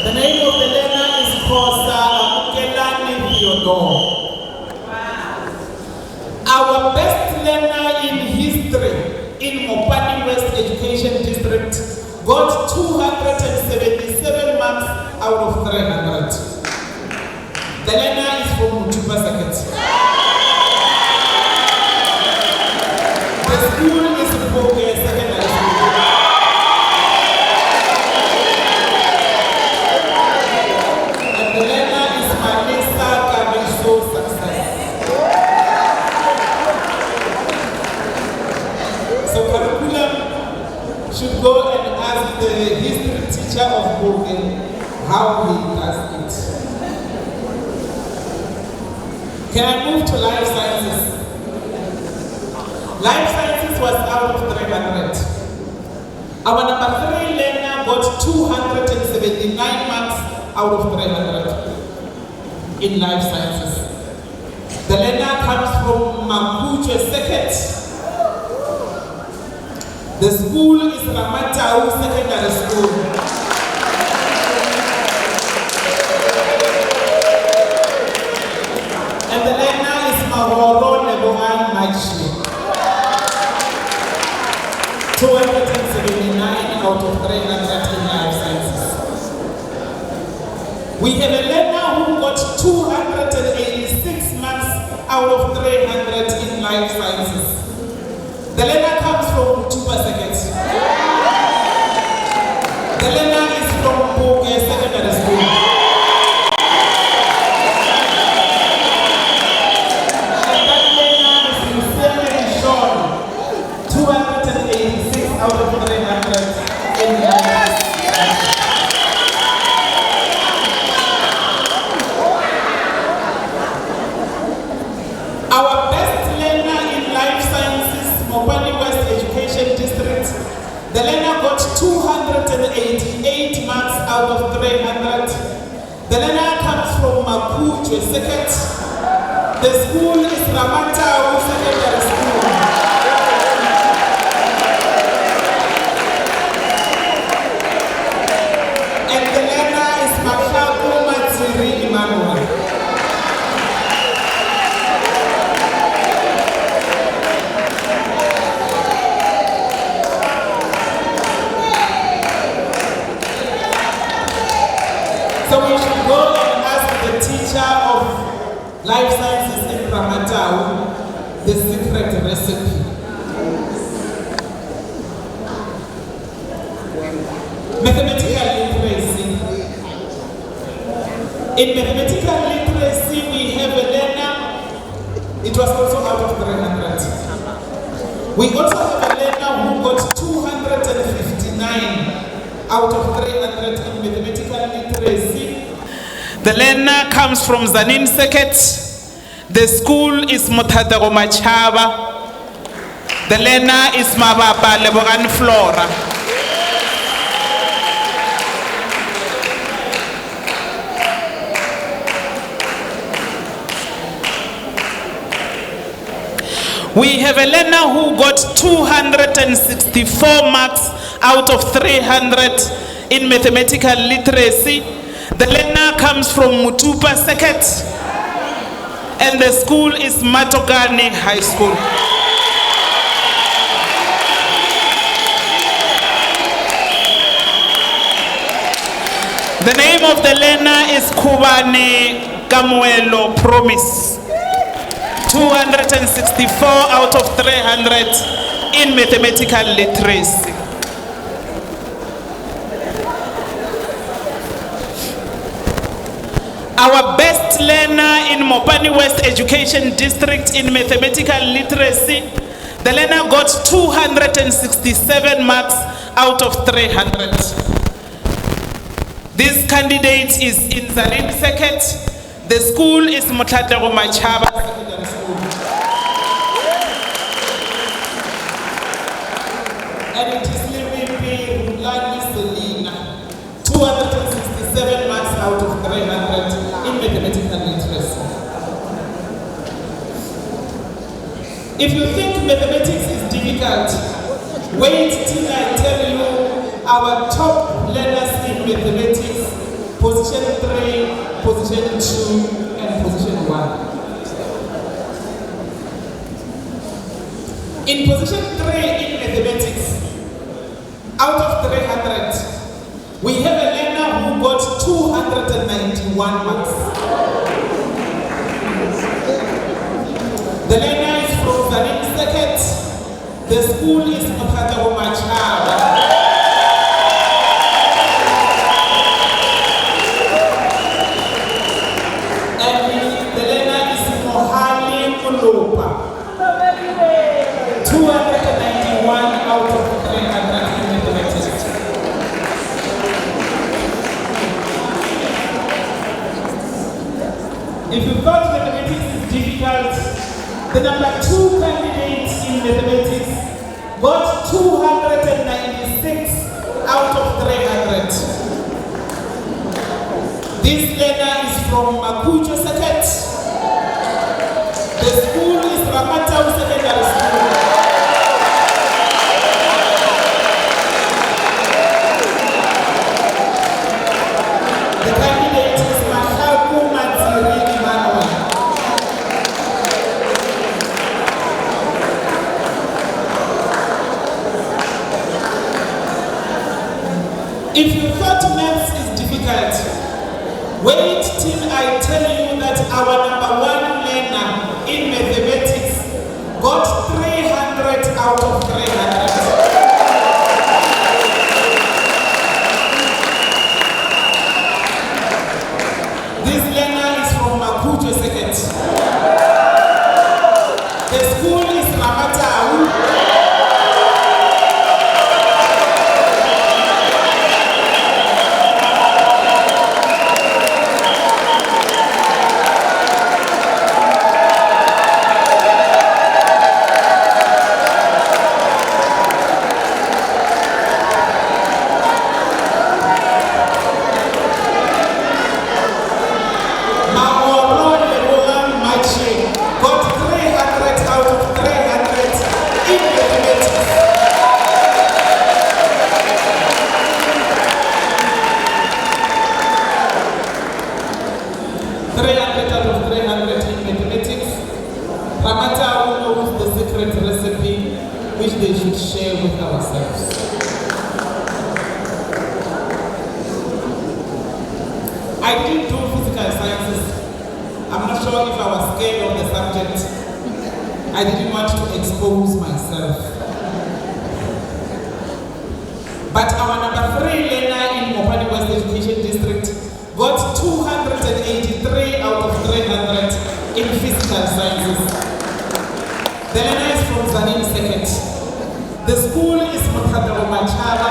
The name of the learner is Kosa Amukelani Theodore. Our best learner in history in Mopani West Education District got 277 marks out of 300. The learner is from Mutuba Second. Can I move to life sciences? Life sciences was out of 300. Our number 3 learner got 279 marks out of 300 in life sciences. The learner comes from Makuche Seket. The school is Ramatau Secondary School. And the learner is Mahoro Lebohan Machi. 279 out of 300 in life sciences. We have a learner who got 286 marks out of 300 in life sciences. The learner comes from Tshaba Seket. The learner is from Bode Secondary School. And that learner is sincerely shown 286 out of 300 in life sciences. Our best learner in life sciences, Mopani District, the learner got 288 marks out of 300. The learner comes from Makuche Seket. The school is Ramatau Secondary School. And the learner is Makaku Matsiri Emmanuel. So we should go and ask the teacher of life sciences in Ramatau the secret recipe. Mathematical literacy. In mathematical literacy, we have a learner, it was also out of 300. We also have a learner who got 259 out of 300 in mathematical literacy. The learner comes from Zanin Seket. The school is Mothatego Tshaba. The learner is Mababa Lebogan Flora. We have a learner who got 264 marks out of 300 in mathematical literacy. The learner comes from Mutupa Seket, and the school is Matogane High School. The name of the learner is Kubane Kamuelo Promise. 264 out of 300 in mathematical literacy. Our best learner in Mopani West Education District in mathematical literacy, the learner got 267 marks out of 300. This candidate is in Zarin Seket. The school is Mothatego Tshaba Secondary School. And it is Limimbi Rulani Selina. 267 marks out of 300 in mathematical literacy. If you think mathematics is difficult, wait till I tell you our top learners in mathematics, position 3, position 2, and position 1. In position 3 in mathematics, out of 300, we have a learner who got 291 marks. The learner is from Zarin Seket. The school is Mothatego Tshaba. And the learner is Mohali Mulupa. 291 out of 300 in mathematics. If you thought mathematics is difficult, difficult. The number 2 candidate in mathematics got 296 out of 300. This learner is from Makujo Circuit. The school is Ramatau Secondary School. The candidate is Mahaku Matsiri Emmanuel. If you thought maths is difficult, wait till I tell you that our number 1 learner in mathematics got 300 out of 300. This learner is from Makujo Circuit. The school is Ramatau. I didn't want to expose myself. But our number 3 learner in Mopani West Education District got 283 out of 300 in physical sciences. The learner is from Zanin Circuit. The school is Tshaba.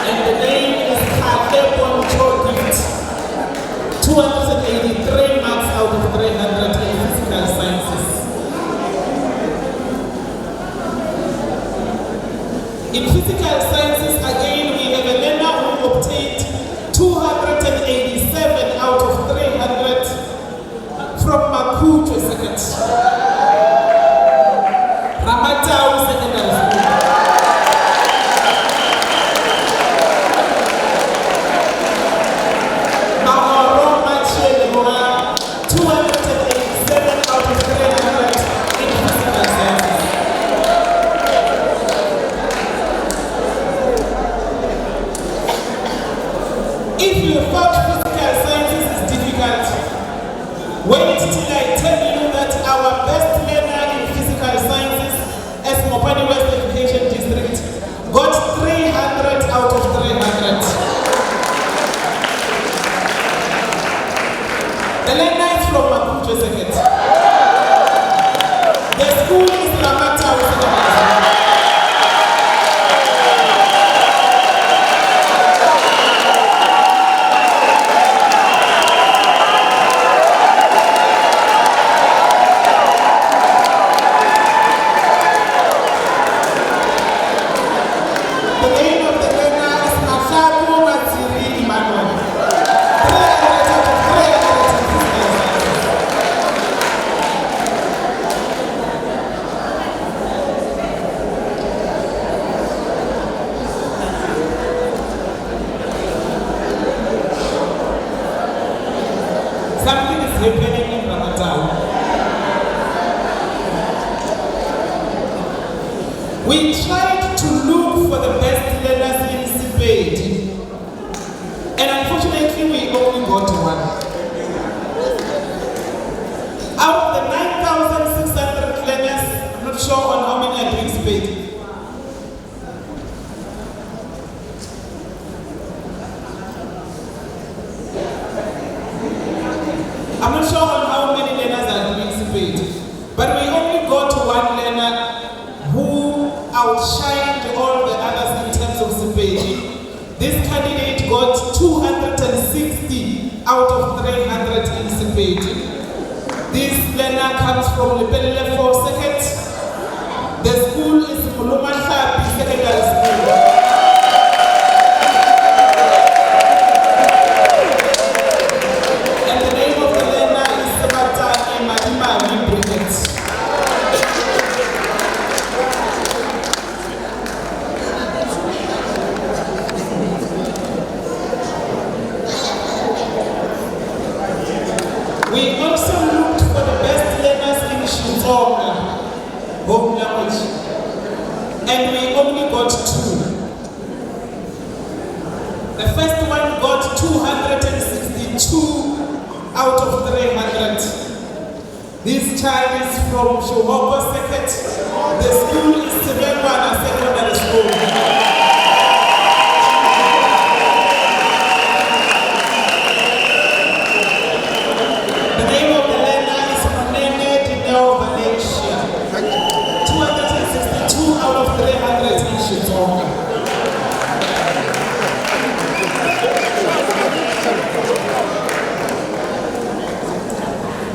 And the name is 283 marks out of 300 in physical sciences. In physical sciences, again, we have a learner who obtained 287 out of 300 from Makujo Circuit. Ramatau Secondary School. If you thought physical sciences is difficult, wait till I tell you that our best learner in physical sciences as Mopani West Education District got 300 out of 300. The learner is from Makujo Circuit. The school is Ramatau Secondary School. Something is happening in Ramatau. We tried to look for the best learners in Sipedi, and unfortunately we only got 1. Out of the 9,600 learners, I'm not sure on how many are doing Sipedi. I'm not sure on how many learners are doing Sipedi, but we only got 1 learner who outshined all the others in terms of Sipedi. out of 300 in Sepedi. This learner comes from Lepelle 4 Second. The school is Muluma Shapi Secondary School. And the name of the learner is Sebatane Madimani Bridget. We also looked for the best learners in Shizonga, home language, and we only got 2. The first one got 262 out of 300. This child is from Shohoko Seket. The school is Tivumbeni Secondary School. The name of the learner is Monene Dineo Valencia. 262 out of 300 in Shizonga.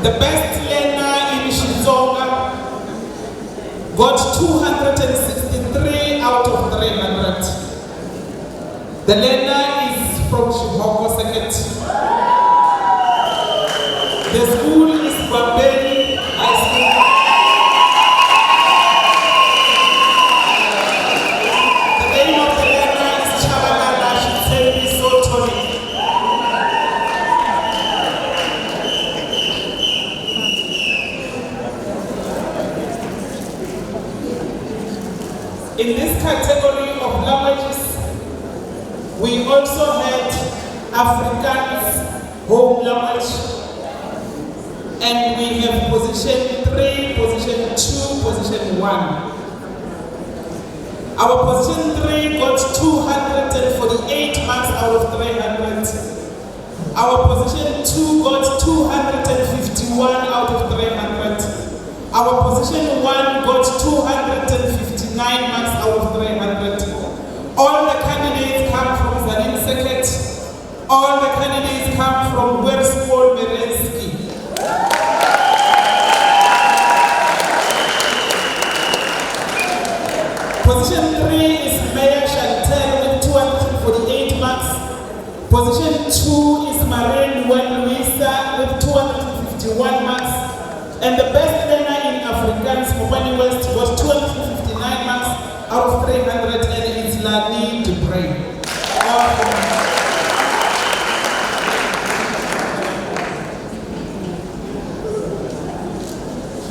The best learner in Shizonga got 263 out of 300. The learner is from Shihoko Seket. The school is Tivumbeni High School. The name of the learner is Tshaba. In this category of languages, we also had Afrikaans home language, and we have position 3, position 2, position 1. Our position 3 got 248 marks out of 300. Our position 2 got 251 out of 300. Our position 1 got 259 marks out of 300. All the candidates come from Zanin Seket. All the candidates come from Werskol Merensky. Position 3 is Mayor Chantel with 248 marks. Position 2 is Marine Luisa with 251 marks. And the best learner in Afrikaans, Mopani West, got 259 marks out of 300, and it's Lani Debray.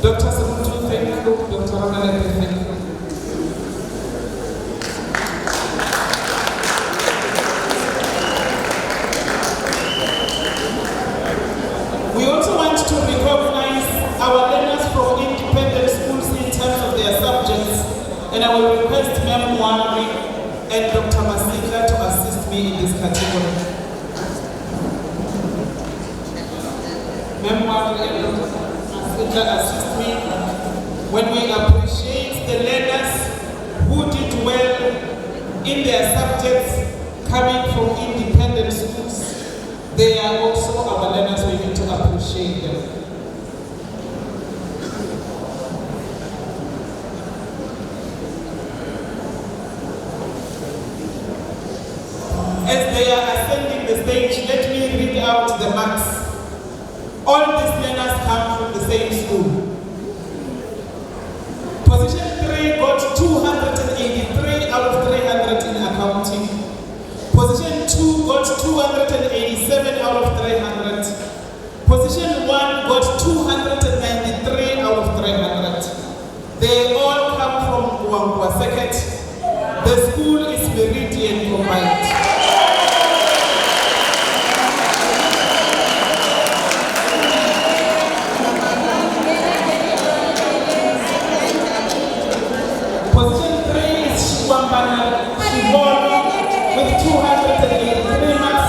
Dr. Samutu, thank you. Dr. Ramalek, thank you. We also want to recognize our learners from independent schools in terms of their subjects, and I will request Ma'am Mwari and Dr. Masika to assist me in this category. Ma'am Mwari and Dr. Masika assist me when we appreciate the learners who did well in their subjects coming from independent schools. They are also our learners, we need to appreciate them. As they are ascending the stage, let me read out the marks. All these learners come from the same school. Position 3 got 283 out of 300 in accounting. Position 2 got 287 out of 300. Position 1 got 293 out of 300. They all come from Wangwa Seket. The school is Meridian combined. Position 3 is Shibambana Shibolo with 283 marks.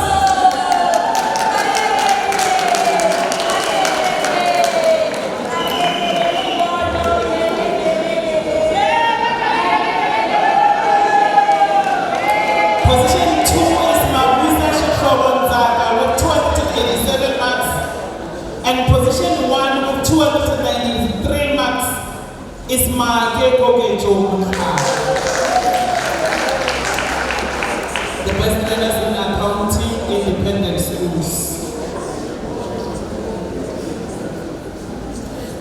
Position 2 is Mabisa Shishobonzaka with 287 Position 1 with 293 marks is Make Kokejo. The best learners in accounting independent schools.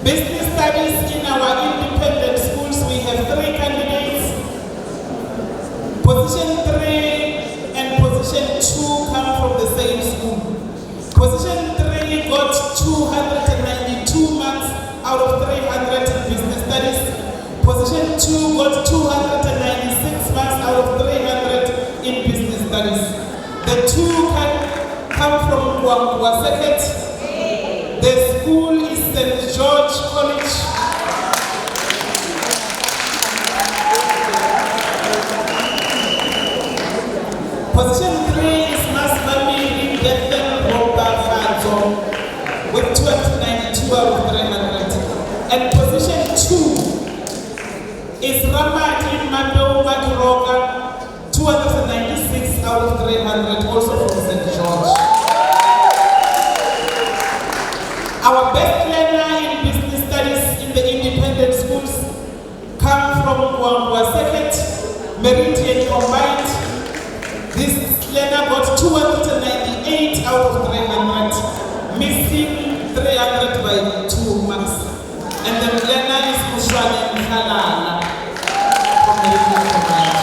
Business studies in our independent schools, we have 3 candidates. Position 3 and position 2 come from the same school. Position 3 got 292 marks out of 300 in business studies. Position 2 got 296 marks out of 300 in business studies. The 2 can come from Waseket. The school is St. George College. Position 3 is Masmami Dethen Roba Fazo with 292 out of 300. And position 2 is Ramati Mando Makiroka, 296 out of 300, also from St. George. Our best learner in business studies in the independent schools come from Waseket, Meridian combined. This learner got 298 out of 300, missing 300 by 2 marks. And the learner is Mushwane Halala from Meridian combined.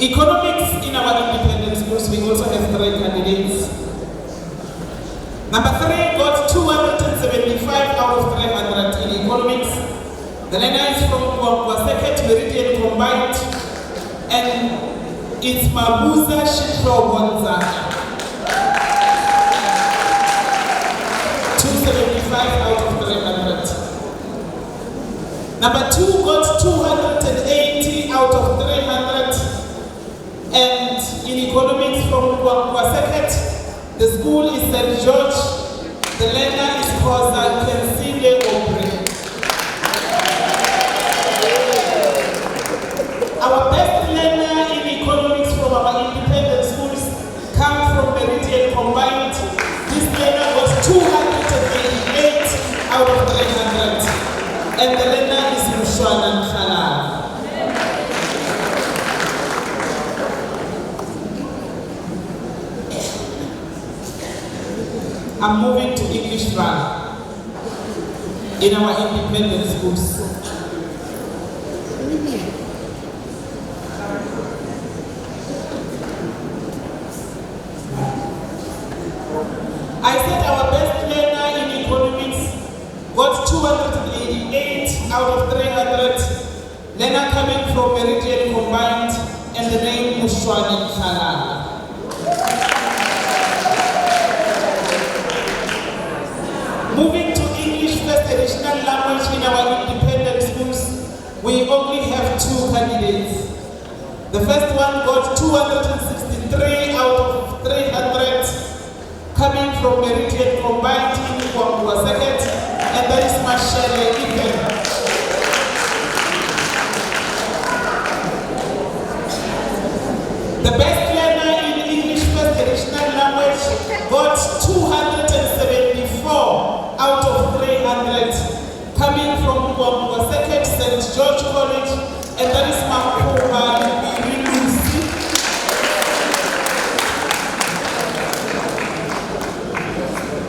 Economics in our independent schools, we also have 3 candidates. Number 3 got 275 out of 300 in economics. The learner is from Waseket Meridian combined, and it's Mabuza Shitro Bonza. 275 out of 300. Number 2 got 280 out of 300. And in economics from Waseket, the school is St. George. The learner is Kosa Kensile Obre. Our best learner in economics from our independent schools come from Meridian combined. This learner was 288 out of 300. And the learner is Mushwana Khala. I'm moving to English Bar in our independent schools. I said our best learner in economics got 288 out of 300. Learner coming from Meridian combined, and the name Mushwani Khalala. Moving to English first additional language in our independent schools, we only have 2 candidates. The first one got 263 out of 300, coming from Meridian combined in Waseket, and that is Mashele Iken. The best learner in English first additional language got 274 out of 300, coming from Waseket St. George College, and that is Makuba Lucy.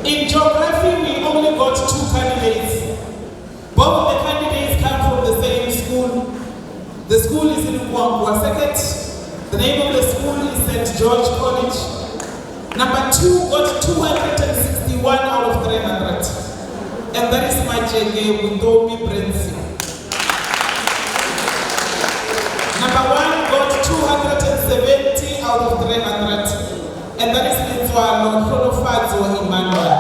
In geography, we only got 2 candidates. Both the candidates come from the same school. The school is in Waseket. The name of the school is St. George College. Number 2 got 261 out of 300. And that is Majenge Budomi Brenzi. Number 1 got 270 out of 300. And that is Nitwalo Chronofadzo Emmanuel.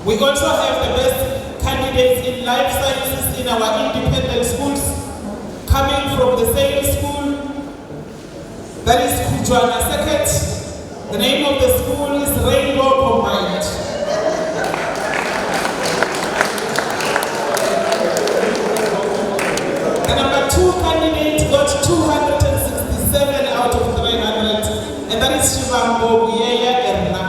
We also have the best candidates in life sciences in our independent schools, coming from the same school, that is Kujwana Seket. The name of the school is Rainbow Combined. Shivambo Buyeya Erna.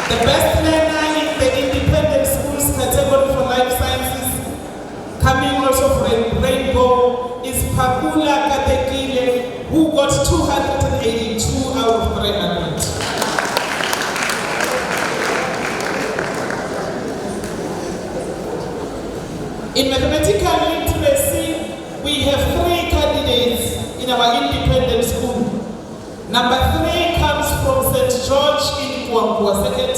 The best learner in the independent schools category for life sciences, coming also from Rainbow, is Pakula Katekile, who got 282 out of 300. In mathematical literacy, we have 3 candidates in our independent school. Number 3 comes from St. George in Kuampua Second.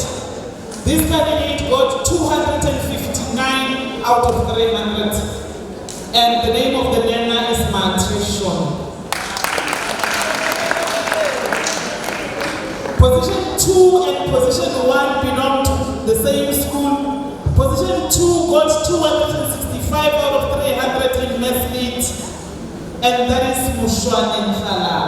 This candidate got 259 out of 300. And the name of the learner is motivational. Position 2 and position 1 belong to the same school. Position 2 got 265 out of 300 in math lit, and that is Mushwan Khala.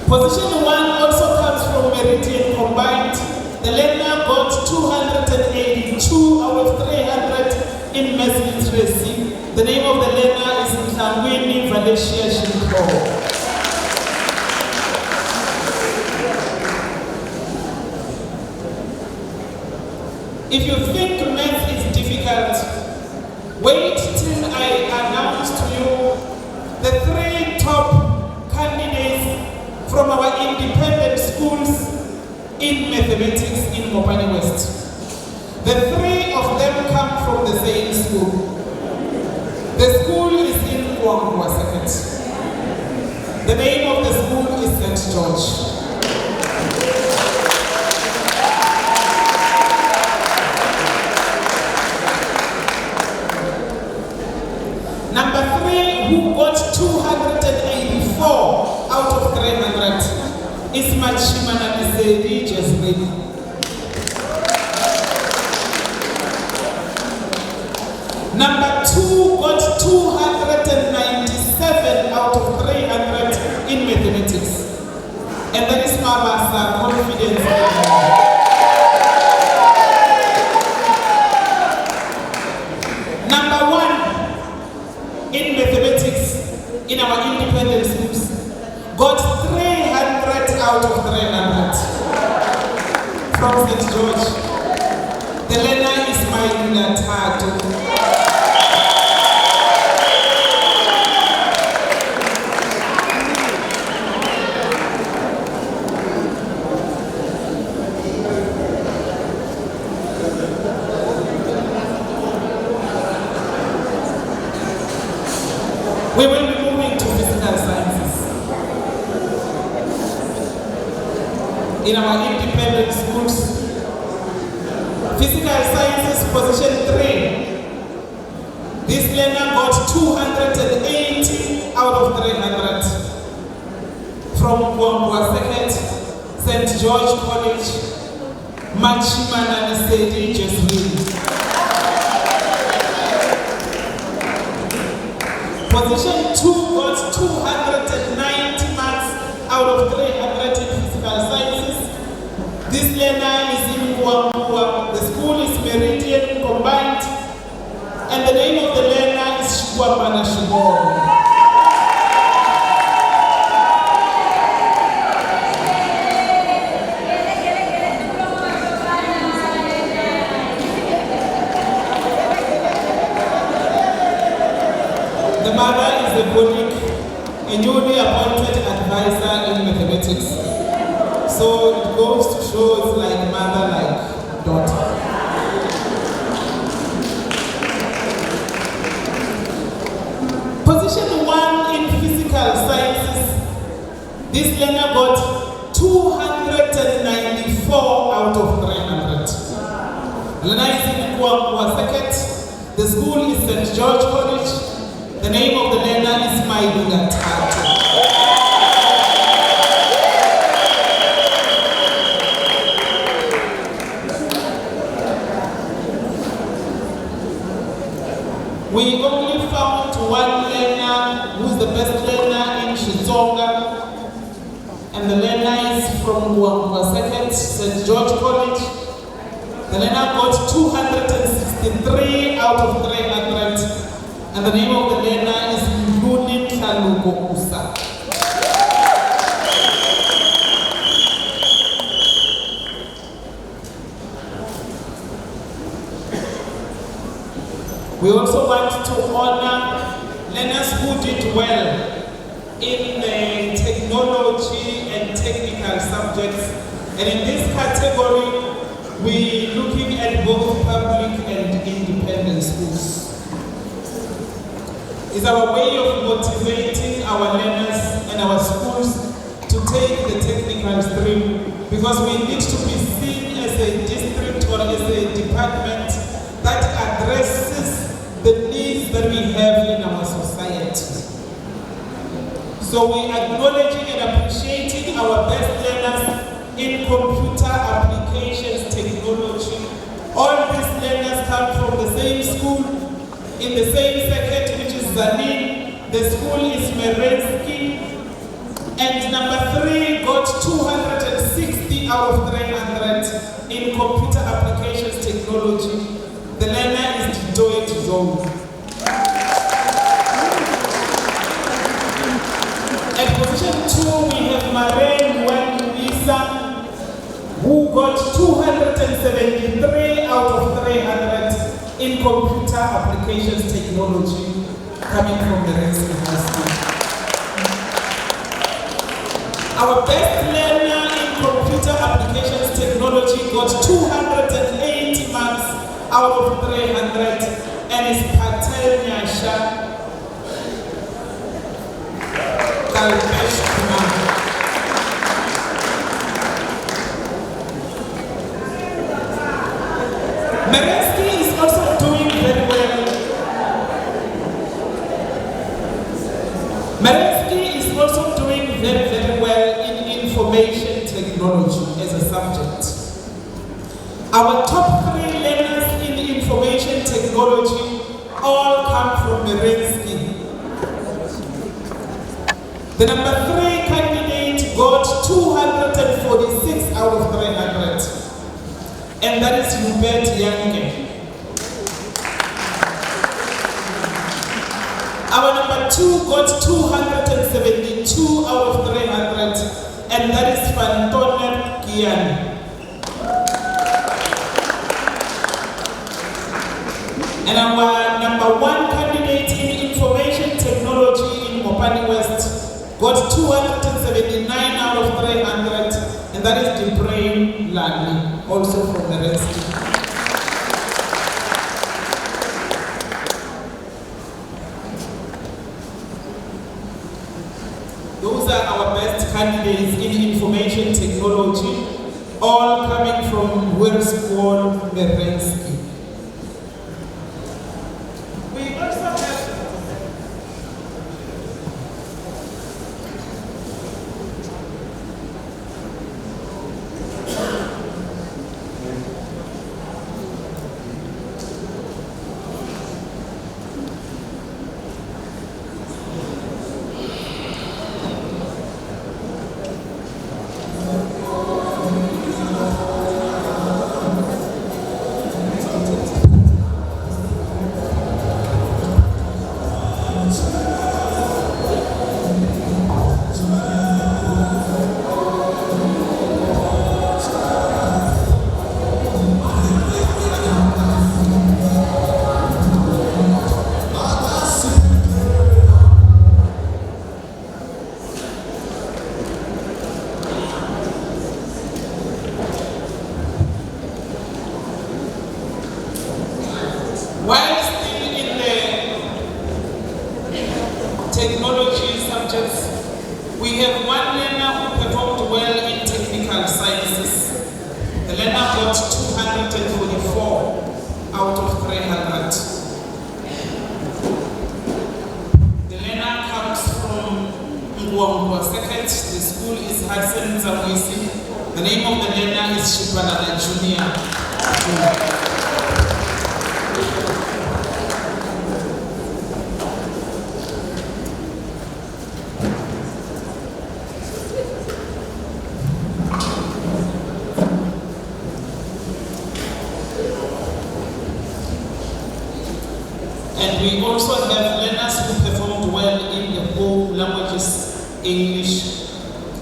Position 1 also comes from Meridian Combined. The learner got 282 out of 300 in math literacy. The name of the learner is Mtangwini Valencia Shiko. If you think math is difficult, wait till I announce to you the 3 top candidates from our independent schools in mathematics in Mopani West. The 3 of them come from the same school. The school is in Kuampua Second. The name of the school is St. George. Number 3, who got 284 out of 300, is Machimana Bisedi Jasmine. Number 2 got 297 out of 300 in mathematics. And that is Mabasa Confidence. Number 1 in mathematics in our independent schools got 300 out of 300 from St. George. The learner is Mailuna Tato. We will be moving to physical sciences. In our independent schools, physical sciences position 3. This learner got 280 out of 300 from Kuampua Second, St. George College, Machimana Nisedi Jasmine. Position 2 got 290 marks out of 300 in physical sciences. This learner is in Kuampua. The school is Meridian Combined. And the name of the learner is Shukwapana Shibor. The mother is a colleague, a newly appointed advisor in mathematics. So it goes to show it's like mother, like daughter. Position 1 in physical sciences, this learner got 294 out of 300. Learner is in Kuampua Second. The school is St. George College. The name of the learner is Mailuna Tato. We only found 1 learner who's the best learner in Shizonga, and the learner is from Kuampua Second, St. George College. The learner got 263 out of 300. And the name of the learner is Luni Tlaluko Usa. We also want to honor learners who did well in the technology and technical subjects. And in this category, we're looking at both public and independent schools. It's our way of motivating our learners and our schools to take the technical stream, because we need to be seen as a district or as a department that addresses the needs that we have in our society. So we acknowledging and appreciating our best learners in computer applications technology. All these learners come from the same school, in the same circuit, which is Zanin. The school is Merensky. And number 3 got 260 out of 300 in computer applications technology. The learner is Doit Zone. At position 2, we have Maren Luisa, who got 273 out of 300 in computer applications technology, coming from the Renski High School. Our best learner in computer applications technology got 280 marks out of 300, and is Patel Nyasha Kalpesh Kumar. Merensky is also doing very well. Merensky is also doing very, very well in information technology as a subject. Our top 3 learners in information technology all come from Merensky. The number 3 candidate got 246 out of 300, and that is Hubert Yange. Our number 2 got 272 out of 300, and that is Fantonet Kian. And our number 1 candidate in information technology in Mopani West got 279 out of 300, and that is Debrain Lani, also from the Rescue. Those are our best candidates in information technology, all coming from Wilsborn, Merensky. We also have while still in the technology subjects, we have one learner who performed well in technical sciences. The learner got 244 out of 300. The learner comes from Ngwangwa Second. The school is Hudson Zamwisi. The name of the learner is Shibanana Junior. And we also have learners who performed well in the home languages, English,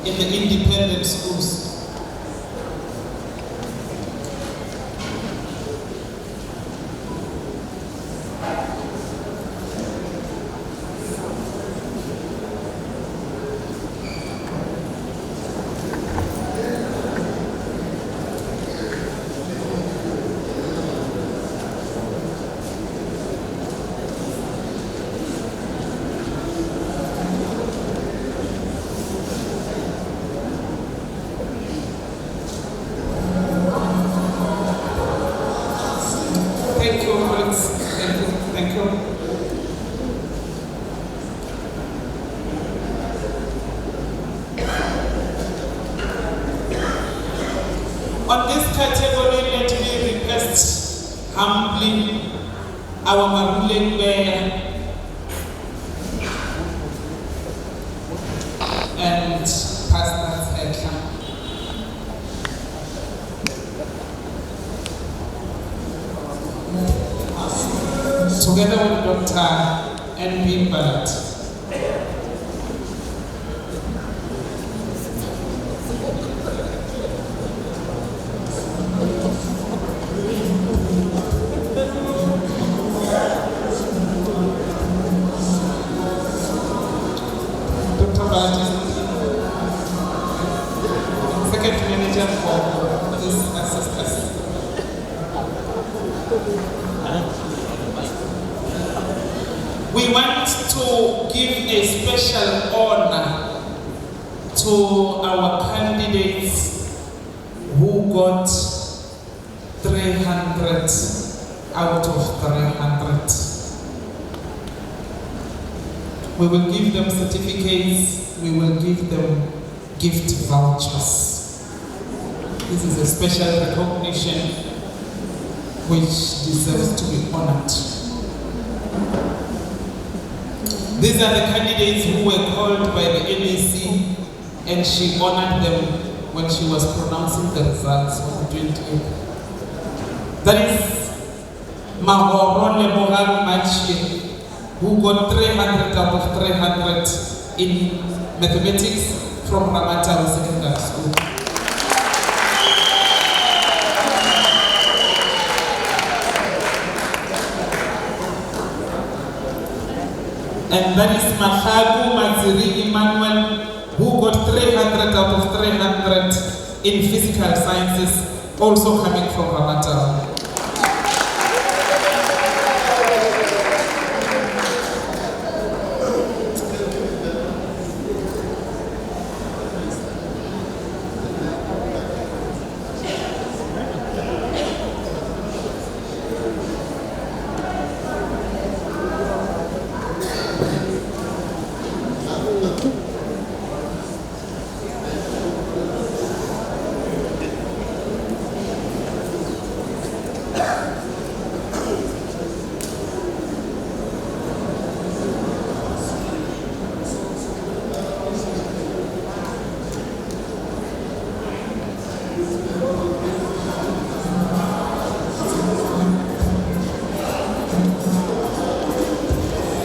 in the independent schools. Thank you, colleagues. Thank you. On this category, let me request humbly our Maruleng Mayor and Pastors Edla. Together with Dr. N.B. Ballard. Dr. Ballard is second manager for this assistance. We want to give a special honor to our candidates who got 300 out of 300. We will give them certificates, we will give them gift vouchers. This is a special recognition which deserves to be honored. These are the candidates who were called by the NEC, and she honored them when she was pronouncing the results on the 28th. That is Mahoro Lebogang Machie, who got 300 out of 300 in mathematics from Ramata Secondary School. And that is Mahagu Maziri Emmanuel, who got 300 out of 300 in physical sciences, also coming from Ramata.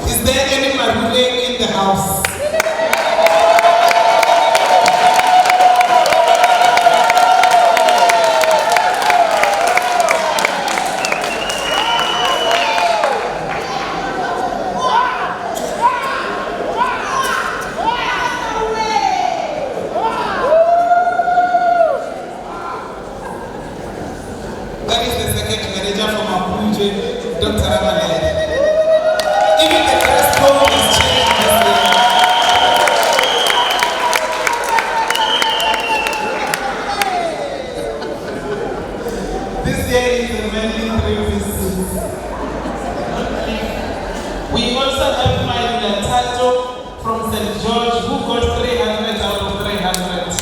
Is there any Maruleng in the house? That is the second manager from Apunje, Dr. Ramalai. Even the dress code is changed this year. This year is the many pieces. We also have Maria Tato from St. George, who got 300 out of 300.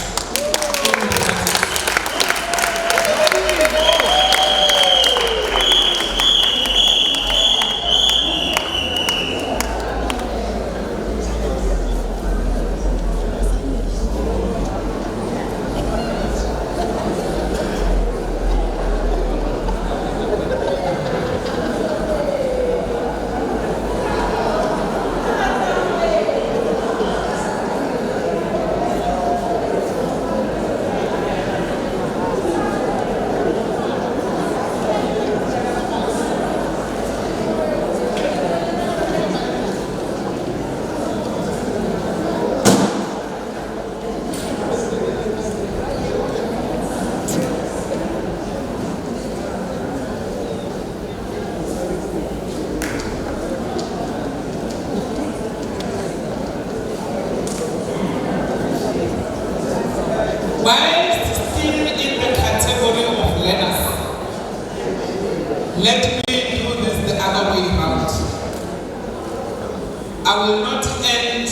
I will not end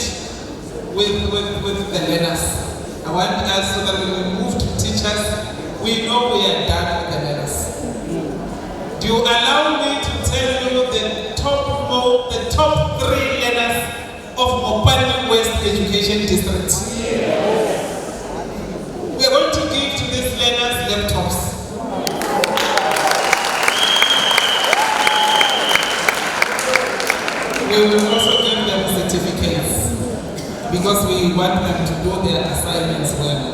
with the learners. I want us so that when we move to teachers, we know we are done with the learners. Do you allow me to tell you the top 3 learners of Mopani West Education District? We are going to give to these learners laptops. We will also give them certificates because we want them to do their assignments well.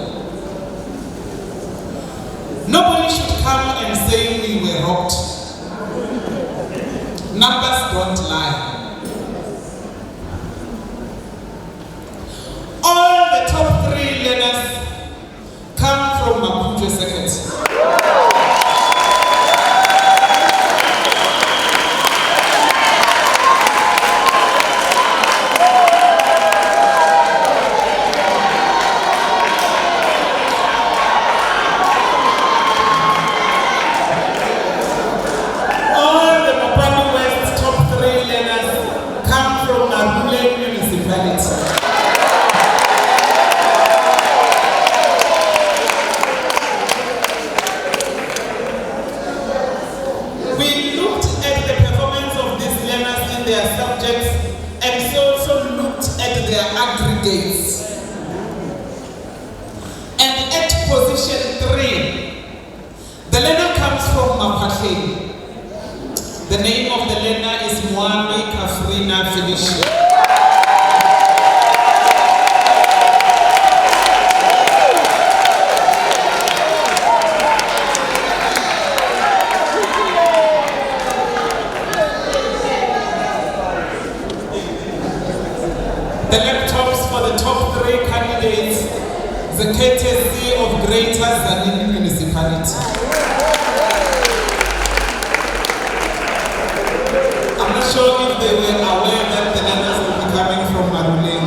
Nobody should come and say we were robbed. Numbers don't lie. All the top 3 learners come from Maputo Second. The name of the learner is Mwami Kafrina Felicia. The laptops for the top 3 candidates is a courtesy of Greater Zanin Municipality. I'm not sure if they were aware that the learners will be coming from Maruleng.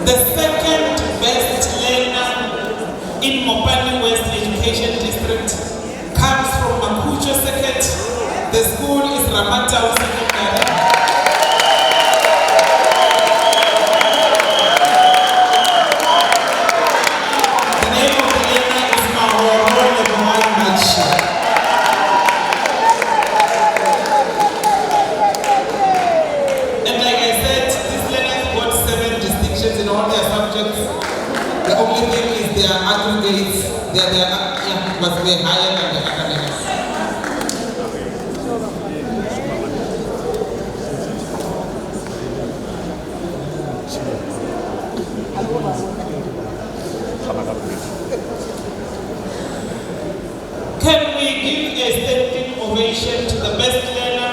The second best learner in Mopani West Education District comes from Maputo Second. The school is Ramatau Secondary. The name of the learner is Mahoro Lemohan Machi. And like I said, these learners got 7 distinctions in all their subjects. The only thing is their aggregates, must be higher than the academics. Can we give a standing ovation to the best learner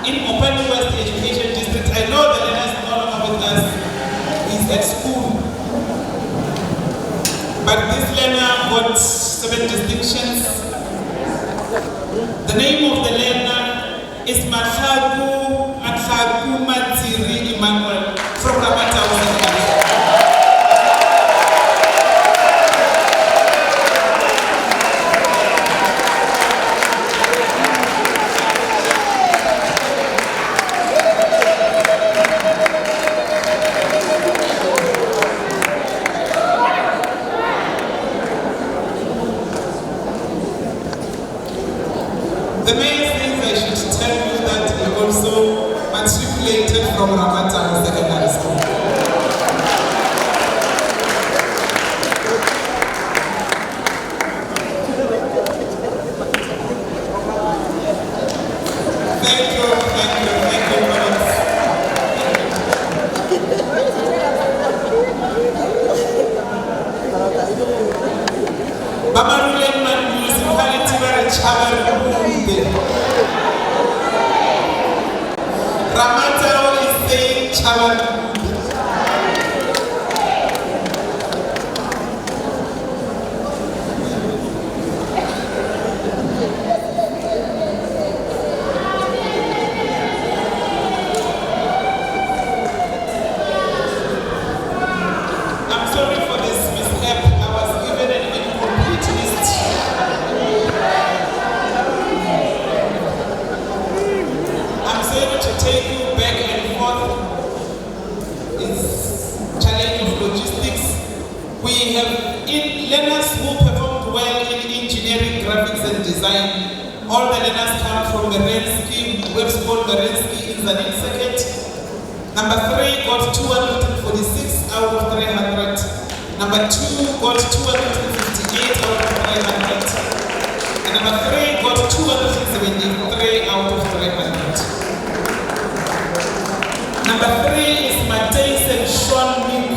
in Mopani West Education District? I know the learner is no longer with us. He's at school. But this learner got 7 distinctions. The name of the learner is Mathaku Matsiri Emmanuel from Ramatau Secondary. The main thing I should tell you that we also matriculated from Ramatau Secondary School. Thank you, colleagues. Bamarulen Municipality were Tshaba. Ramatau is saying Tshaba. take you back and forth. It's challenge of logistics. We have learners who performed well in engineering, graphics and design. All the learners come from Merensky, Web School Merensky in Zanin Circuit. Number 3 got 246 out of 300. Number 2 got 258 out of 300. And number 3 got 273 out of 300. Number 3 is Mateus and Sean Nick,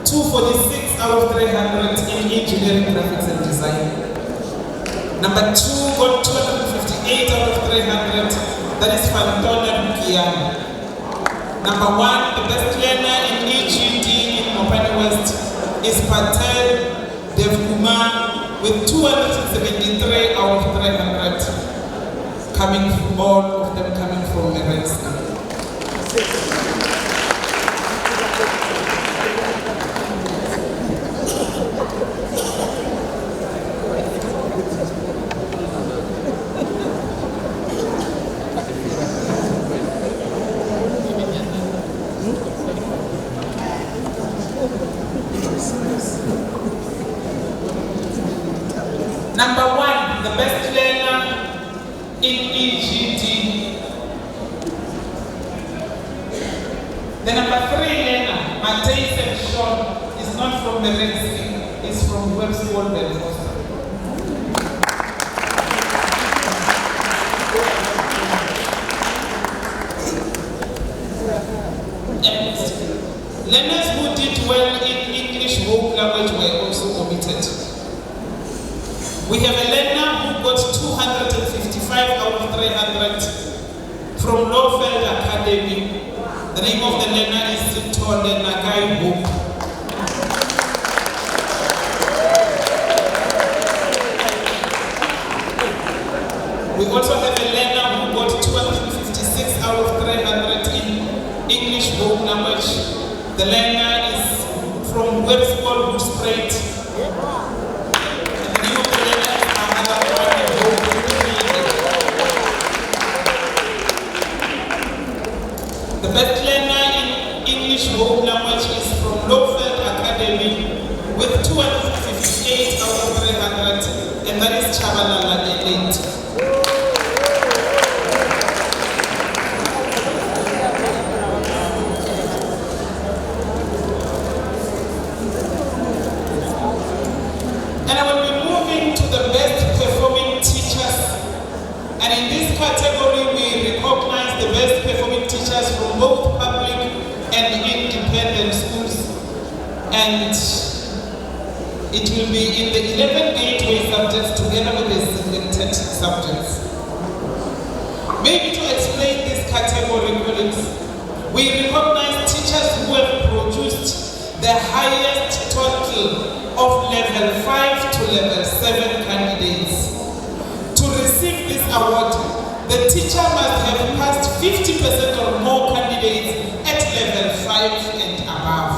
246 out of 300 in engineering, graphics and design. Number 2 got 258 out of 300, that is Fantona Kian. Number 1, the best learner in EGD in Mopani West is Patel Devkumar with 273 out of 300, all of them coming from Merenska. Number 1, the best learner in EGD. The number 3 learner, Mateus and Sean, is not from Merensky, it's from Web School Belfast. And learners who did well in English home language were also omitted. We have a learner who got 255 out of 300 from Lowfeld Academy. The name of the learner is Sitole Nagai Book. We also have a learner who got 256 out of 300 in English home language. The learner is from Web School Hoedspruit. The best learner in English home language is from Lowfeld Academy with 258 out of 300, and that is Tshaba. And I will be moving to the best performing teachers, and in this category we recognize the best performing teachers from both public and independent schools, and it will be in the 11 gateway subjects together with the selected subjects. Maybe to explain this category, colleagues, we recognize teachers who have produced the highest total of level 5 to level 7 candidates. To receive this award, the teacher must have passed 50% or more candidates at level 5 and above.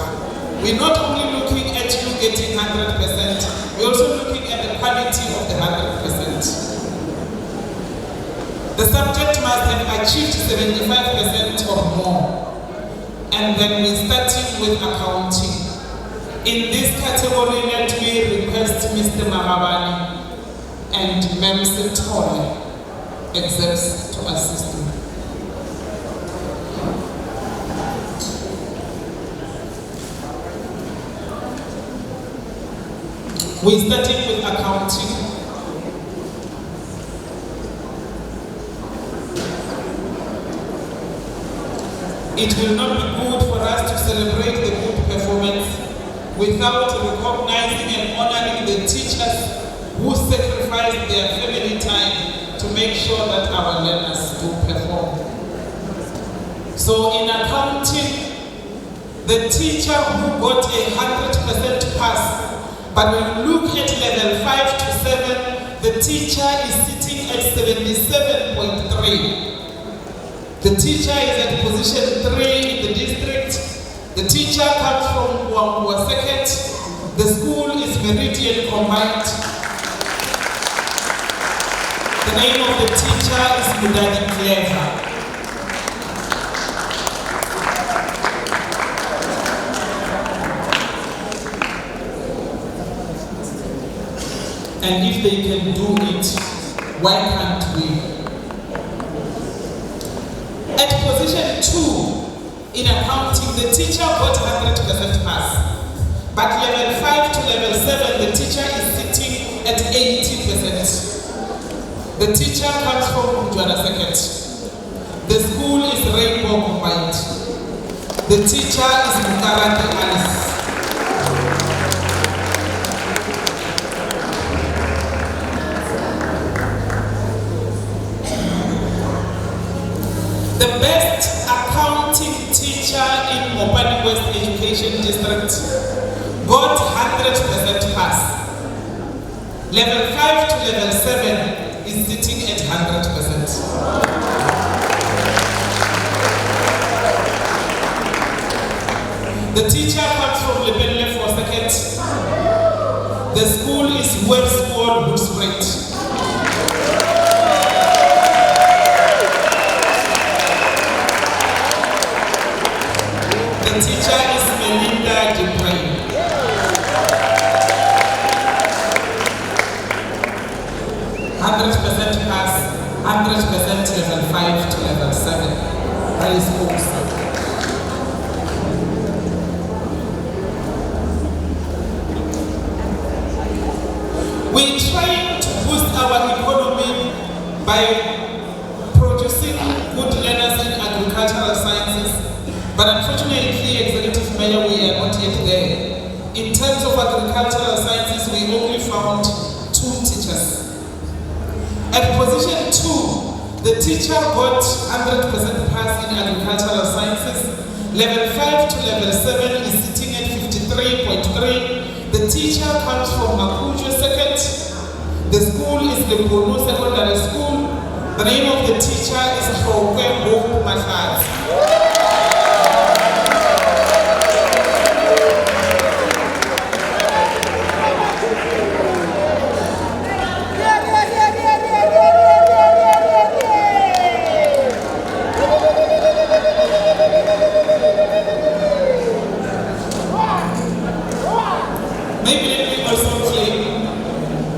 We're not only looking at you getting 100%, we're also looking at the quality of the 100%. The subject must have achieved 75% or more. And then we're starting with accounting. In this category, let me request Mr. Mahabani and Ma'am Sitole exams to assist me. We're starting with accounting. It will not be good for us to celebrate the good performance without recognizing and honoring the teachers who sacrificed their family time to make sure that our learners do perform. So in accounting, the teacher who got 100% pass, but when you look at level 5 to 7, the teacher is sitting at 77.3. The teacher is at position 3 in the district. The teacher comes from Wangwa Second. The school is Meridian Combined. The name of the teacher is Mudadi Clever. And if they can do it, why can't we? At position 2 in accounting, the teacher got 100% pass. But level 5 to level 7, the teacher is sitting at 80%. The teacher comes from Joanna Second. The school is Rainbow Combined. The teacher is Mukarati Alice. The best accounting teacher in Mopani West Education District got 100% pass. Level 5 to level 7 is sitting at 100%. The teacher comes from Lepelle for second. The school is Westport Bushbridge. The teacher is Melinda Dupree. Pass, 100% level 5 to level 7. That is awesome. We're trying to boost our economy by producing good learners in agricultural sciences. But unfortunately, Executive Mayor, we are not yet there. In terms of agricultural sciences, we only found 2 teachers. At position 2, the teacher got 100% pass in agricultural sciences. Level 5 to level 7 is sitting at 53.3. The teacher comes from Makujo Second. The school is the Bono Secondary School. The name of the teacher is Hope Mathas. Maybe let me also claim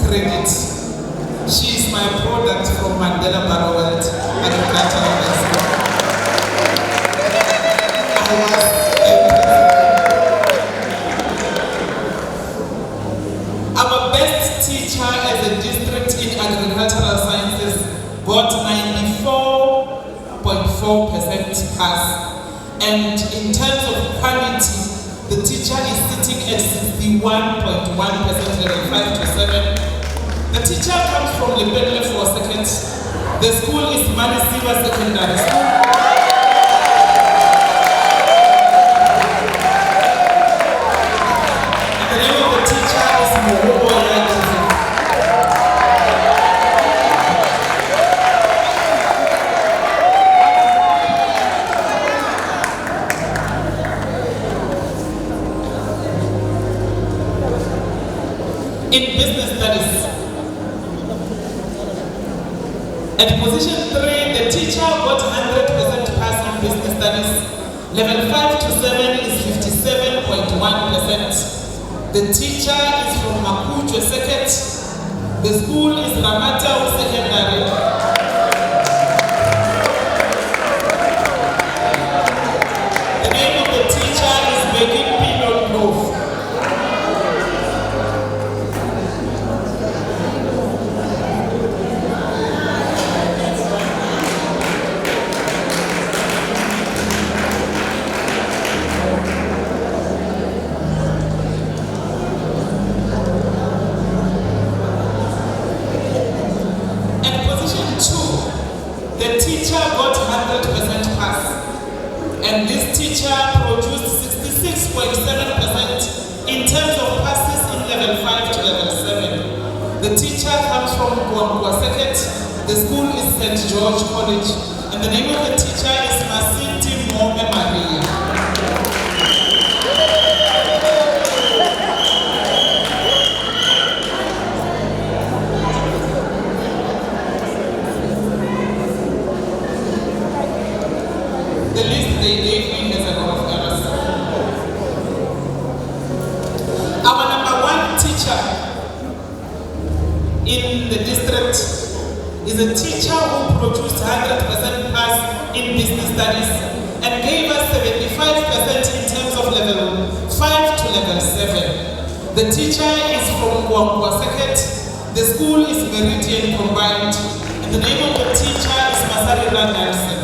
credit. She is my product from Mandela Barrowelt Agricultural High School. Our best teacher as a district in agricultural sciences got 94.4% pass. And in terms of quality, the teacher is sitting at 61.1% level 5 to 7. The teacher comes from Lepelle for second. The school is Manisiva Secondary School. And the name of the teacher is Mohobo Yagisi. In business studies, at position 3, the teacher got 100% pass in business studies. Level 5 to 7 is 57.1%. The teacher is from Makujo Second. The school is Ramata Secondary. The name of the teacher is Begin Pinot Grove. The teacher got 100% pass, and this teacher produced 66.7% in terms of passes in level 5 to level 7. The teacher comes from Guangua Second. The school is St. George College, and the name of the teacher is Masinti Mome Maria. The list they gave me has a lot of errors. Our number 1 teacher is a teacher who produced 100% pass in business studies and gave us 75% in terms of level 5 to level 7. The teacher is from Seket. The school is Meridian combined. And the name of the teacher is Masarira Nelson.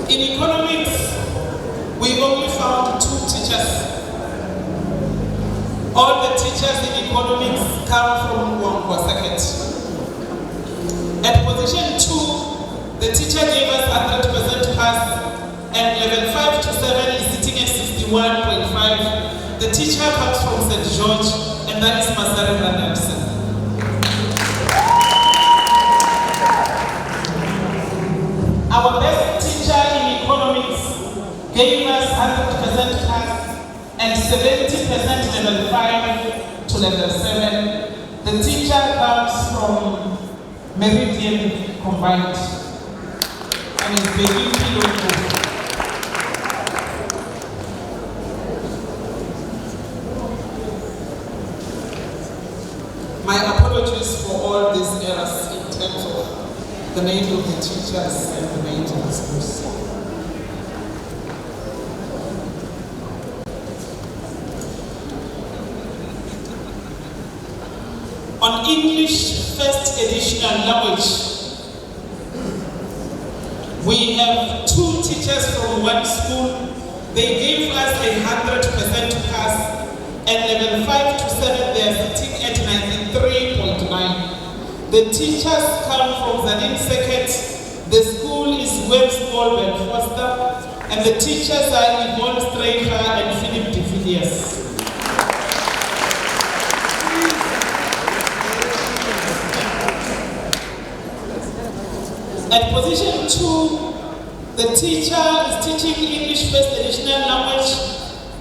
In economics, we only found 2 teachers. All the teachers in economics come from Seket. At position 2, the teacher gave us 100% pass, and level 5 to 7 is sitting at 61.5. The teacher comes from St. George, and that is Masarira Nelson. Our best teacher in economics gave us 100% pass and 70% level 5 to level 7. The teacher comes from Meridian combined and is very local. My apologies for all these errors in terms of the name of the teachers and the names of the schools. On English first edition language, we have 2 teachers from one school. They gave us 100% pass, and level 5 to 7 they are sitting at 93.9. The teachers come from Zanin Seket. The school is Websmall and Foster, and the teachers are Yvonne Straker and Philip de Villiers. At position 2, the teacher is teaching English first additional language,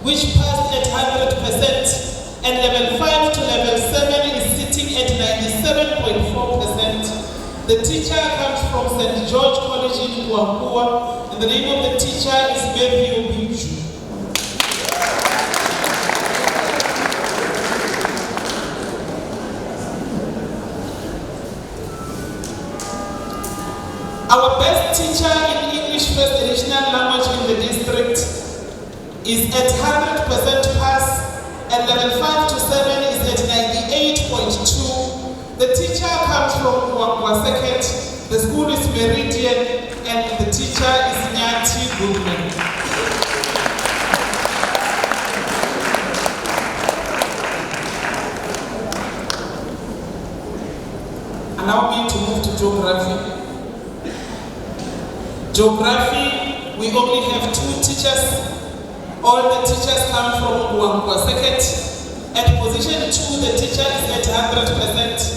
which passed at 100%, and level 5 to level 7 is sitting at 97.4%. The teacher comes from St. George College in Kuakua, and the name of the teacher is Matthew Biju. Our best teacher in English first additional language in the district is at 100% pass, and level 5 to 7 is at 98.2. The teacher comes from Seket. The school is Meridian, and the teacher is Nyati Goodman. Allow me to move to geography. Geography, we only have 2 teachers. All the teachers come from Seket. At position 2, the teacher is at 100%.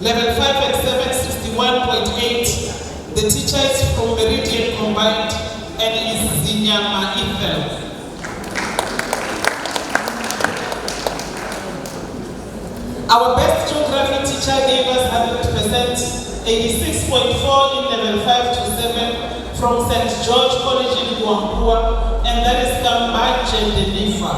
Level 5 and 7, 61.8. The teacher is from Meridian combined and is Zinyama Ethel. Our best geography teacher gave us 100%, 86.4 in level 5 to 7 from St. George College in Kuampua, and that is Kambache Denifa.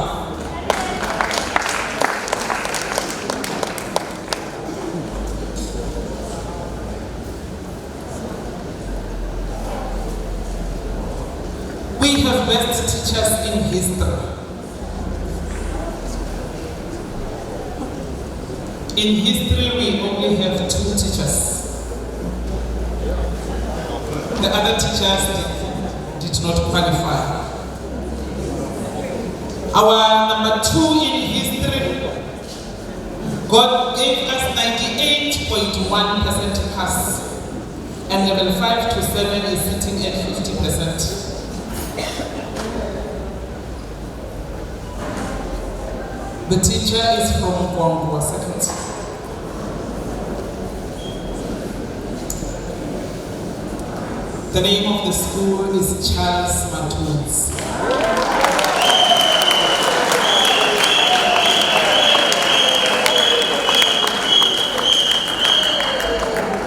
We have best teachers in history. In history, we only have 2 teachers. The other teachers did not qualify. Our number 2 in history, God gave us 98.1% pass, and level 5 to 7 is sitting at 50%. The teacher is from Seket. The name of the school is Charles Matuns.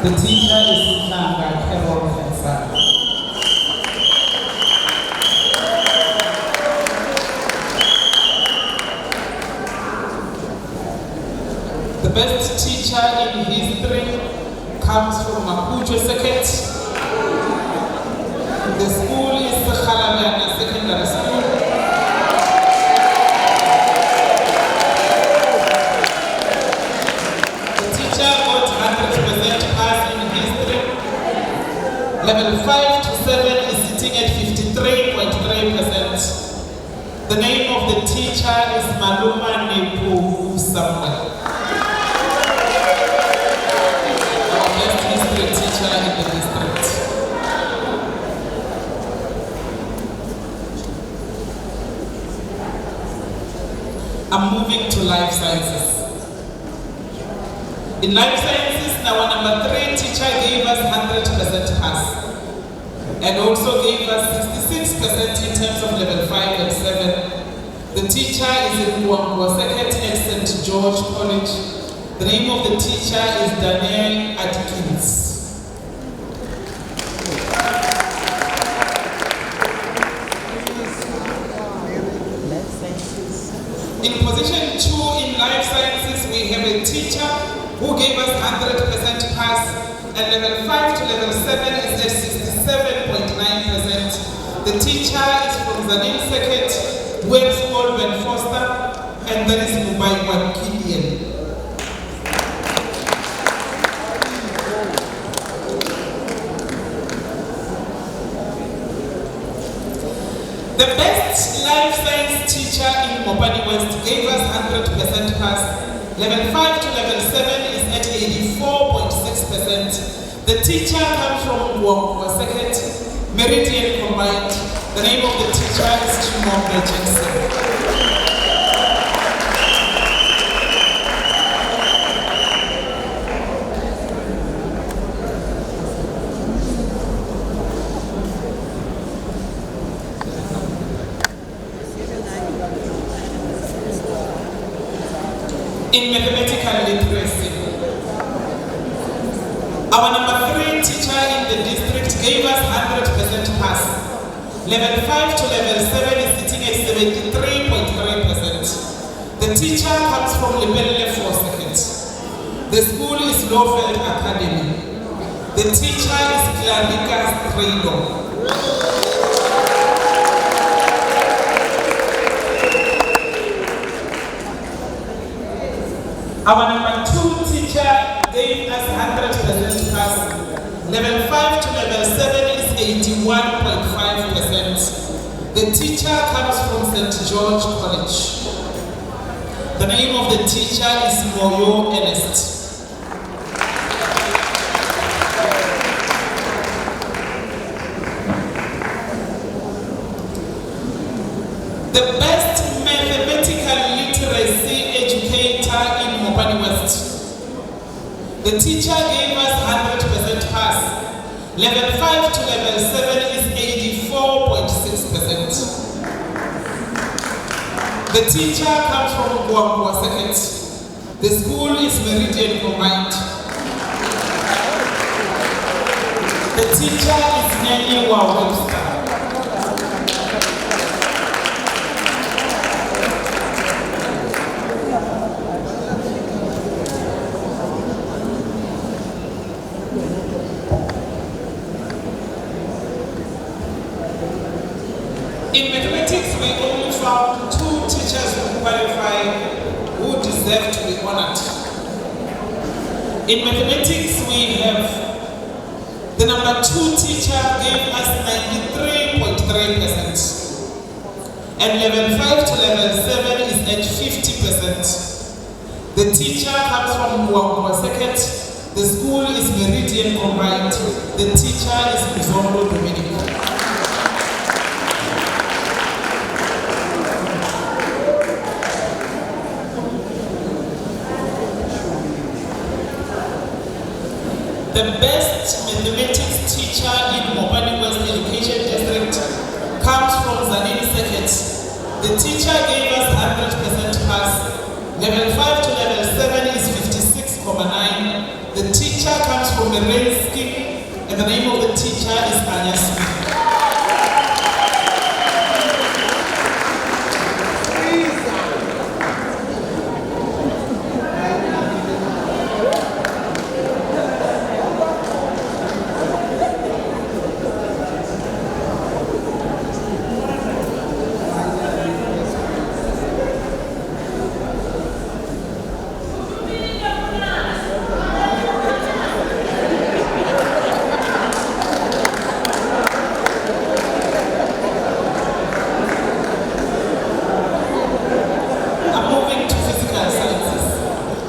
The teacher is Nanga Carol Hansana. The best teacher in history comes from Maputo Circuit. The school is the Khalabana Secondary School. The teacher got 100% pass in history. Level 5 to 7 is sitting at 53.3%. The name of the teacher is Maluma Nepu Samuel. Teacher in the district. I'm moving to life sciences. In life sciences, our number 3 teacher gave us 100% pass and also gave us 66% in terms of level 5 and 7. The teacher is in Second at St. George College. The name of the teacher is Daniel Atkins. In position 2 in life sciences, we have a teacher who gave us 100% pass, and level 5 to level 7 is at 67.9%. The teacher is from Zanin Circuit, Wells Goldman Foster, and that is Mumbai Killian. The best life science teacher in Mopani West gave us 100% pass. Level 5 to level 7 is at 84.6%. The teacher comes from Second, Meridian Combined. The name of the teacher is Chimombe Jackson. In mathematical literacy, our number 3 teacher in the district gave us 100% pass. Level 5 to level 7 is sitting at 73.3%. The teacher comes from Lebelle 4 seconds. The school is Lowfeld Academy. The teacher is Clarika Strelo. Our number 2 teacher gave us 100% pass. Level 5 to level 7 is 81.5%. The teacher comes from St. George College. The name of the teacher is Moyo Ernest. The best mathematical literacy educator in Mopani West. The teacher gave us 100% pass. Level 5 to level 7 is 84.6%. The teacher comes from Guangua Second. The school is Meridian Combined. The teacher is Nyanyewa Webster. In mathematics, we only found 2 teachers who qualify, who deserve to be honored. In mathematics, we have the number 2 teacher gave us 93.3%. And level 5 to level 7 is at 50%. The teacher comes from Guangua Second. The school is Meridian Combined. The teacher is Mzondo Dominic. The The best mathematics teacher in Mopani West Education District comes from Zanini Seket. The teacher gave us 100% pass. Level 5 to level 7 is 56.9. The teacher comes from Merenski, and the name of the teacher is Anya Smith.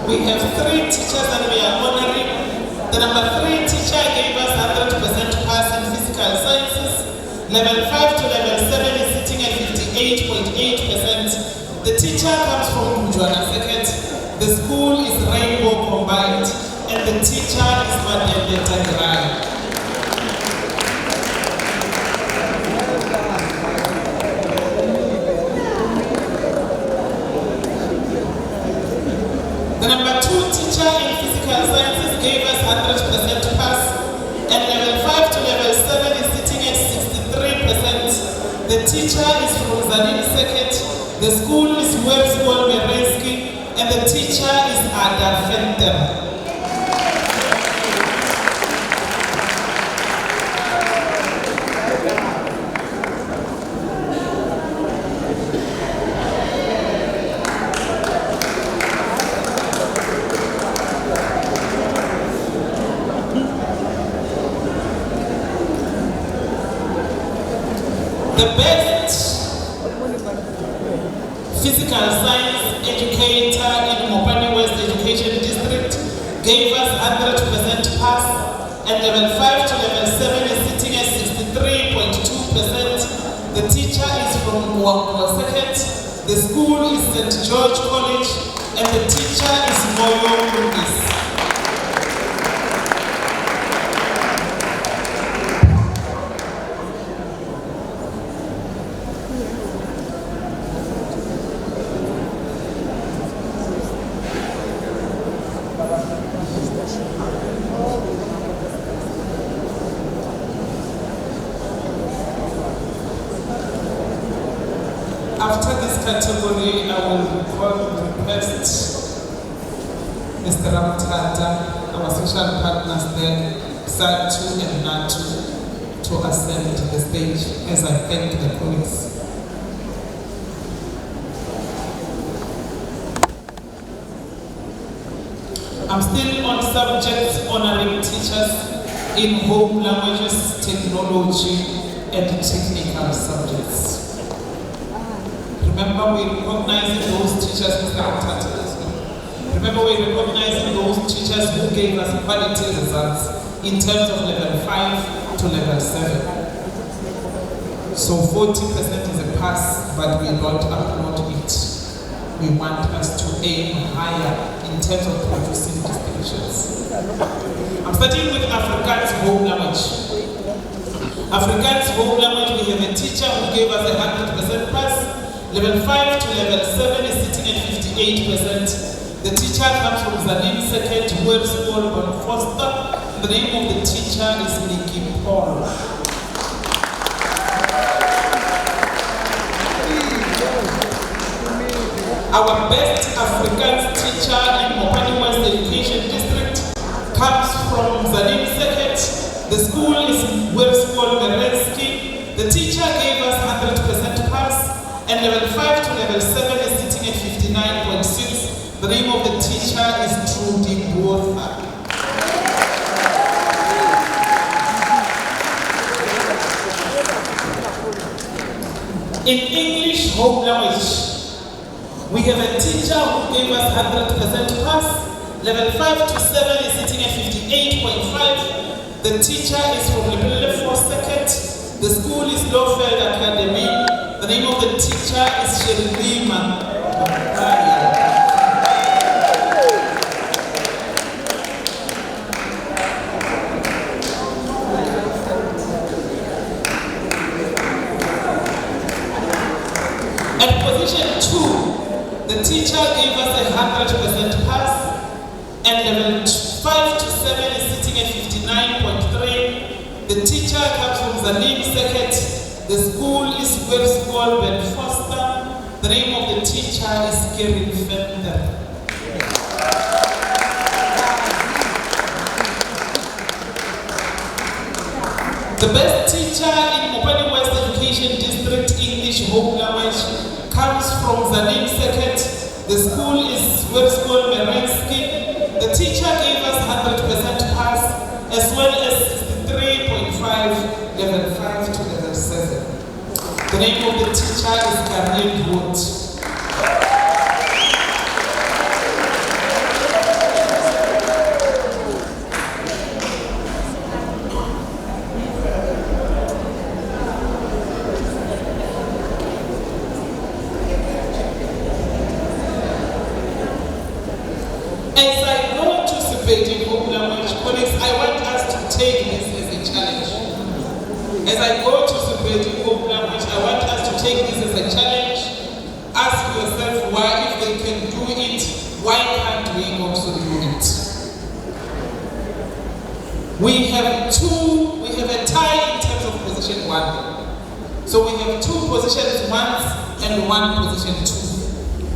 We have 3 teachers that we are honoring. The number 3 teacher gave us 100% pass in physical sciences. Level 5 to level 7 is sitting at 58.8%. The teacher comes from Mujwana Seket. The school is Rainbow Combined, and the teacher is Madame Tagirai. The number 2 teacher in physical sciences gave us 100% pass, and level 5 to level 7 is sitting at 63%. The teacher is from Zanini Seket, the school is Webschool Merenski, and the teacher is Ada Fenter. The best physical science educator in Mopani West Education District gave us 100% pass, and level 5 to level 7 is sitting at 63.2%. The teacher is from Mwakwa Seket, the school is St. George College, and the teacher is Moyo Lugis. After this category, I will request Mr. Ramtata, our social partners there, Satu and Natu, to ascend to the stage as I thank the colleagues. I'm still on subjects honoring teachers in home languages, technology, and technical subjects. Remember, we're recognizing those teachers, Mr. Ramtata. Remember, we're recognizing those teachers who gave us quality results in terms of level 5 to level 7. So 40% is a pass, but we don't applaud it. We want us to aim higher in terms of producing distinctions. I'm starting with Afrikaans home language. Afrikaans home language, we have a teacher who gave us 100% pass. Level 5 to level 7 is sitting at 58%. The teacher comes from Zanini Seket, Webschool on Foster. The name of the teacher is Nikki Paul. Our best Afrikaans teacher in Mopani West Education District comes from Zanini Seket. The school is Webschool Merenski. The teacher gave us 100% pass, and level 5 to level 7 is sitting at 59.6. The name of the teacher is Trudy Botha. In English home language, we have a teacher who gave us 100% pass. Level 5 to 7 is sitting at 58.5. The teacher is from Lepelele 4 Seket. The school is Lowfeld Academy. The name of the teacher is Sherima. the teacher gave us a 100% pass, and level 5 to 7 is sitting at 59.3. The teacher comes from Zanin Seket. The school is West School Ben Foster. The name of the teacher is Kevin Fender. The best teacher in Mopani West Education District English Home Language comes from Zanin Seket. The school is West School Merensky. The teacher gave us 100% pass as well as 63.5, level 5 to level 7. The name of the teacher is Gabriel Wood. As I go to Sepeti Home Language Colleagues, I want us to take this as a challenge. As I go to Sepeti Home Language, I want us to take this as a challenge. Ask yourself why, if they can do it, why can't we also do it? We have a tie in terms of position 1. So we have 2 positions 1 and 1 position 2.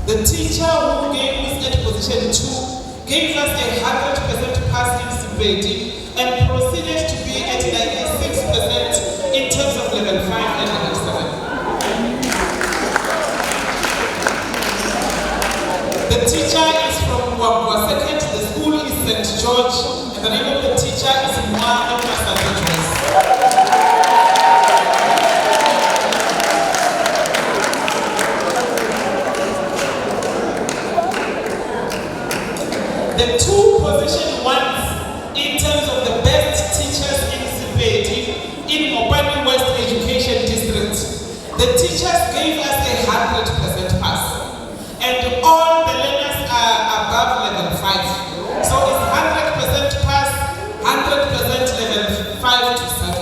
The teacher who gave us at position 2 gave us a 100% pass in Sepeti and proceeded to be at 96% in terms of level 5 and level 7. The teacher is from Wambua Second, the school is St. George, and the name of the teacher is Mwana Massachusetts. The 2 position 1s in terms of the best teachers in Sepeti in Mopani West Education District, the teachers gave us a 100% pass, and all the learners are above level 5. So it's 100% pass, 100% level 5 to 7.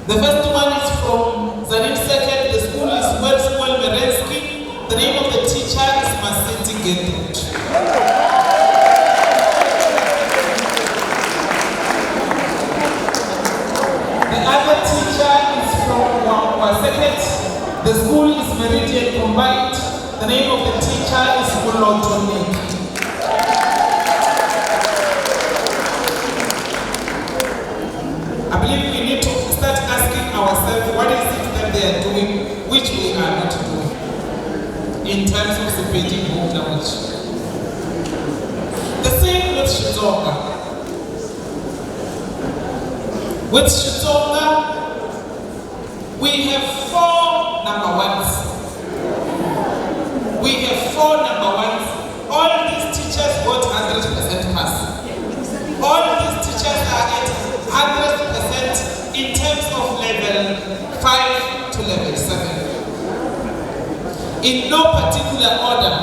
The first one is from Zanin Seket. The school is West School Merensky. The name of the teacher is Masiti Gertrude. The other teacher is from Wambua Seket. The school is Meridian Combined. The name of the teacher is Mulotonik. I believe we need to start asking ourselves what is it that they are doing which we are not doing in terms of Sepeti Home Language. The same with Shitsonga. With Shitsonga, we have 4 number 1s. We have 4 number 1s. All these teachers got 100% pass. All these teachers are at 100% in terms of level 5 to level 7. In no particular order,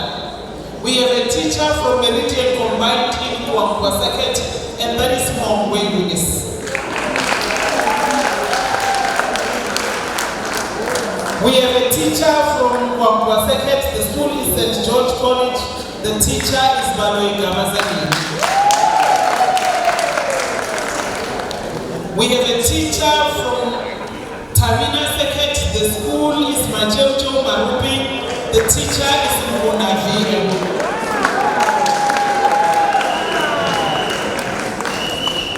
we have a teacher from Meridian Combined in Wambua Seket, and that is Mongwe Yunis. We have a teacher from Wambua Seket. The school is St. George College. The teacher is Baloi Gamazani. We have a teacher from Tamina Seket. The school is Majojo Marupi. The teacher is Munaviro.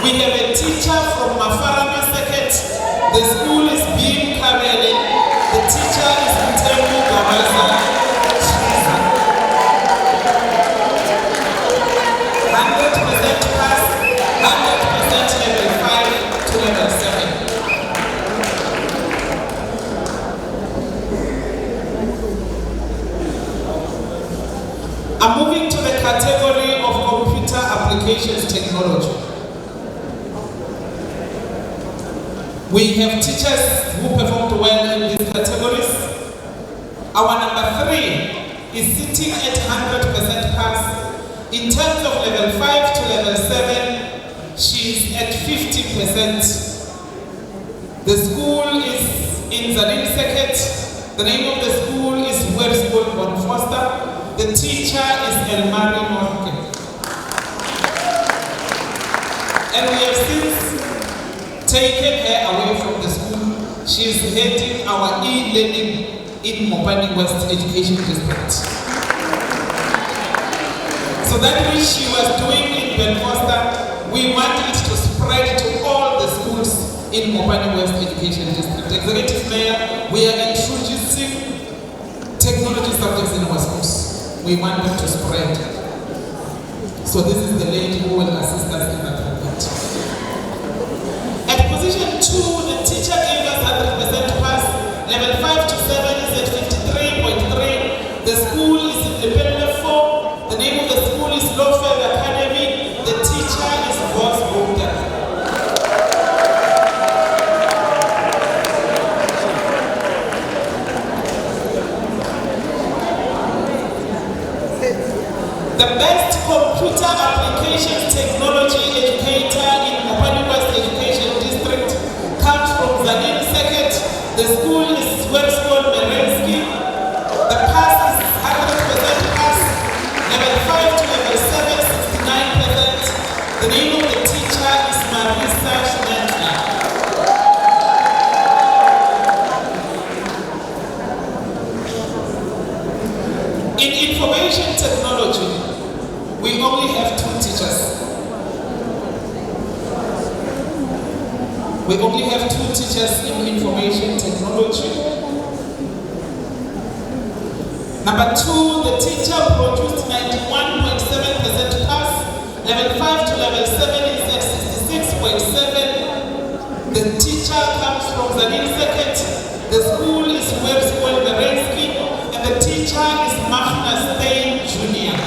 We have a teacher from Mafarame Seket. The school is Bim Karele. The teacher is Ntemu Gabaza. 100% pass, 100% level 5 to level 7. I'm moving to the category of computer applications technology. We have teachers who performed well in these categories. Our number 3 is sitting at 100% pass. In terms of level 5 to level 7, she's at 50%. The school is in Zanin Seket. The name of the school is Westwood Bon Foster. The teacher is Elmari Norke. And we have since taken her away from the school. She is heading our e-learning in Mopani West Education District. So that which she was doing in Ben Foster, we want it to spread to all the schools in Mopani West Education District. Executive Mayor, we are introducing technology subjects in our schools. We want them to spread. So this is the lady who will assist us in that regard. At position 2, the teacher gave us 100% pass. Level 5 to 7 is at 53.3. The school is in level 4. The name of the school is Lowfield Academy. The teacher is Boss Bode. The best computer applications technology educator in Mopani West Education District comes from Zanin Seket. The school is Westwood Berensky. The pass is 100% pass. Level 5 to level 7, 69%. The name of the teacher is Marisa Schnettler. In information technology, we only have 2 teachers. We only have 2 teachers in information technology. Number 2, the teacher produced 91.7% pass. Level 5 to level 7 is at 66.7. The teacher comes from Zanin Seket. The school is Webschool Berensky. And the teacher is Magna Stein Jr.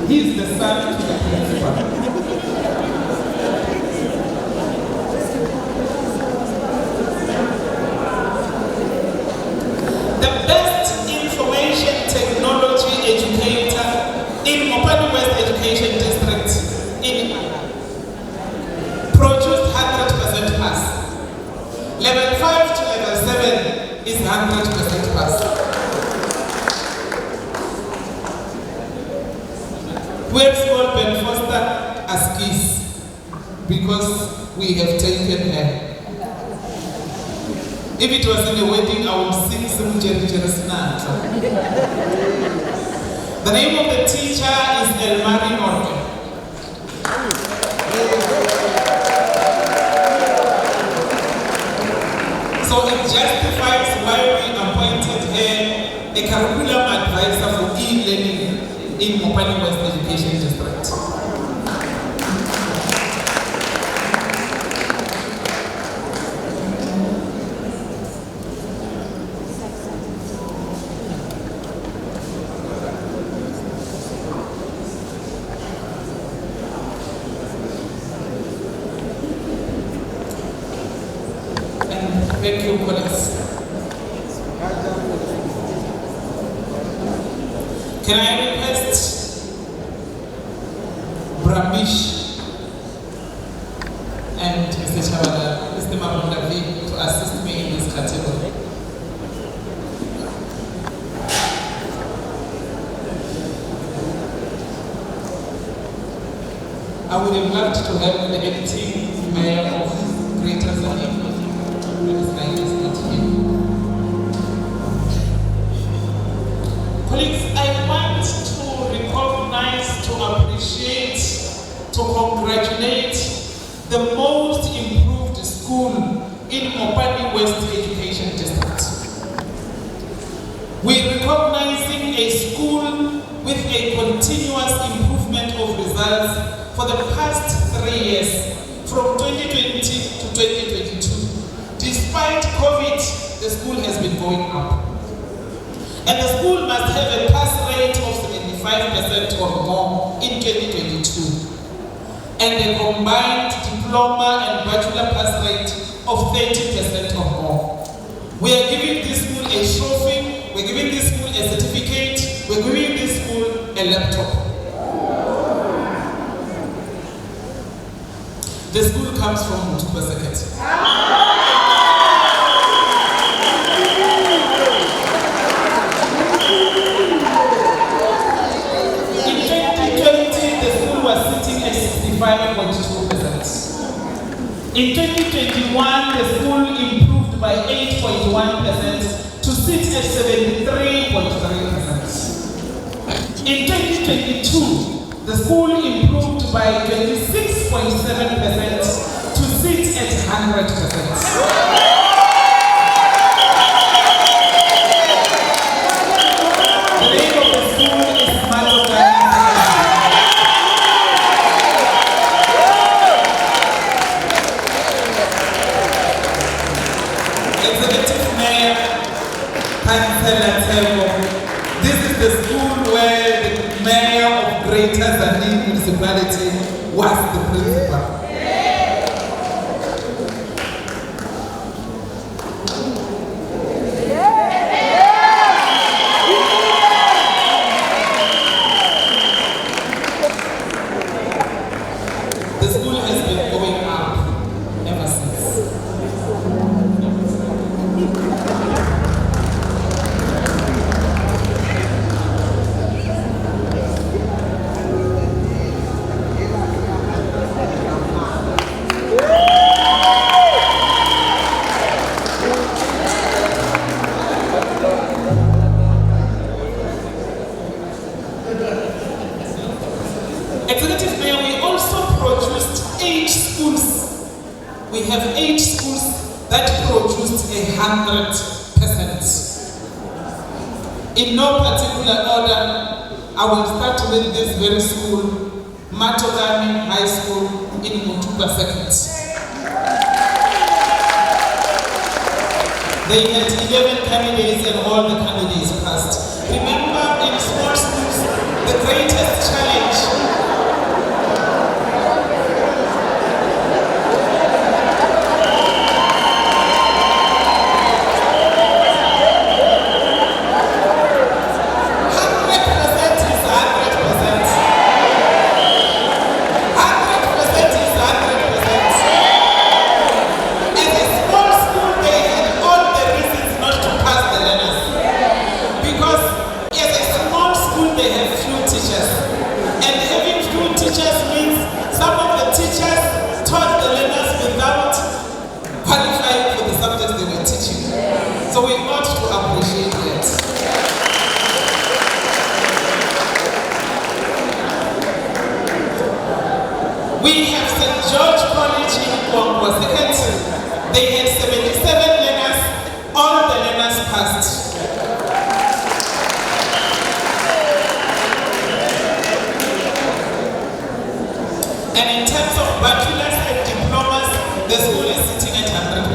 He is the son to the principal. The best information technology educator in Mopani West Education District produced 100% pass. Level 5 to level 7 is 100% pass. We've called Ben Foster as keys because we have taken her. If it was in a wedding, I would sing some Jerry Snat. The name of the teacher is Elmari Norke. So it justifies why we appointed her a curriculum advisor for e-learning in Mopani West Education District. And thank you, colleagues. Can I request Bramish and Mr. Tshaba, Mr. Marundavi to assist me in this category? I would have loved to have the acting mayor of Greater Zanin. Colleagues, I want to recognize, to appreciate, to congratulate the most improved school in Mopani West Education District. We're recognizing a school with a continuous improvement of results for the past 3 years, from 2020 to 2022. Despite COVID, the school has been going up. And the school must have a pass rate of 75% or more in 2022. And a combined diploma and bachelor pass rate of 30% or more. We are giving this school a trophy, we're giving this school a certificate, we're giving this school a laptop. comes from Mutuba Second. In 2020, the school was sitting at 65.2%. In 2021, the school improved by 8.1% to sit at 73.3%. In 2022, the school improved by 26.7% to sit at 100%. The name of the school is Mopani. Executive Mayor, Councillor Tshaba, this is the school where the mayor of Greater Zanin Municipality was the principal. The school has been going up ever since. Executive Mayor, we also produced 8 schools. We have 8 schools that produced 100%. In no particular order, I will start with this very school, Matogani High School in Mutuba Second. They had 11 candidates and all the candidates passed. Remember, in small schools, the greatest challenge so we ought to appreciate it. We have St. George College in Kwangwa Second. They had 77 learners, all the learners passed. And in terms of bachelors and diplomas, the school is sitting at 100%.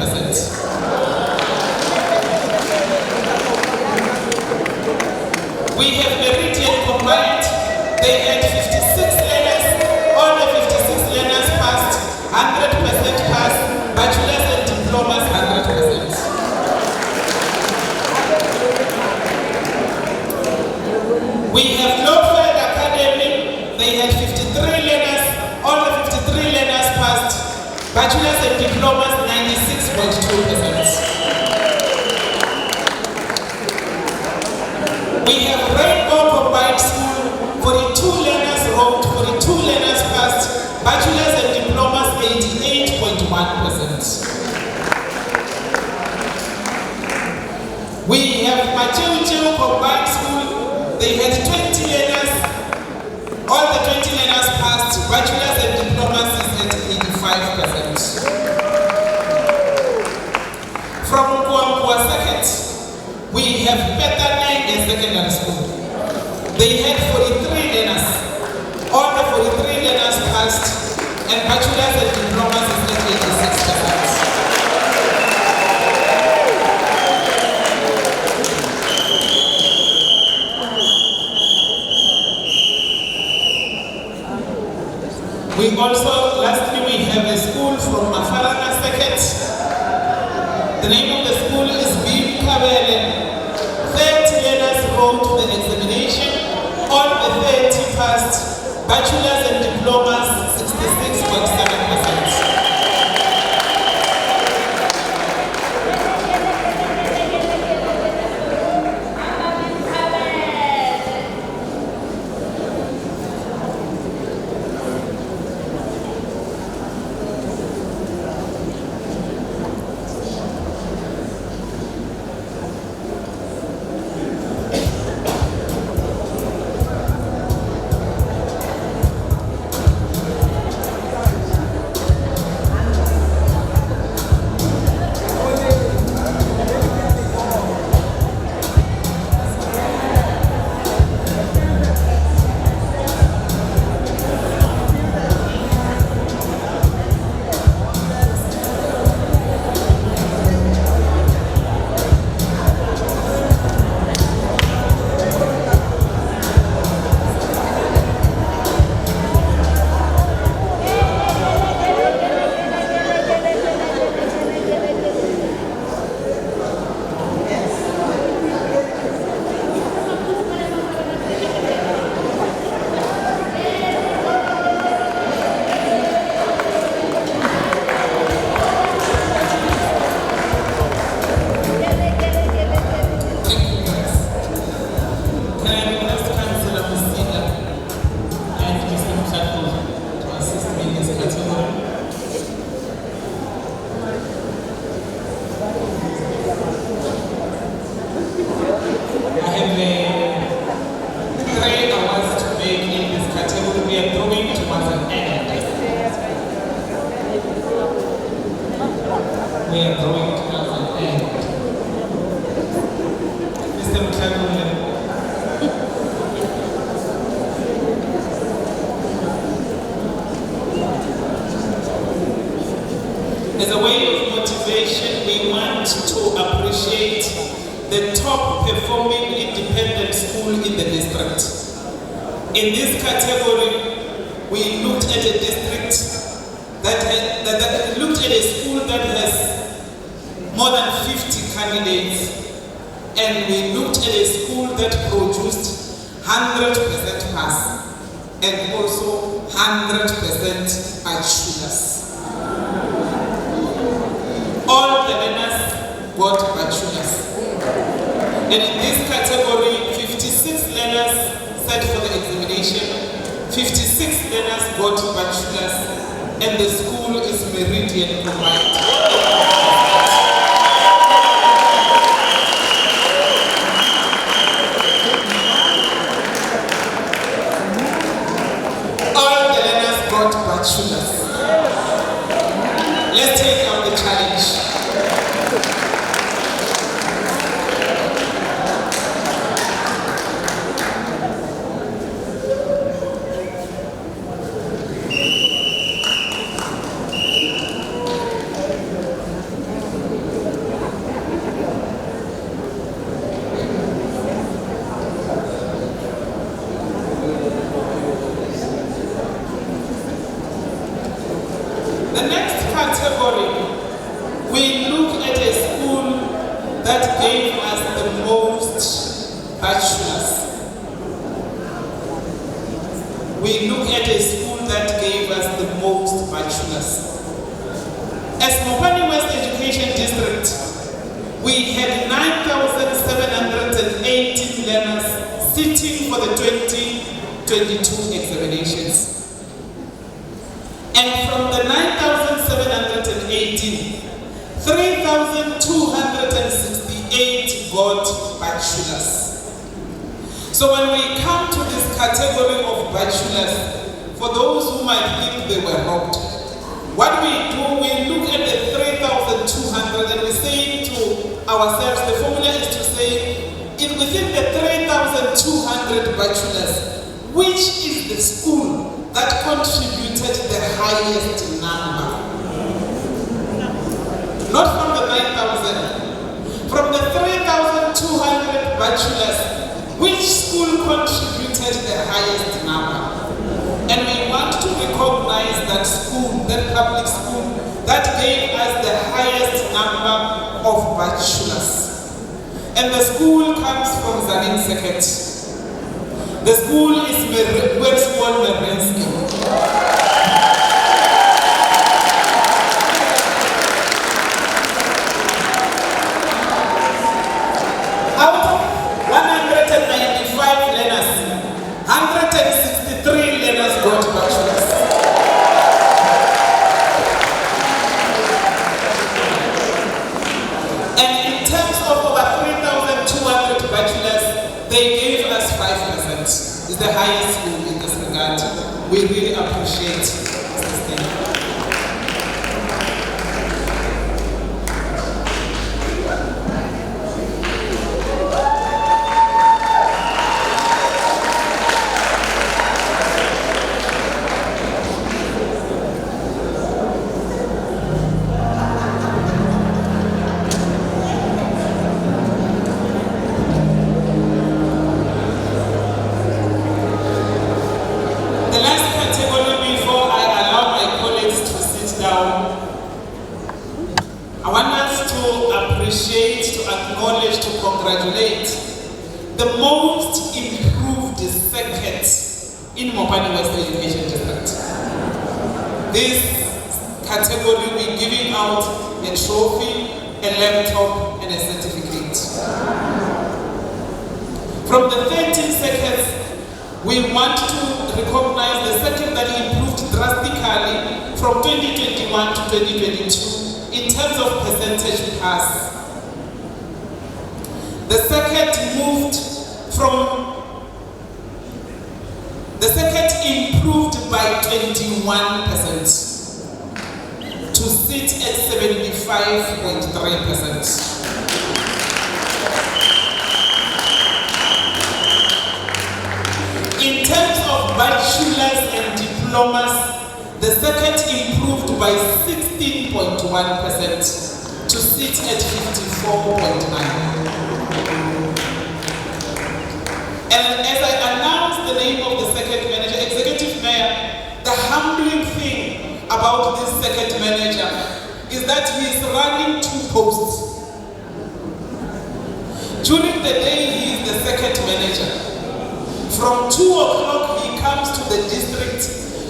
We have Meridian combined. They had 56 learners. All the 56 learners passed. 100% passed. Bachelors and diplomas, 100%. We have Lowfield Academy. They had 53 learners. All the 53 learners passed. Bachelors and diplomas, 96.2%. We have Rainbow Combined School, 42 learners wrote, 42 learners passed, bachelors and diplomas 88.1%. We have Machewichew Combined School, they had 20 learners, all the 20 learners passed, bachelors and diplomas is at 85%. From Kwangwa Second, we have Petaneng Secondary School. They had 43 learners. All the 43 learners passed, and bachelors and diplomas is at 86%. We also, lastly, we have a school from Mafarana Second. The name of the school is Bim Kabele. 30 learners wrote the examination, all the 30 passed, bachelors and diplomas 66.7%. the top performing independent school in the district. In this category, we looked at a district that looked at a school that has more than 50 candidates, and we looked at a school that produced 100% pass and also 100% bachelors. All the learners got bachelors. And in this category, 56 learners sat for the examination, 56 learners got bachelors, and the school is Meridian combined. All the learners got bachelors. Let's take out the challenge. The next category, we look at a school that gave us the most bachelors. We look at a school that gave us the most bachelors. As Mopani West Education District, we had 9,718 learners sitting for the 2022 examinations. And from the 9,718, 3,268 got bachelors. So when we come to this category of bachelors, for those who might think they were robbed, what we do, we look at the 3,200 and we say to ourselves, the formula is to say, within the 3,200 bachelors, which is the school that contributed the highest number? Not from the 9,000. From the 3,200 bachelors, which school contributed the highest number? And we want to recognize that school, that public school, that gave us the highest number of bachelors. And the school comes from Zanin Seket. The school is Westwall Merensky. Out of 195 learners, 163 learners got bachelors. And in terms of over 3,200 bachelors, they gave us 5%. It's the highest school in this regard. We really appreciate this thing. The last category before I allow my colleagues to sit down, I want us to appreciate, to acknowledge, to congratulate the most improved circuit in Mopani West Education District. This category, we're giving out a trophy, a laptop, and a certificate. From the 13 circuits, we want to recognize the circuit that improved drastically from 2021 to 2022 in terms of percentage pass. The circuit improved by 21% to sit at 75.3%. In terms of bachelors and diplomas, the circuit improved by 16.1% to sit at 54.9%. And as I announced the name of the second manager, executive mayor, the humbling thing about this second manager is that he is running 2 posts. During the day, he is the second manager. From 2 o'clock, he comes to the district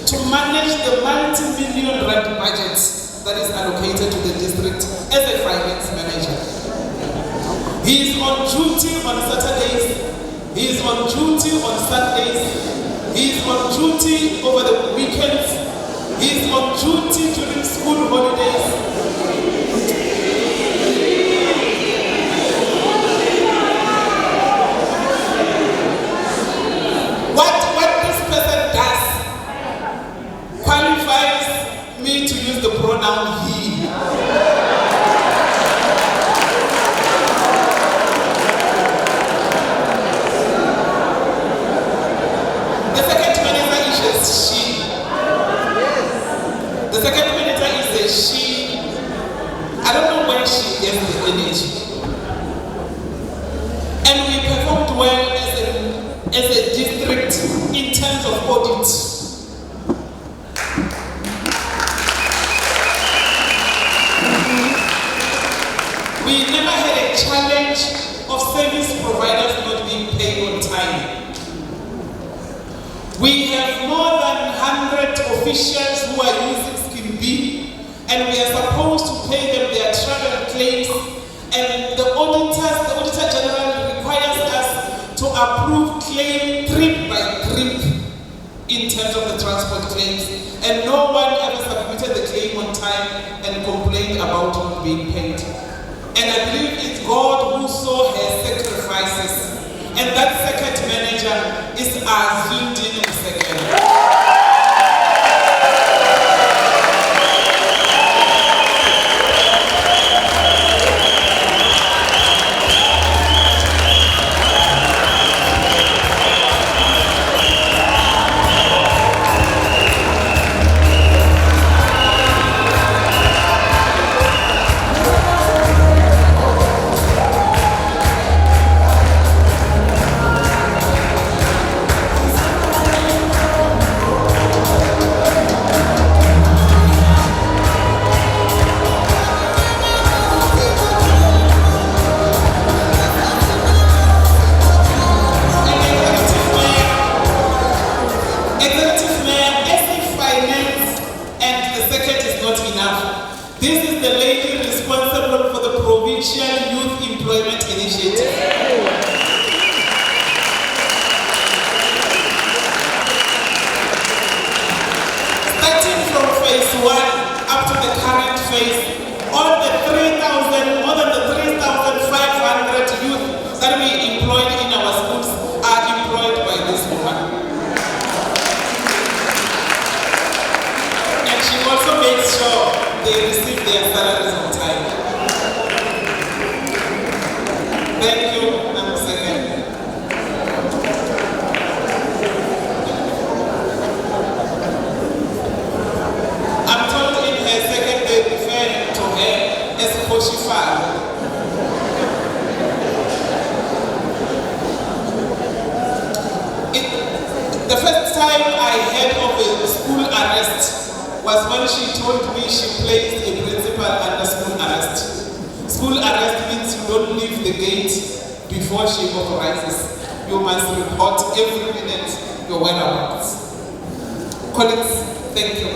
to manage the multi-million rand budget that is allocated to the district as a finance manager. He is on duty on Saturdays, he is on duty on Sundays, he is on duty over the weekends, he is on duty during school holidays. What this person does qualifies me to use the pronoun he. The second manager is a she. The second manager is a she. I don't know when she gets the energy. And we performed well as a district in terms of audit. We never had a challenge of service providers not being paid on time. We have more than 100 officials who are using Scheme B, and we are supposed to pay them their travel claims, and the Auditor General requires us to approve claim trip by trip in terms of the transport claims, and no one ever submitted the claim on time and complained about not being paid. And I believe it's God who saw her sacrifices, and that second manager is Azundin Second. The first time I heard of a school arrest was when she told me she placed a principal under school arrest. School arrest means you don't leave the gate before she authorizes. You must report every minute your whereabouts. Colleagues, thank you.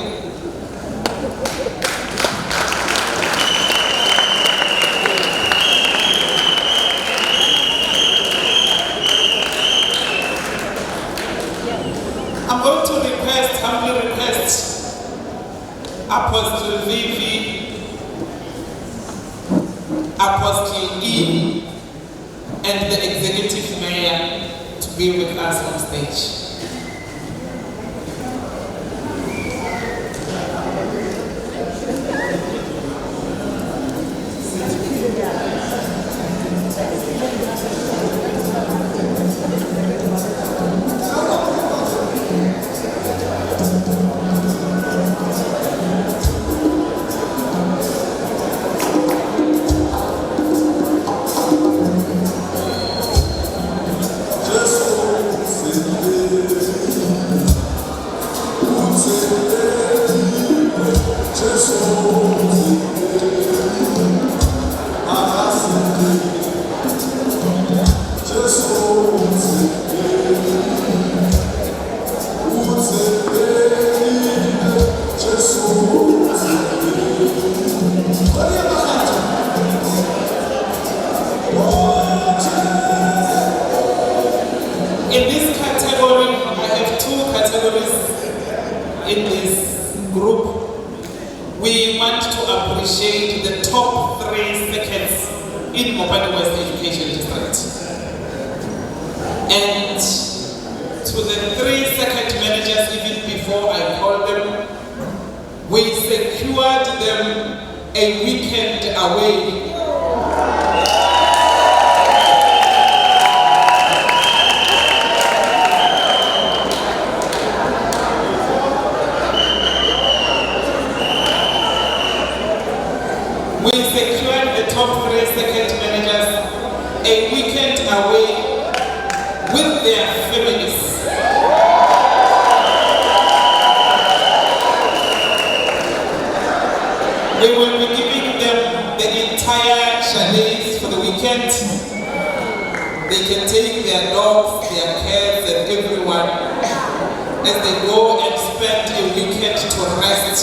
I'm going to humbly request Apostle Vivi, Apostle E, and the Executive Mayor to be with us on stage. Just appreciate the top 3 seconds in Mopani West Education District. And to the 3 second managers, even before I called them, we secured them a weekend away. We secured the top 3 second managers a weekend away with their families. We will be giving them the entire chalets for the weekend. They can take their dogs, their cats, and everyone as they go and spend a weekend to rest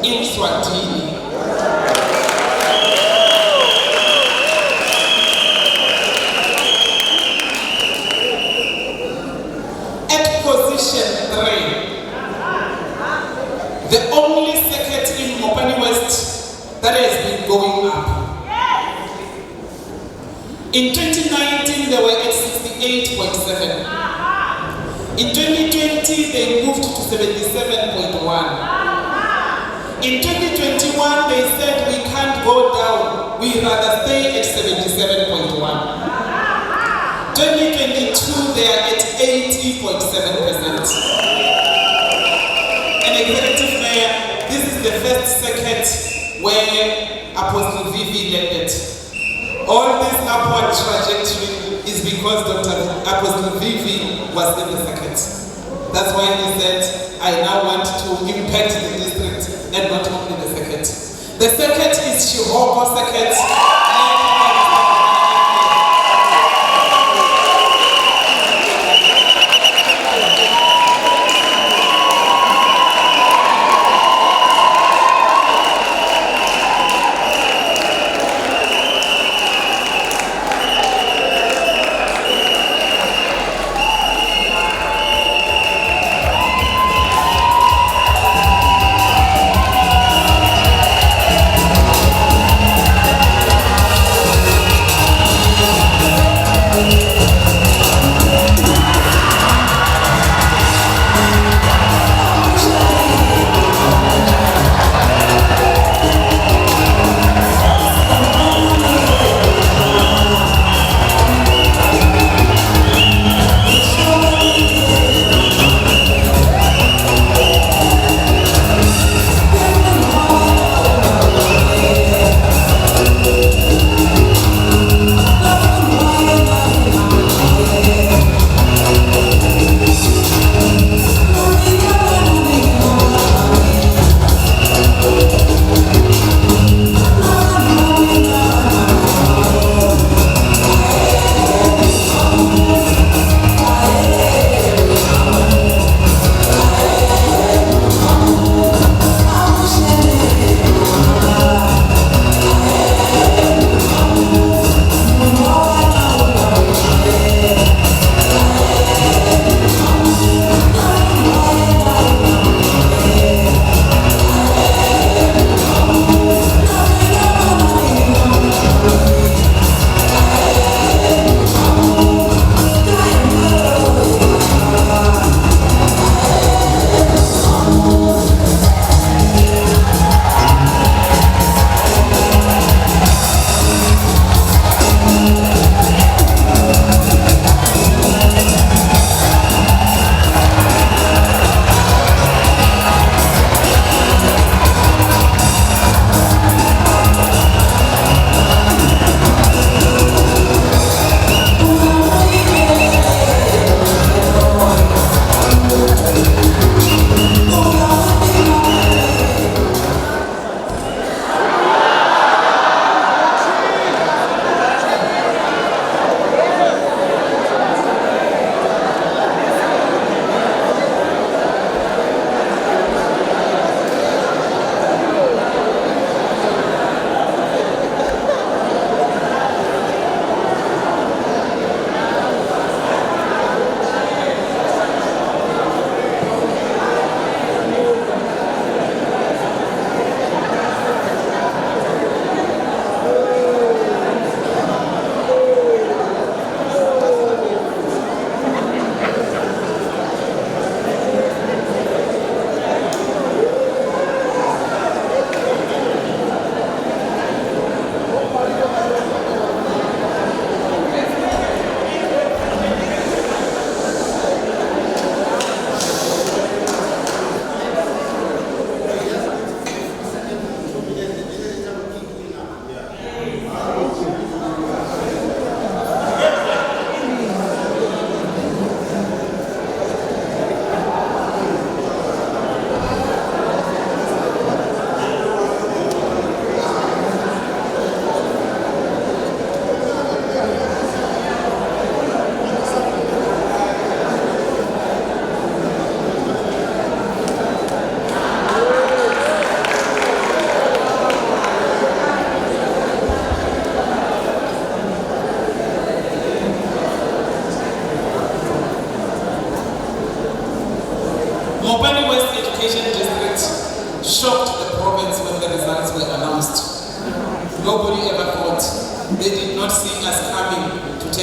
in Swatini. At position 3, the only circuit in Mopani West that has been going up. In 2019, they were at 68.7. In 2020, they moved to 77.1. In 2021, they said we can't go down, we rather stay at 77.1. 2022, they are at 80.7%. And Executive Mayor, this is the first circuit where Apostle Vivi landed. All this upward trajectory is because Dr. Apostle Vivi was in the circuit. That's why he said, I now want to impact the district and not only the circuit. The circuit is Shihoko circuit.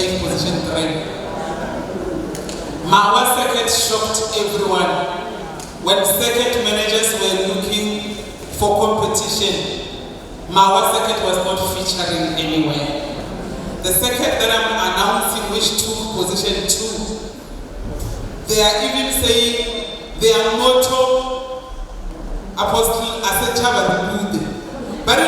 8 position 3. Mawa circuit shocked everyone when circuit managers were looking for competition. Mawa circuit was not featuring anywhere. The circuit that I'm announcing, which took position 2, they are even saying their motto, Apostle as a Tshaba bode, but you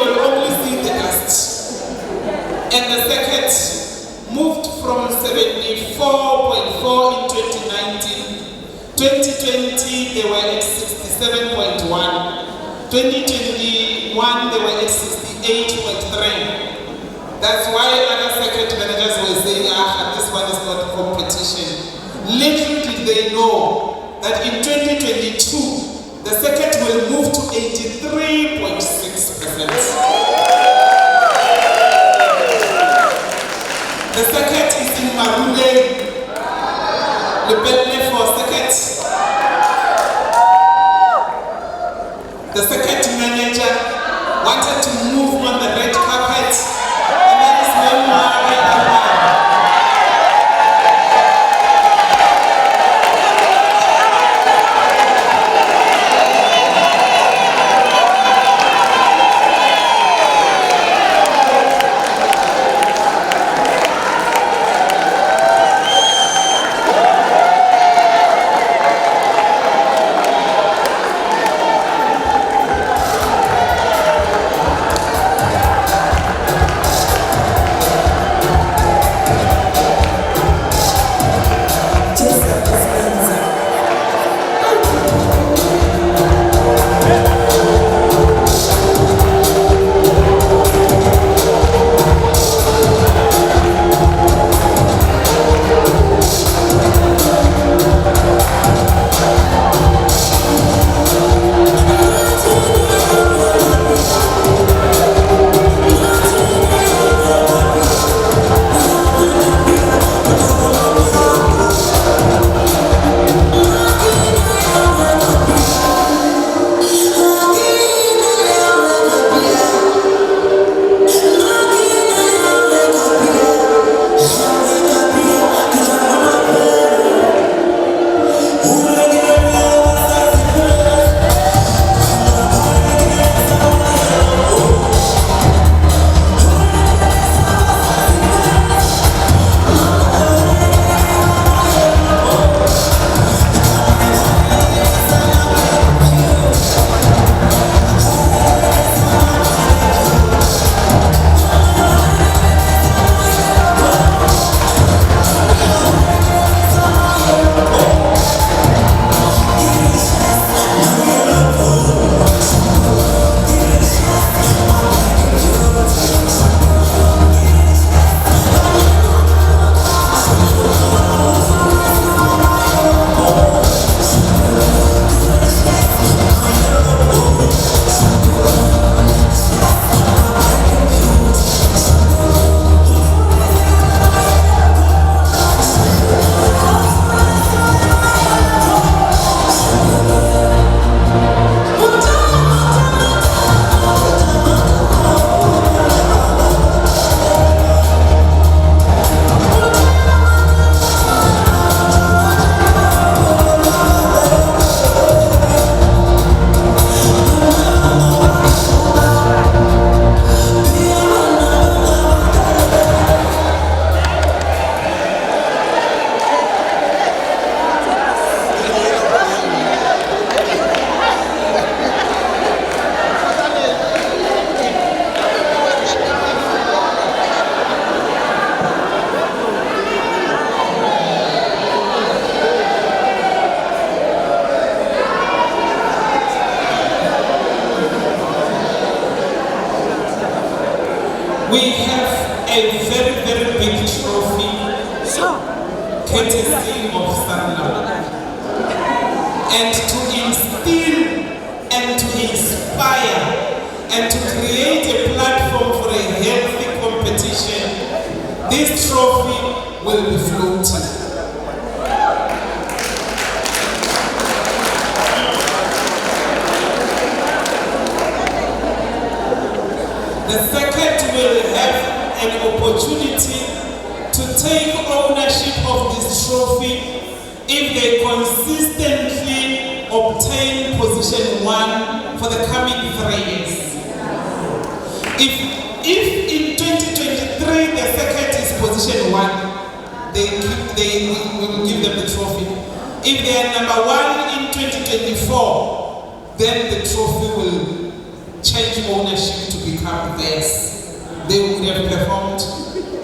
will only see the dust. And the circuit moved from 74.4 in 2019. 2020 they were at 67.1. 2021 they were at 68.3. That's why other circuit managers were saying, this one is not competition. Little did they know that in 2022, the circuit will move to 83.6%. The circuit is in Marule, the Belne for circuit. The circuit manager wanted to move on the red carpet. We have a very, very big trophy, courtesy of Sanlam. And to instill and to inspire and to create a platform for a healthy competition, this trophy will be floating. The second will have an opportunity to take ownership of this trophy if they consistently obtain position 1 for the coming 3 years. If in 2023 the second is position 1, they will give them the trophy. If they are number 1 in 2024, then the trophy will change ownership to become theirs. They would have performed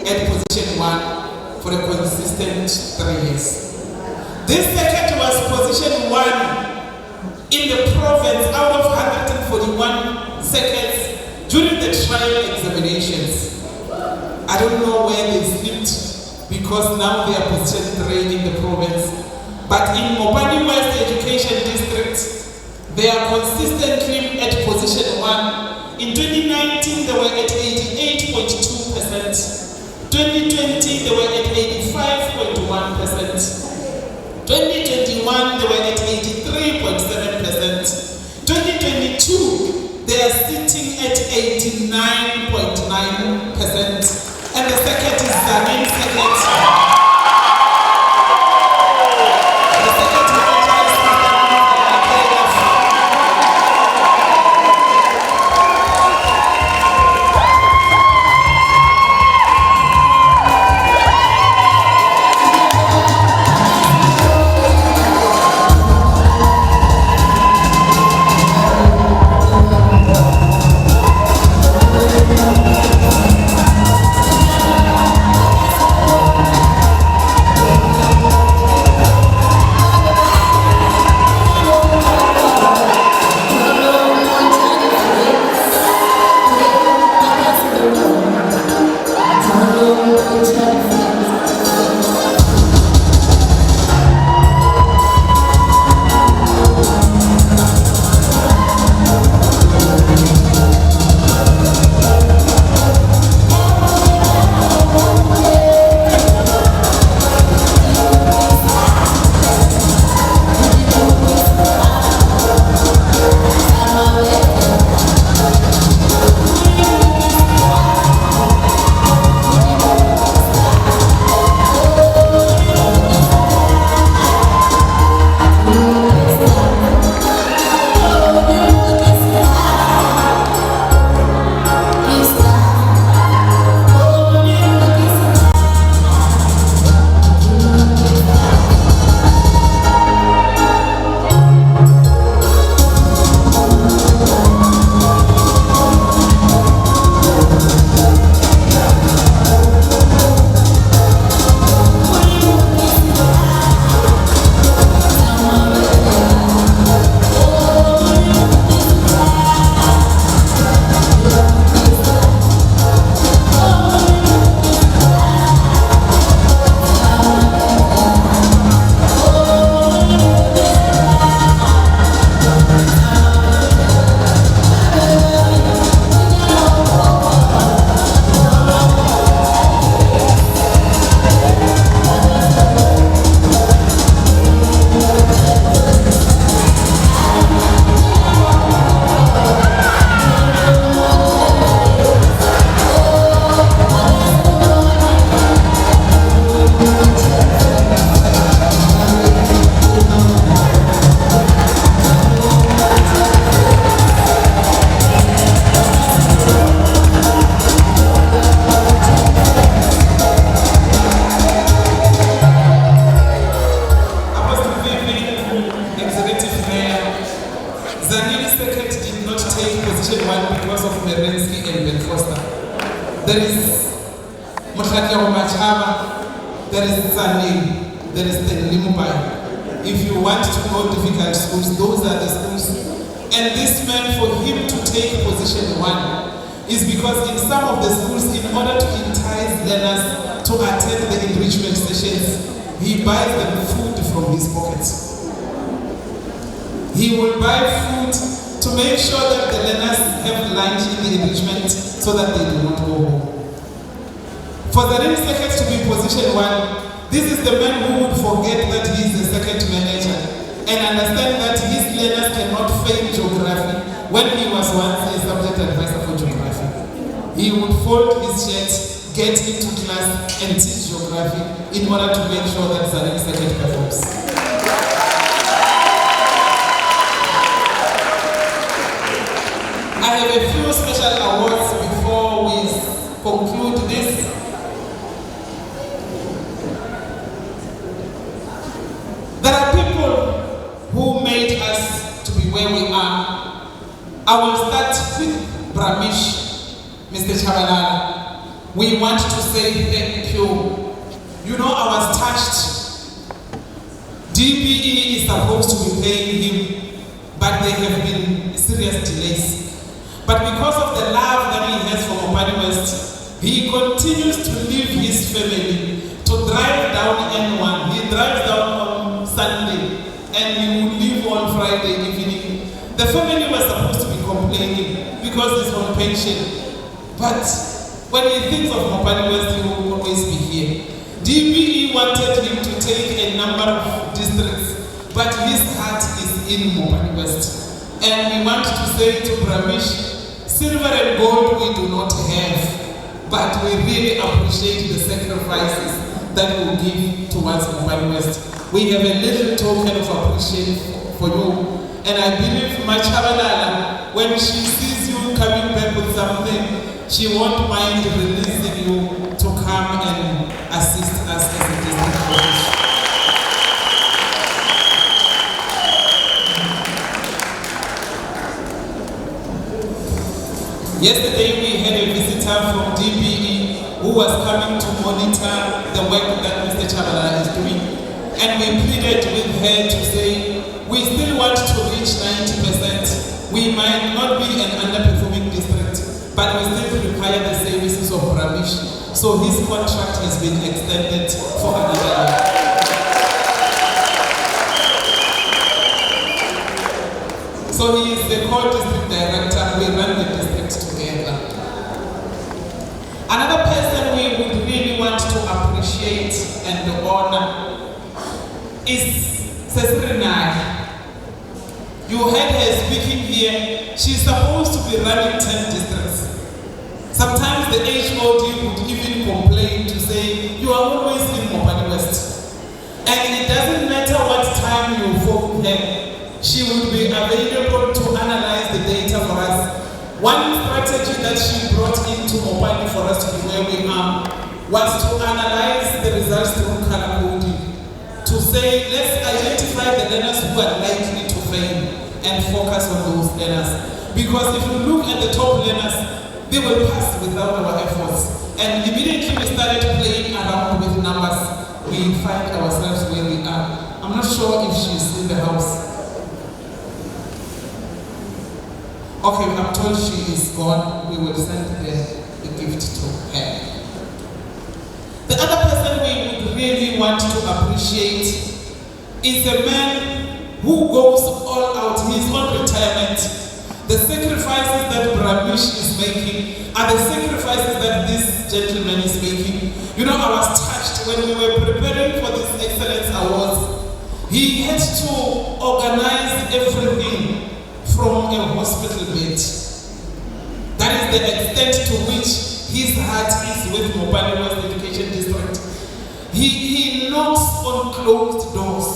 at position 1 for a consistent 3 years. This second was position 1 in the province out of 141 seconds during the trial examinations. I don't know where they slipped because now they are position 3 in the province. But in Mopani West Education District, they are consistently at position 1. In 2019, they were at 88.2%. 2020, they were at 85.1%. 2021, they were at 83.7%. 2022, they are sitting at 89.9%. And the second is Zanin Second. Tshaba, there is Tshaba, there is Tivumbeni. If you want to go difficult schools, those are the schools. And this man, for him to take position 1, is because in some of the schools, in order to entice learners to attend the enrichment sessions, he buys them food from his pockets. He will buy food to make sure that the learners have lunch in the enrichment so that they do not go home. For the next second to be position 1, this is the man who would forget that he is the second manager and understand that his learners cannot fail geography when he was once a subject advisor for geography. he would fold his shirt, get into class and teach geography in order to make sure that Zanek Circuit performs. I have a few special awards before we conclude this. There are people who made us to be where we are. I will start with Bramish, Mr. Tshaba. We want to say thank you. You know, I was touched. DBE is supposed to be paying him, but there have been serious delays. But because of the love that he has for Mopani West, he continues to leave his family to drive down N1. He drives down on Sunday and he would leave on Friday evening. The family was supposed to be complaining because he's on pension. But when he thinks of Mopani West, he will always be here. DBE wanted him to take a number of districts, but his heart is in Mopani West. And we want to say to Bramish, silver and gold we do not have, but we really appreciate the sacrifices that we give towards Mopani West. We have a little token of appreciation for you. And I believe Tshaba, when she sees you coming back with something, she won't mind releasing you to come and assist us as a district official. Yesterday we had a visitor from DBE who was coming to monitor the work that Mr. Tshaba is doing. And we pleaded with her to say, we still want to reach 90%. We might not be an underperforming district, but we still require the services of Bramish. So his contract has been extended for another year. So he is the co-district director. We run the district together. Another person we would really want to appreciate and honor is Sesrinai. You heard her speaking here. She's supposed to be running 10 districts. Sometimes the HOD would even complain to say, you are always in Mopani West. And it doesn't matter what time you phone her. She will be available to analyze the data for us. One strategy that she brought into Mopani for us to be where we are was to analyze the results through color coding. To say, let's identify the learners who are likely to fail and focus on those learners. Because if you look at the top learners, they will pass without our efforts. And immediately we started playing around with numbers, we find ourselves where we are. I'm not sure if she's in the house. Okay, I'm told she is gone. We will send the gift to her. The other person we would really want to appreciate is a man who goes all out. He's on retirement. The sacrifices that Bramish is making are the sacrifices that this gentleman is making. You know, I was touched when we were preparing for this Excellence Awards. He had to organize everything from a hospital bed. That is the extent to which his heart is with Mopani West Education District. He knocks on closed doors.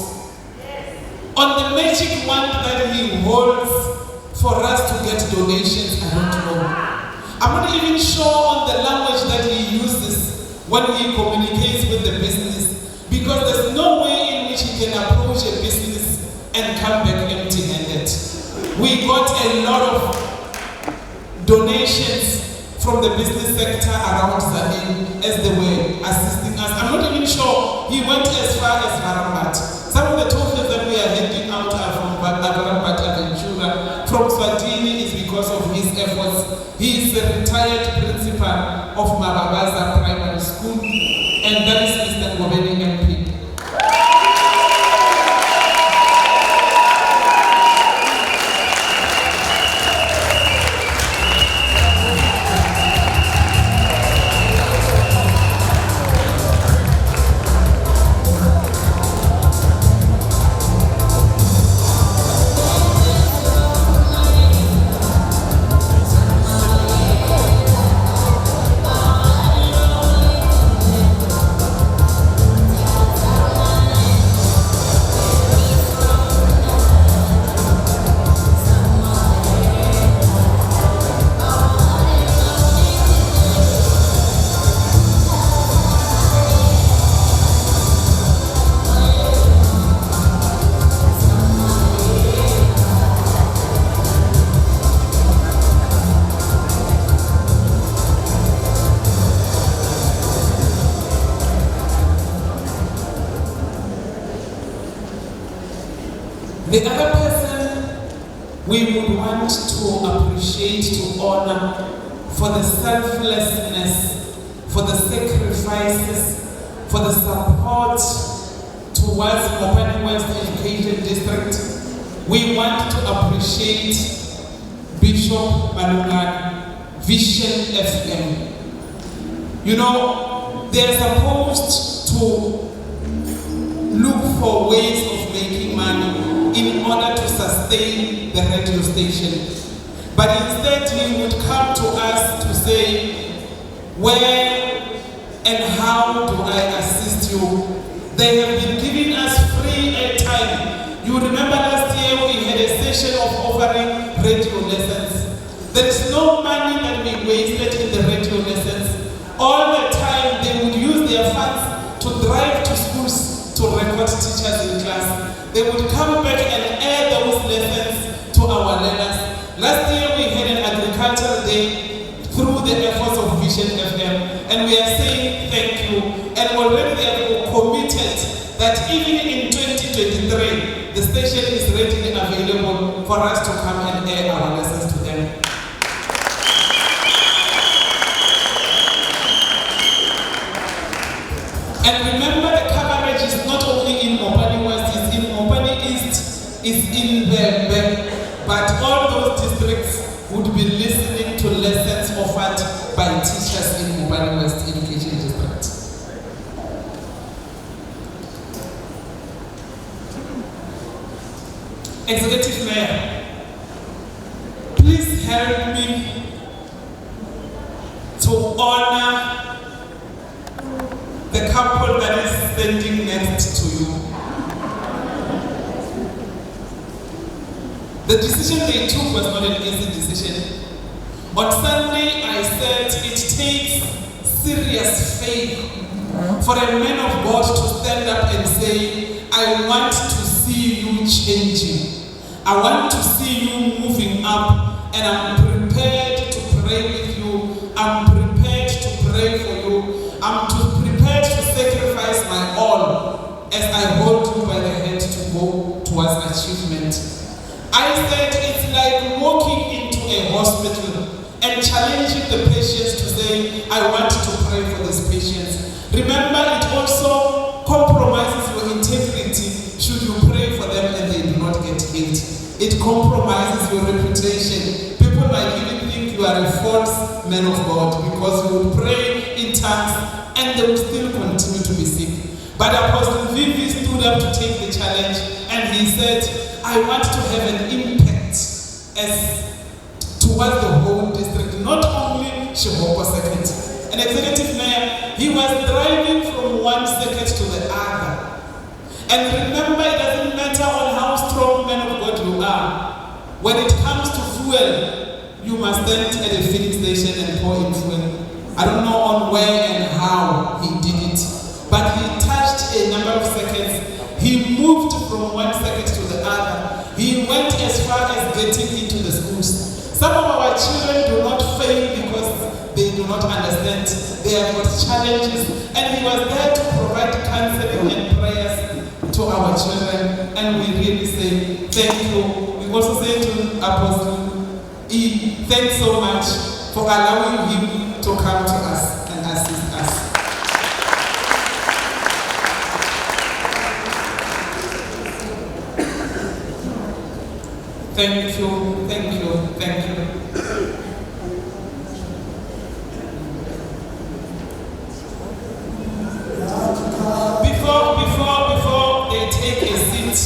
On the magic wand that he holds for us to get donations, I don't know. I'm not even sure on the language that he uses when he communicates with the business, because there's no way in which he can approach a business and come back empty-handed. We got a lot of donations from the business sector around Zanin as they were assisting us. I'm not even sure he went as far as Harambat. Some of the tokens that we are handing out are from Harambat and Ventura. From Swatini is because of his efforts. He is a retired principal of Mababaza Primary School, and that is Mr. Tivumbeni MP. The other person we would want to appreciate, to honor for the selflessness, for the sacrifices, for the support towards Mopani West Education District. We want to appreciate Bishop Malungana, Vision FM. You know, they're supposed to look for ways of making money in order to sustain the radio station. But instead, he would come to us to say, where and how do I assist you? They have been giving us free airtime. You remember last year we had a session of offering radio lessons. There is no money that we wasted in the radio lessons. All the time they would use their funds to drive to schools to record teachers in class. They would come back and add those lessons to our learners. Last year we had an agricultural day through the efforts of Vision FM, and we are saying thank you. And already they have committed that even in 2023, the station is readily available for us to come and air our lessons to them. And remember, the coverage is not only in Mopani West, it's in Mopani East, it's in Bembe, but all those districts would be listening to lessons offered by teachers in Mopani West Education District. Executive Mayor, please help me to honor the couple that is standing next to you. The decision they took was not an easy decision. On Sunday, I said it takes serious faith for a man of God to stand up and say, I want to see you changing. I want to see you moving up, and I'm prepared to pray with you. I'm prepared to pray for you. I'm prepared to sacrifice my all as I hold you by the hand to go towards achievement. I said it's like walking into a hospital and challenging the patients to say, I want to pray for these patients. Remember, it also compromises your integrity should you pray for them and they do not get healed. It compromises your reputation. People might even think you are a false man of God because you will pray in tongues and they will still continue to be sick. But Apostle Vivi stood up to take the challenge and he said, I want to have an impact as towards the whole district, not only Sheboka Circuit. An executive mayor, he was driving from one circuit to the other. And remember, it doesn't matter on how strong man of God you are. When it comes to fuel, you must stand at a filling station and pour in fuel. I don't know on where and how he did it, but he touched a number of circuits. He moved from one circuit to the other. He went as far as getting into the schools. Some of our children do not fail because they do not understand. They have got challenges. And he was there to provide counseling and prayers to our children. And we really say thank you. We also say to Apostle E, thanks so much for allowing him to come to us and assist us. Thank you, thank you, thank you. Before they take a seat,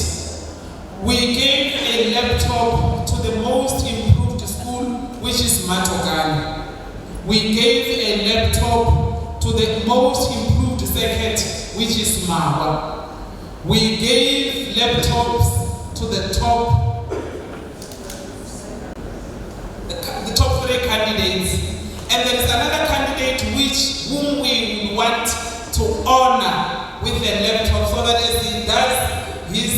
we gave a laptop to the most improved school, which is Matogani. We gave a laptop to the most improved circuit, which is Mawa. We gave laptops to the top three candidates, and there is another candidate whom we want to honor with a laptop so that as he does his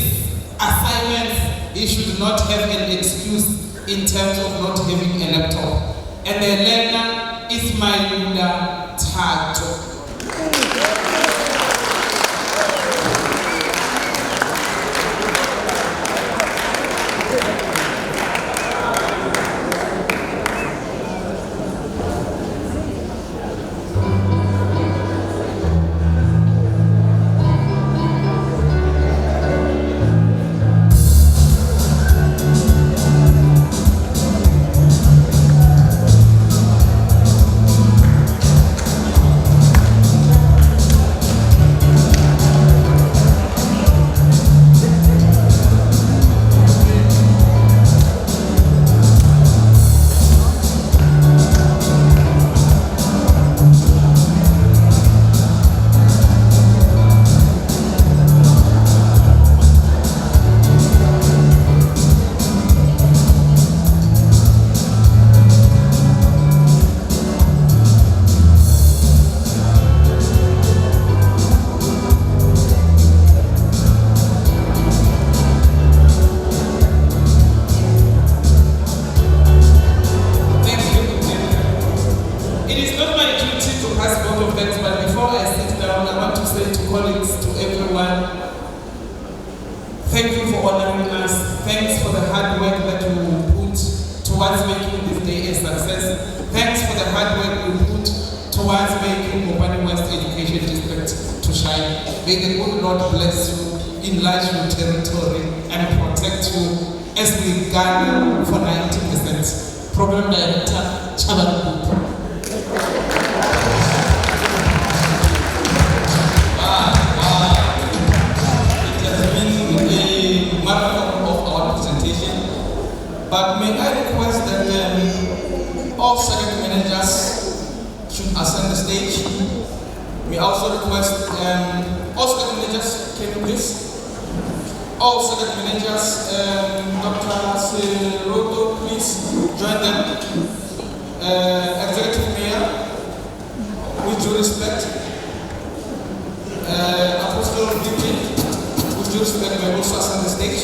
assignments, he should not have an excuse in terms of not having a laptop. And the learner is Mayunda Tato. May the good Lord bless you, enlarge your territory, and protect you as we gather for 90%. Program Director, Tshaba. It has been a marathon of our presentation, but may I request that all second managers should ascend the stage. We also request all second managers, can you please? All second managers, Dr. Seroto, please join them. Executive Mayor, with due respect. Apostle Dicky, with due respect, may also ascend the stage.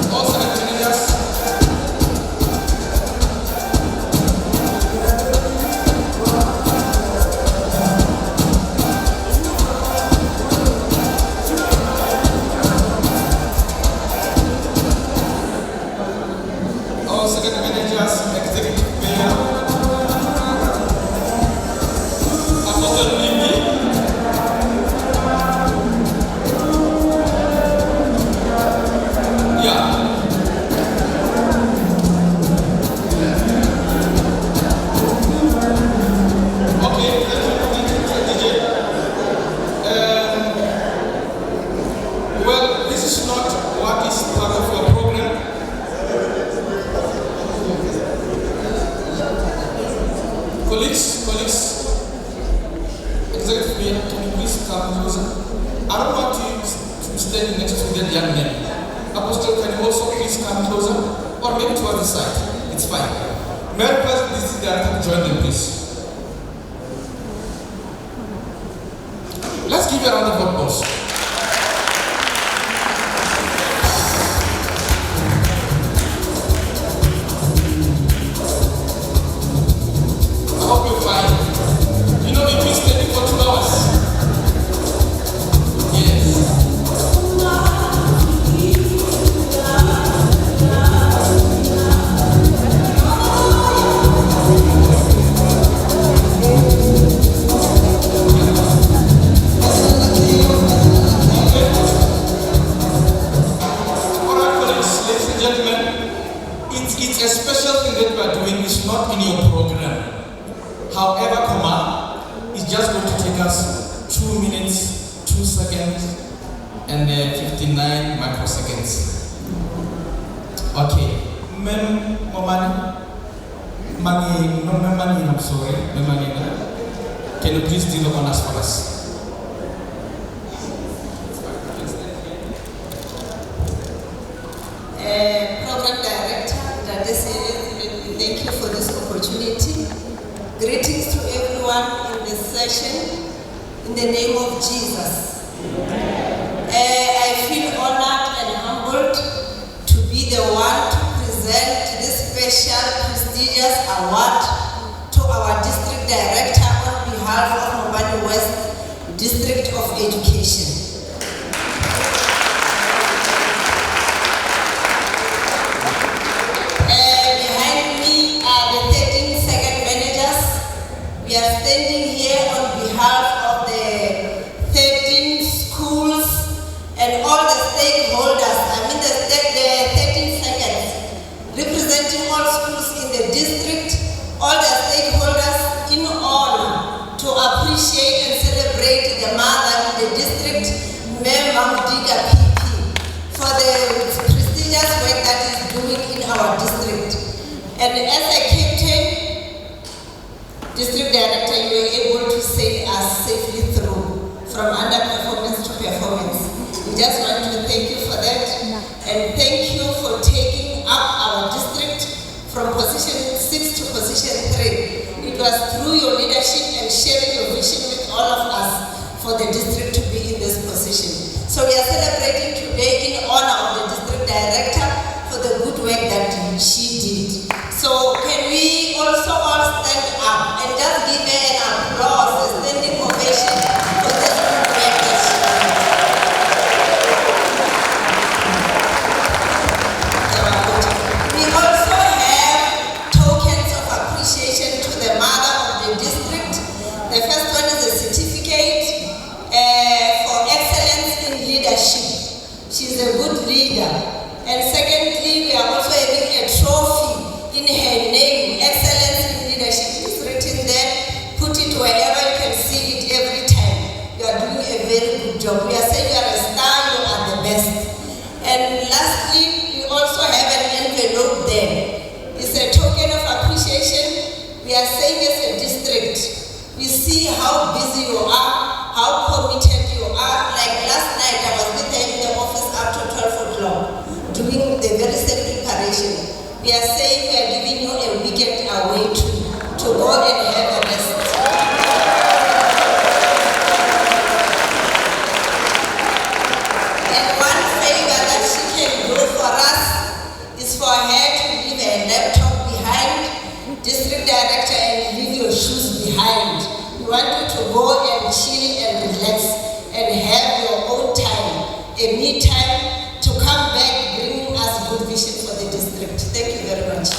We also have She's a good leader. And secondly, we are also having a trophy in her name, Excellence in Leadership. It's written there. Put it wherever you can see it every time. You are doing a very good job. We are saying you are a star, you are the best. And lastly, we also have an envelope there. It's a token of appreciation. We are saying as a district, we see how busy you are, how committed you are. Like last night, I was with her in the office after 12 o'clock, doing the very same preparation. We are saying we are giving you a weekend away to go and have a rest. And one favor that she can do for us is for her to leave her laptop behind, district director, and leave your shoes behind. We want you to go and chill and relax and have your own time, a me time, to come back bringing us good vision for the district. Thank you very much.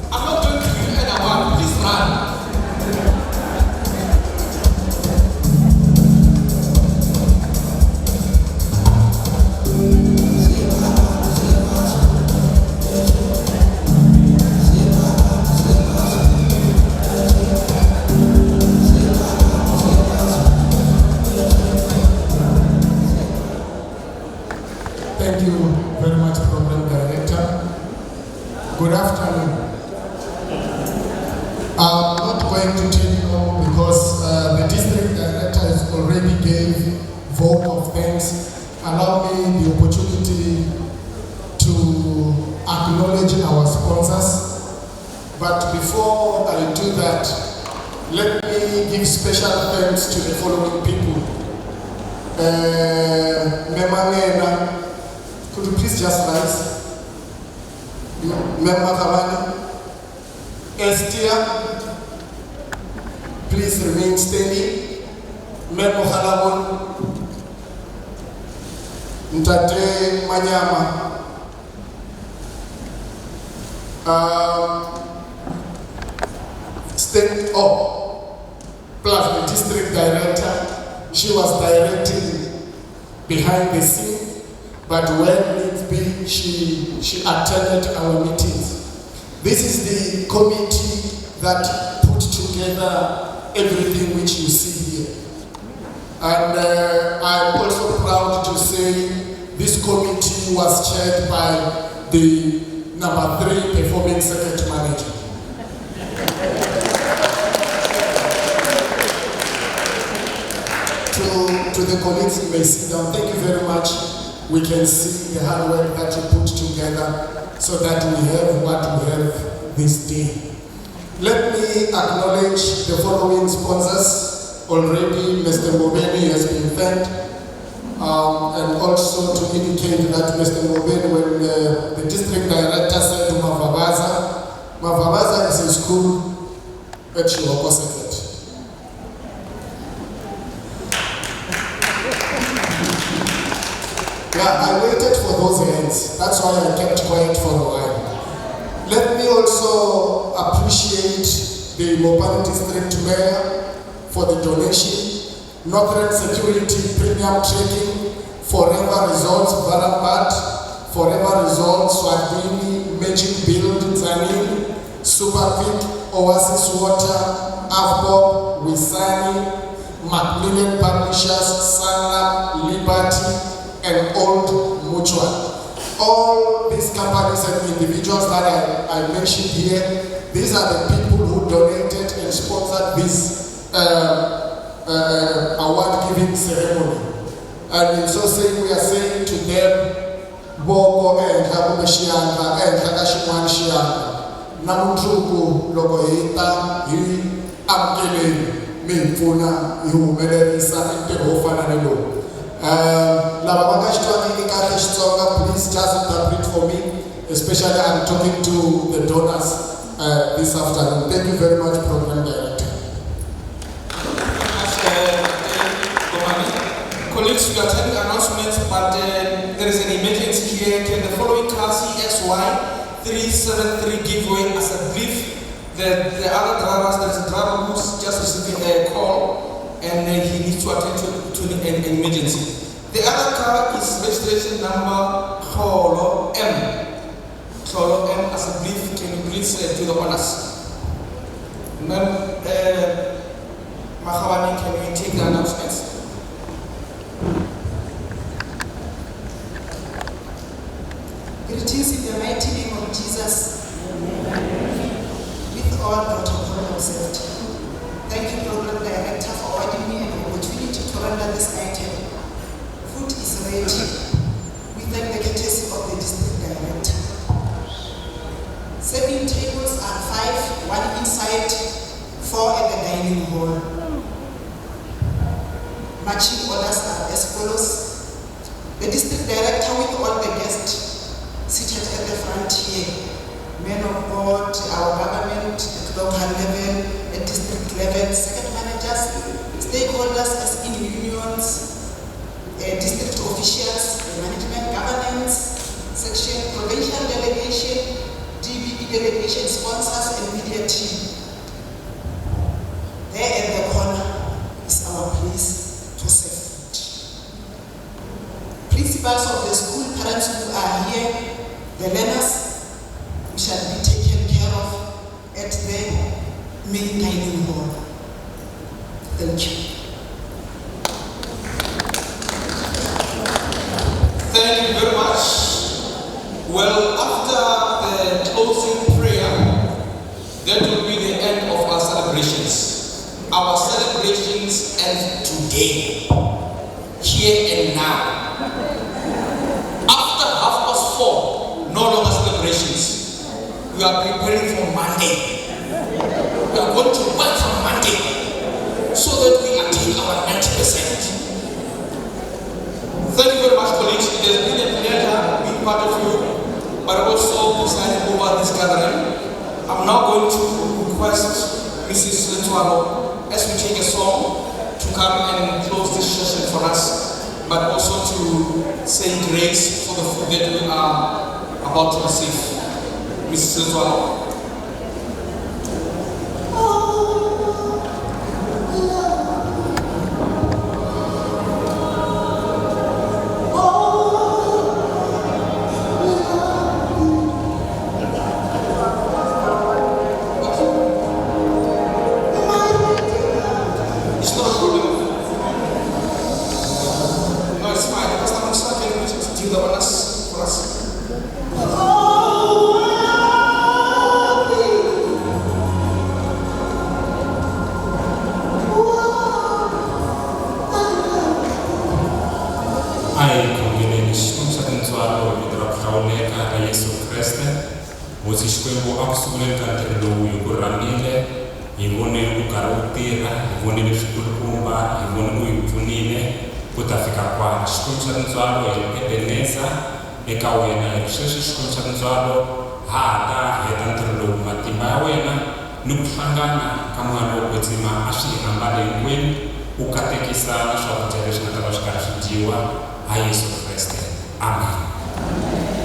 I'm not going to give you an award. I'm not going to take long because the district director has already gave vote of thanks. Allow me the opportunity to acknowledge our sponsors. But before I do that, let me give special thanks to the following people. Memangena, could you please just rise? Memangena, Estia, please remain standing. Memohalabon, Ntate Manyama. Stand up, plus the district director. She was directing behind the scene, but when needs be, she attended our meetings. This is the committee that put together everything which you see here. And I'm also proud to say this committee was chaired by the number 3 performing circuit manager. To the colleagues, you may sit down. Thank you very much. We can see the hard work that you put together so that we have what we have this day. Let me acknowledge the following sponsors. Already Mr. Mopani has been thanked. And also to indicate that Mr. Mopani, when the district director said to Mavabaza is a school at Chiwako Second. Yeah, I waited for those hands. That's why I kept quiet for a while. Let me also appreciate the Mopani District Mayor for the donation. Northern Security Premium Trading, Forever Results Barabat, Forever Results Swatini, Magic Build Zanin, Superpic, Oasis Water, Avbob, Wisani, Macmillan Publishers, Sanlam, Liberty, and Old Mutual. All these companies and individuals that I mentioned here, these are the people who donated and sponsored this award-giving ceremony. And in so saying, we are saying to them, Boko and Kabumeshianga and Takashiman Shianga, Namutruku, Logoita, Hi, Amkele, Minfuna, Yumelerisa, Interhofana Nelo. Please just interpret for me, especially I'm talking to the donors this afternoon. Thank you very much, Program Director. Colleagues, we are attending announcements, but there is an emergency here. Can the following car CXY 373 give way as a brief? The other drivers, there is a driver who's just receiving a call and he needs to attend to an emergency. The other car is registration number Xolo M. Xolo M as a brief. Can you please do the honors? Ma'am, Mahabani, can we take the announcements? Greetings in the mighty name of Jesus, with all protocol observed. Thank you, Program Director, for awarding me an opportunity to render this item. Food is ready. We thank the courtesy of the District Director. Serving tables are 5, 1 inside, 4 at the dining hall. Marching orders are as follows. The District Director with all the guests seated at the front here, men of God, our government at local level, at district level, second managers, stakeholders as in unions, district officials, management governance, section, provincial delegation, DBE delegation, sponsors and media team. There at the corner is our place to serve food. Principals of the school, parents who are here, the learners, we shall be taken care of at the main dining hall. Thank you. Thank you very much. Well, after the closing prayer, that will be the end of our celebrations end today, here and now. After 4:30, no longer celebrations. We are preparing for Monday. We are going to work from Monday so that we attain our 90%. Thank you very much, colleagues. It has been a pleasure being part of you, but also presiding over this gathering. I'm now going to request Mrs. Letwalo, as we take a song, to come and close this session for us, but also to say grace for the food that we are about to receive. Mrs. Letwalo. Amen.